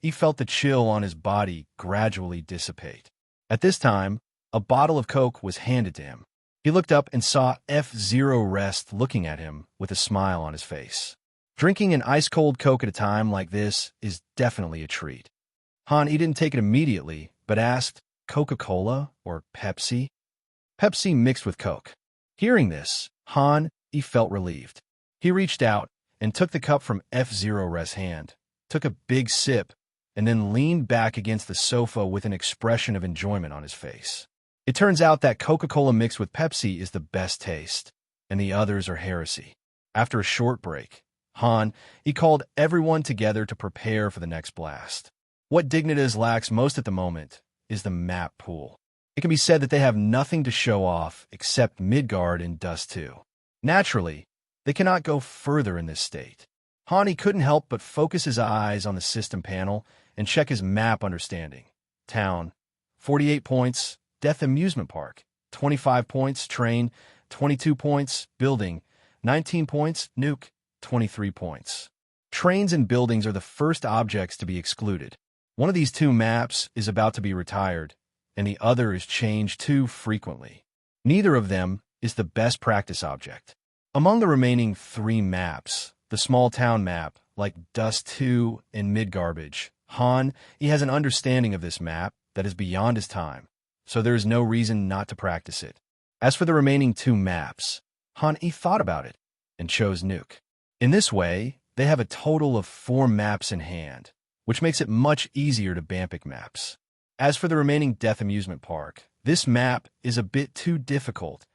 Speaker 2: he felt the chill on his body gradually dissipate. At this time, a bottle of Coke was handed to him. He looked up and saw F-Zero Rest looking at him with a smile on his face. Drinking an ice-cold Coke at a time like this is definitely a treat. He didn't take it immediately, but asked, "Coca-Cola or Pepsi?" "Pepsi mixed with Coke." Hearing this, he felt relieved. He reached out and took the cup from F-Zero Rest's hand, took a big sip, and then leaned back against the sofa with an expression of enjoyment on his face. It turns out that Coca-Cola mixed with Pepsi is the best taste, and the others are heresy. After a short break, he called everyone together to prepare for the next blast. What Dignitas lacks most at the moment is the map pool. It can be said that they have nothing to show off except Midgard and Dust 2. Naturally, they cannot go further in this state. Hani couldn't help but focus his eyes on the system panel and check his map understanding. Town, 48 points. Death Amusement Park, 25 points. Train, 22 points. Building, 19 points. Nuke, 23 points. Trains and buildings are the first objects to be excluded. One of these 2 maps is about to be retired, and the other is changed too frequently. Neither of them is the best practice object. Among the remaining 3 maps, the small town map, like Dust 2 and Midgarbage, he has an understanding of this map that is beyond his time, so there is no reason not to practice it. As for the remaining 2 maps, he thought about it and chose Nuke. In this way, they have a total of 4 maps in hand, which makes it much easier to Bampic maps. As for the remaining Death Amusement Park, this map is a bit too difficult,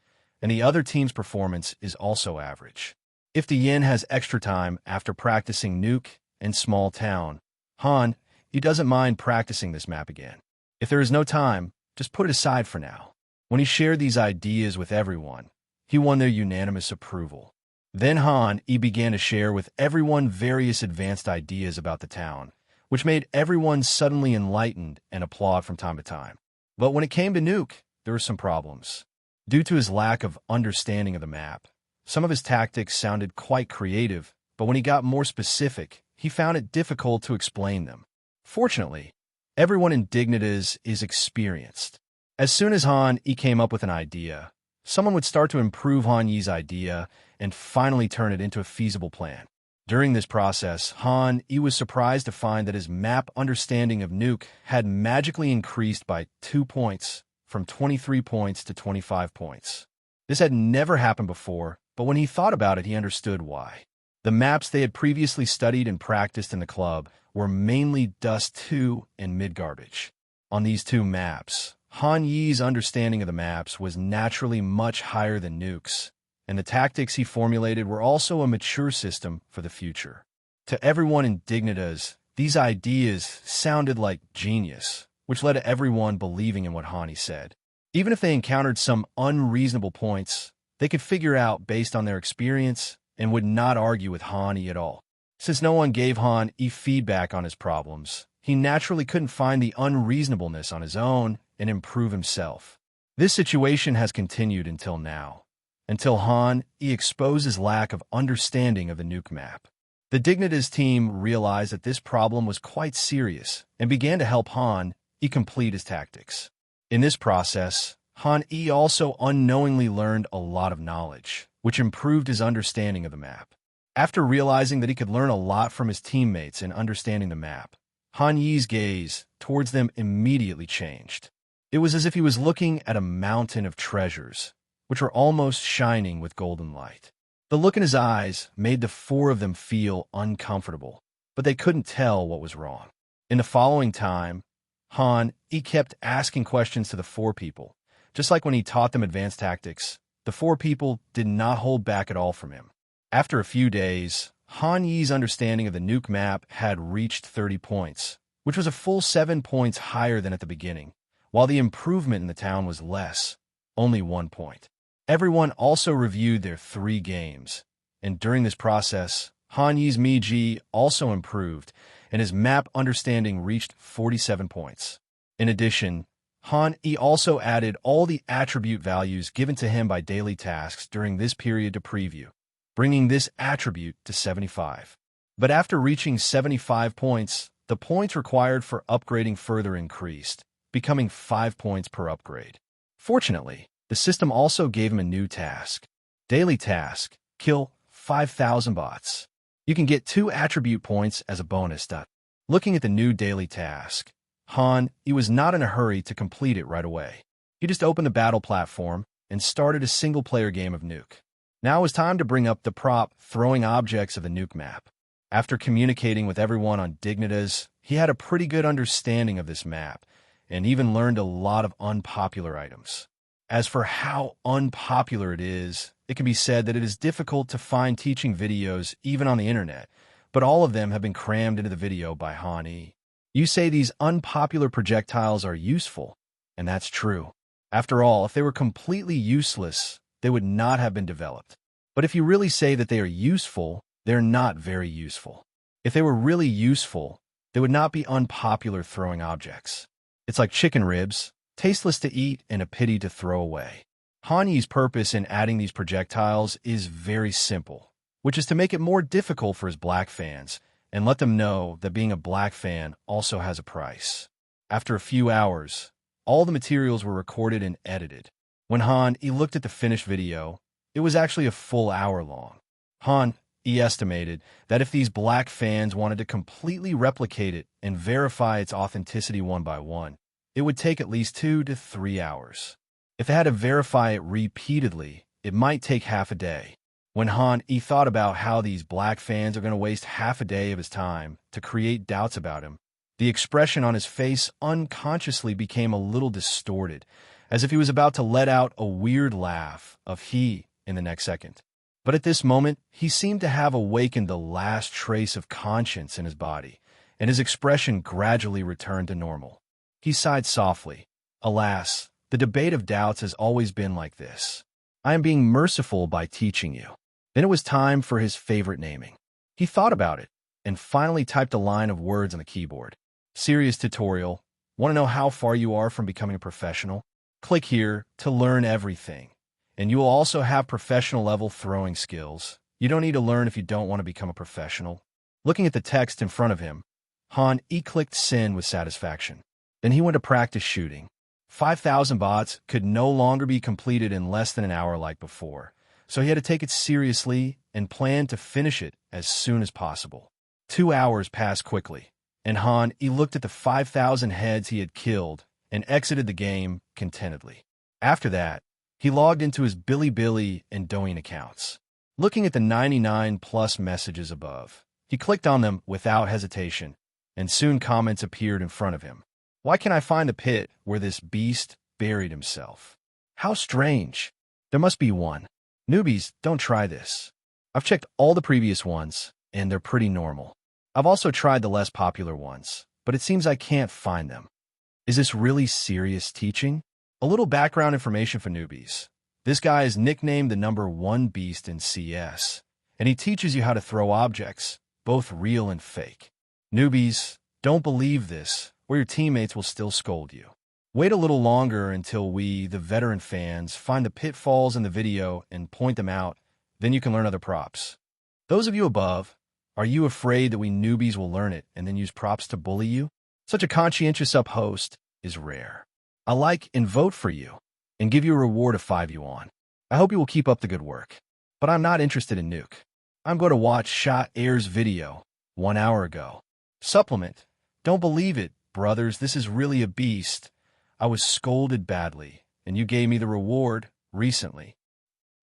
Speaker 2: and the other team's performance is also average. If the Yin has extra time after practicing Nuke and Small Town, Han, he doesn't mind practicing this map again. If there is no time, just put it aside for now. When he shared these ideas with everyone, he won their unanimous approval. Then Han, he began to share with everyone various advanced ideas about the town, which made everyone suddenly enlightened and applaud from time to time. But when it came to Nuke, there were some problems. Due to his lack of understanding of the map, some of his tactics sounded quite creative, but when he got more specific, he found it difficult to explain them. Fortunately, everyone in Dignitas is experienced. As soon as Han Yi came up with an idea, someone would start to improve Han Yi's idea and finally turn it into a feasible plan. During this process, Han Yi was surprised to find that his map understanding of Nuke had magically increased by 2 points, from 23 points to 25 points. This had never happened before, but when he thought about it, he understood why. The maps they had previously studied and practiced in the club were mainly Dust 2 and Mid-Garbage. On these two maps, Han Yi's understanding of the maps was naturally much higher than Nuke's, and the tactics he formulated were also a mature system for the future. To everyone in Dignitas, these ideas sounded like genius, which led to everyone believing in what Han Yi said. Even if they encountered some unreasonable points, they could figure out based on their experience and would not argue with Han Yi at all. Since no one gave Han Yi feedback on his problems, he naturally couldn't find the unreasonableness on his own and improve himself. This situation has continued until now, until Han Yi exposed his lack of understanding of the Nuke map. The Dignitas team realized that this problem was quite serious and began to help Han Yi complete his tactics. In this process, Han Yi also unknowingly learned a lot of knowledge, which improved his understanding of the map. After realizing that he could learn a lot from his teammates in understanding the map, Han Yi's gaze towards them immediately changed. It was as if he was looking at a mountain of treasures, which were almost shining with golden light. The look in his eyes made the four of them feel uncomfortable, but they couldn't tell what was wrong. In the following time, Han Yi kept asking questions to the four people. Just like when he taught them advanced tactics, the four people did not hold back at all from him. After a few days, Han Yi's understanding of the Nuke map had reached 30 points, which was a full 7 points higher than at the beginning, while the improvement in the town was less, only 1 point. Everyone also reviewed their 3 games, and during this process, Han Yi's Miji also improved, and his map understanding reached 47 points. In addition, Han Yi also added all the attribute values given to him by daily tasks during this period to preview, bringing this attribute to 75. But after reaching 75 points, the points required for upgrading further increased, becoming 5 points per upgrade. Fortunately, the system also gave him a new task. Daily task, kill 5,000 bots. You can get 2 attribute points as a bonus. Looking at the new daily task, Han Yi was not in a hurry to complete it right away. He just opened the battle platform and started a single-player game of Nuke. Now it was time to bring up the prop throwing objects of the Nuke map. After communicating with everyone on Dignitas, he had a pretty good understanding of this map, and even learned a lot of unpopular items. As for how unpopular it can be said that it is difficult to find teaching videos even on the internet, but all of them have been crammed into the video by Han Yi. You say these unpopular projectiles are useful, and that's true. After all, if they were completely useless, they would not have been developed. But if you really say that they are useful, they're not very useful. If they were really useful, they would not be unpopular throwing objects. It's like chicken ribs, tasteless to eat and a pity to throw away. Han Yi's purpose in adding these projectiles is very simple, which is to make it more difficult for his black fans and let them know that being a black fan also has a price. After a few hours, all the materials were recorded and edited. When Han Yi looked at the finished video, it was actually a full hour long. Han Yi estimated that if these black fans wanted to completely replicate it and verify its authenticity one by one, it would take at least 2 to 3 hours. If they had to verify it repeatedly, it might take half a day. When Han Yi thought about how these black fans are going to waste half a day of his time to create doubts about him, the expression on his face unconsciously became a little distorted, as if he was about to let out a weird laugh of he in the next second. But at this moment, he seemed to have awakened the last trace of conscience in his body, and his expression gradually returned to normal. He sighed softly. Alas, the debate of doubts has always been like this. I am being merciful by teaching you. Then it was time for his favorite naming. He thought about it, and finally typed a line of words on the keyboard. Serious tutorial. Want to know how far you are from becoming a professional? Click here to learn everything. And you will also have professional level throwing skills. You don't need to learn if you don't want to become a professional. Looking at the text in front of him, Han clicked send with satisfaction. Then he went to practice shooting. 5,000 bots could no longer be completed in less than an hour like before, so he had to take it seriously and planned to finish it as soon as possible. 2 hours passed quickly, and Han looked at the 5,000 heads he had killed and exited the game contentedly. After that, he logged into his Bilibili and Douyin accounts. Looking at the 99+ messages above, he clicked on them without hesitation, and soon comments appeared in front of him. Why can't I find the pit where this beast buried himself? How strange. There must be one. Newbies, don't try this. I've checked all the previous ones, and they're pretty normal. I've also tried the less popular ones, but it seems I can't find them. Is this really serious teaching? A little background information for newbies. This guy is nicknamed the #1 beast in CS, and he teaches you how to throw objects, both real and fake. Newbies, don't believe this, or your teammates will still scold you. Wait a little longer until we, the veteran fans, find the pitfalls in the video and point them out, then you can learn other props. Those of you above, are you afraid that we newbies will learn it and then use props to bully you? Such a conscientious host is rare. I like and vote for you, and give you a reward of 5 yuan. I hope you will keep up the good work. But I'm not interested in Nuke. I'm going to watch Shot Air's video 1 hour ago. Supplement. Don't believe it, brothers, this is really a beast. I was scolded badly, and you gave me the reward recently.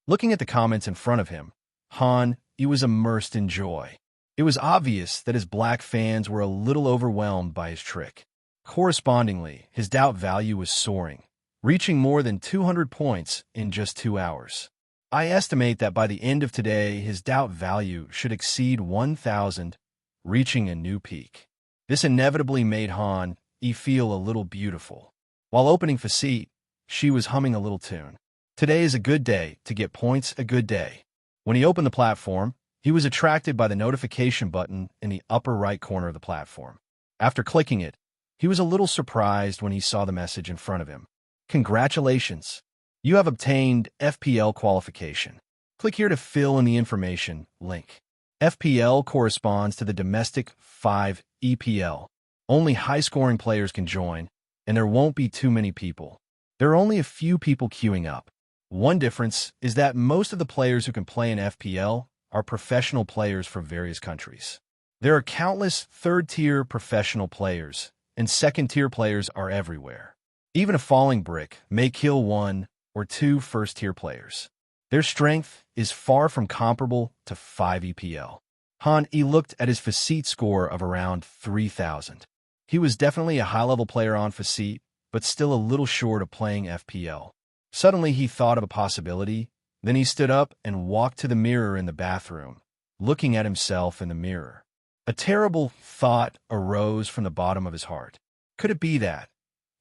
Speaker 2: Looking at the comments in front of him, Han, he was immersed in joy. It was obvious that his black fans were a little overwhelmed by his trick. Correspondingly, his doubt value was soaring, reaching more than 200 points in just 2 hours. I estimate that by the end of today, his doubt value should exceed 1,000, reaching a new peak. This inevitably made Han feel a little beautiful. While opening Faceit, she was humming a little tune. Today is a good day to get points, a good day. When he opened the platform, he was attracted by the notification button in the upper right corner of the platform. After clicking it, he was a little surprised when he saw the message in front of him. Congratulations! You have obtained FPL qualification. Click here to fill in the information link. FPL corresponds to the Domestic 5 EPL. Only high-scoring players can join, and there won't be too many people. There are only a few people queuing up. One difference is that most of the players who can play in FPL are professional players from various countries. There are countless third-tier professional players, and second-tier players are everywhere. Even a falling brick may kill 1 or 2 first-tier players. Their strength is far from comparable to 5 EPL. Han looked at his Faceit score of around 3,000. He was definitely a high-level player on Faceit, but still a little short of playing FPL. Suddenly he thought of a possibility, then he stood up and walked to the mirror in the bathroom, looking at himself in the mirror. A terrible thought arose from the bottom of his heart. Could it be that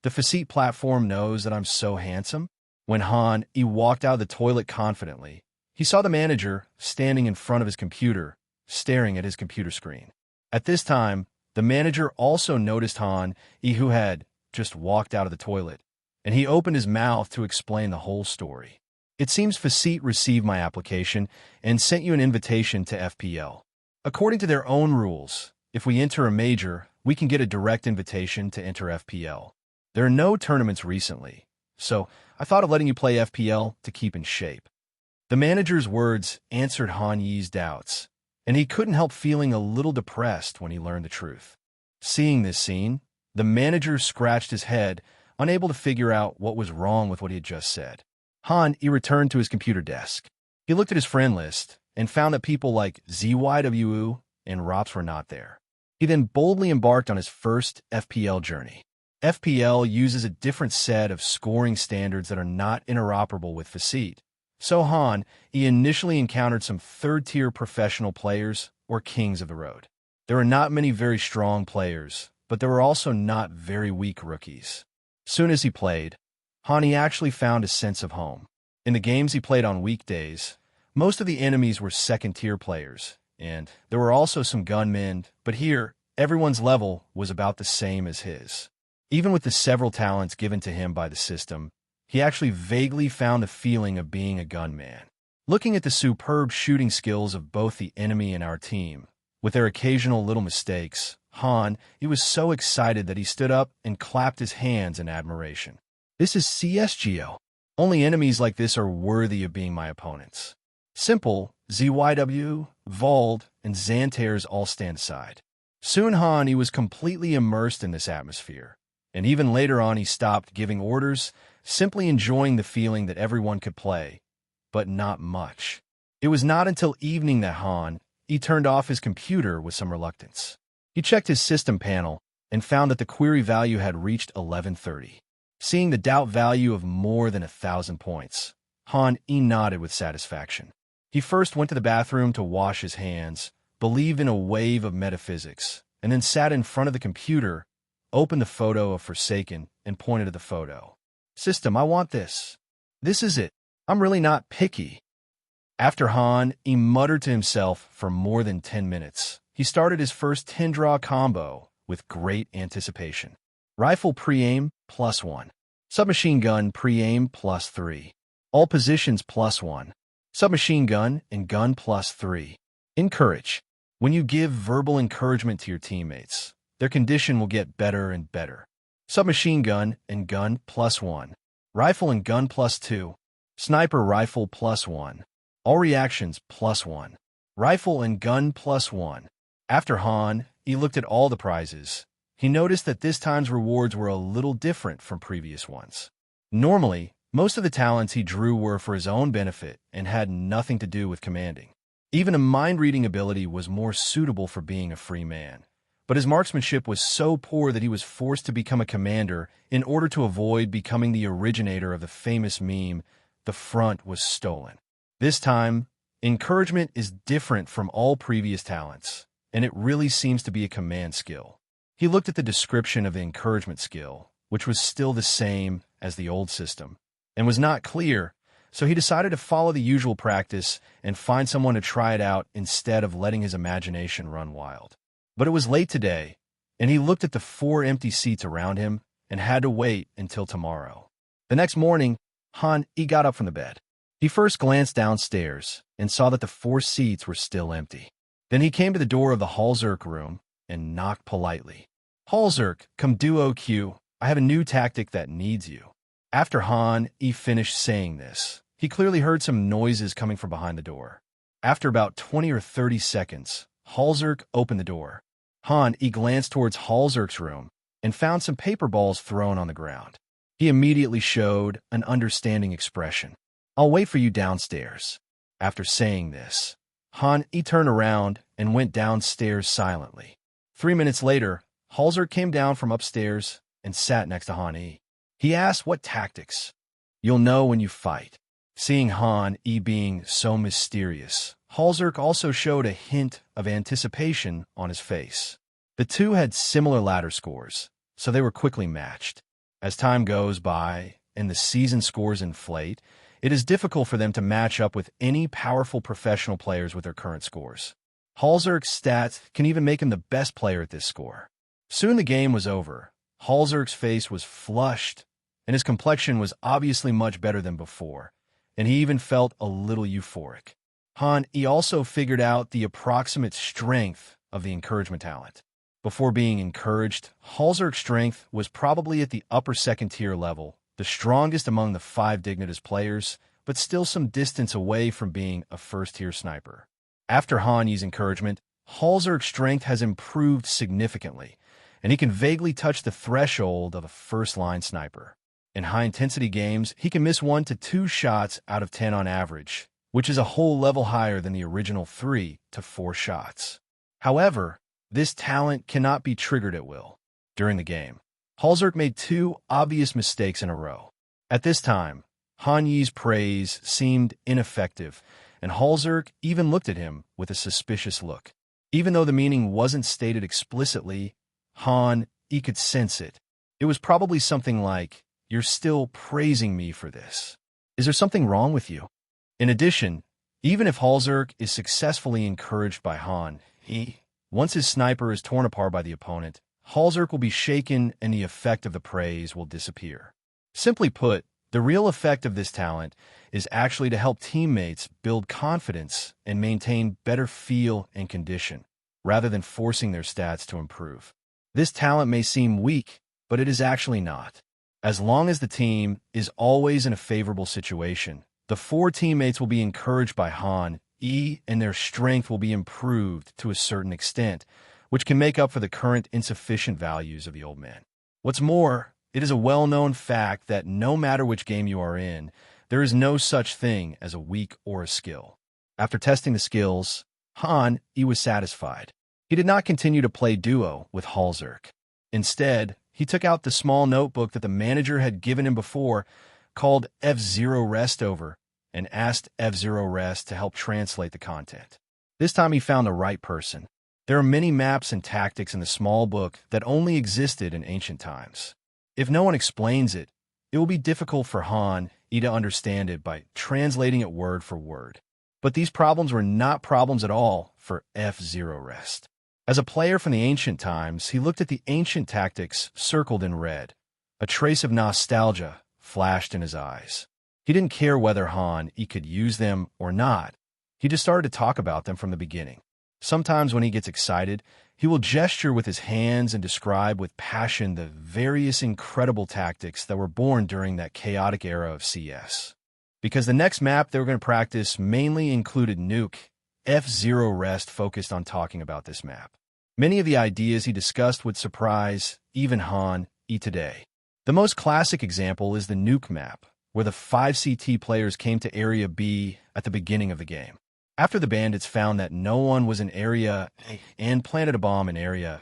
Speaker 2: the Faceit platform knows that I'm so handsome? When Han walked out of the toilet confidently, he saw the manager standing in front of his computer, staring at his computer screen. At this time, the manager also noticed Han, who had just walked out of the toilet, and he opened his mouth to explain the whole story. It seems Faceit received my application and sent you an invitation to FPL. According to their own rules, if we enter a major, we can get a direct invitation to enter FPL. There are no tournaments recently, so I thought of letting you play FPL to keep in shape. The manager's words answered Han Yi's doubts, and he couldn't help feeling a little depressed when he learned the truth. Seeing this scene, the manager scratched his head, unable to figure out what was wrong with what he had just said. Han returned to his computer desk. He looked at his friend list and found that people like ZYWU and Rops were not there. He then boldly embarked on his first FPL journey. FPL uses a different set of scoring standards that are not interoperable with Faceit. So Han initially encountered some third-tier professional players or kings of the road. There were not many very strong players, but there were also not very weak rookies. Soon as he played, Han actually found a sense of home. In the games he played on weekdays, most of the enemies were second-tier players, and there were also some gunmen, but here, everyone's level was about the same as his. Even with the several talents given to him by the system, he actually vaguely found the feeling of being a gunman. Looking at the superb shooting skills of both the enemy and our team, with their occasional little mistakes, he was so excited that he stood up and clapped his hands in admiration. This is CSGO. Only enemies like this are worthy of being my opponents. Simple, ZYW, Vald, and Xantares all stand aside. Soon he was completely immersed in this atmosphere, and even later on he stopped giving orders, simply enjoying the feeling that everyone could play, but not much. It was not until evening that he turned off his computer with some reluctance. He checked his system panel and found that the query value had reached 1130. Seeing the doubt value of more than 1,000 points, he nodded with satisfaction. He first went to the bathroom to wash his hands, believed in a wave of metaphysics, and then sat in front of the computer, opened the photo of Forsaken, and pointed at the photo. System, I want this. This is it. I'm really not picky. After he muttered to himself for more than 10 minutes. He started his first 10-draw combo with great anticipation. Rifle pre-aim, +1. Submachine gun pre-aim, +3. All positions, +1. Submachine gun and gun, +3. Encourage. When you give verbal encouragement to your teammates, their condition will get better and better. Submachine gun and gun, +1. Rifle and gun, +2. Sniper rifle, +1. All reactions, +1. Rifle and gun, +1. After he looked at all the prizes. He noticed that this time's rewards were a little different from previous ones. Normally, most of the talents he drew were for his own benefit and had nothing to do with commanding. Even a mind-reading ability was more suitable for being a free man. But his marksmanship was so poor that he was forced to become a commander in order to avoid becoming the originator of the famous meme, "The front was stolen." This time, encouragement is different from all previous talents, and it really seems to be a command skill. He looked at the description of the encouragement skill, which was still the same as the old system, and was not clear, so he decided to follow the usual practice and find someone to try it out instead of letting his imagination run wild. But it was late today, and he looked at the 4 empty seats around him and had to wait until tomorrow. The next morning, he got up from the bed. He first glanced downstairs and saw that the 4 seats were still empty. Then he came to the door of the Halzerk room and knocked politely. "Halzerk, come duo Q. I have a new tactic that needs you." After he finished saying this, he clearly heard some noises coming from behind the door. After about 20 or 30 seconds, Halzerk opened the door. He glanced towards Halzerk's room and found some paper balls thrown on the ground. He immediately showed an understanding expression. "I'll wait for you downstairs." After saying this, he turned around and went downstairs silently. 3 minutes later, Halzerk came down from upstairs and sat next to Han. He asked what tactics. "You'll know when you fight." Seeing Han being so mysterious, Halzerk also showed a hint of anticipation on his face. The two had similar ladder scores, so they were quickly matched. As time goes by and the season scores inflate, it is difficult for them to match up with any powerful professional players with their current scores. Halzerk's stats can even make him the best player at this score. Soon the game was over. Halzerk's face was flushed, and his complexion was obviously much better than before, and he even felt a little euphoric. He also figured out the approximate strength of the encouragement talent. Before being encouraged, Halzerk's strength was probably at the upper second-tier level, the strongest among the 5 Dignitas players, but still some distance away from being a first-tier sniper. After Hanyi's encouragement, Halzerk's strength has improved significantly, and he can vaguely touch the threshold of a first-line sniper. In high-intensity games, he can miss 1 to 2 shots out of 10 on average, which is a whole level higher than the original 3 to 4 shots. However, this talent cannot be triggered at will. During the game, Halzerk made 2 obvious mistakes in a row. At this time, Hanyi's praise seemed ineffective, and Halzerk even looked at him with a suspicious look. Even though the meaning wasn't stated explicitly, Han E could sense it. It was probably something like, "You're still praising me for this. Is there something wrong with you?" In addition, even if Halzerk is successfully encouraged by Han, once his sniper is torn apart by the opponent, Halzerk will be shaken and the effect of the praise will disappear. Simply put, the real effect of this talent is actually to help teammates build confidence and maintain better feel and condition, rather than forcing their stats to improve. This talent may seem weak, but it is actually not. As long as the team is always in a favorable situation, the 4 teammates will be encouraged by Han E, and their strength will be improved to a certain extent, which can make up for the current insufficient values of the old man. What's more, it is a well-known fact that no matter which game you are in, there is no such thing as a weak or a skill. After testing the skills, Han E was satisfied. He did not continue to play duo with Halzerk. Instead, he took out the small notebook that the manager had given him before, called F0 Rest over, and asked F0 Rest to help translate the content. This time he found the right person. There are many maps and tactics in the small book that only existed in ancient times. If no one explains it, it will be difficult for Han E to understand it by translating it word for word. But these problems were not problems at all for F0 Rest. As a player from the ancient times, he looked at the ancient tactics circled in red. A trace of nostalgia flashed in his eyes. He didn't care whether Han E could use them or not. He just started to talk about them from the beginning. Sometimes when he gets excited, he will gesture with his hands and describe with passion the various incredible tactics that were born during that chaotic era of CS. Because the next map they were going to practice mainly included Nuke, F0 Rest focused on talking about this map. Many of the ideas he discussed would surprise even Han E today. The most classic example is the Nuke map, where the 5 CT players came to Area B at the beginning of the game. After the bandits found that no one was in Area A and planted a bomb in Area,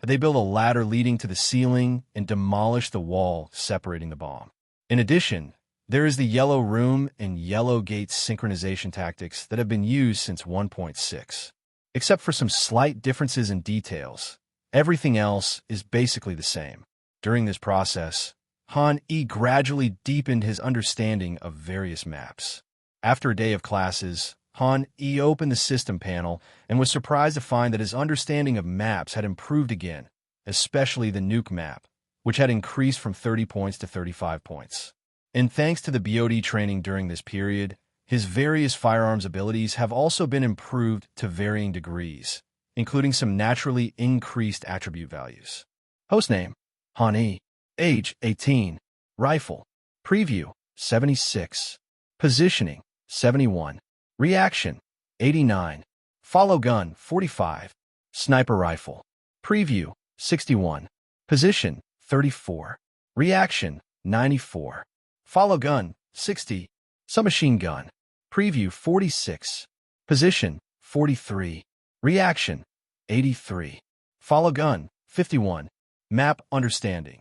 Speaker 2: they built a ladder leading to the ceiling and demolished the wall separating the bomb. In addition, there is the Yellow Room and Yellow Gate synchronization tactics that have been used since 1.6. Except for some slight differences in details, everything else is basically the same. During this process, Han E gradually deepened his understanding of various maps. After a day of classes, Han E opened the system panel and was surprised to find that his understanding of maps had improved again, especially the Nuke map, which had increased from 30 points to 35 points. And thanks to the BOD training during this period, his various firearms abilities have also been improved to varying degrees, including some naturally increased attribute values. Hostname: Han E. Age: 18. Rifle: Preview: 76. Positioning: 71. Reaction: 89. Follow gun: 45. Sniper rifle: Preview: 61. Position: 34. Reaction: 94. Follow gun: 60. Submachine gun: Preview: 46. Position: 43. Reaction: 83. Follow gun: 51. Map understanding: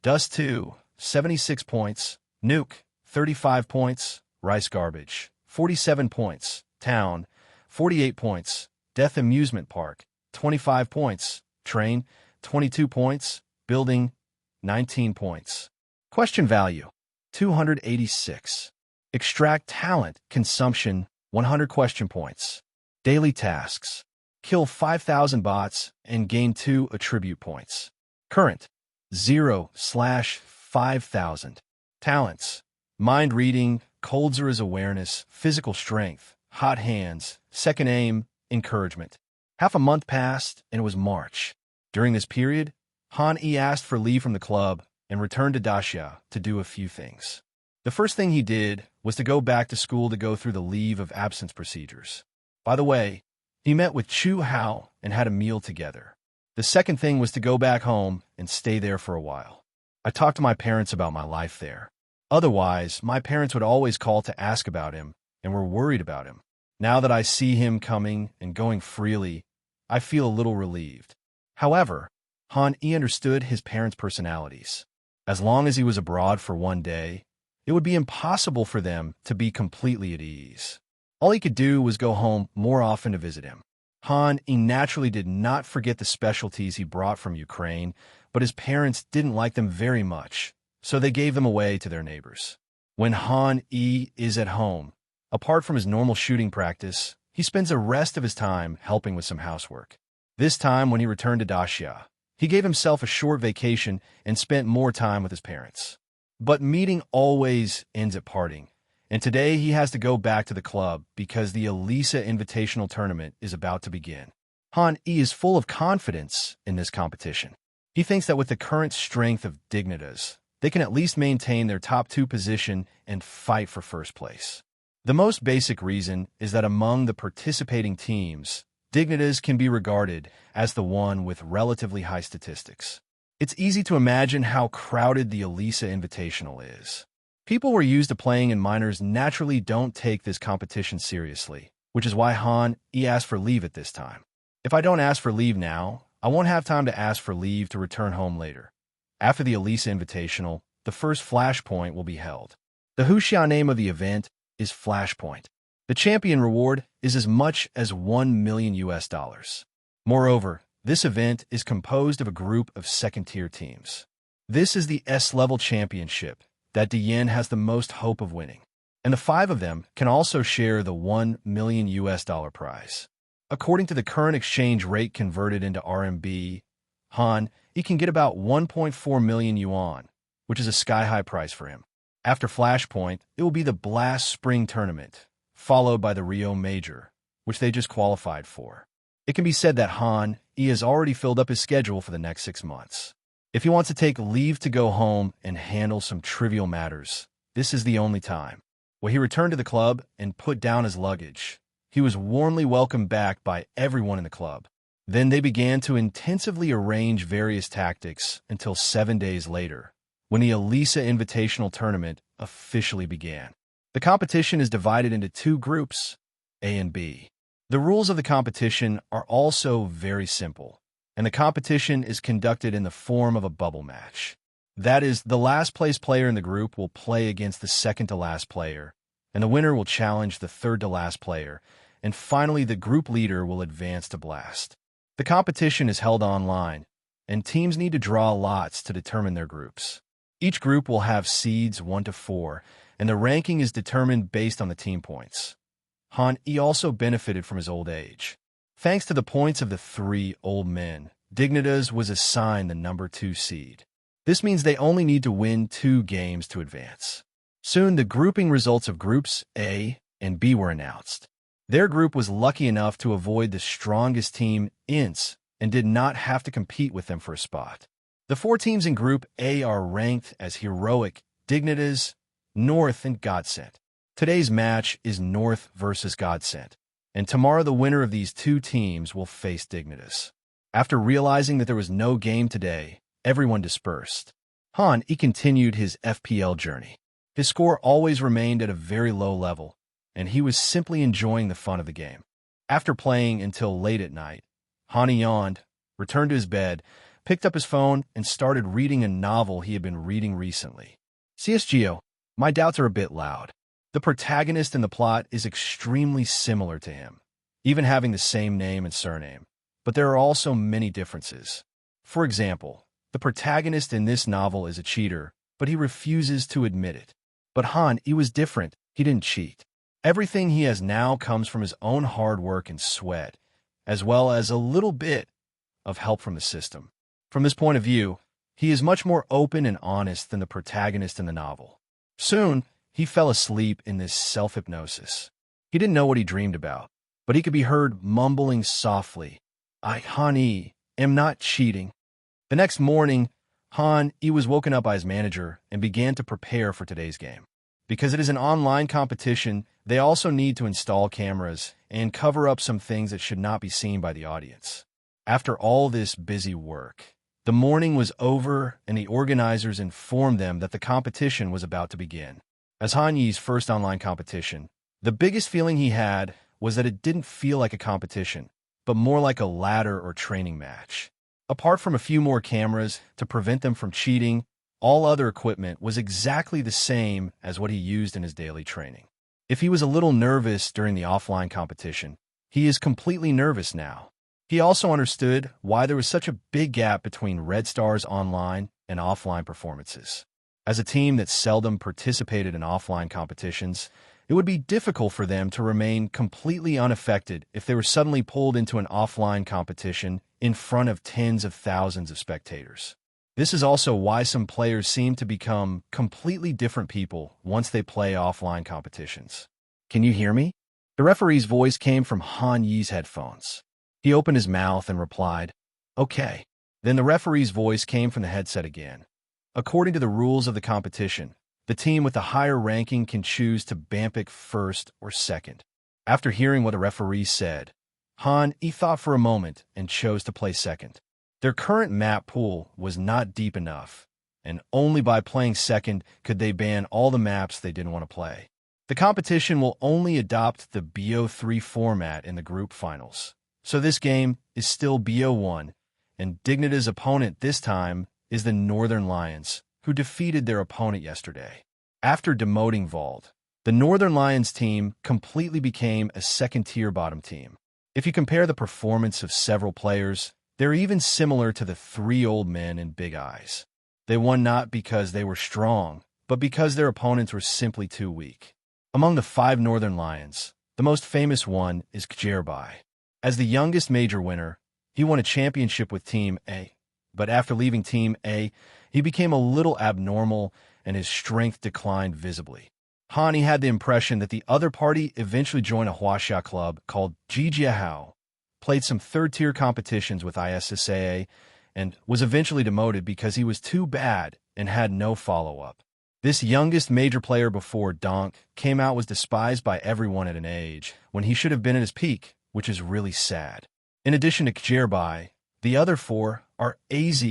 Speaker 2: Dust 2, 76 points. Nuke, 35 points. Rice Garbage, 47 points. Town, 48 points. Death Amusement Park, 25 points. Train, 22 points. Building, 19 points. Question value: 286. Extract talent consumption: 100 question points. Daily tasks: kill 5,000 bots and gain 2 attribute points. Current: 0/5,000. Talents: mind reading, Coldzera's awareness, physical strength, hot hands, second aim, encouragement. Half a month passed, and it was March. During this period, Han E asked for leave from the club and returned to Dacia to do a few things. The first thing he did was to go back to school to go through the leave of absence procedures. By the way, he met with Chu Hao and had a meal together. The second thing was to go back home and stay there for a while. I talked to my parents about my life there. Otherwise, my parents would always call to ask about him and were worried about him. Now that I see him coming and going freely, I feel a little relieved. However, Han E understood his parents' personalities. As long as he was abroad for one day, it would be impossible for them to be completely at ease. All he could do was go home more often to visit him. Han Yi naturally did not forget the specialties he brought from Ukraine, but his parents didn't like them very much, so they gave them away to their neighbors. When Han Yi is at home, apart from his normal shooting practice, he spends the rest of his time helping with some housework. This time, when he returned to Daxia, he gave himself a short vacation and spent more time with his parents. But meeting always ends at parting, and today he has to go back to the club because the Elisa Invitational Tournament is about to begin. Han Yi is full of confidence in this competition. He thinks that with the current strength of Dignitas, they can at least maintain their top 2 position and fight for first place. The most basic reason is that among the participating teams, Dignitas can be regarded as the one with relatively high statistics. It's easy to imagine how crowded the Elisa Invitational is. People who are used to playing in minors naturally don't take this competition seriously, which is why Han Yi asked for leave at this time. If I don't ask for leave now, I won't have time to ask for leave to return home later. After the Elisa Invitational, the first Flashpoint will be held. The Wuxia name of the event is Flashpoint. The champion reward is as much as $1 million. Moreover, this event is composed of a group of second-tier teams. This is the S-level championship that Dian has the most hope of winning, and the 5 of them can also share the $1 million prize. According to the current exchange rate converted into RMB, Han Yi can get about 1.4 million yuan, which is a sky-high price for him. After Flashpoint, it will be the Blast Spring Tournament, followed by the Rio Major, which they just qualified for. It can be said that Han Yi has already filled up his schedule for the next 6 months. If he wants to take leave to go home and handle some trivial matters, this is the only time. When he returned to the club and put down his luggage, he was warmly welcomed back by everyone in the club. Then they began to intensively arrange various tactics until 7 days later, when the Elisa Invitational Tournament officially began. The competition is divided into 2 groups, A and B. The rules of the competition are also very simple, and the competition is conducted in the form of a bubble match. That is, the last-place player in the group will play against the second-to-last player, and the winner will challenge the third-to-last player, and finally the group leader will advance to Blast. The competition is held online, and teams need to draw lots to determine their groups. Each group will have seeds 1 to 4, and the ranking is determined based on the team points. Han Yi also benefited from his old age. Thanks to the points of the 3 old men, Dignitas was assigned the number 2 seed. This means they only need to win 2 games to advance. Soon, the grouping results of Groups A and B were announced. Their group was lucky enough to avoid the strongest team, INS, and did not have to compete with them for a spot. The 4 teams in Group A are ranked as Heroic, Dignitas, North, and Godsent. Today's match is North versus Godsent, and tomorrow the winner of these 2 teams will face Dignitas. After realizing that there was no game today, everyone dispersed. Han Yi continued his FPL journey. His score always remained at a very low level, and he was simply enjoying the fun of the game. After playing until late at night, Han Yi yawned, returned to his bed, picked up his phone, and started reading a novel he had been reading recently. CSGO, my doubts are a bit loud. The protagonist in the plot is extremely similar to him, even having the same name and surname. But there are also many differences. For example, the protagonist in this novel is a cheater, but he refuses to admit it. But Han Yi was different. He didn't cheat. Everything he has now comes from his own hard work and sweat, as well as a little bit of help from the system. From this point of view, he is much more open and honest than the protagonist in the novel. Soon, he fell asleep in this self-hypnosis. He didn't know what he dreamed about, but he could be heard mumbling softly, Han Yi, am not cheating. The next morning, Han Yi was woken up by his manager and began to prepare for today's game. Because it is an online competition, they also need to install cameras and cover up some things that should not be seen by the audience. After all this busy work, the morning was over and the organizers informed them that the competition was about to begin. As Han Yi's first online competition, the biggest feeling he had was that it didn't feel like a competition, but more like a ladder or training match. Apart from a few more cameras to prevent them from cheating, all other equipment was exactly the same as what he used in his daily training. If he was a little nervous during the offline competition, He is completely nervous now. He also understood why there was such a big gap between Red Star's online and offline performances. As a team that seldom participated in offline competitions, it would be difficult for them to remain completely unaffected if they were suddenly pulled into an offline competition in front of tens of thousands of spectators. This is also why some players seem to become completely different people once they play offline competitions. Can you hear me? The referee's voice came from Han Yi's headphones. He opened his mouth and replied, "Okay." Then the referee's voice came from the headset again. According to the rules of the competition, the team with the higher ranking can choose to BAMPIC first or second. After hearing what the referee said, Han Yi thought for a moment and chose to play second. Their current map pool was not deep enough, and only by playing second could they ban all the maps they didn't want to play. The competition will only adopt the BO3 format in the group finals, so this game is still BO1, and Dignitas' opponent this time is the Northern Lions, who defeated their opponent yesterday. After demoting Vault, the Northern Lions team completely became a second-tier bottom team. If you compare the performance of several players, they're even similar to the three old men in Big Eyes. They won not because they were strong, but because their opponents were simply too weak. Among the 5 Northern Lions, the most famous one is Kjerbai. As the youngest major winner, he won a championship with Team A, but after leaving Team A, he became a little abnormal and his strength declined visibly. Hani had the impression that the other party eventually joined a Huaxia club called Jijiahao, played some third-tier competitions with ISSAA, and was eventually demoted because he was too bad and had no follow-up. This youngest major player before Donk came out was despised by everyone at an age when he should have been at his peak, which is really sad. In addition to Kjerbai, the other 4 are AZ,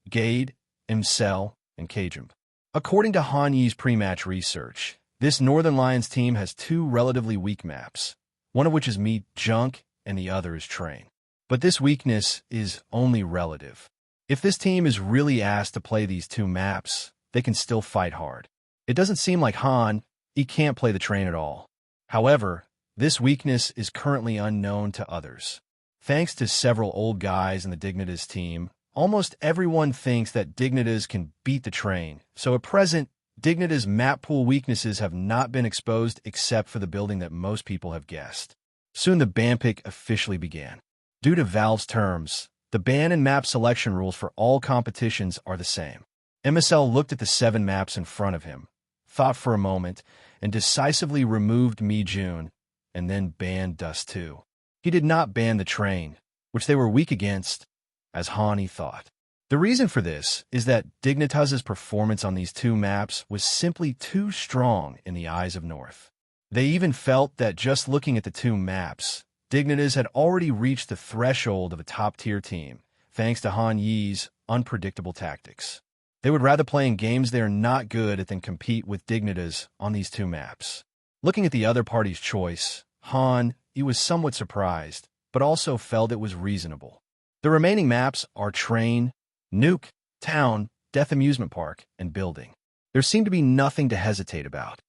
Speaker 2: Gade, Imsel, and Kajump. According to Han Yi's pre-match research, this Northern Lions team has 2 relatively weak maps, one of which is Meet Junk and the other is Train. But this weakness is only relative. If this team is really asked to play these 2 maps, they can still fight hard. It doesn't seem like he can't play the Train at all. However, this weakness is currently unknown to others. Thanks to several old guys in the Dignitas team, almost everyone thinks that Dignitas can beat the Train, so at present, Dignitas' map pool weaknesses have not been exposed except for the building that most people have guessed. Soon the ban pick officially began. Due to Valve's terms, the ban and map selection rules for all competitions are the same. MSL looked at the 7 maps in front of him, thought for a moment, and decisively removed Mijun, and then banned Dust 2. He did not ban the Train, which they were weak against, as Hani thought. The reason for this is that Dignitas' performance on these 2 maps was simply too strong in the eyes of North. They even felt that just looking at the 2 maps, Dignitas had already reached the threshold of a top-tier team, thanks to Han Yi's unpredictable tactics. They would rather play in games they are not good at than compete with Dignitas on these 2 maps. Looking at the other party's choice, he was somewhat surprised, but also felt it was reasonable. The remaining maps are Train, Nuke, Town, Death Amusement Park, and Building. There seemed to be nothing to hesitate about.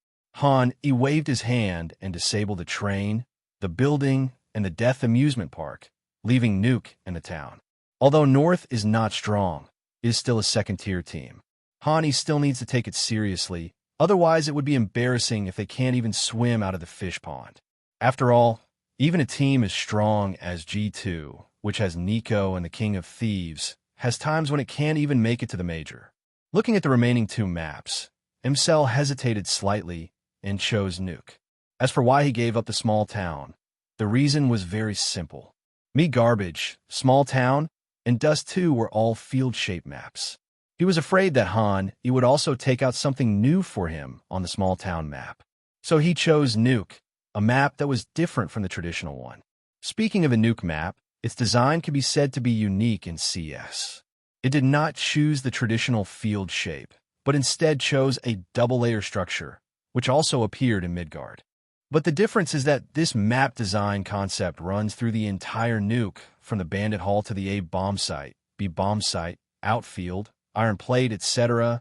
Speaker 2: He waved his hand and disabled the Train, the Building, and the Death Amusement Park, leaving Nuke and the Town. Although North is not strong, it is still a second-tier team. Hani still needs to take it seriously, otherwise it would be embarrassing if they can't even swim out of the fish pond. After all, even a team as strong as G2, which has Nico and the King of Thieves, has times when it can't even make it to the major. Looking at the remaining 2 maps, Imsel hesitated slightly and chose Nuke. As for why he gave up the small town, the reason was very simple. Me Garbage, Small Town, and Dust 2 were all field-shaped maps. He was afraid that he would also take out something new for him on the small town map. So he chose Nuke, a map that was different from the traditional one. Speaking of a Nuke map, its design can be said to be unique in CS. It did not choose the traditional field shape, but instead chose a double-layer structure, which also appeared in Midgard. But the difference is that this map design concept runs through the entire Nuke, from the Bandit Hall to the A bomb site, B bomb site, outfield, iron plate, etc.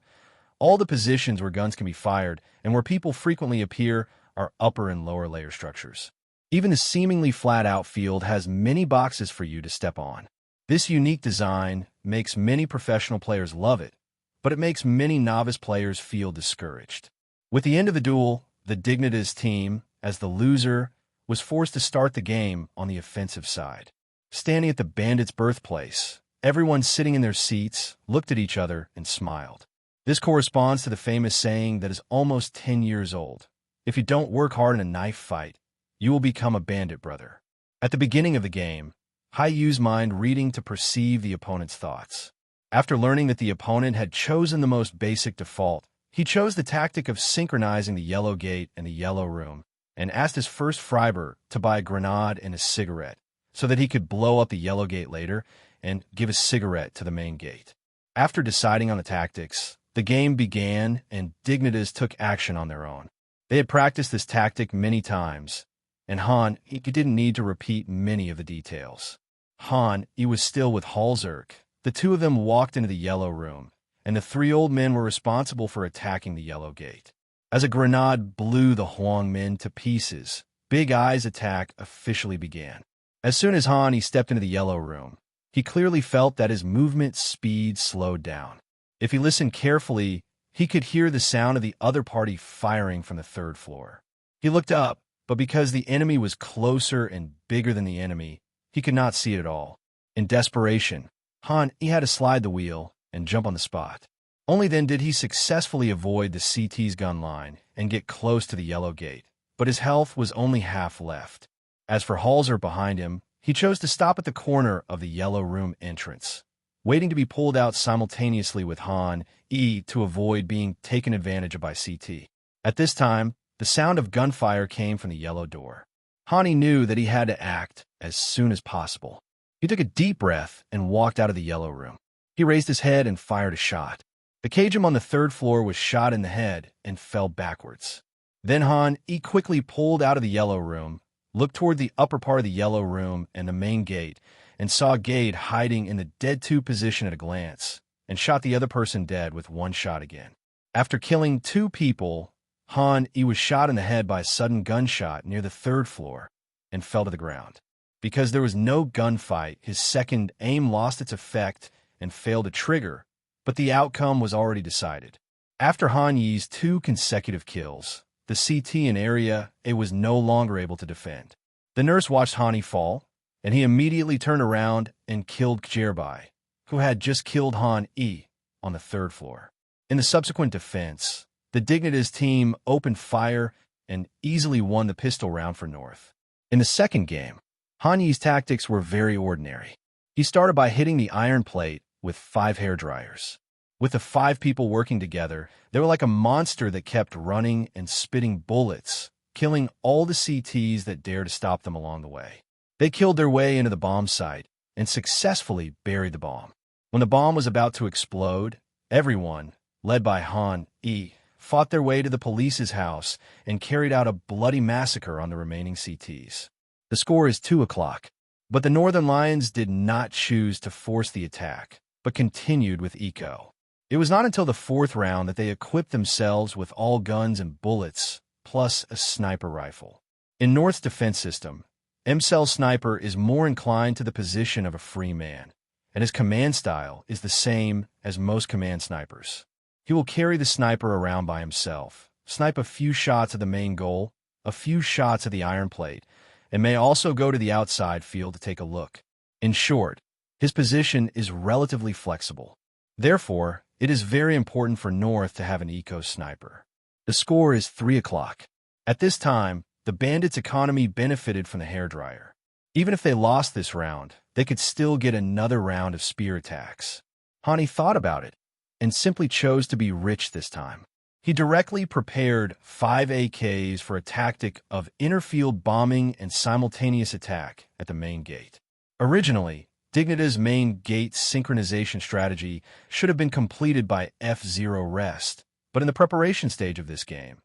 Speaker 2: All the positions where guns can be fired and where people frequently appear are upper and lower layer structures. Even the seemingly flat-out field has many boxes for you to step on. This unique design makes many professional players love it, but it makes many novice players feel discouraged. With the end of the duel, the Dignitas team, as the loser, was forced to start the game on the offensive side. Standing at the bandits' birthplace, everyone sitting in their seats looked at each other and smiled. This corresponds to the famous saying that is almost 10 years old. If you don't work hard in a knife fight, you will become a bandit, brother. At the beginning of the game, Hai used mind reading to perceive the opponent's thoughts. After learning that the opponent had chosen the most basic default, he chose the tactic of synchronizing the yellow gate and the yellow room, and asked his first Freiber to buy a grenade and a cigarette, so that he could blow up the yellow gate later and give a cigarette to the main gate. After deciding on the tactics, the game began and Dignitas took action on their own. They had practiced this tactic many times, and he didn't need to repeat many of the details. He was still with Halzerk. The two of them walked into the yellow room, and the three old men were responsible for attacking the yellow gate. As a grenade blew the Huang men to pieces, Big Eye's attack officially began. As soon as he stepped into the yellow room, he clearly felt that his movement speed slowed down. If he listened carefully, he could hear the sound of the other party firing from the third floor. He looked up, but because the enemy was closer and bigger than the enemy, he could not see it at all. In desperation, he had to slide the wheel and jump on the spot. Only then did he successfully avoid the CT's gun line and get close to the yellow gate, but his health was only half left. As for Halzer behind him, he chose to stop at the corner of the yellow room entrance, waiting to be pulled out simultaneously with to avoid being taken advantage of by CT. At this time, the sound of gunfire came from the yellow door. Knew that he had to act as soon as possible. He took a deep breath and walked out of the yellow room. He raised his head and fired a shot. The Cajun on the third floor was shot in the head and fell backwards. Then quickly pulled out of the yellow room, looked toward the upper part of the yellow room and the main gate, and saw Gade hiding in the dead two position at a glance, and shot the other person dead with one shot again. After killing two people, he was shot in the head by a sudden gunshot near the third floor and fell to the ground. Because there was no gunfight, his second aim lost its effect and failed to trigger, but the outcome was already decided. After Han Yi's two consecutive kills, the CT in area A was no longer able to defend. The nurse watched Hani fall, and he immediately turned around and killed Kjerbai, who had just killed on the third floor. In the subsequent defense, the Dignitas team opened fire and easily won the pistol round for North. In the second game, Han Yi's tactics were very ordinary. He started by hitting the iron plate with 5 hairdryers. With the 5 people working together, they were like a monster that kept running and spitting bullets, killing all the CTs that dared to stop them along the way. They killed their way into the bomb site and successfully buried the bomb. When the bomb was about to explode, everyone, led by Han Yi, fought their way to the police's house and carried out a bloody massacre on the remaining CTs. The score is 2-0, but the Northern Lions did not choose to force the attack, but continued with eco. It was not until the 4th round that they equipped themselves with all guns and bullets, plus a sniper rifle. In North's defense system, MCell Sniper is more inclined to the position of a free man, and his command style is the same as most command snipers. He will carry the sniper around by himself, snipe a few shots at the main goal, a few shots at the iron plate, and may also go to the outside field to take a look. In short, his position is relatively flexible. Therefore, it is very important for North to have an eco sniper. The score is 3-0. At this time, the bandits' economy benefited from the hairdryer. Even if they lost this round, they could still get another round of spear attacks. Hani thought about it and simply chose to be rich this time. He directly prepared 5 AKs for a tactic of interfield bombing and simultaneous attack at the main gate. Originally, Dignitas' main gate synchronization strategy should have been completed by F0 rest, but in the preparation stage of this game,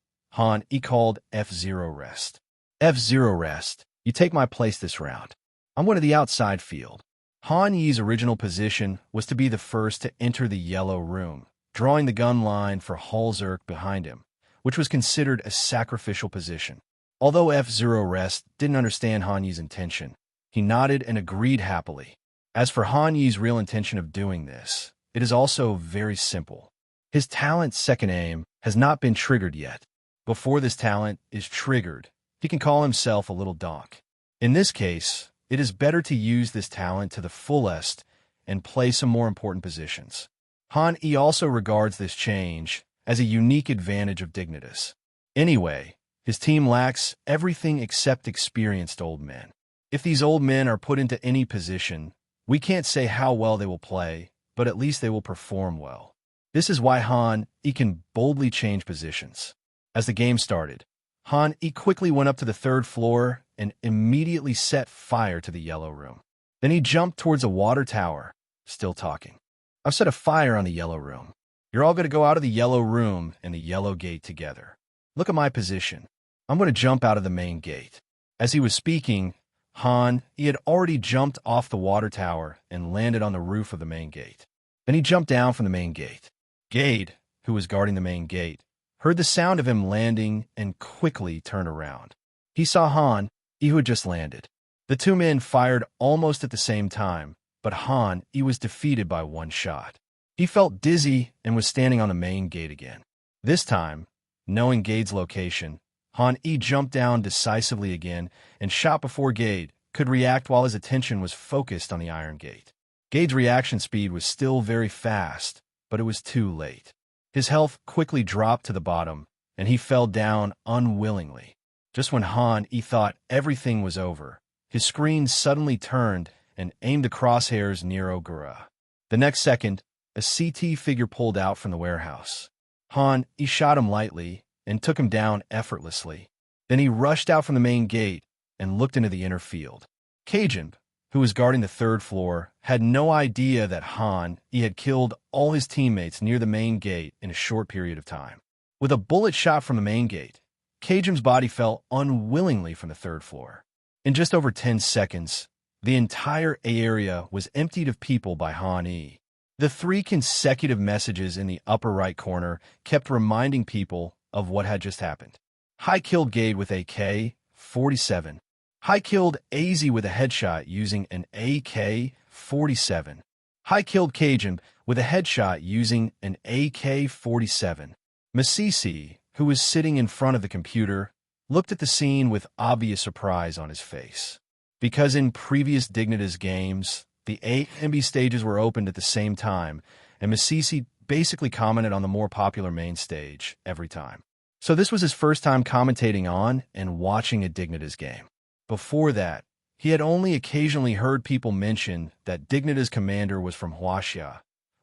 Speaker 2: he called F0 rest. F0 rest, you take my place this round. I'm going to the outside field. Han Yi's original position was to be the first to enter the yellow room, drawing the gun line for Halzerk behind him, which was considered a sacrificial position. Although F-Zero Rest didn't understand Han Yi's intention, he nodded and agreed happily. As for Han Yi's real intention of doing this, it is also very simple. His talent Second Aim has not been triggered yet. Before this talent is triggered, he can call himself a little donk. In this case, it is better to use this talent to the fullest and play some more important positions. Han Yi also regards this change as a unique advantage of Dignitas. Anyway, his team lacks everything except experienced old men. If these old men are put into any position, we can't say how well they will play, but at least they will perform well. This is why Han Yi can boldly change positions. As the game started, Han Yi quickly went up to the third floor and immediately set fire to the yellow room. Then he jumped towards a water tower, still talking. I've set a fire on the yellow room. You're all going to go out of the yellow room and the yellow gate together. Look at my position. I'm going to jump out of the main gate. As he was speaking, Han Yi had already jumped off the water tower and landed on the roof of the main gate. Then he jumped down from the main gate. Gade, who was guarding the main gate, heard the sound of him landing and quickly turned around. He saw Han Yi, who had just landed. The two men fired almost at the same time, but Han Yi was defeated by one shot. He felt dizzy and was standing on the main gate again. This time, knowing Gade's location, Han Yi jumped down decisively again and shot before Gade could react while his attention was focused on the iron gate. Gade's reaction speed was still very fast, but it was too late. His health quickly dropped to the bottom, and he fell down unwillingly. Just when Han Yi thought everything was over, his screen suddenly turned and aimed the crosshairs near Ogura. The next second, a CT figure pulled out from the warehouse. Han Yi shot him lightly and took him down effortlessly. Then he rushed out from the main gate and looked into the inner field. Kajin, who was guarding the third floor, had no idea that Han Yi had killed all his teammates near the main gate in a short period of time. With a bullet shot from the main gate, Kajin's body fell unwillingly from the third floor. In just over 10 seconds, the entire area was emptied of people by Han Yi. The 3 consecutive messages in the upper right corner kept reminding people of what had just happened. Hai killed Gade with AK-47. Hai killed AZ with a headshot using an AK-47. Hai killed Kajin with a headshot using an AK-47. Masisi, who was sitting in front of the computer, looked at the scene with obvious surprise on his face. Because in previous Dignitas games, the A and B stages were opened at the same time, and Masisi basically commented on the more popular main stage every time. So this was his first time commentating on and watching a Dignitas game. Before that, he had only occasionally heard people mention that Dignitas' commander was from Huaxia,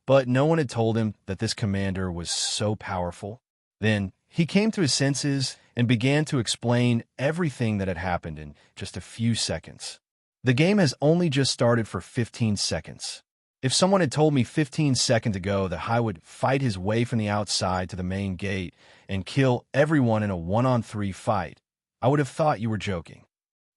Speaker 2: but no one had told him that this commander was so powerful. Then he came to his senses and began to explain everything that had happened in just a few seconds. The game has only just started for 15 seconds. If someone had told me 15 seconds ago that Hai would fight his way from the outside to the main gate and kill everyone in a 1-on-3 fight, I would have thought you were joking.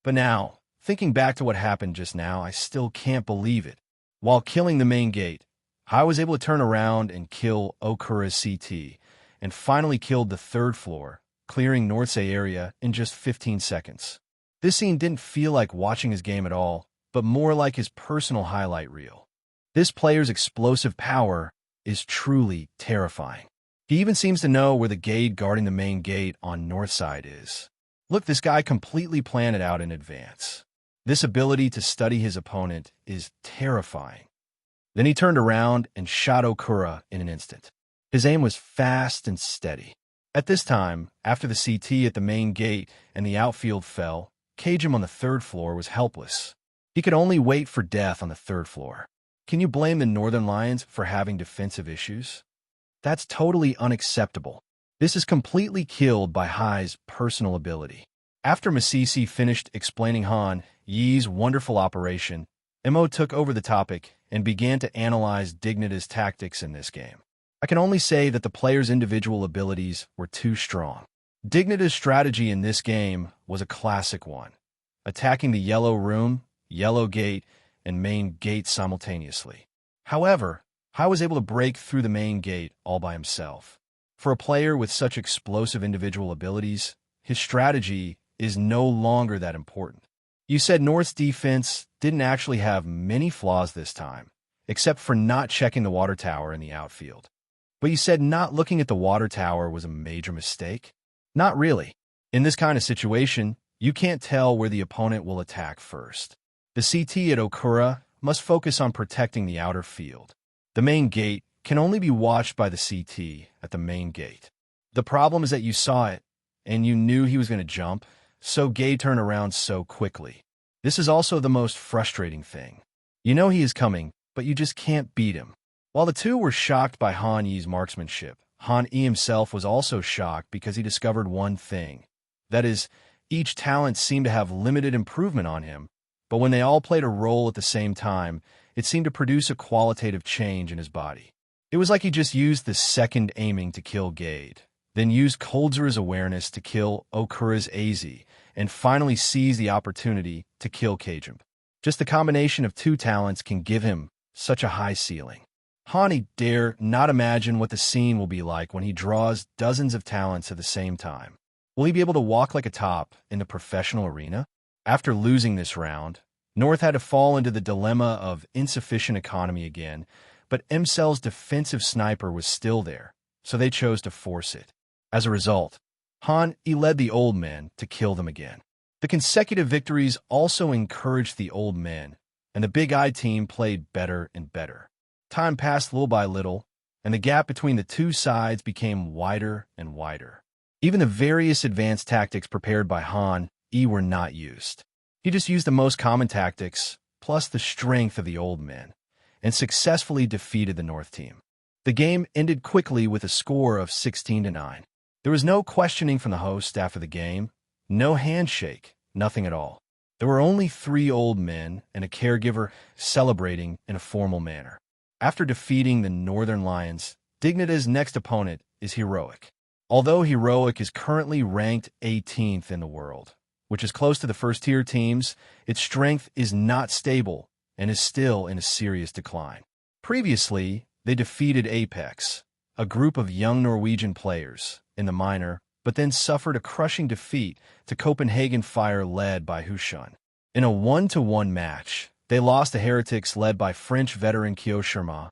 Speaker 2: But now, thinking back to what happened just now, I still can't believe it. While killing the main gate, Hai was able to turn around and kill Okura's CT, and finally killed the third floor, clearing North's area in just 15 seconds. This scene didn't feel like watching his game at all, but more like his personal highlight reel. This player's explosive power is truly terrifying. He even seems to know where the gate guarding the main gate on North side is. Look, this guy completely planned it out in advance. This ability to study his opponent is terrifying. Then he turned around and shot Okura in an instant. His aim was fast and steady. At this time, after the CT at the main gate and the outfield fell, Kajim on the third floor was helpless. He could only wait for death on the third floor. Can you blame the Northern Lions for having defensive issues? That's totally unacceptable. This is completely killed by Hai's personal ability. After Masisi finished explaining Han Yi's wonderful operation, Mo took over the topic and began to analyze Dignitas' tactics in this game. I can only say that the players' individual abilities were too strong. Dignitas' strategy in this game was a classic one, attacking the yellow room, yellow gate, and main gate simultaneously. However, Hai was able to break through the main gate all by himself. For a player with such explosive individual abilities, his strategy is no longer that important. You said North's defense didn't actually have many flaws this time, except for not checking the water tower in the outfield. But you said not looking at the water tower was a major mistake? Not really. In this kind of situation, you can't tell where the opponent will attack first. The CT at Okura must focus on protecting the outer field. The main gate can only be watched by the CT at the main gate. The problem is that you saw it, and you knew he was going to jump, so Gay turned around so quickly. This is also the most frustrating thing. You know he is coming, but you just can't beat him. While the two were shocked by Han Yi's marksmanship, Han Yi himself was also shocked because he discovered one thing. That is, each talent seemed to have limited improvement on him, but when they all played a role at the same time, it seemed to produce a qualitative change in his body. It was like he just used the second aiming to kill Gade, then used Coldzera's awareness to kill Okura's AZ, and finally seized the opportunity to kill Kajump. Just the combination of two talents can give him such a high ceiling. Hani dare not imagine what the scene will be like when he draws dozens of talents at the same time. Will he be able to walk like a top in the professional arena? After losing this round, North had to fall into the dilemma of insufficient economy again, but MCell's defensive sniper was still there, so they chose to force it. As a result, Han Yi led the old men to kill them again. The consecutive victories also encouraged the old men, and the Big Eye team played better and better. Time passed little by little, and the gap between the two sides became wider and wider. Even the various advanced tactics prepared by Han Yi were not used. He just used the most common tactics, plus the strength of the old men, and successfully defeated the North team. The game ended quickly with a score of 16-9. There was no questioning from the host after the game, no handshake, nothing at all. There were only 3 old men and a caregiver celebrating in a formal manner. After defeating the Northern Lions, Dignitas' next opponent is Heroic. Although Heroic is currently ranked 18th in the world, which is close to the first-tier teams, its strength is not stable and is still in a serious decline. Previously, they defeated Apex, a group of young Norwegian players, in the minor, but then suffered a crushing defeat to Copenhagen Fire led by Hushun. In a 1-1 match, they lost to Heretics led by French veteran Kyo Sharma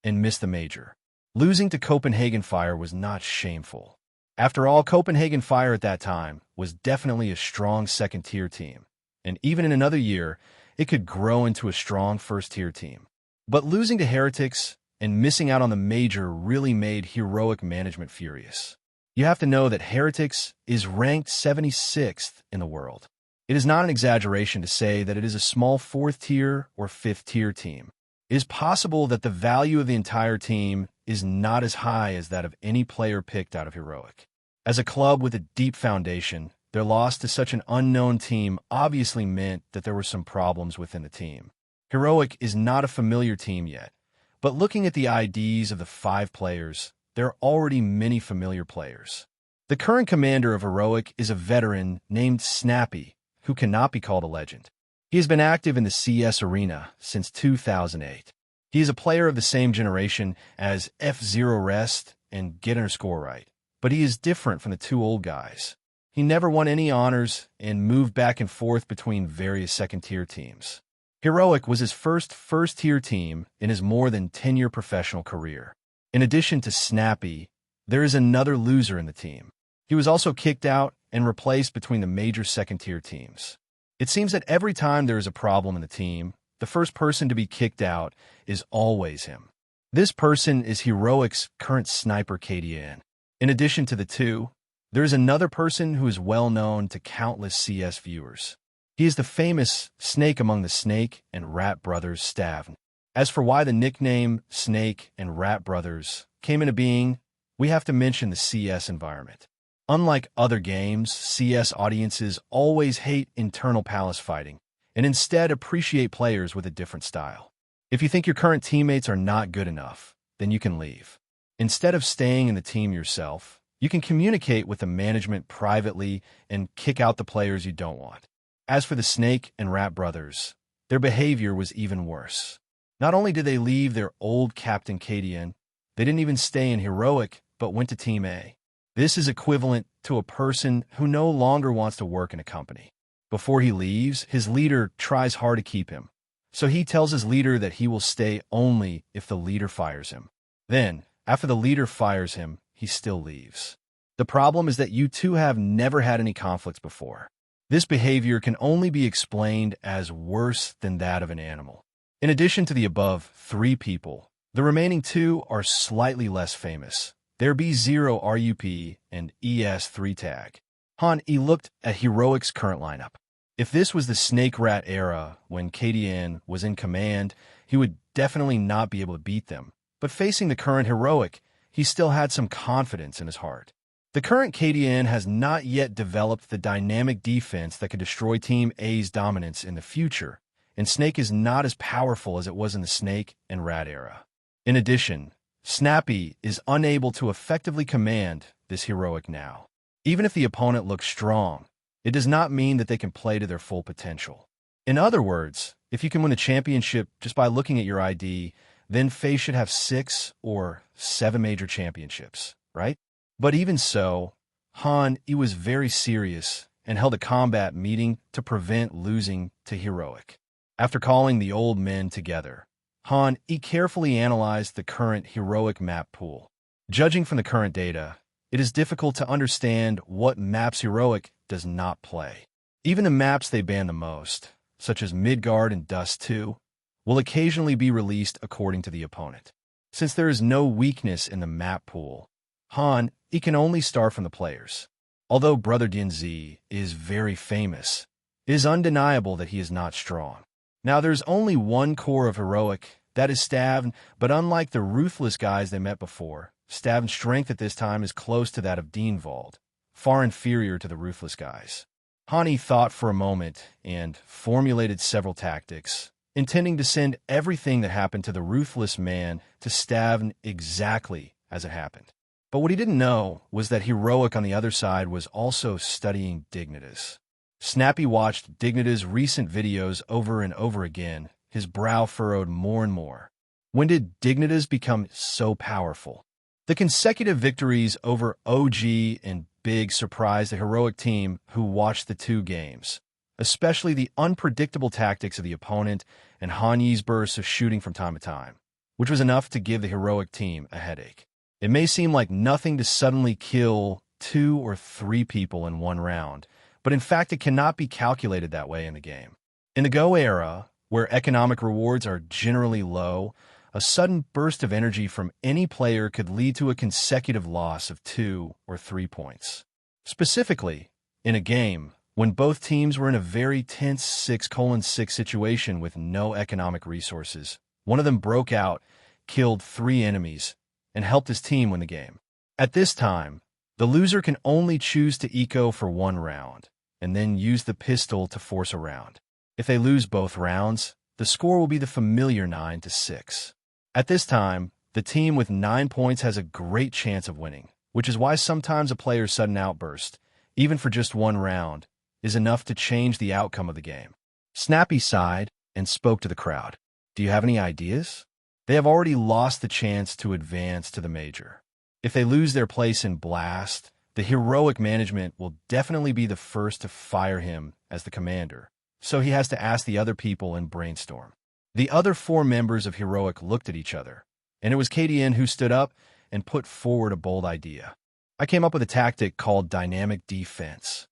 Speaker 2: and missed the major. Losing to Copenhagen Fire was not shameful. After all, Copenhagen Fire at that time was definitely a strong second-tier team, and even in another year, it could grow into a strong first-tier team. But losing to Heretics and missing out on the major really made Heroic management furious. You have to know that Heretics is ranked 76th in the world. It is not an exaggeration to say that it is a small 4th-tier or 5th-tier team. It is possible that the value of the entire team is not as high as that of any player picked out of Heroic. As a club with a deep foundation, their loss to such an unknown team obviously meant that there were some problems within the team. Heroic is not a familiar team yet, but looking at the IDs of the 5 players, there are already many familiar players. The current commander of Heroic is a veteran named Snappy, who cannot be called a legend. He has been active in the CS arena since 2008. He is a player of the same generation as F0 Rest and Get_Right, but he is different from the 2 old guys. He never won any honors and moved back and forth between various second-tier teams. Heroic was his first-tier team in his more than 10-year professional career. In addition to Snappy, there is another loser in the team. He was also kicked out and replaced between the major second-tier teams. It seems that every time there is a problem in the team, the first person to be kicked out is always him. This person is Heroic's current sniper KDN. In addition to the 2, there is another person who is well known to countless CS viewers. He is the famous Snake among the Snake and Rat Brothers Stavn. As for why the nickname Snake and Rat Brothers came into being, we have to mention the CS environment. Unlike other games, CS audiences always hate internal palace fighting and instead appreciate players with a different style. If you think your current teammates are not good enough, then you can leave. Instead of staying in the team yourself, you can communicate with the management privately and kick out the players you don't want. As for the Snake and Rat Brothers, their behavior was even worse. Not only did they leave their old captain KDN, they didn't even stay in Heroic, but went to Team A. This is equivalent to a person who no longer wants to work in a company. Before he leaves, his leader tries hard to keep him. So he tells his leader that he will stay only if the leader fires him. Then, after the leader fires him, he still leaves. The problem is that you two have never had any conflicts before. This behavior can only be explained as worse than that of an animal. In addition to the above 3 people, the remaining 2 are slightly less famous. They're B0 RUP and ES3 tag. Han E looked at Heroic's current lineup. If this was the Snake Rat era when KDN was in command, he would definitely not be able to beat them. But facing the current Heroic, he still had some confidence in his heart. The current KDN has not yet developed the dynamic defense that could destroy Team A's dominance in the future, and Snake is not as powerful as it was in the Snake and Rat era. In addition, Snappy is unable to effectively command this Heroic now. Even if the opponent looks strong, it does not mean that they can play to their full potential. In other words, if you can win a championship just by looking at your ID, then FaZe should have 6 or 7 major championships, right? But even so, Han E was very serious and held a combat meeting to prevent losing to Heroic. After calling the old men together, Han E carefully analyzed the current Heroic map pool. Judging from the current data, it is difficult to understand what maps Heroic does not play. Even the maps they ban the most, such as Midgard and Dust 2, will occasionally be released according to the opponent. Since there is no weakness in the map pool, Han E can only start from the players. Although Brother DNZ is very famous, it is undeniable that he is not strong. Now there's only one core of Heroic, that is Stavn, but unlike the ruthless guys they met before, Stavn's strength at this time is close to that of Dienvald, far inferior to the ruthless guys. Han E thought for a moment and formulated several tactics, intending to send everything that happened to the ruthless man to Stavn exactly as it happened. But what he didn't know was that Heroic on the other side was also studying Dignitas. Snappy watched Dignitas' recent videos over and over again, his brow furrowed more and more. When did Dignitas become so powerful? The consecutive victories over OG and Big surprised the Heroic team who watched the 2 games, especially the unpredictable tactics of the opponent and Han Yi's bursts of shooting from time to time, which was enough to give the Heroic team a headache. It may seem like nothing to suddenly kill 2 or 3 people in one round, but in fact it cannot be calculated that way in the game. In the Go era, where economic rewards are generally low, a sudden burst of energy from any player could lead to a consecutive loss of 2 or 3 points. Specifically, in a game, when both teams were in a very tense 6:6 situation with no economic resources, one of them broke out, killed 3 enemies, and helped his team win the game. At this time, the loser can only choose to eco for 1 round, and then use the pistol to force a round. If they lose both rounds, the score will be the familiar 9-6. At this time, the team with 9 points has a great chance of winning, which is why sometimes a player's sudden outburst, even for just 1 round, is enough to change the outcome of the game. Snappy sighed and spoke to the crowd. Do you have any ideas? They have already lost the chance to advance to the major. If they lose their place in Blast, the Heroic management will definitely be the first to fire him as the commander, so he has to ask the other people and brainstorm. The other 4 members of Heroic looked at each other, and it was KDN who stood up and put forward a bold idea. I came up with a tactic called dynamic defense.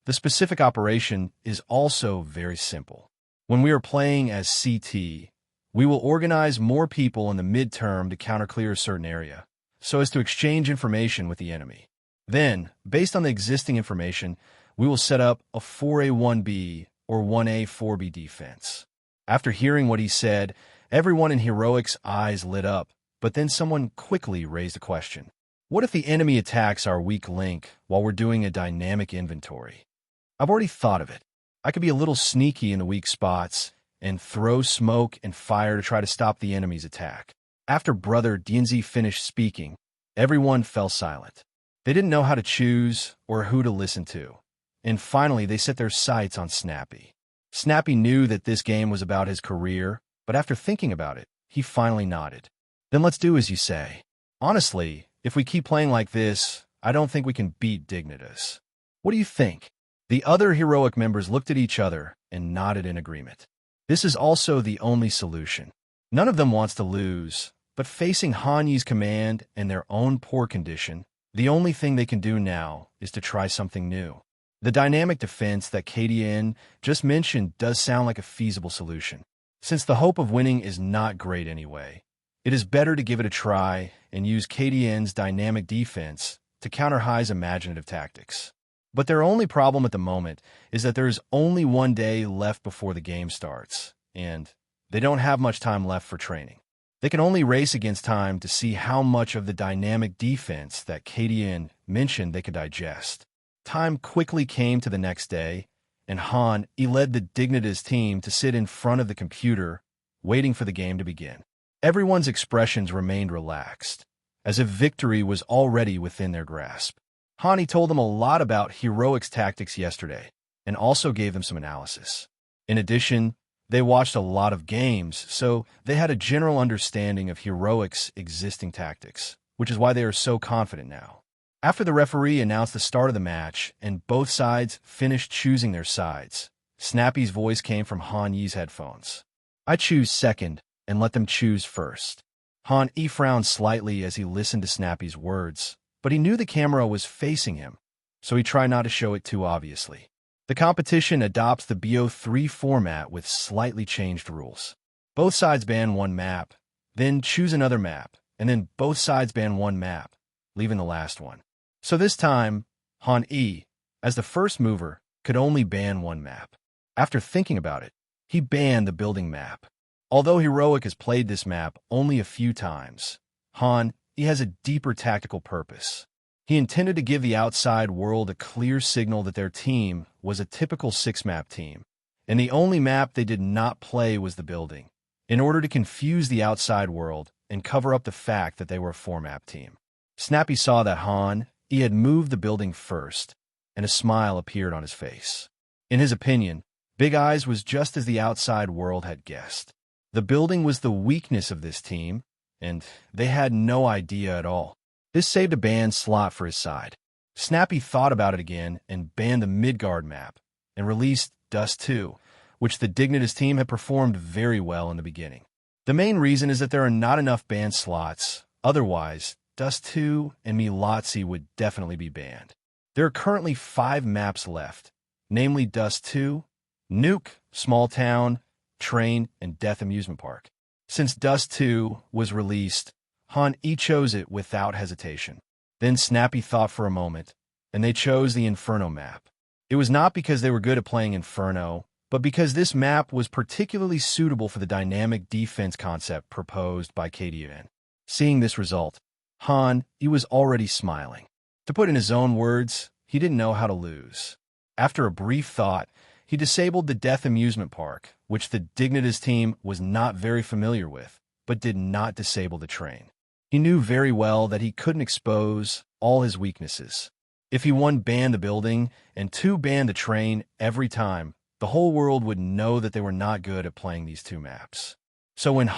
Speaker 2: The specific operation is also very simple. When we are playing as CT, we will organize more people in the midterm to counter-clear a certain area, so as to exchange information with the enemy. Then, based on the existing information, we will set up a 4A1B or 1A4B defense. After hearing what he said, everyone in Heroic's eyes lit up, but then someone quickly raised a question. What if the enemy attacks our weak link while we're doing a dynamic inventory? I've already thought of it. I could be a little sneaky in the weak spots and throw smoke and fire to try to stop the enemy's attack. After Brother DNZ finished speaking, everyone fell silent. They didn't know how to choose or who to listen to. And finally, they set their sights on Snappy. Snappy knew that this game was about his career, but after thinking about it, he finally nodded. Then let's do as you say. Honestly, if we keep playing like this, I don't think we can beat Dignitas. What do you think? The other heroic members looked at each other and nodded in agreement. This is also the only solution. None of them wants to lose, but facing Hanyi's command and their own poor condition, the only thing they can do now is to try something new. The dynamic defense that KDN just mentioned does sound like a feasible solution. Since the hope of winning is not great anyway, it is better to give it a try and use KDN's dynamic defense to counter High's imaginative tactics. But their only problem at the moment is that there is only one day left before the game starts, and they don't have much time left for training. They can only race against time to see how much of the dynamic defense that KDN mentioned they could digest. Time quickly came to the next day, and he led the Dignitas team to sit in front of the computer, waiting for the game to begin. Everyone's expressions remained relaxed, as if victory was already within their grasp. Hani told them a lot about heroics tactics yesterday, and also gave them some analysis. In addition, they watched a lot of games, so they had a general understanding of heroics' existing tactics, which is why they are so confident now. After the referee announced the start of the match and both sides finished choosing their sides, Snappy's voice came from Han Yi's headphones. I choose second and let them choose first. Han Yi frowned slightly as he listened to Snappy's words, but he knew the camera was facing him, so he tried not to show it too obviously. The competition adopts the BO3 format with slightly changed rules. Both sides ban one map, then choose another map, and then both sides ban one map, leaving the last one. So this time, Han Yi, as the first mover, could only ban one map. After thinking about it, he banned the building map. Although Heroic has played this map only a few times, he has a deeper tactical purpose. He intended to give the outside world a clear signal that their team was a typical 6-map team, and the only map they did not play was the building, in order to confuse the outside world and cover up the fact that they were a 4-map team. Snappy saw that he had moved the building first, and a smile appeared on his face. In his opinion, Big Eyes was just as the outside world had guessed. The building was the weakness of this team, and they had no idea at all. This saved a ban slot for his side. Snappy thought about it again and banned the Midgard map, and released Dust 2, which the Dignitas team had performed very well in the beginning. The main reason is that there are not enough ban slots, otherwise, Dust 2 and Milotzi would definitely be banned. There are currently 5 maps left, namely Dust 2, Nuke, Small Town, Train, and Death Amusement Park. Since Dust 2 was released, Han Yi chose it without hesitation. Then Snappy thought for a moment, and they chose the Inferno map. It was not because they were good at playing Inferno, but because this map was particularly suitable for the dynamic defense concept proposed by KDN. Seeing this result, he was already smiling. To put in his own words, he didn't know how to lose. After a brief thought, he disabled the Death Amusement Park, which the Dignitas team was not very familiar with, but did not disable the train. He knew very well that he couldn't expose all his weaknesses. If he 1 banned the building and 2 banned the train every time, the whole world would know that they were not good at playing these 2 maps. So when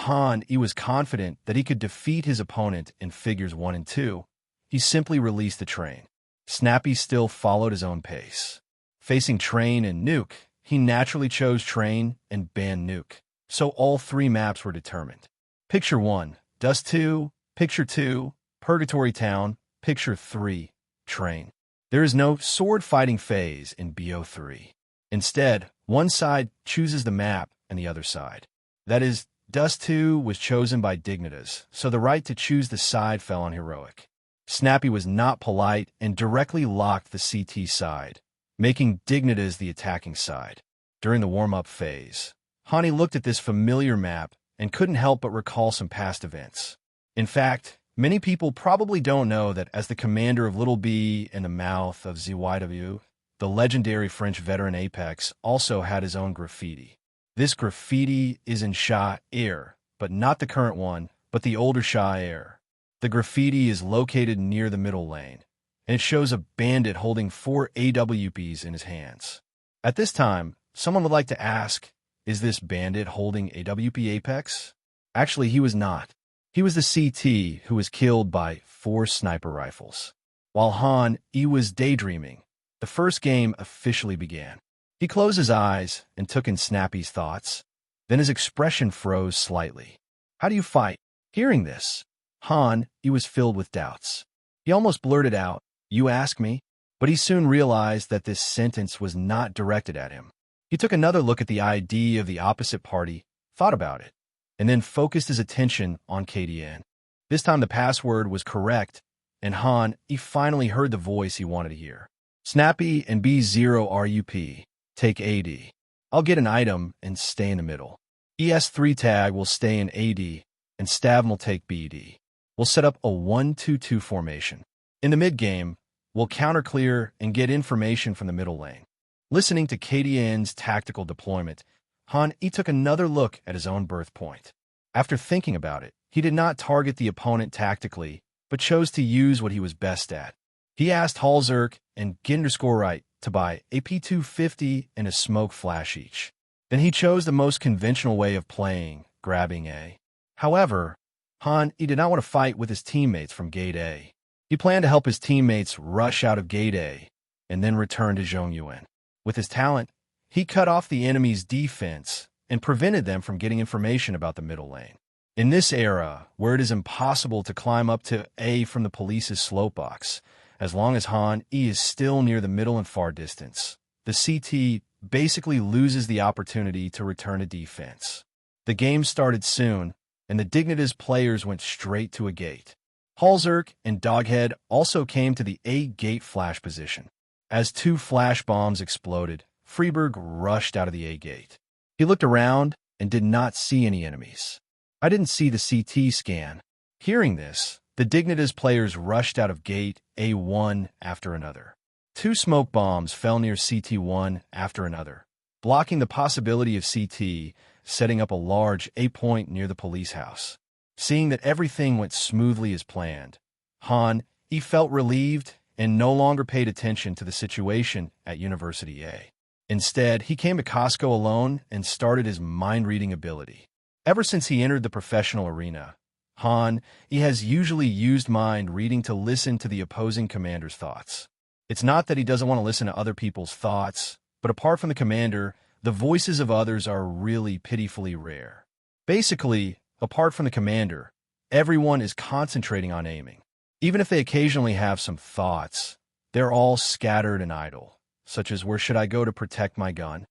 Speaker 2: he was confident that he could defeat his opponent in figures 1 and 2, he simply released the train. Snappy still followed his own pace. Facing Train and Nuke, he naturally chose Train and banned Nuke, so all 3 maps were determined. Picture 1, Dust 2, Picture 2, Purgatory Town, Picture 3, Train. There is no sword-fighting phase in BO3. Instead, one side chooses the map and the other side. That is, Dust 2 was chosen by Dignitas, so the right to choose the side fell on Heroic. Snappy was not polite and directly locked the CT side, making Dignitas the attacking side. During the warm-up phase, Hani looked at this familiar map and couldn't help but recall some past events. In fact, many people probably don't know that as the commander of Little B in the mouth of ZYW, the legendary French veteran Apex also had his own graffiti. This graffiti is in Shah Air, but not the current one, but the older Shah Air. The graffiti is located near the middle lane, and it shows a bandit holding 4 AWPs in his hands. At this time, someone would like to ask, is this bandit holding AWP Apex? Actually, he was not. He was the CT who was killed by 4 sniper rifles. While Han E was daydreaming, the first game officially began. He closed his eyes and took in Snappy's thoughts. Then his expression froze slightly. How do you fight? Hearing this, Han E was filled with doubts. He almost blurted out, "You ask me?" But he soon realized that this sentence was not directed at him. He took another look at the ID of the opposite party, thought about it, and then focused his attention on KDN. This time the password was correct, and Han E finally heard the voice he wanted to hear. Snappy and B0RUP, take AD. I'll get an item and stay in the middle. ES3 tag will stay in AD, and Stavn will take BD. We'll set up a 1-2-2 formation. In the mid-game, we'll counter-clear and get information from the middle lane. Listening to KDN's tactical deployment, Han E took another look at his own birth point. After thinking about it, he did not target the opponent tactically, but chose to use what he was best at. He asked Halzerk and Ginderskorite to buy a P250 and a smoke flash each. Then he chose the most conventional way of playing, grabbing A. However, Han E did not want to fight with his teammates from Gate A. He planned to help his teammates rush out of Gate A and then return to Zhongyuan. With his talent, he cut off the enemy's defense and prevented them from getting information about the middle lane. In this era, where it is impossible to climb up to A from the police's slopebox, as long as Han E is still near the middle and far distance, the CT basically loses the opportunity to return to defense. The game started soon, and the Dignitas players went straight to a gate. Halzerk and Doghead also came to the A gate flash position. As two flash bombs exploded, Freeberg rushed out of the A gate. He looked around and did not see any enemies. I didn't see the CT scan. Hearing this, the Dignitas players rushed out of gate A1 after another. Two smoke bombs fell near CT1 after another, blocking the possibility of CT setting up a large A point near the police house. Seeing that everything went smoothly as planned, Han E felt relieved and no longer paid attention to the situation at University A. Instead, he came to Costco alone and started his mind-reading ability. Ever since he entered the professional arena, Han E has usually used mind reading to listen to the opposing commander's thoughts. It's not that he doesn't want to listen to other people's thoughts, but apart from the commander, the voices of others are really pitifully rare. Basically, apart from the commander, everyone is concentrating on aiming. Even if they occasionally have some thoughts, they're all scattered and idle, such as where should I go to protect my gun?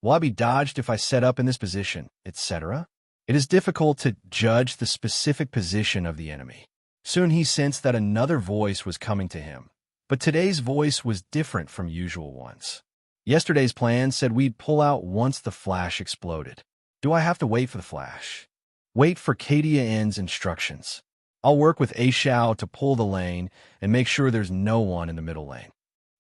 Speaker 2: Will I be dodged if I set up in this position, etc.? It is difficult to judge the specific position of the enemy. Soon he sensed that another voice was coming to him, but today's voice was different from usual ones. Yesterday's plan said we'd pull out once the flash exploded. Do I have to wait for the flash? Wait for KDN's instructions. I'll work with A Shao to pull the lane and make sure there's no one in the middle lane.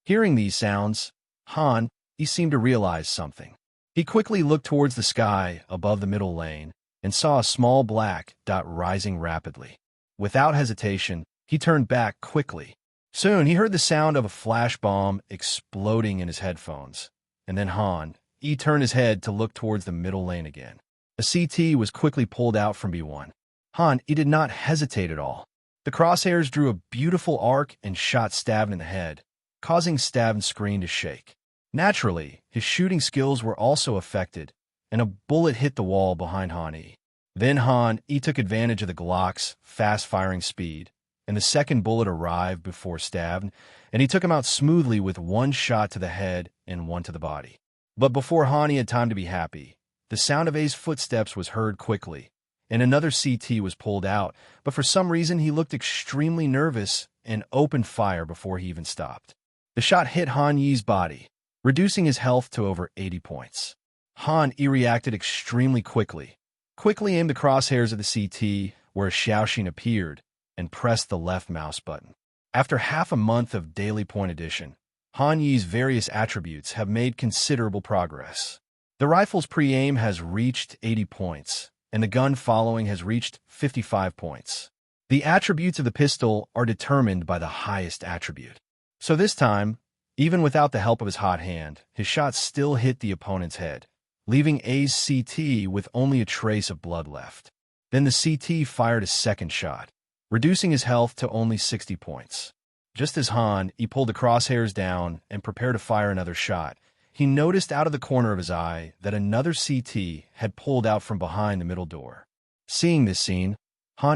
Speaker 2: Hearing these sounds, Han E seemed to realize something. He quickly looked towards the sky above the middle lane and saw a small black dot rising rapidly. Without hesitation, he turned back quickly. Soon he heard the sound of a flash bomb exploding in his headphones, and then Han E turned his head to look towards the middle lane again. A CT was quickly pulled out from B1. Han E did not hesitate at all. The crosshairs drew a beautiful arc and shot Stavn in the head, causing Stavn's screen to shake. Naturally, his shooting skills were also affected, and a bullet hit the wall behind Han E. Then Han E took advantage of the Glock's fast-firing speed, and the second bullet arrived before Stavn, and he took him out smoothly with one shot to the head and one to the body. But before Han E had time to be happy, the sound of A's footsteps was heard quickly, and another CT was pulled out, but for some reason he looked extremely nervous and opened fire before he even stopped. The shot hit Han Yi's body, reducing his health to over 80 points. Han E reacted extremely quickly aimed the crosshairs of the CT where a Xiaoxin appeared, and pressed the left mouse button. After half a month of daily point addition, Han Yi's various attributes have made considerable progress. The rifle's pre-aim has reached 80 points, and the gun following has reached 55 points. The attributes of the pistol are determined by the highest attribute. So this time, even without the help of his hot hand, his shots still hit the opponent's head, leaving A's CT with only a trace of blood left. Then the CT fired a second shot, reducing his health to only 60 points. Just as he pulled the crosshairs down and prepared to fire another shot, he noticed out of the corner of his eye that another CT had pulled out from behind the middle door. Seeing this scene,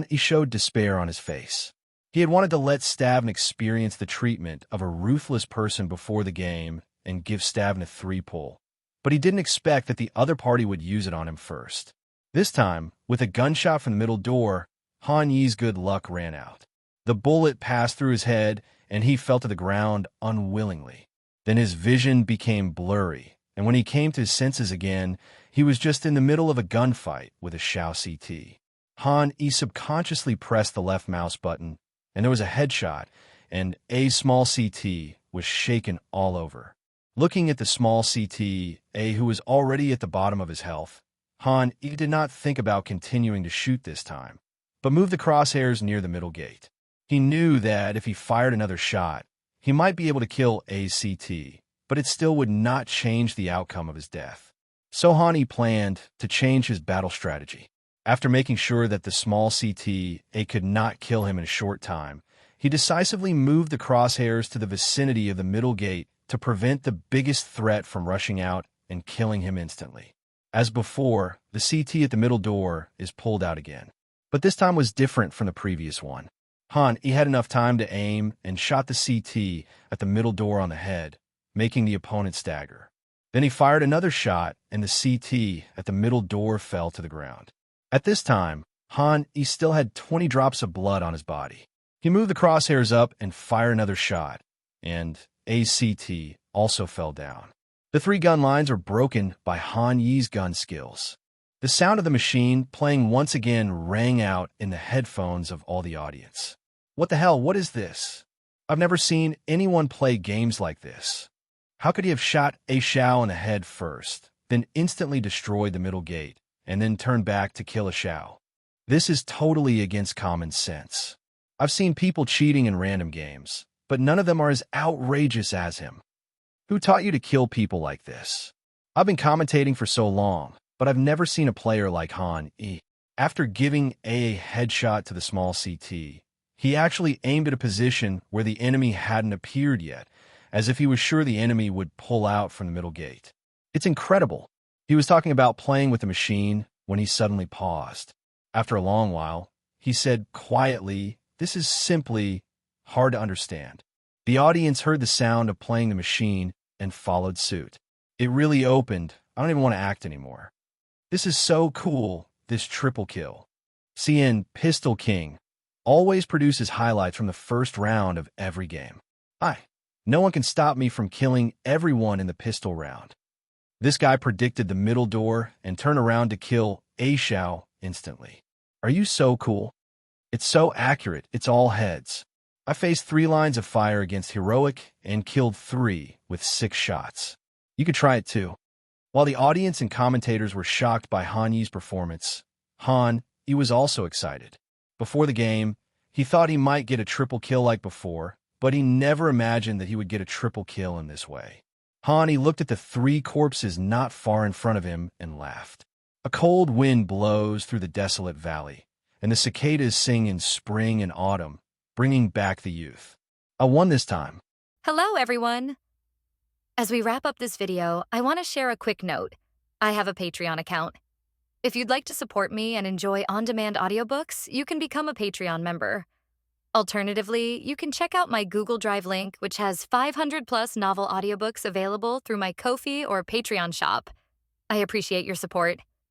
Speaker 2: he showed despair on his face. He had wanted to let Stavn experience the treatment of a ruthless person before the game and give Stavn a 3-pull, but he didn't expect that the other party would use it on him first. This time, with a gunshot from the middle door, Han Yi's good luck ran out. The bullet passed through his head, and he fell to the ground unwillingly. Then his vision became blurry, and when he came to his senses again, he was just in the middle of a gunfight with a Shao CT. He subconsciously pressed the left mouse button, and there was a headshot, and a small CT was shaken all over. Looking at the small CT, who was already at the bottom of his health, he did not think about continuing to shoot this time, but moved the crosshairs near the middle gate. He knew that if he fired another shot, he might be able to kill A's CT, but it still would not change the outcome of his death. So he planned to change his battle strategy. After making sure that the small CT could not kill him in a short time, he decisively moved the crosshairs to the vicinity of the middle gate to prevent the biggest threat from rushing out and killing him instantly. As before, the CT at the middle door is pulled out again, but this time was different from the previous one. He had enough time to aim and shot the CT at the middle door on the head, making the opponent stagger. Then he fired another shot, and the CT at the middle door fell to the ground. At this time, he still had 20 drops of blood on his body. He moved the crosshairs up and fired another shot, and A's CT also fell down. The 3 gun lines were broken by Han Yi's gun skills. The sound of the machine playing once again rang out in the headphones of all the audience. What the hell? What is this? I've never seen anyone play games like this. How could he have shot a Shao in the head first, then instantly destroyed the middle gate, and then turned back to kill a Shao? This is totally against common sense. I've seen people cheating in random games, but none of them are as outrageous as him. Who taught you to kill people like this? I've been commentating for so long, but I've never seen a player like Han Yi. After giving a headshot to the small CT, he actually aimed at a position where the enemy hadn't appeared yet, as if he was sure the enemy would pull out from the middle gate. It's incredible. He was talking about playing with the machine when he suddenly paused. After a long while, he said quietly, "This is simply hard to understand." The audience heard the sound of playing the machine and followed suit. It really opened. I don't even want to act anymore. This is so cool, this triple kill. CN Pistol King always produces highlights from the first round of every game. No one can stop me from killing everyone in the pistol round. This guy predicted the middle door and turned around to kill a Shao instantly. Are you so cool? It's so accurate, it's all heads. I faced 3 lines of fire against Heroic and killed 3 with 6 shots. You could try it too. While the audience and commentators were shocked by Han Yi's performance, he was also excited. Before the game, he thought he might get a triple kill like before, but he never imagined that he would get a triple kill in this way. He looked at the 3 corpses not far in front of him and laughed. A cold wind blows through the desolate valley, and the cicadas sing in spring and autumn, bringing back the youth. I won this time.
Speaker 3: Hello, everyone. As we wrap up this video, I want to share a quick note. I have a Patreon account. If you'd like to support me and enjoy on-demand audiobooks, you can become a Patreon member. Alternatively, you can check out my Google Drive link, which has 500+ novel audiobooks available through my Ko-fi or Patreon shop. I appreciate your support.